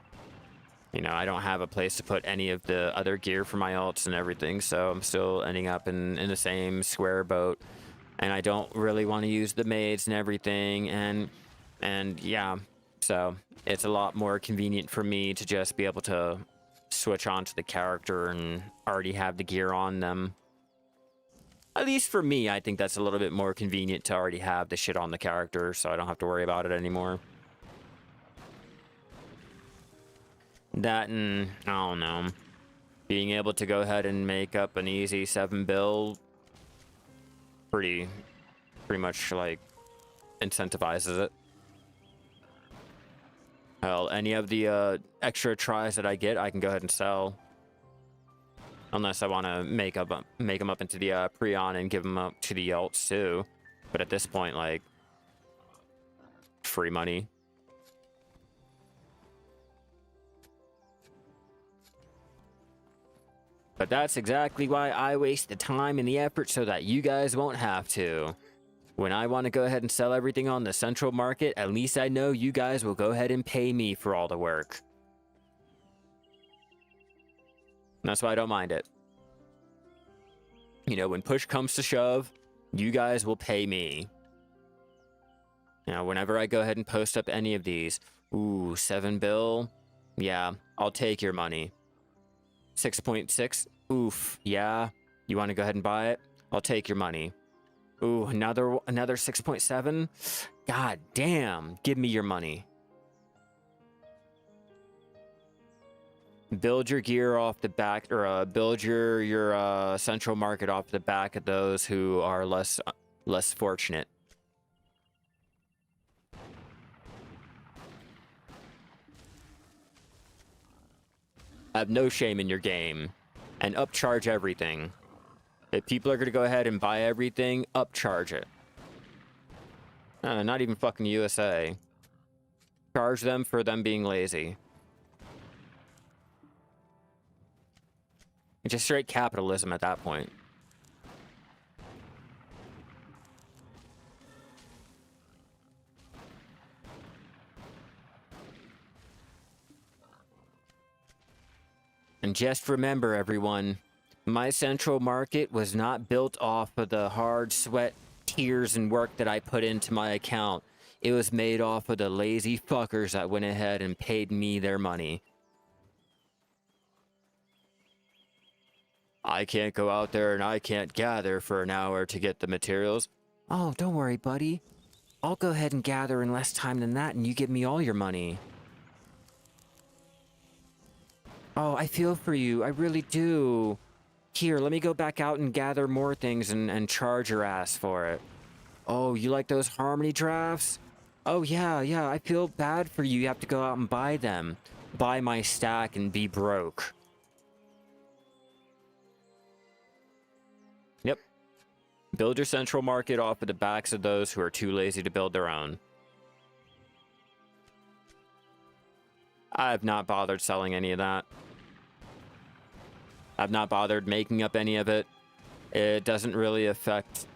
You know, I don't have a place to put any of the other gear for my ults and everything, so I'm still ending up in the same square boat. And I don't really want to use the maids and everything, and yeah. So it's a lot more convenient for me to just be able to switch on to the character and already have the gear on them. At least for me, I think that's a little bit more convenient to already have the shit on the character, so I don't have to worry about it anymore. That and, I don't know, being able to go ahead and make up an easy 7 bill pretty much, like, incentivizes it. Hell, any of the extra tries that I get, I can go ahead and sell. Unless I want to make them up into the Prion and give them up to the ults too. But at this point, like, free money. But that's exactly why I waste the time and the effort so that you guys won't have to. When I want to go ahead and sell everything on the central market, at least I know you guys will go ahead and pay me for all the work. And that's why I don't mind it. You know, when push comes to shove, you guys will pay me. Now, whenever I go ahead and post up any of these, ooh, 7 bill, yeah, I'll take your money. 6.6, oof, yeah, you want to go ahead and buy it? I'll take your money. Ooh, another 6.7? God damn, give me your money. Build your gear off the back, or build your central market off the back of those who are less fortunate. Have no shame in your game, and upcharge everything. If people are going to go ahead and buy everything, upcharge it. Not even fucking USA. Charge them for them being lazy. It's just straight capitalism at that point. And just remember, everyone, my central market was not built off of the hard sweat, tears, and work that I put into my account. It was made off of the lazy fuckers that went ahead and paid me their money. I can't go out there and I can't gather for an hour to get the materials. Oh, don't worry, buddy. I'll go ahead and gather in less time than that and you give me all your money. Oh, I feel for you. I really do. Here, let me go back out and gather more things and charge your ass for it. Oh, you like those harmony drafts? Oh, yeah, I feel bad for you. You have to go out and buy them. Buy my stack and be broke. Yep. Build your central market off of the backs of those who are too lazy to build their own. I have not bothered selling any of that. I've not bothered making up any of it. It doesn't really affect...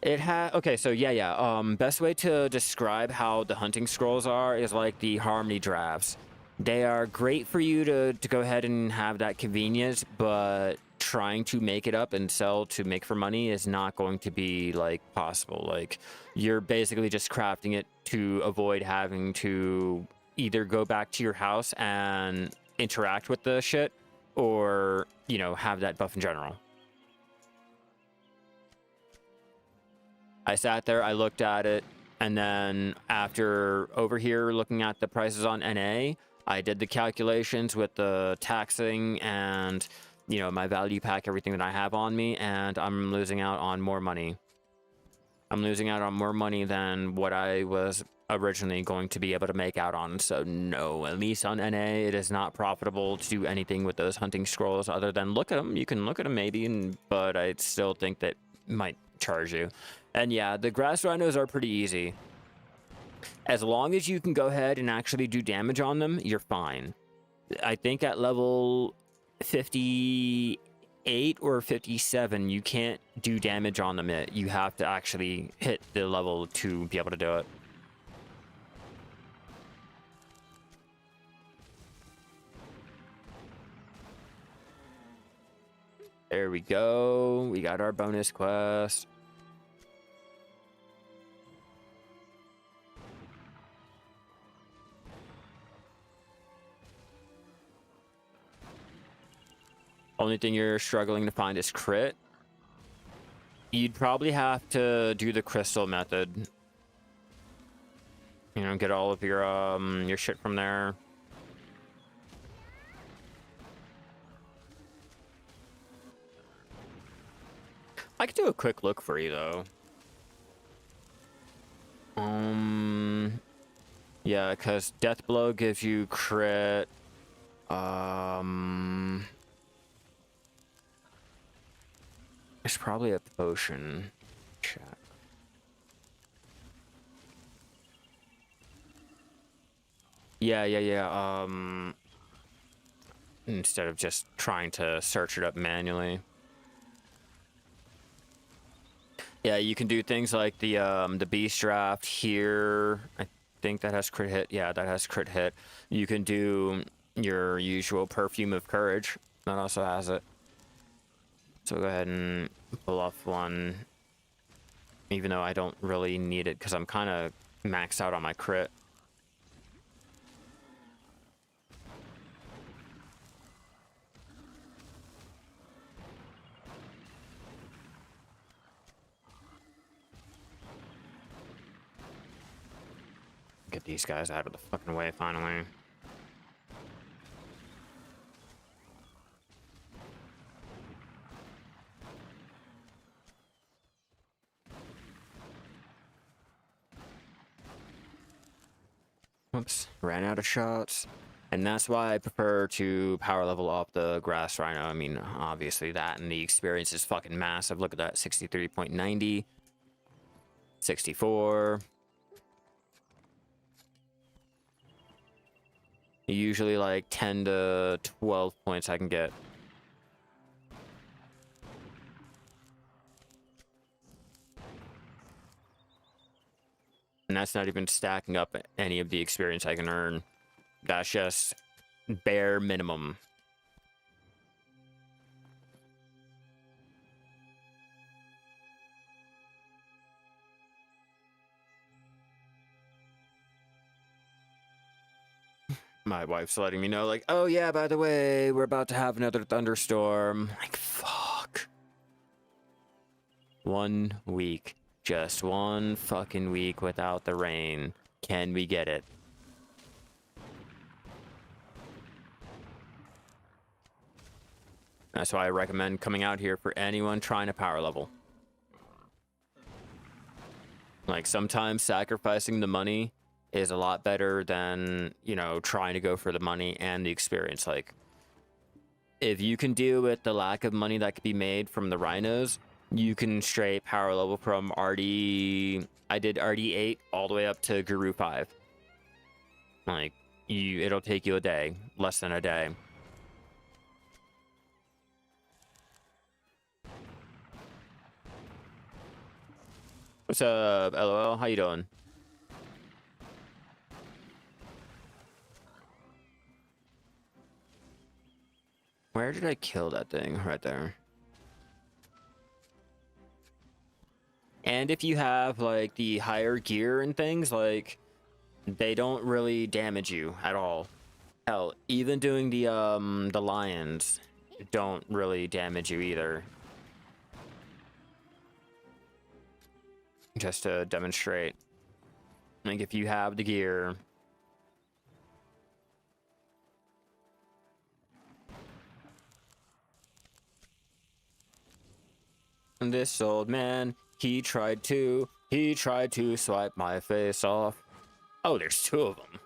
Okay, so yeah. Best way to describe how the hunting scrolls are is like the harmony drafts. They are great for you to go ahead and have that convenience, but trying to make it up and sell to make for money is not going to be, like, possible. Like, you're basically just crafting it to avoid having to either go back to your house and interact with the shit, or, you know, have that buff in general. I sat there, I looked at it, And then after over here looking at the prices on NA, I did the calculations with the taxing and, you know, my value pack, everything that I have on me, and I'm losing out on more money. I'm losing out on more money than what I was originally going to be able to make out on. So no, at least on NA, it is not profitable to do anything with those hunting scrolls other than look at them. You can look at them maybe, but I still think that might charge you. And yeah, the grass rhinos are pretty easy. As long as you can go ahead and actually do damage on them, you're fine. I think at level 58 or 57, you can't do damage on them yet. You have to actually hit the level to be able to do it. There we go. We got our bonus quest. Only thing you're struggling to find is crit. You'd probably have to do the crystal method. You know, get all of your shit from there. I could do a quick look for you though. Yeah, because Death Blow gives you crit. There's probably a potion. Check. Yeah. Instead of just trying to search it up manually. Yeah, you can do things like the beast draft here. I think that has crit hit. Yeah, that has crit hit. You can do your usual perfume of courage. That also has it. So go ahead and pull off one, even though I don't really need it because I'm kind of maxed out on my crit. Get these guys out of the fucking way finally. Oops, ran out of shots. And that's why I prefer to power level up the grass rhino. I mean, obviously that and the experience is fucking massive. Look at that, 63.90, 64. Usually like 10 to 12 points I can get. And that's not even stacking up any of the experience I can earn. That's just bare minimum. My wife's letting me know, like, oh yeah, by the way, we're about to have another thunderstorm. Like, fuck. 1 week. Just 1 fucking week without the rain. Can we get it? That's why I recommend coming out here for anyone trying to power level. Like, sometimes sacrificing the money is a lot better than, you know, trying to go for the money and the experience. Like, if you can deal with the lack of money that could be made from the rhinos, you can straight power level from RD. I did RD 8 all the way up to Guru 5. Like, it'll take you a day, less than a day. What's up, LOL? How you doing? Where did I kill that thing? Right there. And if you have like the higher gear and things, like they don't really damage you at all. Hell, even doing the lions don't really damage you either. Just to demonstrate. Like, if you have the gear. And this old man, he tried to swipe my face off. Oh, there's two of them.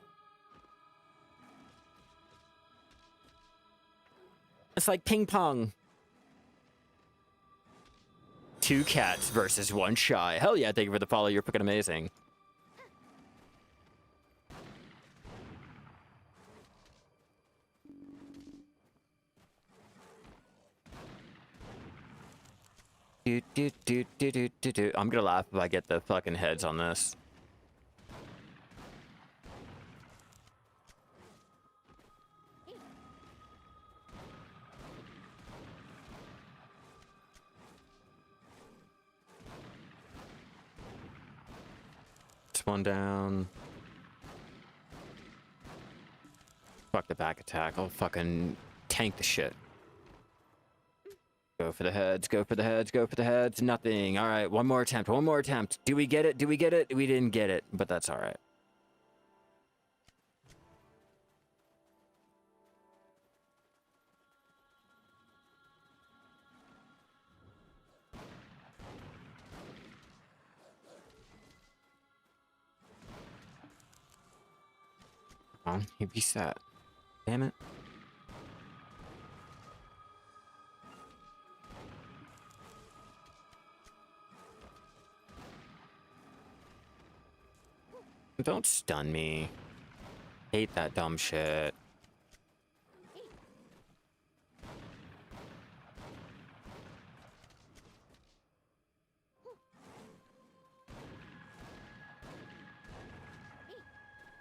It's like ping pong. Two cats versus one Shai. Hell yeah, thank you for the follow. You're fucking amazing. I'm gonna laugh if I get the fucking heads on this. It's one down. Fuck the back attack. I'll fucking tank the shit. Go for the heads, go for the heads, go for the heads. Nothing. All right, one more attempt, one more attempt. Do we get it? Do we get it? We didn't get it, but that's all right. Come on, he reset. Damn it. Don't stun me. Hate that dumb shit.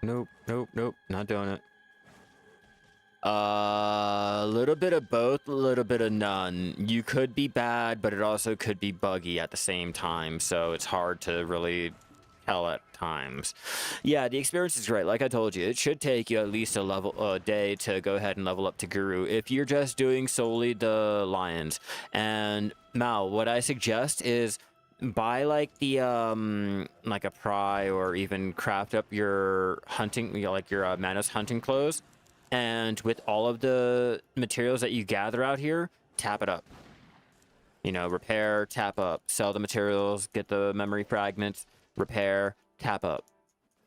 Nope, nope, nope, not doing it. A little bit of both, a little bit of none. You could be bad, but it also could be buggy at the same time, so it's hard to really tell at times. Yeah, the experience is great. Like I told you, it should take you at least a day to go ahead and level up to Guru if you're just doing solely the lions. And Mal, what I suggest is buy like the like a pry, or even craft up your hunting, you know, like your Manos hunting clothes, and with all of the materials that you gather out here, tap it up. You know, repair, tap up, sell the materials, get the memory fragments, repair, tap up,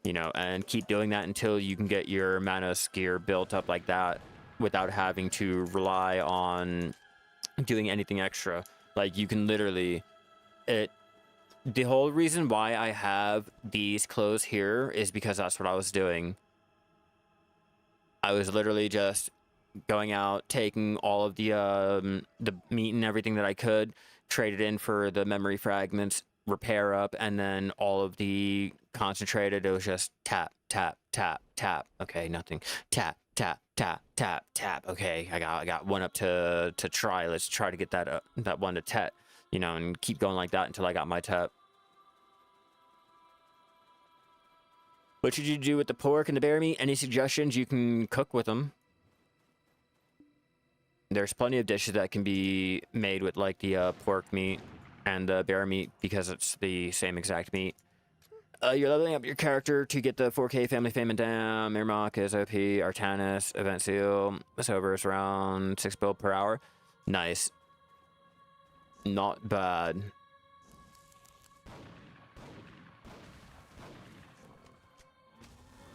you know, and keep doing that until you can get your Manos gear built up like that without having to rely on doing anything extra. Like, you can literally, the whole reason why I have these clothes here is because that's what I was doing. I was literally just going out, taking all of the meat and everything that I could, trade it in for the memory fragments, repair up, and then all of the concentrated, it was just tap, tap, tap, tap. Okay, nothing. Tap, tap, tap, tap, tap. Okay, I got one up to try. Let's try to get that that one to tet, you know, and keep going like that until I got my tet. What should you do with the pork and the bear meat? Any suggestions? You can cook with them. There's plenty of dishes that can be made with like the pork meat and the bear meat, because it's the same exact meat. You're leveling up your character to get the 4K family fame and damn. Mirmok is OP. Artanis, Event Seal. Sober is around 6 build per hour. Nice. Not bad.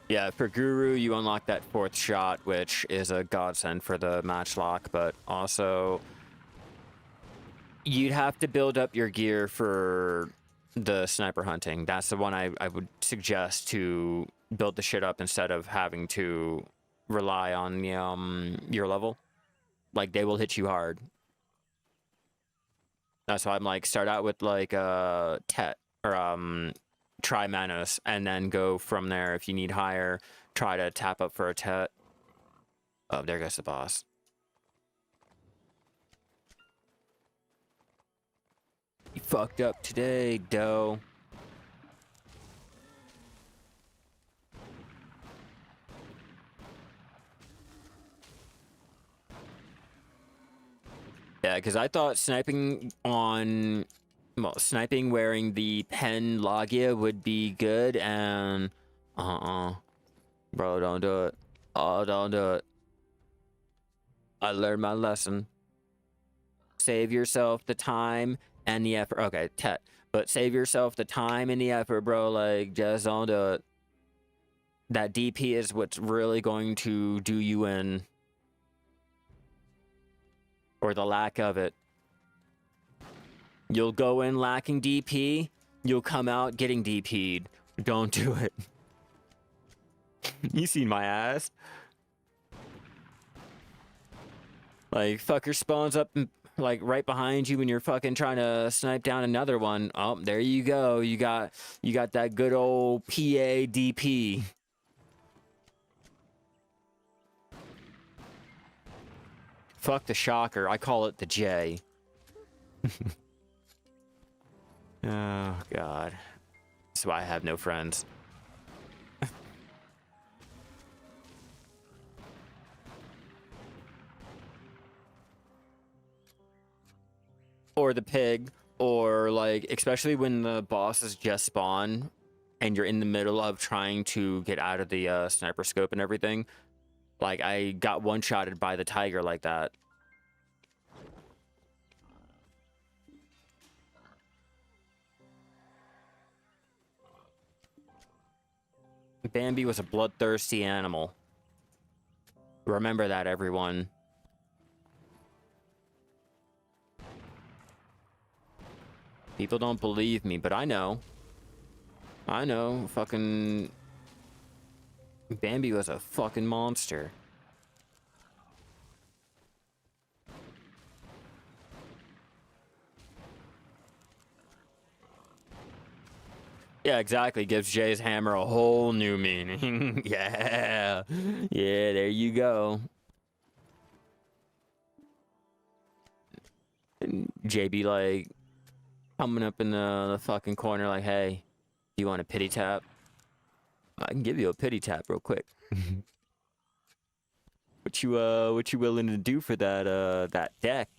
Yeah, for Guru, you unlock that 4th shot, which is a godsend for the match lock, but also you'd have to build up your gear for the sniper hunting. That's the one I would suggest to build the shit up instead of having to rely on the, your level. Like, they will hit you hard. That's why I'm like, start out with like Tet, or try Manos, and then go from there. If you need higher, try to tap up for a Tet. Oh, there goes the boss. You fucked up today, doe. Yeah, because I thought sniping on, well, sniping wearing the pen Logia would be good, and Bro, don't do it. Oh, don't do it. I learned my lesson. Save yourself the time and the effort. Okay, Tet. But save yourself the time and the effort, bro. Like, just don't do it. That DP is what's really going to do you in. Or the lack of it. You'll go in lacking DP. You'll come out getting DP'd. Don't do it. You seen my ass. Like, fucker spawns up like right behind you when you're fucking trying to snipe down another one. Oh, there you go. You got that good old PA DP. Fuck the shocker. I call it the J. Oh god. That's why I have no friends. Or the pig, or like, especially when the bosses just spawn and you're in the middle of trying to get out of the sniper scope and everything. Like, I got one-shotted by the tiger like that. Bambi was a bloodthirsty animal. Remember that, everyone. People don't believe me, but I know. I know. Fucking Bambi was a fucking monster. Yeah, exactly. Gives Jay's hammer a whole new meaning. Yeah. Yeah, there you go. And Jay be like, coming up in the fucking corner like, hey, do you want a pity tap? I can give you a pity tap real quick. What you willing to do for that deck?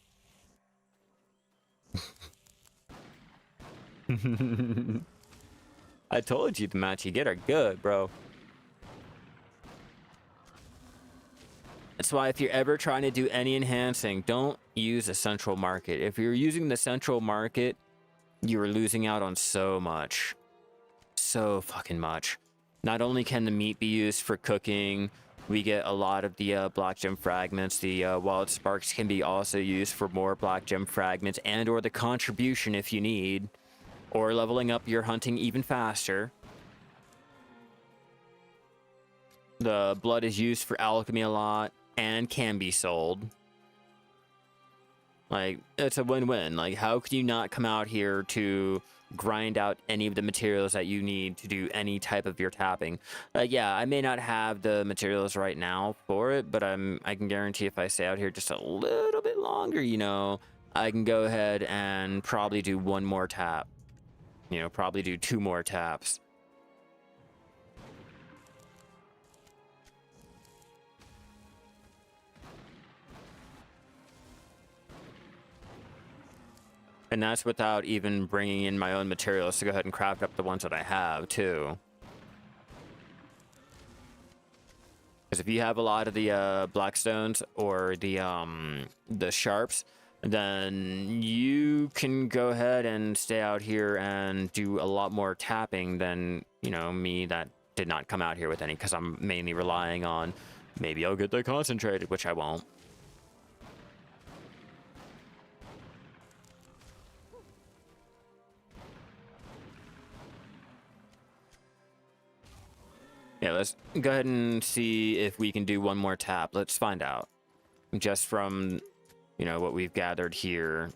I told you the match you get are good, bro. That's why if you're ever trying to do any enhancing, don't use a central market. If you're using the central market, you are losing out on so much. So fucking much. Not only can the meat be used for cooking, we get a lot of the black gem fragments. The wild sparks can be also used for more black gem fragments and or the contribution if you need. Or leveling up your hunting even faster. The blood is used for alchemy a lot and can be sold. Like, it's a win-win. Like, how could you not come out here to grind out any of the materials that you need to do any type of your tapping? Yeah, I may not have the materials right now for it, but I can guarantee if I stay out here just a little bit longer, you know, I can go ahead and probably do one more tap. You know, probably do 2 more taps. And that's without even bringing in my own materials to go ahead and craft up the ones that I have, too. Because if you have a lot of the blackstones or the sharps, then you can go ahead and stay out here and do a lot more tapping than, you know, me that did not come out here with any, because I'm mainly relying on maybe I'll get that concentrated, which I won't. Yeah, let's go ahead and see if we can do one more tap. Let's find out. Just from, you know, what we've gathered here.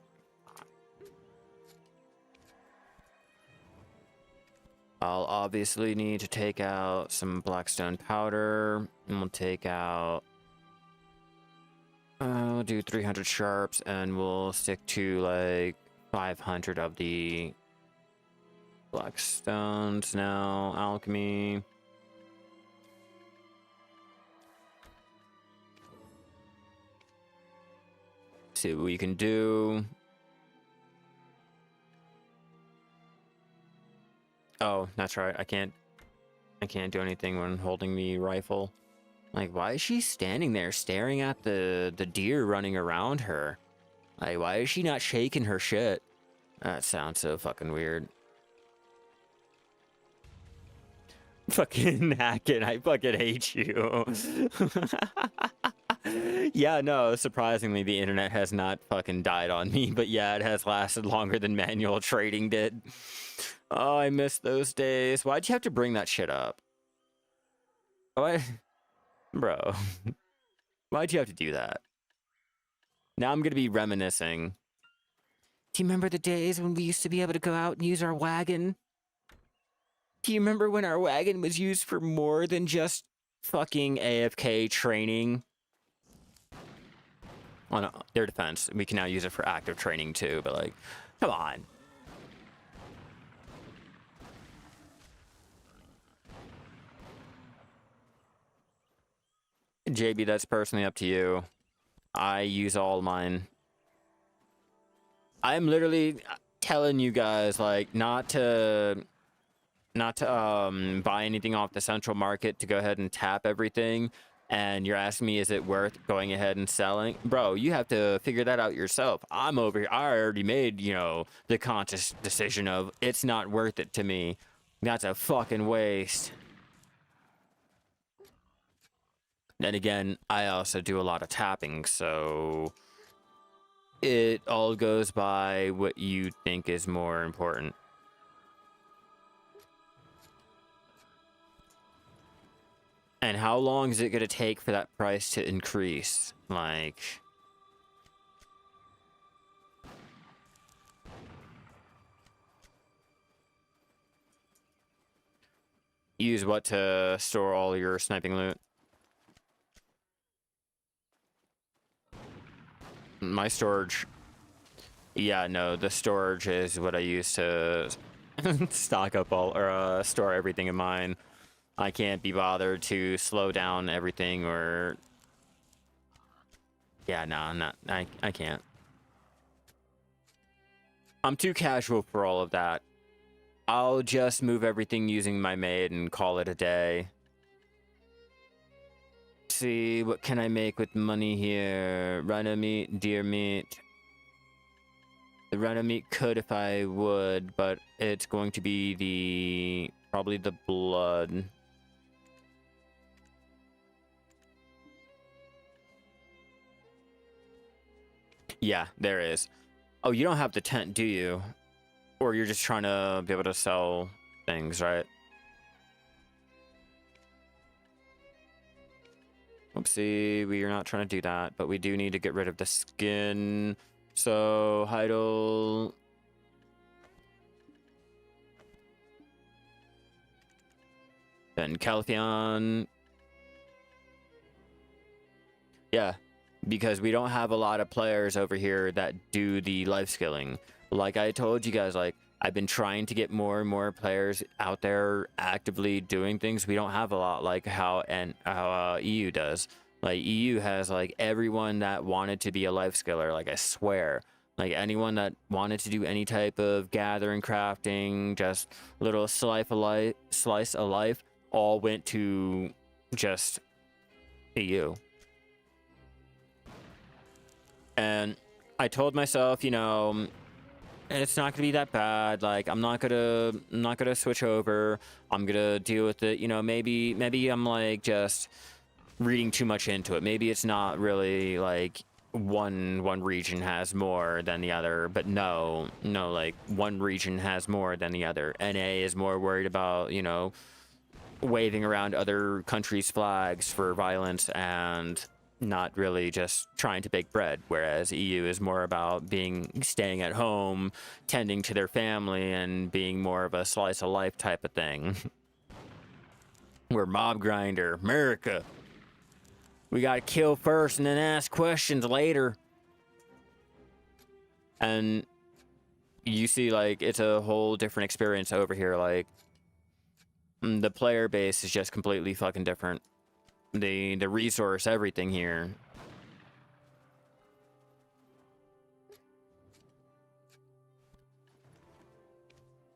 I'll obviously need to take out some blackstone powder. And we'll take out... we'll do 300 sharps, and we'll stick to, like, 500 of the blackstones now. Alchemy... See what we can do. Oh, that's right. I can't I can't do anything when holding the rifle. Like, why is she standing there staring at the deer running around her? Like, why is she not shaking her shit? That sounds so fucking weird. Fucking Hacken, I fucking hate you. Yeah, no, surprisingly, the internet has not fucking died on me, but yeah, it has lasted longer than manual trading did. Oh, I miss those days. Why'd you have to bring that shit up? What? Bro, why'd you have to do that? Now I'm gonna be reminiscing. Do you remember the days when we used to be able to go out and use our wagon? Do you remember when our wagon was used for more than just fucking AFK training? On their defense, we can now use it for active training too, but like, come on. JB, that's personally up to you. I use all mine. I'm literally telling you guys, like, not to buy anything off the central market, to go ahead and tap everything. And you're asking me, is it worth going ahead and selling? Bro, you have to figure that out yourself. I'm over here. I already made, you know, the conscious decision of it's not worth it to me. That's a fucking waste. Then again, I also do a lot of tapping, so it all goes by what you think is more important. And how long is it going to take for that price to increase? Like, use what to store all your sniping loot? My storage. Yeah, no, the storage is what I use to stock up all, or store everything in mine. I can't be bothered to slow down everything, or yeah, no, I'm not. I can't. I'm too casual for all of that. I'll just move everything using my maid and call it a day. See, what can I make with money here? Rhino meat, deer meat. The rhino meat could if I would, but it's going to be probably the blood. Yeah, there is. Oh, you don't have the tent, do you? Or you're just trying to be able to sell things, right? Oopsie, we are not trying to do that, but we do need to get rid of the skin. So, Heidel. Then Caltheon. Yeah, because we don't have a lot of players over here that do the life skilling. Like I told you guys, like, I've been trying to get more and more players out there actively doing things. We don't have a lot like how EU does. Like EU has like everyone that wanted to be a life skiller. Like I swear, like anyone that wanted to do any type of gathering, crafting, just little slice of life, all went to just EU. And I told myself, you know, it's not gonna be that bad. Like I'm not gonna switch over. I'm gonna deal with it. You know, maybe I'm like just reading too much into it. Maybe it's not really like one region has more than the other, but no, like one region has more than the other. NA is more worried about, you know, waving around other countries' flags for violence and not really just trying to bake bread, whereas EU is more about staying at home, tending to their family, and being more of a slice of life type of thing. We're mob grinder, America. We gotta kill first and then ask questions later. And you see, like, it's a whole different experience over here. Like, the player base is just completely fucking different. The resource, everything here.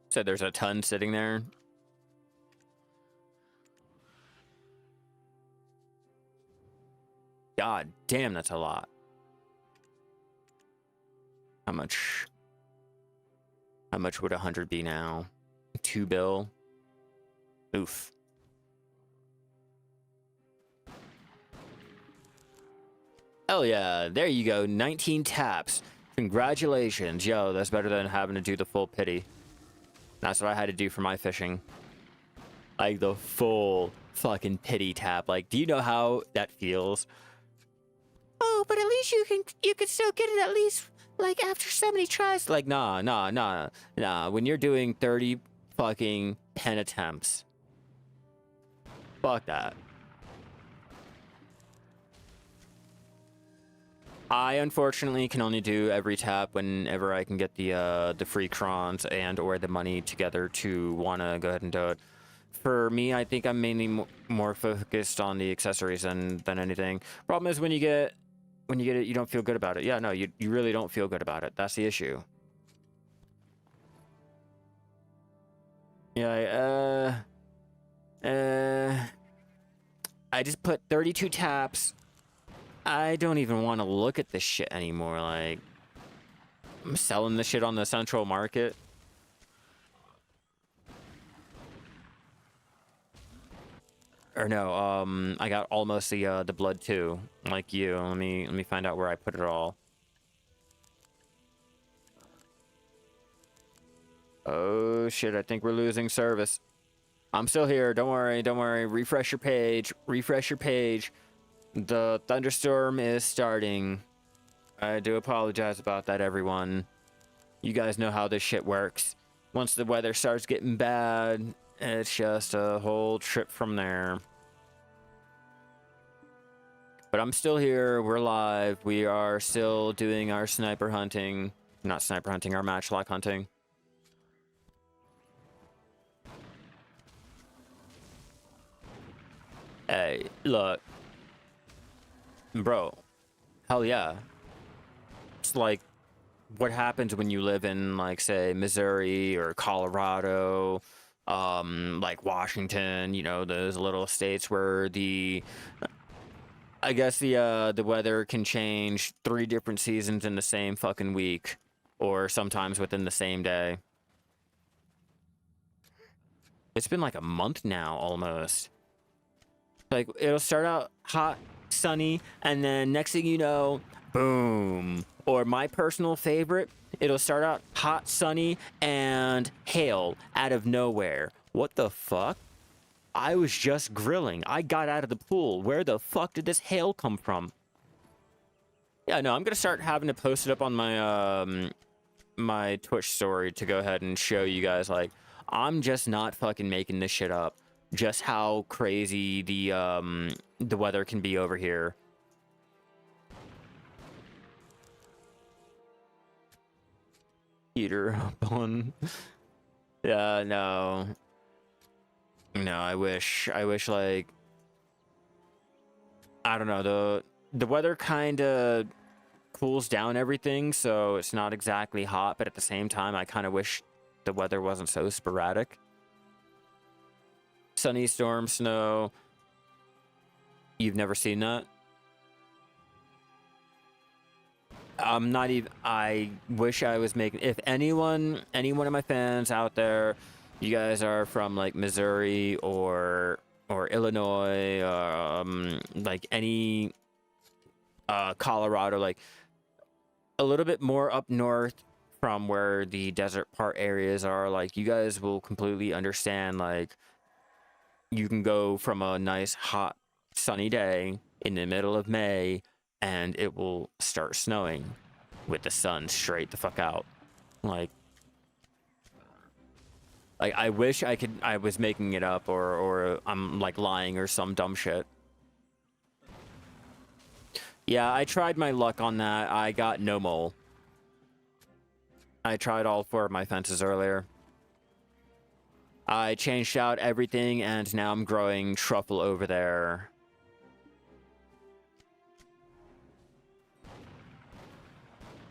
So there's a ton sitting there. God damn, that's a lot. How much would 100 be now? 2 bill. Oof. Oh yeah, there you go. 19 taps. Congratulations. Yo, that's better than having to do the full pity. That's what I had to do for my fishing. Like the full fucking pity tap. Like, do you know how that feels? Oh, but at least you can still get it at least like after so many tries. Like, nah. When you're doing 30 fucking pen attempts. Fuck that. I unfortunately can only do every tap whenever I can get the free crons and or the money together to want to go ahead and do it. For me, I think I'm mainly more focused on the accessories than anything. Problem is when you get it, you don't feel good about it. Yeah, no, you really don't feel good about it. That's the issue. Yeah, I just put 32 taps. I don't even want to look at this shit anymore. Like, I'm selling this shit on the central market. Or no, I got almost the blood too, like you. Let me find out where I put it all. Oh shit, I think we're losing service. I'm still here. Don't worry. Refresh your page. The thunderstorm is starting. I do apologize about that, everyone. You guys know how this shit works. Once the weather starts getting bad, it's just a whole trip from there. But I'm still here. We're live. We are still doing our sniper hunting. Not sniper hunting, our matchlock hunting. Hey, look. Bro, hell yeah. It's like what happens when you live in, like, say, Missouri or Colorado, like Washington, you know, those little states where I guess the weather can change 3 different seasons in the same fucking week, or sometimes within the same day. It's been like a month now, almost. Like, it'll start out hot, sunny, and then next thing you know, boom. Or my personal favorite, it'll start out hot, sunny, and hail out of nowhere. What the fuck? I was just grilling. I got out of the pool. Where the fuck did this hail come from? Yeah, no, I'm gonna start having to post it up on my my Twitch story to go ahead and show you guys, like, I'm just not fucking making this shit up. Just how crazy the weather can be over here. Heater up on. Yeah, no. No, I wish like, I don't know, the weather kind of cools down everything, so it's not exactly hot, but at the same time I kind of wish the weather wasn't so sporadic. Sunny, storm, snow. You've never seen that? I'm not even, I wish I was making, if any one of my fans out there, you guys are from like Missouri or Illinois, like any Colorado, like a little bit more up north from where the desert part areas are, like, you guys will completely understand. Like, you can go from a nice hot sunny day in the middle of May and it will start snowing with the sun straight the fuck out. Like I wish I was making it up, or I'm like lying or some dumb shit. Yeah, I tried my luck on that. I got no mole. I tried all 4 of my fences earlier. I changed out everything and now I'm growing truffle over there.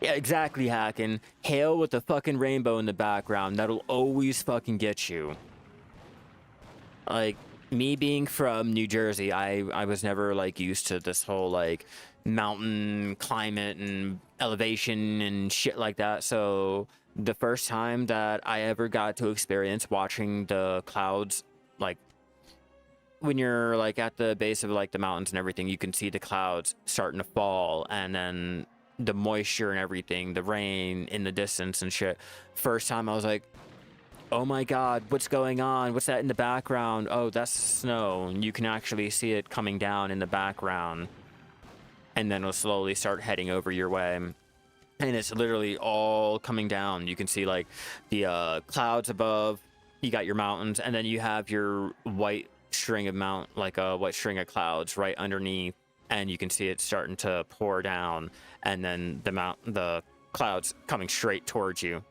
Yeah, exactly, Hackin. Hail with the fucking rainbow in the background. That'll always fucking get you. Like, me being from New Jersey, I was never like used to this whole like mountain climate and elevation and shit like that. So the first time that I ever got to experience watching the clouds, like when you're like at the base of like the mountains and everything, you can see the clouds starting to fall, and then the moisture and everything, the rain in the distance and shit. First time I was like, oh my god, what's going on? What's that in the background? Oh, that's snow. You can actually see it coming down in the background, and then it'll slowly start heading over your way. And it's literally all coming down. You can see like the clouds above, you got your mountains, and then you have your white string of white string of clouds right underneath, and you can see it starting to pour down, and then the clouds coming straight towards you.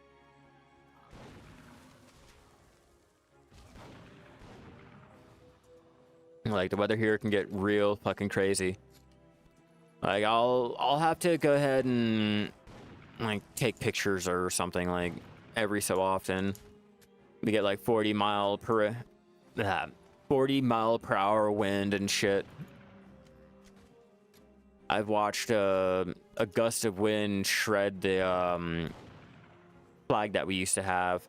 Like, the weather here can get real fucking crazy. Like, I'll have to go ahead and like take pictures or something like every so often. We get like 40 mile per hour wind and shit. I've watched a gust of wind shred the flag that we used to have.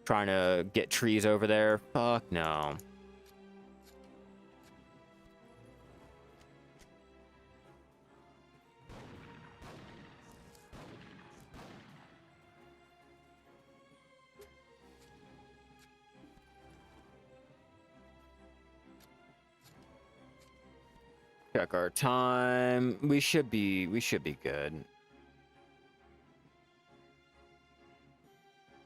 Trying to get trees over there. Fuck no. Check our time. We should be good.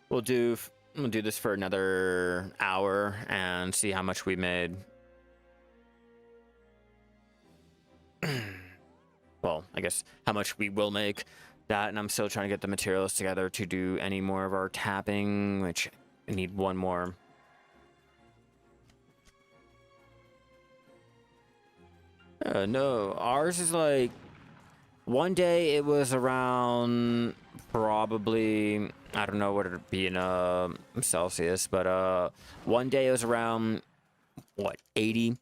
We'll do this for another hour and see how much we made. Well, I guess how much we will make that, and I'm still trying to get the materials together to do any more of our tapping, which I need one more. No, ours is like, one day it was around probably, I don't know what it'd be in Celsius, but one day it was around what, 80.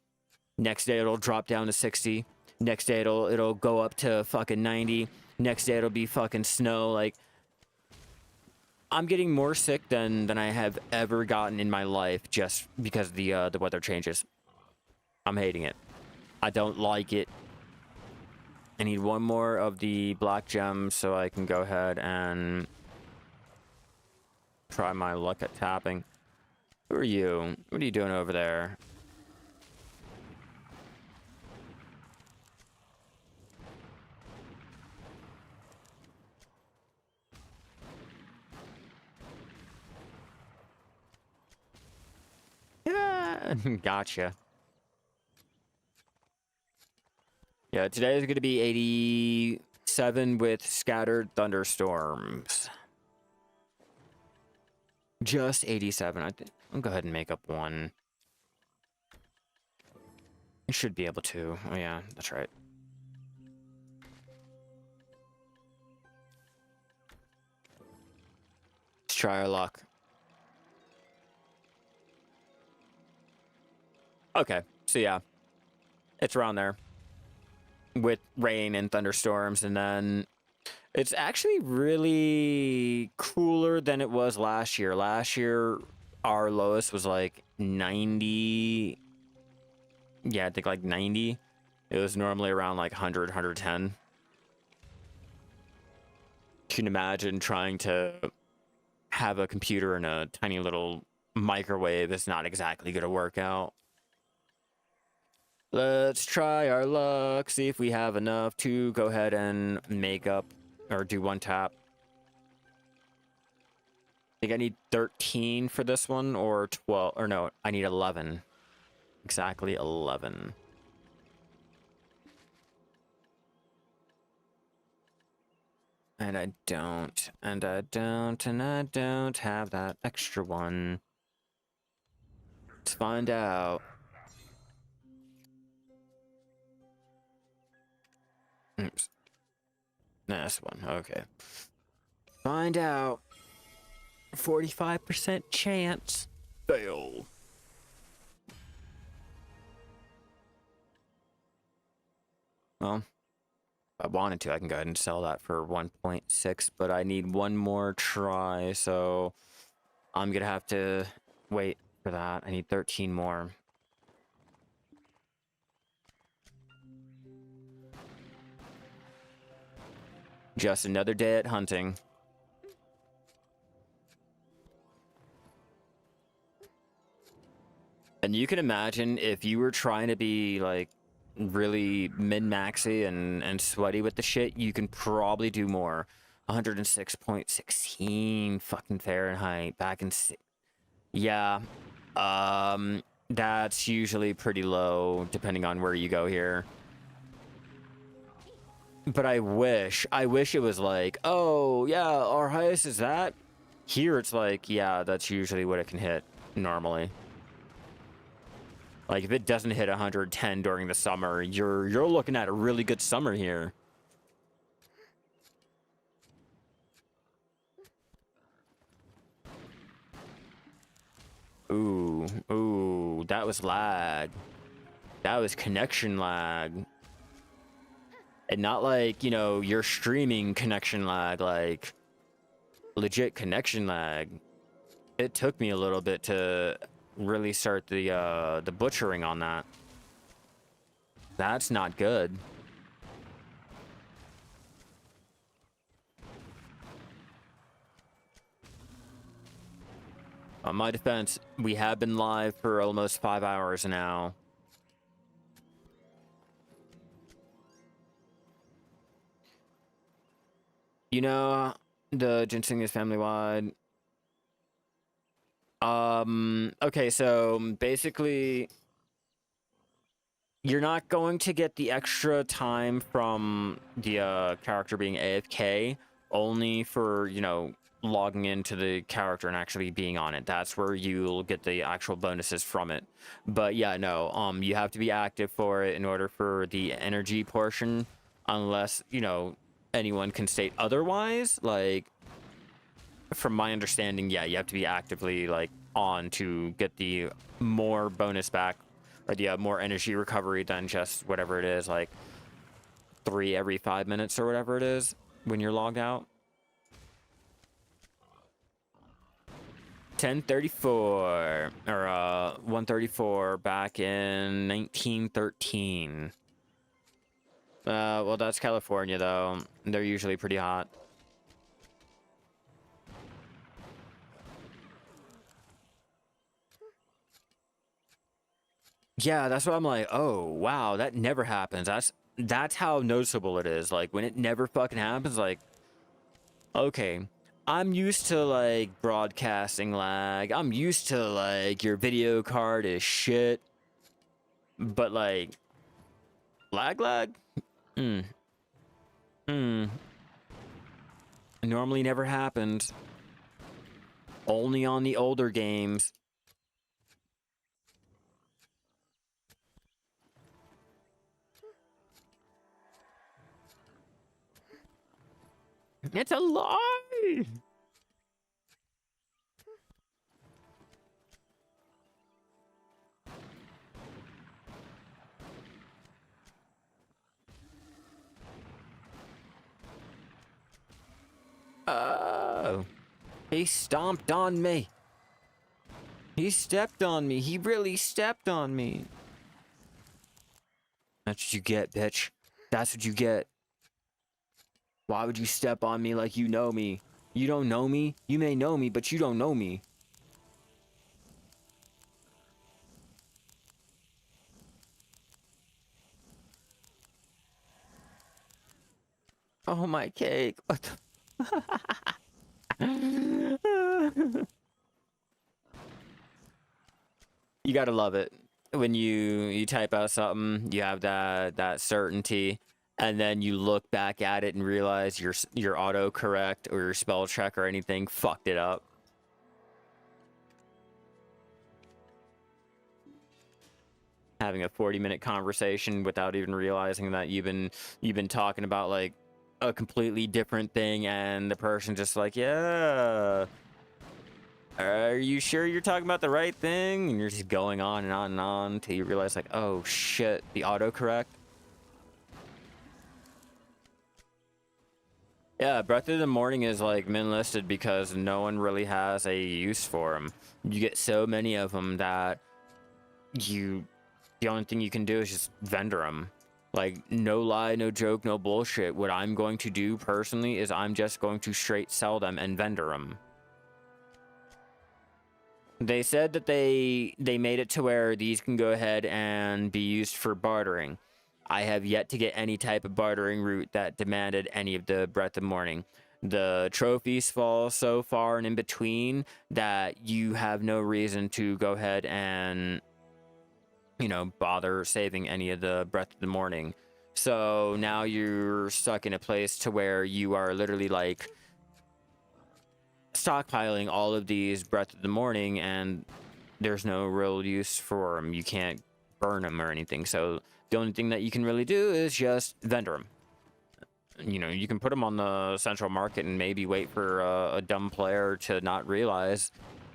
Next day it'll drop down to 60. Next day it'll go up to fucking 90. Next day it'll be fucking snow. Like, I'm getting more sick than I have ever gotten in my life just because the weather changes. I'm hating it. I don't like it. I need one more of the black gems so I can go ahead and try my luck at tapping. Who are you? What are you doing over there? Yeah, gotcha. Yeah, today is going to be 87 with scattered thunderstorms. Just 87. I'll go ahead and make up one. I should be able to. Oh yeah, that's right. Let's try our luck. Okay, so yeah, it's around there with rain and thunderstorms, and then it's actually really cooler than it was last year. Last year, our lowest was like 90. Yeah, I think like 90. It was normally around like 100, 110. Can you imagine trying to have a computer in a tiny little microwave? It's not exactly going to work out. Let's try our luck, see if we have enough to go ahead and make up or do one tap. I think I need 13 for this one, or 12, or no, I need 11. Exactly 11. And I don't have that extra one. Let's find out. Oops. This one, okay. Find out. 45% chance. Fail. Well, if I wanted to, I can go ahead and sell that for 1.6, but I need one more try, so I'm gonna have to wait for that. I need 13 more. Just another day at hunting. And you can imagine if you were trying to be like really min-maxy and sweaty with the shit, you can probably do more. 106.16 fucking Fahrenheit back in yeah. That's usually pretty low depending on where you go here. But I wish it was like, oh yeah, our highest is that. Here it's like, yeah, that's usually what it can hit normally. Like if it doesn't hit 110 during the summer, you're looking at a really good summer here. Ooh, that was lag. That was connection lag. And not like, you know, your streaming connection lag, like legit connection lag. It took me a little bit to really start the butchering on that. That's not good. On my defense, we have been live for almost 5 hours now. You know, the ginseng is family-wide. Okay, so basically, you're not going to get the extra time from the character being AFK only for, you know, logging into the character and actually being on it. That's where you'll get the actual bonuses from it. But yeah, no, you have to be active for it in order for the energy portion, unless, you know, anyone can state otherwise. Like, from my understanding, yeah, you have to be actively like on to get the more bonus back, or the more energy recovery than just whatever it is, like 3 every 5 minutes or whatever it is when you're logged out. 1034 or 134 back in 1913. Well, that's California though. They're usually pretty hot. Yeah, that's what I'm like. Oh, wow, that never happens. That's how noticeable it is. Like when it never fucking happens, like, okay, I'm used to like broadcasting lag. I'm used to like your video card is shit. But like lag? Hmm. Hmm. Normally never happens. Only on the older games. It's a lie. Oh. He stomped on me. He stepped on me. He really stepped on me. That's what you get, bitch. That's what you get. Why would you step on me like you know me? You don't know me? You may know me, but you don't know me. Oh, my cake. What the... You gotta love it. When you type out something, you have that certainty, and then you look back at it and realize your autocorrect or your spell check or anything fucked it up. Having a 40-minute conversation without even realizing that you've been talking about like a completely different thing, and the person just like, yeah, are you sure you're talking about the right thing? And you're just going on and on and on until you realize like, oh shit, the autocorrect. Yeah, Breath of the Morning is like min listed because no one really has a use for them. You get so many of them that the only thing you can do is just vendor them. Like, no lie, no joke, no bullshit. What I'm going to do personally is I'm just going to straight sell them and vendor them. They said that they made it to where these can go ahead and be used for bartering. I have yet to get any type of bartering route that demanded any of the Breath of Morning. The trophies fall so far and in between that you have no reason to go ahead and, you know, bother saving any of the Breath of the Morning. So now you're stuck in a place to where you are literally like stockpiling all of these Breath of the Morning, and there's no real use for them. You can't burn them or anything. So the only thing that you can really do is just vendor them. You know, you can put them on the central market and maybe wait for a dumb player to not realize,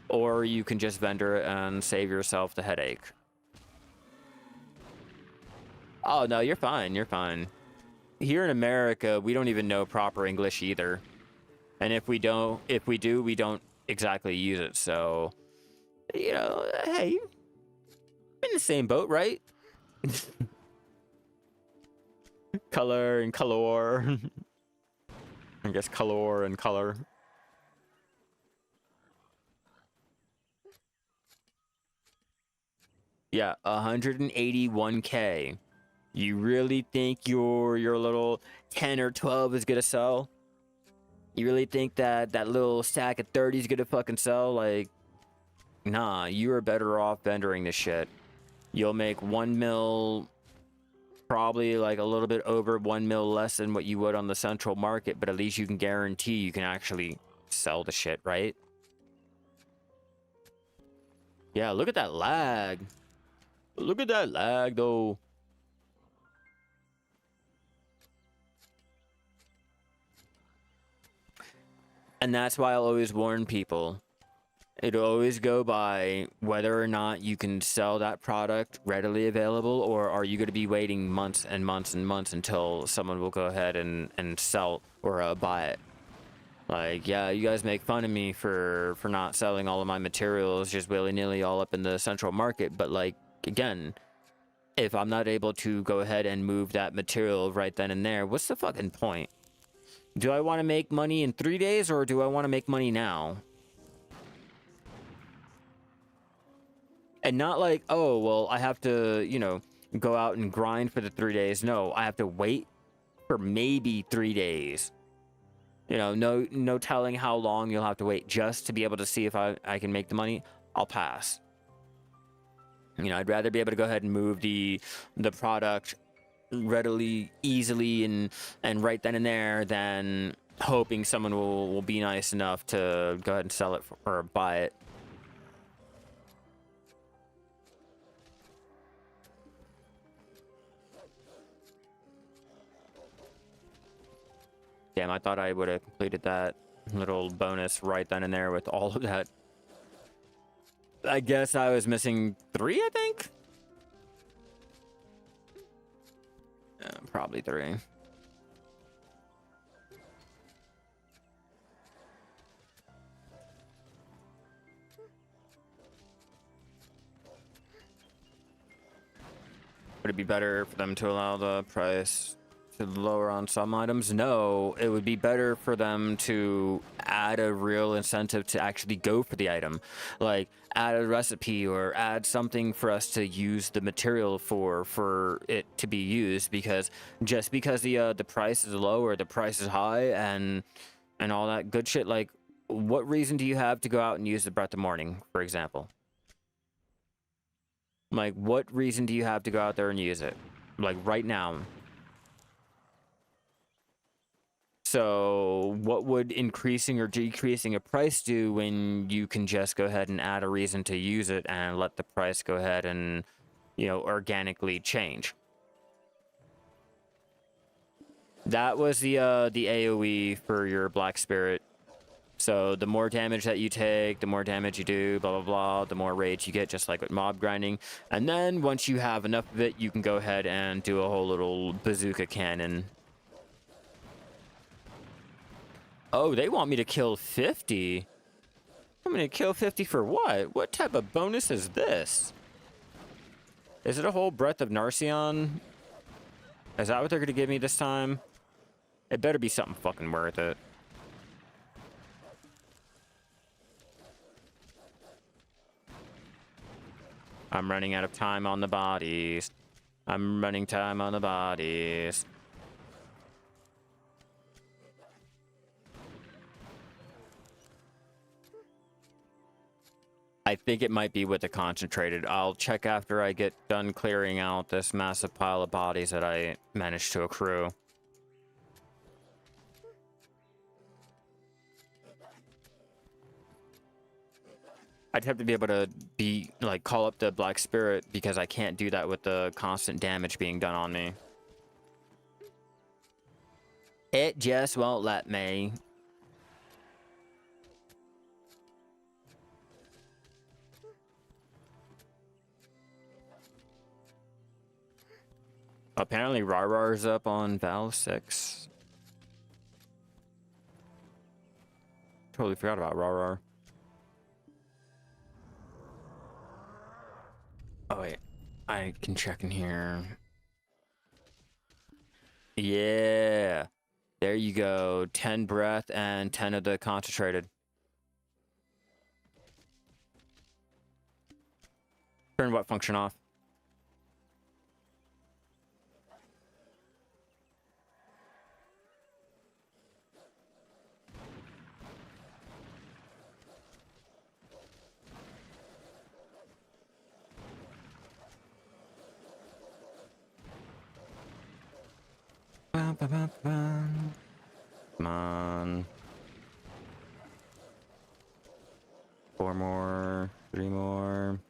or you can just vendor it and save yourself the headache. Oh, no, you're fine. You're fine. Here in America, we don't even know proper English either. And if we do, we don't exactly use it. So, you know, hey, we're in the same boat, right? Color and color. I guess color and color. Yeah, 181K. You really think your little 10 or 12 is gonna sell? You really think that that little stack of 30 is gonna fucking sell? Like, nah, you are better off vendoring this shit. You'll make 1 mil, probably like a little bit over 1 mil less than what you would on the central market, but at least you can guarantee you can actually sell the shit, right? Yeah, look at that lag. Look at that lag, though. And that's why I'll always warn people. It'll always go by whether or not you can sell that product readily available, or are you going to be waiting months and months and months until someone will go ahead and sell or buy it. Like, yeah, you guys make fun of me for not selling all of my materials just willy-nilly all up in the central market, but like, again, if I'm not able to go ahead and move that material right then and there, what's the fucking point? Do I want to make money in 3 days, or do I want to make money now? And not like, oh, well, I have to, you know, go out and grind for the 3 days. No, I have to wait for maybe 3 days. You know, no telling how long you'll have to wait just to be able to see if I can make the money. I'll pass. You know, I'd rather be able to go ahead and move the product readily, easily, and right then and there than hoping someone will be nice enough to go ahead and sell it or buy it. Damn, I thought I would have completed that little bonus right then and there with all of that. I guess I was missing 3, I think? Probably 3. Would it be better for them to allow the price to lower on some items? No, it would be better for them to add a real incentive to actually go for the item. Like, add a recipe or add something for us to use the material for it to be used, because just because the price is low or the price is high and all that good shit, like, what reason do you have to go out and use the Breath of Morning, for example? Like, what reason do you have to go out there and use it? Like, right now. So what would increasing or decreasing a price do when you can just go ahead and add a reason to use it and let the price go ahead and, you know, organically change? That was the AoE for your Black Spirit. So the more damage that you take, the more damage you do, blah, blah, blah, the more rage you get, just like with mob grinding. And then once you have enough of it, you can go ahead and do a whole little bazooka cannon. Oh, they want me to kill 50? I'm gonna kill 50 for what? What type of bonus is this? Is it a whole breath of Narcion? Is that what they're gonna give me this time? It better be something fucking worth it. I'm running out of time on the bodies. I'm running time on the bodies. I think it might be with the concentrated. I'll check after I get done clearing out this massive pile of bodies that I managed to accrue. I'd have to be able to call up the Black Spirit because I can't do that with the constant damage being done on me. It just won't let me. Apparently Rarar's up on Valve 6. Totally forgot about Rarar. Oh wait, I can check in here. Yeah, there you go. 10 breath and 10 of the concentrated. Turn what function off? Come on. 4 more. 3 more.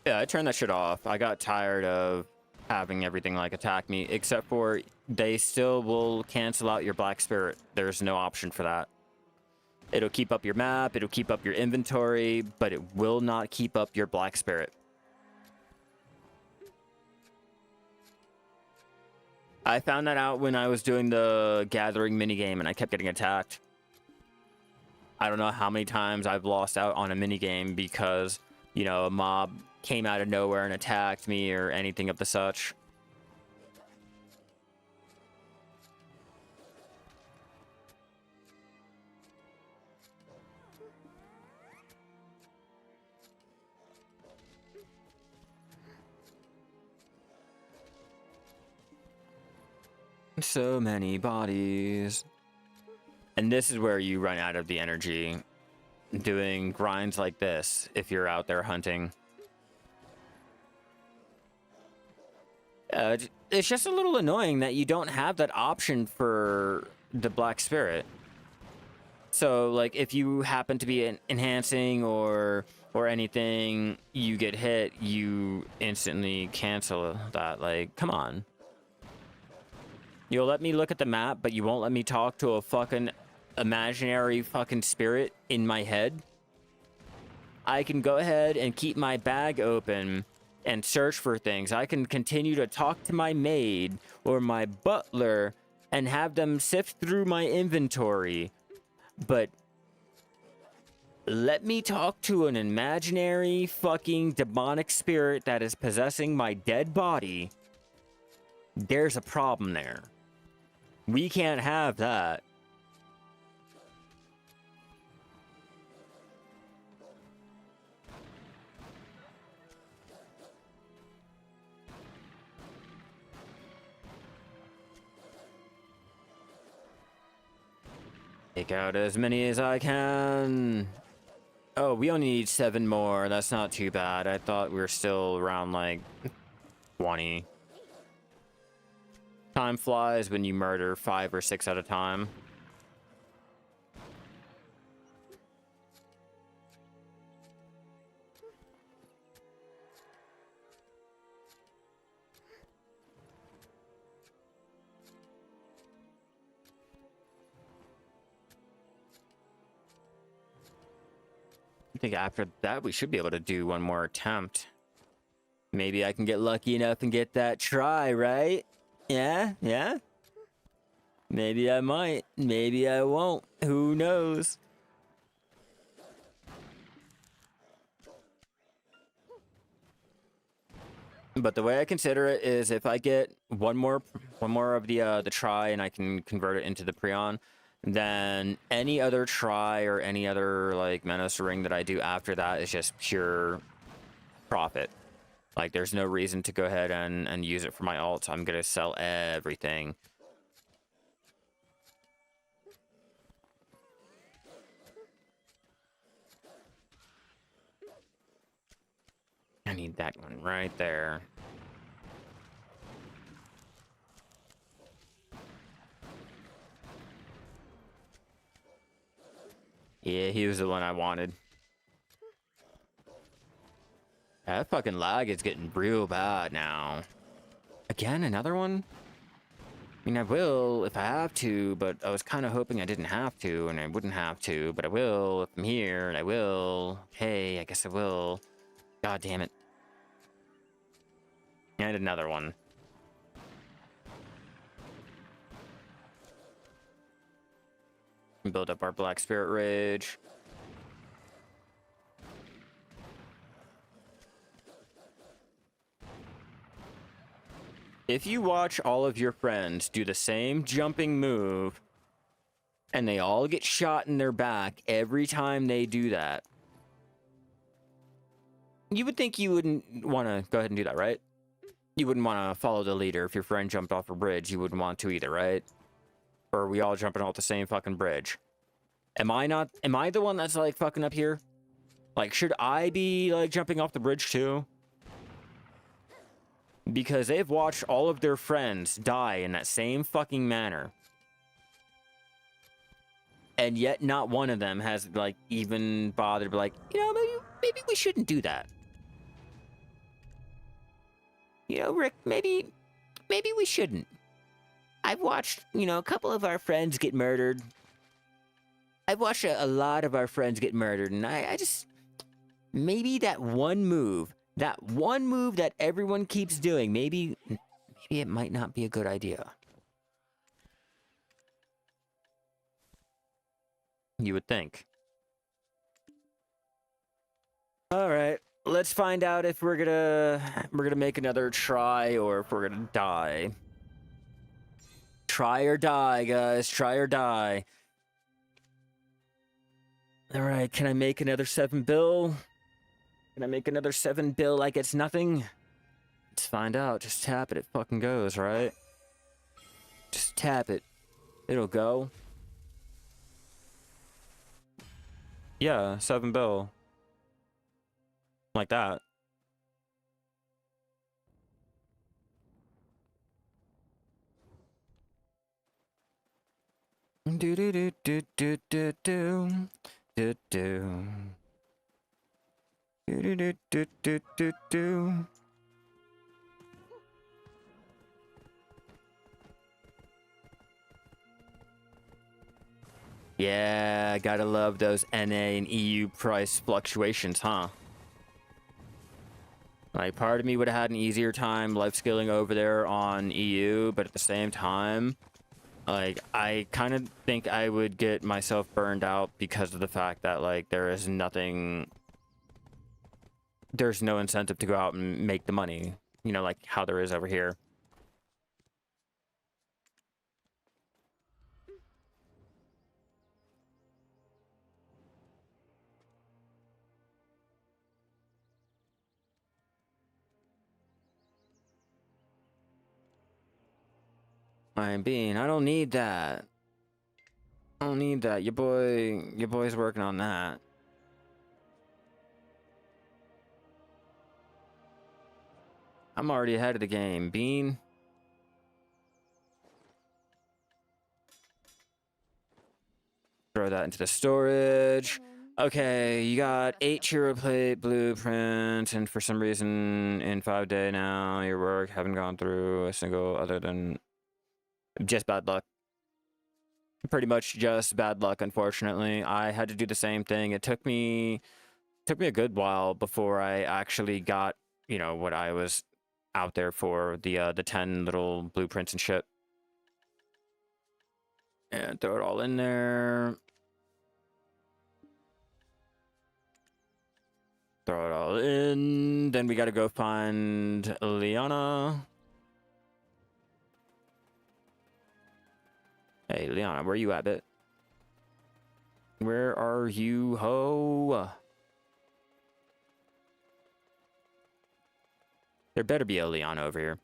Yeah, I turned that shit off. I got tired of having everything like attack me, except for they still will cancel out your Black Spirit. There's no option for that. It'll keep up your map, it'll keep up your inventory, but it will not keep up your Black Spirit. I found that out when I was doing the gathering minigame and I kept getting attacked. I don't know how many times I've lost out on a minigame because, you know, a mob came out of nowhere and attacked me or anything of the such. So many bodies. And this is where you run out of the energy doing grinds like this if you're out there hunting. It's just a little annoying that you don't have that option for the Black Spirit. So, like, if you happen to be enhancing or anything, you get hit, you instantly cancel that. Like, come on. You'll let me look at the map, but you won't let me talk to a fucking imaginary fucking spirit in my head? I can go ahead and keep my bag open and search for things. I can continue to talk to my maid or my butler and have them sift through my inventory. But let me talk to an imaginary fucking demonic spirit that is possessing my dead body. There's a problem there. We can't have that. Take out as many as I can. Oh, we only need 7 more. That's not too bad. I thought we were still around like 20. Time flies when you murder 5 or 6 at a time. I think after that we should be able to do one more attempt. Maybe I can get lucky enough and get that try, right? Yeah, yeah. Maybe I might. Maybe I won't. Who knows? But the way I consider it is if I get one more of the try and I can convert it into the Prion, then any other try or any other like Manos ring that I do after that is just pure profit. Like there's no reason to go ahead and use it for my alt. I'm gonna sell everything. I need that one right there. Yeah, he was the one I wanted. That fucking lag is getting real bad now. Again, another one? I mean, I will if I have to, but I was kind of hoping I didn't have to, and I wouldn't have to, but I will if I'm here, and I will. Hey, I guess I will. God damn it. And another one. Build up our Black Spirit Rage. If you watch all of your friends do the same jumping move, and they all get shot in their back every time they do that, you would think you wouldn't want to go ahead and do that, right? You wouldn't want to follow the leader. If your friend jumped off a bridge, you wouldn't want to either, right? Or are we all jumping off the same fucking bridge? Am I the one that's like fucking up here? Like, should I be like jumping off the bridge too? Because they've watched all of their friends die in that same fucking manner. And yet not one of them has like even bothered to be like, you know, maybe we shouldn't do that. You know, Rick, maybe we shouldn't. I've watched, you know, a couple of our friends get murdered. I've watched a lot of our friends get murdered, and I just... Maybe that one move that everyone keeps doing, maybe it might not be a good idea. You would think. All right, let's find out if we're gonna make another try or if we're gonna die. Try or die, guys. Try or die. All right, can I make another 7 bill? Can I make another 7 bill like it's nothing? Let's find out. Just tap it. It fucking goes, right? Just tap it. It'll go. Yeah, 7 bill. Like that. Do do do do do do do do do do do do do do do. Yeah, gotta love those NA and EU price fluctuations, huh? Like, part of me would have had an easier time life skilling over there on EU, but at the same time, like, I kind of think I would get myself burned out because of the fact that, like, there's no incentive to go out and make the money, you know, like how there is over here. I don't need that. I don't need that. Your boy's working on that. I'm already ahead of the game, Bean. Throw that into the storage. Okay, you got 8 hero plate blueprints, and for some reason, in 5 days now, your work haven't gone through a single other than just bad luck. Pretty much just bad luck, unfortunately. I had to do the same thing. It took me a good while before I actually got you know, what I was out there for, the 10 little blueprints and shit. And throw it all in there. Throw it all in. Then we gotta go find Liana. Hey, Liana, where you at, bit? Where are you, ho? There better be a Liana over here.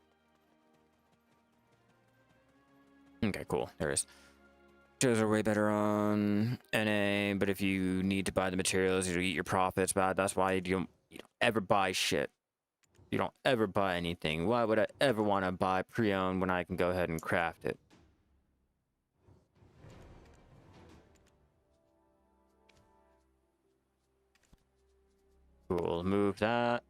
Okay, cool. There is. Shows are way better on NA, but if you need to buy the materials, you eat your profits. But that's why you don't ever buy shit. You don't ever buy anything. Why would I ever want to buy pre-owned when I can go ahead and craft it? Cool. Move that.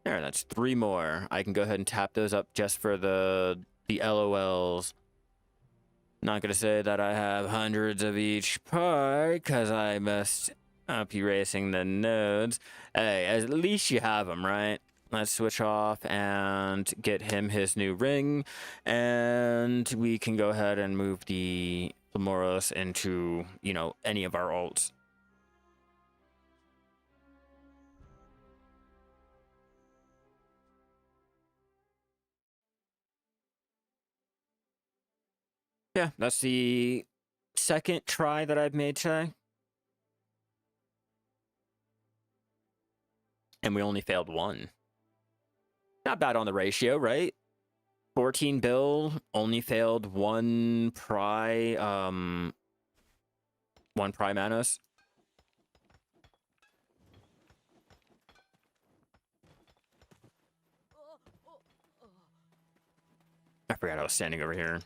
There, that's 3 more. I can go ahead and tap those up just for the LOLs. Not gonna say that I have hundreds of each part, because I must up erasing the nodes. Hey, at least you have them, right? Let's switch off and get him his new ring, and we can go ahead and move the Moros into, you know, any of our ults. Yeah, that's the second try that I've made today. And we only failed 1. Not bad on the ratio, right? 14 bill, only failed 1 one pry Manos. I forgot I was standing over here.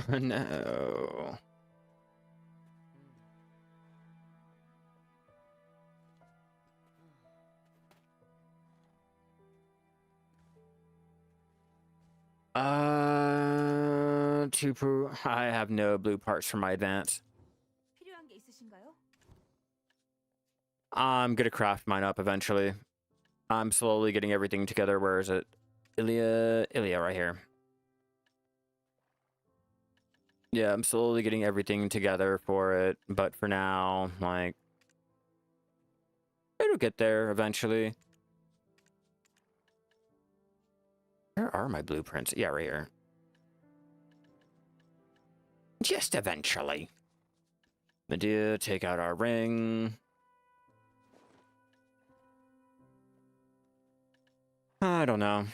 No. I have no blue parts for my advance. I'm gonna craft mine up eventually. I'm slowly getting everything together. Where is it? Ilya right here. Yeah, I'm slowly getting everything together for it, but for now, like, it'll get there eventually. Where are my blueprints? Yeah, right here. Just eventually. Medea, take out our ring. I don't know.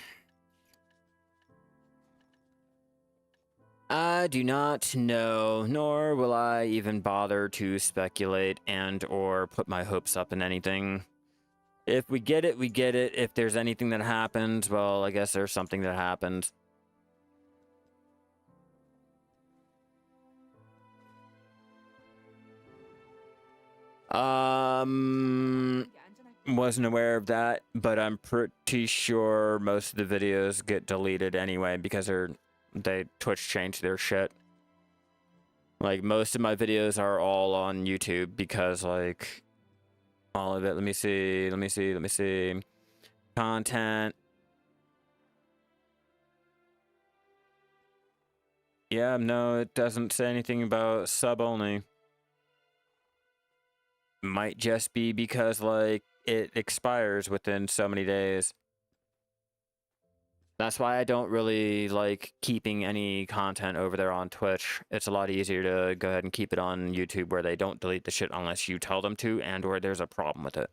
I do not know, nor will I even bother to speculate and or put my hopes up in anything. If we get it, we get it. If there's anything that happens, well, I guess there's something that happens. Wasn't aware of that, but I'm pretty sure most of the videos get deleted anyway because they Twitch changed their shit. Like, most of my videos are all on YouTube because, like, all of it. Let me see. Content. Yeah, no, it doesn't say anything about sub only. Might just be because, like, it expires within so many days. That's why I don't really like keeping any content over there on Twitch. It's a lot easier to go ahead and keep it on YouTube where they don't delete the shit unless you tell them to and or there's a problem with it.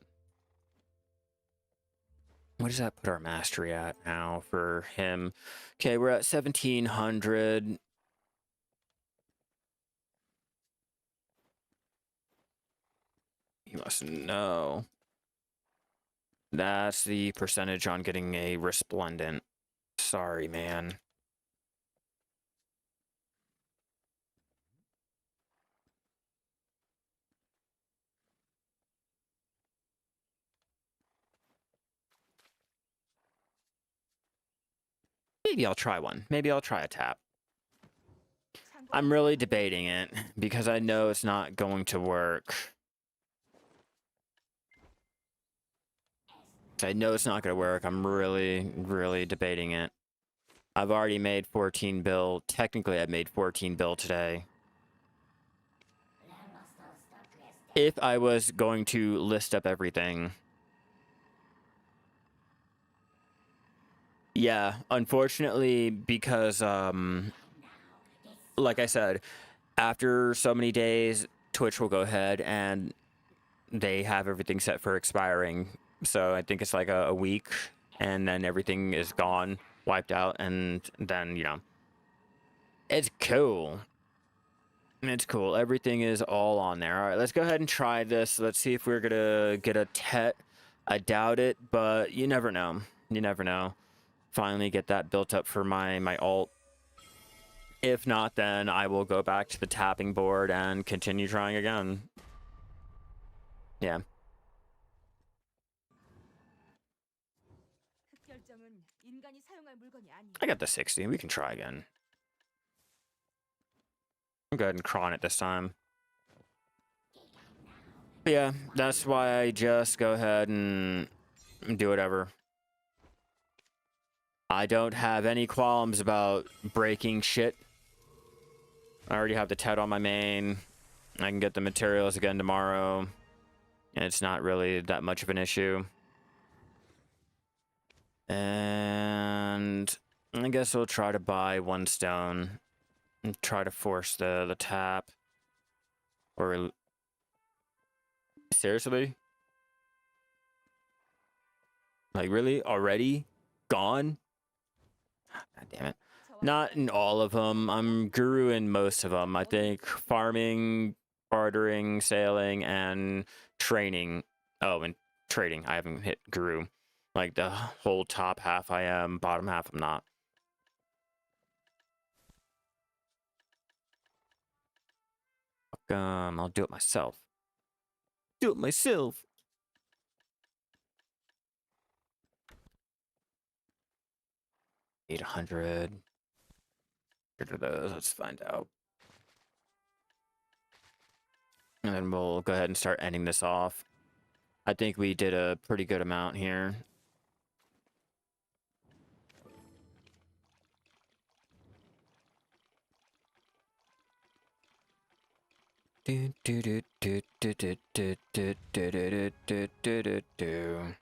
What does that put our mastery at now for him? Okay, we're at 1700. You must know. That's the percentage on getting a resplendent. Sorry, man. Maybe I'll try one. Maybe I'll try a tap. I'm really debating it because I know it's not going to work. I know it's not going to work. I'm really, really debating it. I've already made 14 bill. Technically, I've made 14 bill today. If I was going to list up everything. Yeah, unfortunately, because, like I said, after so many days, Twitch will go ahead and they have everything set for expiring. So I think it's like a week, and then everything is gone, wiped out, and then, you know, it's cool. It's cool. Everything is all on there. All right, let's go ahead and try this. Let's see if we're gonna get a tet. I doubt it, but you never know. You never know. Finally get that built up for my ult. If not, then I will go back to the tapping board and continue trying again. Yeah. I got the 60. We can try again. I'll go ahead and cron it this time. But yeah, that's why I just go ahead and do whatever. I don't have any qualms about breaking shit. I already have the TED on my main. I can get the materials again tomorrow. And it's not really that much of an issue. And I guess we'll try to buy one stone and try to force the tap. Or seriously? Like, really? Already? Gone? God damn it. Not in all of them. I'm guru in most of them. I think farming, bartering, sailing, and training. Oh, and trading. I haven't hit guru. Like, the whole top half I am, bottom half I'm not. I'll do it myself. Do it myself. $800. Get rid of those. Let's find out. And then we'll go ahead and start ending this off. I think we did a pretty good amount here. Do do do do do do do do do do do do do do.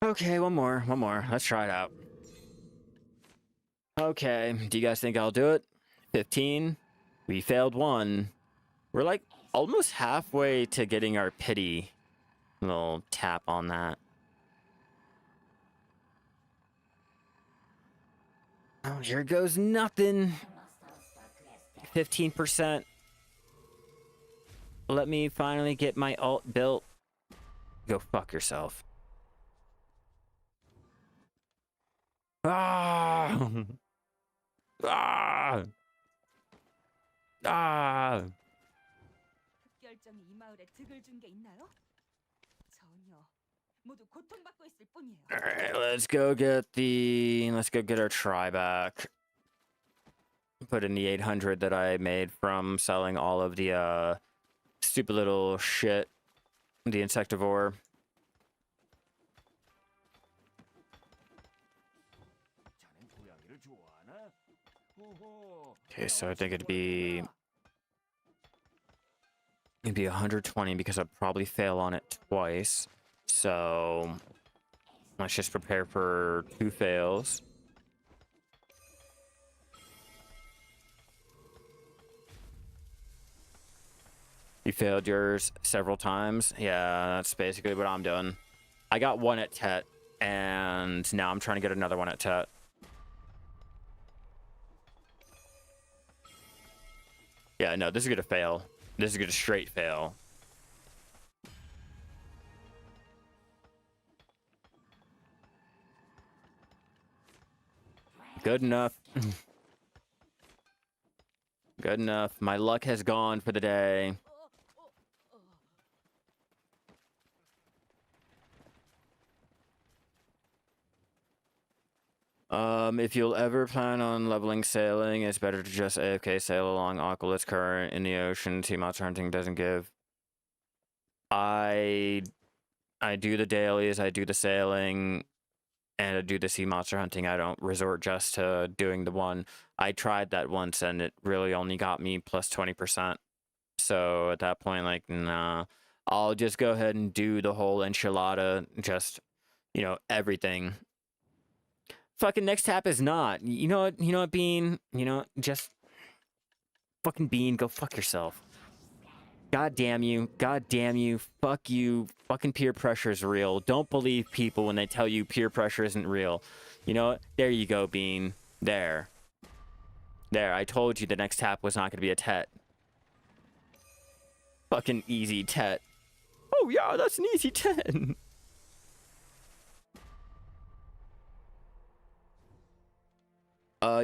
Okay, one more. Let's try it out. Okay, do you guys think I'll do it? 15. We failed one. We're like almost halfway to getting our pity. Little tap on that. Oh, here goes nothing. 15%. Let me finally get my ult built. Go fuck yourself. Ah! Ah! Ah! Alright, let's go get our try back. Put in the 800 that I made from selling all of the stupid little shit. The insectivore. Okay, so I think it'd be 120 because I'd probably fail on it twice. So let's just prepare for 2 fails. You failed yours several times. Yeah, that's basically what I'm doing. I got one at Tet, and now I'm trying to get another one at Tet. Yeah, no, this is gonna fail. This is gonna straight fail. Good enough. Good enough. My luck has gone for the day. If you'll ever plan on leveling sailing, it's better to just AFK sail along Aqualus current in the ocean. Sea monster hunting doesn't give. I do the dailies, I do the sailing, and I do the sea monster hunting. I don't resort just to doing the one. I tried that once, and it really only got me plus 20%. So at that point, like, nah, I'll just go ahead and do the whole enchilada, just, you know, everything. Fucking next tap is not. You know what, Bean? You know, just fucking Bean, go fuck yourself. God damn you. God damn you. Fuck you. Fucking peer pressure is real. Don't believe people when they tell you peer pressure isn't real. You know what? There you go, Bean. There. There, I told you the next tap was not going to be a tet. Fucking easy tet. Oh yeah, that's an easy 10.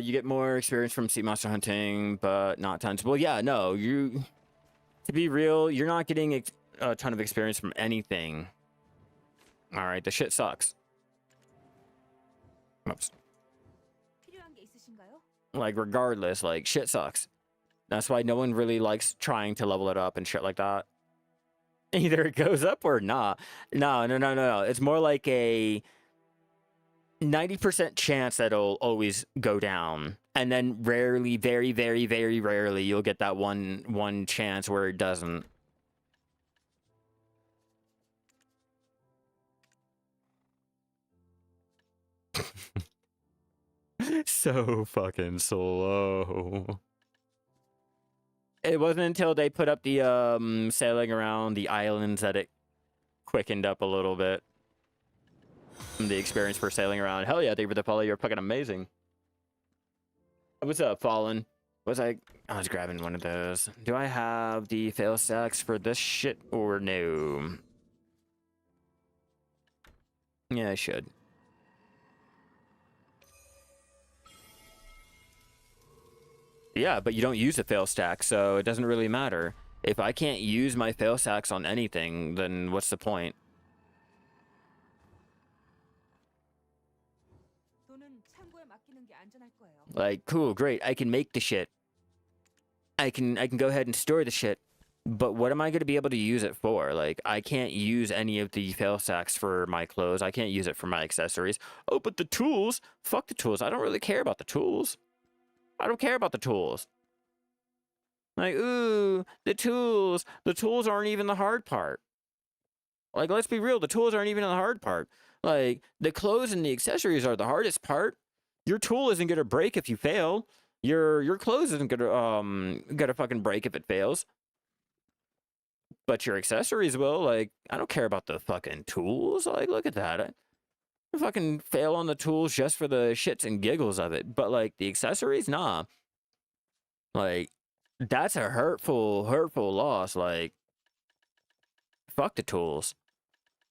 You get more experience from sea monster hunting, but not tons. Well, yeah, no, to be real, you're not getting a ton of experience from anything. All right, the shit sucks. Oops. Like, regardless, like, shit sucks. That's why no one really likes trying to level it up and shit like that. Either it goes up or not. No. It's more like a 90% chance that it'll always go down. And then rarely, very, very, very rarely, you'll get that one chance where it doesn't. So fucking slow. It wasn't until they put up the sailing around the islands that it quickened up a little bit. The experience for sailing around. Hell yeah, thank you for the follow. You're fucking amazing. What's up, Fallen? I was grabbing one of those. Do I have the fail stacks for this shit or no? Yeah, I should. Yeah, but you don't use a fail stack, so it doesn't really matter. If I can't use my fail stacks on anything, then what's the point? Like, cool, great, I can make the shit. I can go ahead and store the shit. But what am I going to be able to use it for? Like, I can't use any of the fail stacks for my clothes. I can't use it for my accessories. Oh, but the tools? Fuck the tools. I don't really care about the tools. I don't care about the tools. Like, ooh, the tools. The tools aren't even the hard part. Like, let's be real. The tools aren't even the hard part. Like, the clothes and the accessories are the hardest part. Your tool isn't going to break if you fail. Your clothes isn't gonna fucking break if it fails. But your accessories will. Like, I don't care about the fucking tools. Like, look at that. I fucking fail on the tools just for the shits and giggles of it. But, like, the accessories, nah. Like, that's a hurtful loss. Like, fuck the tools.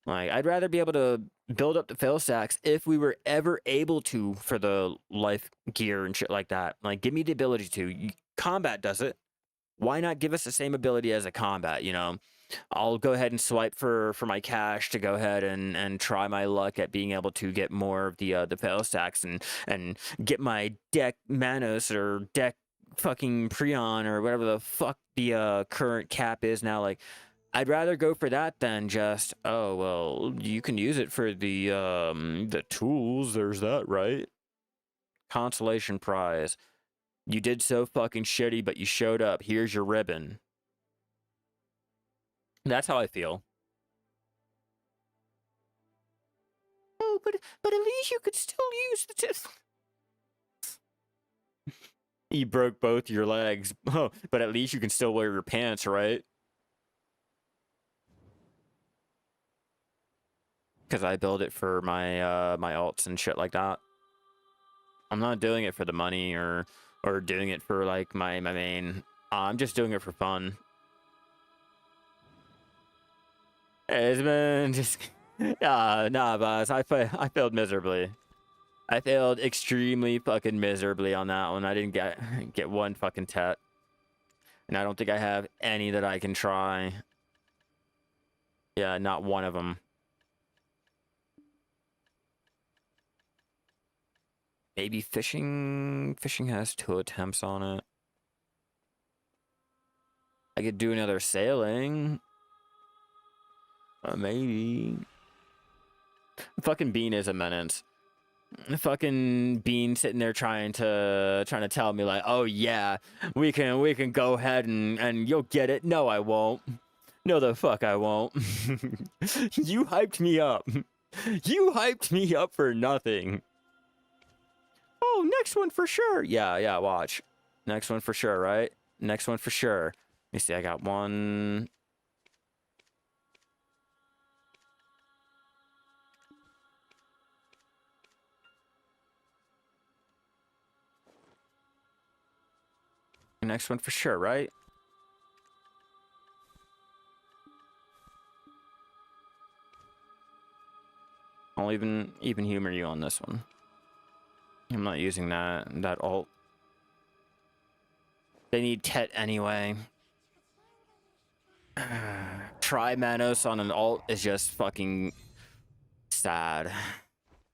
Like, I'd rather be able to build up the fail stacks if we were ever able to for the life gear and shit like that. Like, give me the ability to. Combat does it. Why not give us the same ability as a combat, you know? I'll go ahead and swipe for my cash to go ahead and try my luck at being able to get more of the fail stacks and get my deck Manos or deck fucking Prion or whatever the fuck the current cap is now. Like, I'd rather go for that than just, oh, well, you can use it for the tools. There's that, right? Consolation prize. You did so fucking shitty, but you showed up. Here's your ribbon. That's how I feel. Oh, but at least you could still use the tip. You broke both your legs. Oh, but at least you can still wear your pants, right? Because I build it for my my alts and shit like that. I'm not doing it for the money or doing it for like my main. I'm just doing it for fun. It's been just nah, boss. I failed miserably. I failed extremely fucking miserably on that one. I didn't get one fucking tet. And I don't think I have any that I can try. Yeah, not one of them. Maybe fishing. Fishing has 2 attempts on it. I could do another sailing. Maybe. Fucking Bean is a menace. Fucking Bean sitting there trying to tell me like, oh yeah, we can go ahead and you'll get it. No, I won't. No, the fuck I won't. You hyped me up. You hyped me up for nothing. Oh, next one for sure. Yeah, watch. Next one for sure, right? Next one for sure. Let me see, I got one. Next one for sure, right? I'll even humor you on this one. I'm not using that alt. They need Tet anyway. Try Manos on an alt is just fucking sad.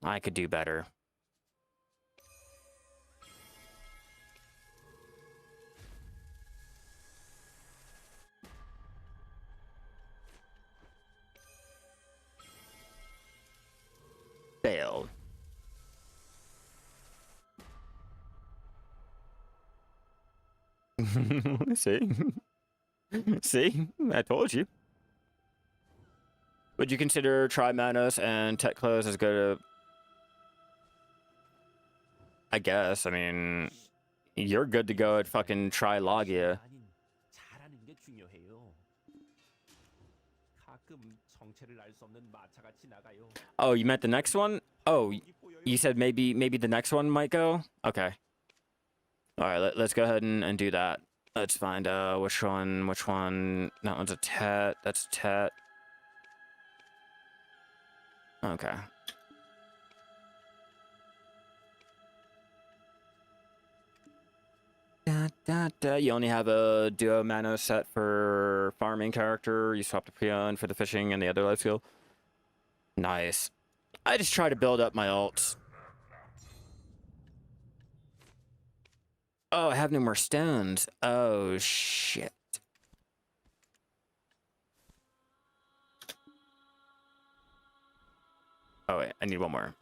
I could do better. Failed. See? See? I told you. Would you consider Try Manos and Tech Close as good? I guess. I mean, you're good to go at fucking Try Logia. Oh, you meant the next one? Oh, you said maybe the next one might go? Okay. All right, let's go ahead and do that. Let's find which one. That one's a Tet. That's a Tet. Okay. You only have a duo Manos set for farming character. You swap the Prion for the fishing and the other life skill. Nice. I just try to build up my ults. Oh, I have no more stones. Oh, shit. Oh, wait. I need one more.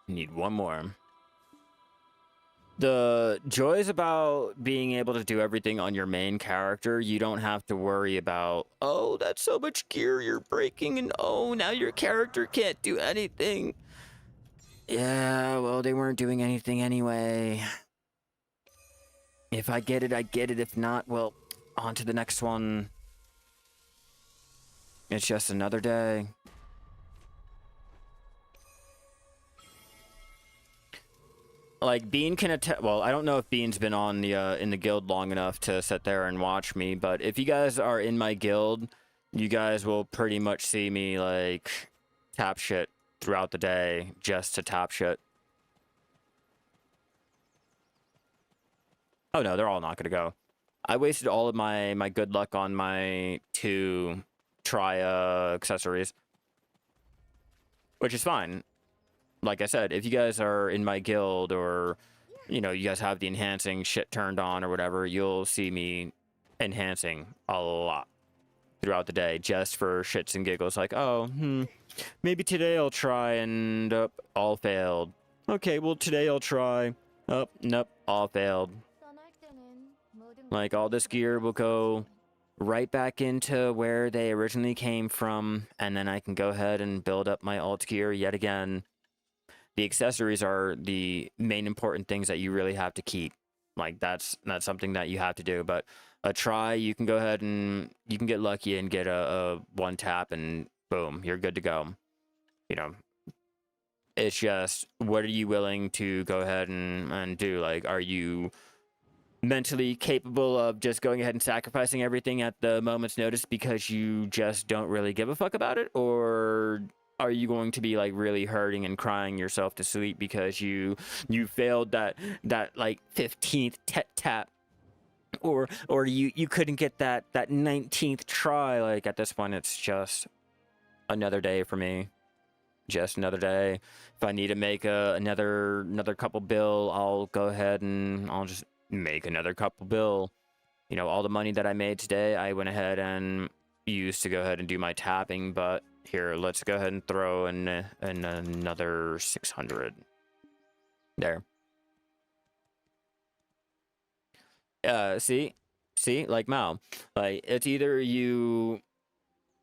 Need one more. The joys about being able to do everything on your main character, you don't have to worry about, oh, that's so much gear you're breaking, and oh, now your character can't do anything. Yeah, well, they weren't doing anything anyway. If I get it, I get it. If not, well, on to the next one. It's just another day. Like, Bean can attest. Well, I don't know if Bean's been on the in the guild long enough to sit there and watch me, but if you guys are in my guild, you guys will pretty much see me like tap shit throughout the day just to tap shit. Oh no, they're all not gonna go. I wasted all of my good luck on my 2 try accessories, which is fine. Like I said, if you guys are in my guild or, you know, you guys have the enhancing shit turned on or whatever, you'll see me enhancing a lot throughout the day just for shits and giggles. Like, oh, maybe today I'll try and all failed. Okay, well, today I'll try. Oh, nope, all failed. Like, all this gear will go right back into where they originally came from, and then I can go ahead and build up my alt gear yet again. The accessories are the main important things that you really have to keep. Like, that's something that you have to do. But a try, you can go ahead and you can get lucky and get a one tap and boom, you're good to go. You know, it's just, what are you willing to go ahead and do? Like, are you mentally capable of just going ahead and sacrificing everything at the moment's notice because you just don't really give a fuck about it? Or are you going to be like really hurting and crying yourself to sleep because you failed that like 15th tap, or you couldn't get that 19th try? Like, at this point, it's just another day for me. Just another day. If I need to make another couple bill, I'll go ahead and I'll just make another couple bill. You know, all the money that I made today, I went ahead and used to go ahead and do my tapping. But here, let's go ahead and throw in another 600 there. See, like Mao, like, it's either you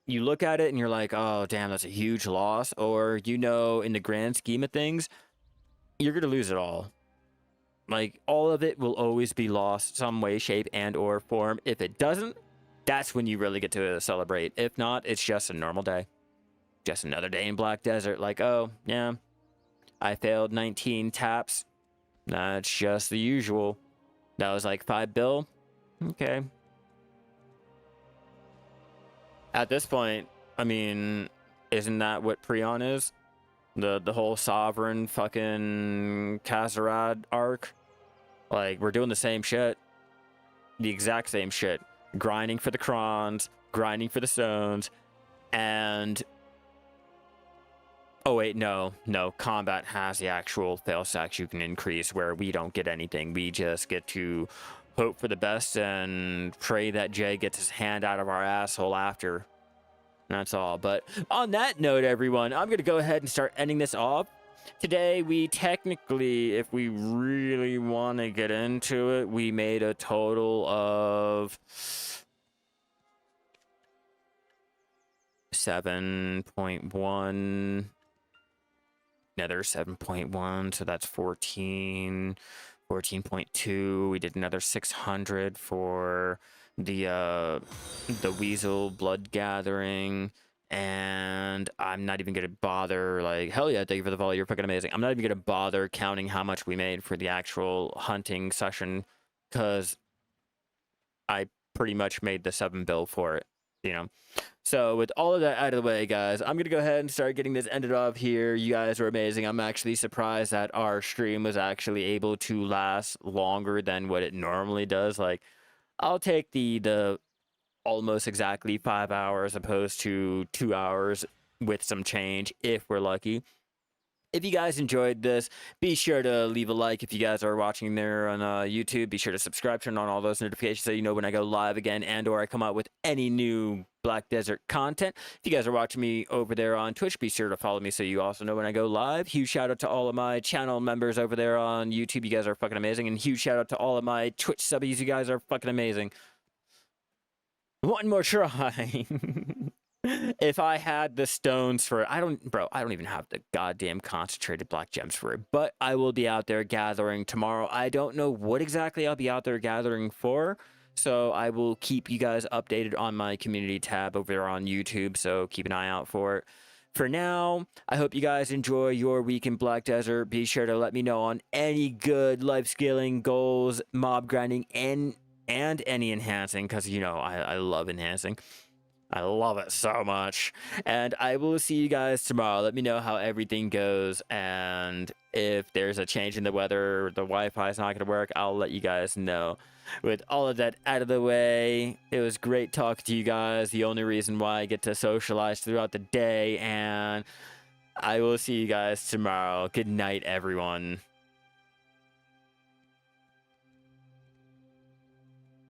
look at it and you're like, oh damn, that's a huge loss, or, you know, in the grand scheme of things, you're gonna lose it all. Like, all of it will always be lost some way, shape, and or form. If it doesn't, that's when you really get to celebrate. If not, it's just a normal day. Just another day in Black Desert. Like, oh, yeah, I failed 19 taps. That's just the usual. That was like 5 bill. Okay. At this point, I mean, isn't that what Prion is? The whole Sovereign fucking Kazarad arc? Like, we're doing the same shit. The exact same shit. Grinding for the crons, grinding for the stones, and... oh wait, no. Combat has the actual fail stacks you can increase, where we don't get anything. We just get to hope for the best and pray that Jay gets his hand out of our asshole after. That's all. But on that note, everyone, I'm going to go ahead and start ending this off. Today, we technically, if we really want to get into it, we made a total of 7.1, another 7.1, so that's 14.2. We did another 600 for the Weasel Blood gathering, and I'm not even gonna bother, like, hell yeah, thank you for the follow, you're fucking amazing. I'm not even gonna bother counting how much we made for the actual hunting session, because I pretty much made the 7 bill for it, you know. So with all of that out of the way, guys, I'm gonna go ahead and start getting this ended off here. You guys are amazing. I'm actually surprised that our stream was actually able to last longer than what it normally does. Like, I'll take the almost exactly 5 hours opposed to 2 hours with some change if we're lucky. If you guys enjoyed this, be sure to leave a like. If you guys are watching there on YouTube, be sure to subscribe, turn on all those notifications so you know when I go live again and or I come out with any new Black Desert content. If you guys are watching me over there on Twitch, be sure to follow me so you also know when I go live. Huge shout out to all of my channel members over there on YouTube. You guys are fucking amazing. And huge shout out to all of my Twitch subbies. You guys are fucking amazing. One more try. If I had the stones for it, I don't even have the goddamn concentrated black gems for it, but I will be out there gathering tomorrow. I don't know what exactly I'll be out there gathering for, so I will keep you guys updated on my community tab over there on YouTube, so keep an eye out for it. For now, I hope you guys enjoy your week in Black Desert. Be sure to let me know on any good life scaling goals, mob grinding, and any enhancing, because, you know, I love enhancing. I love it so much. And I will see you guys tomorrow. Let me know how everything goes. And if there's a change in the weather, the Wi-Fi is not going to work, I'll let you guys know. With all of that out of the way, it was great talking to you guys. The only reason why I get to socialize throughout the day. And I will see you guys tomorrow. Good night, everyone.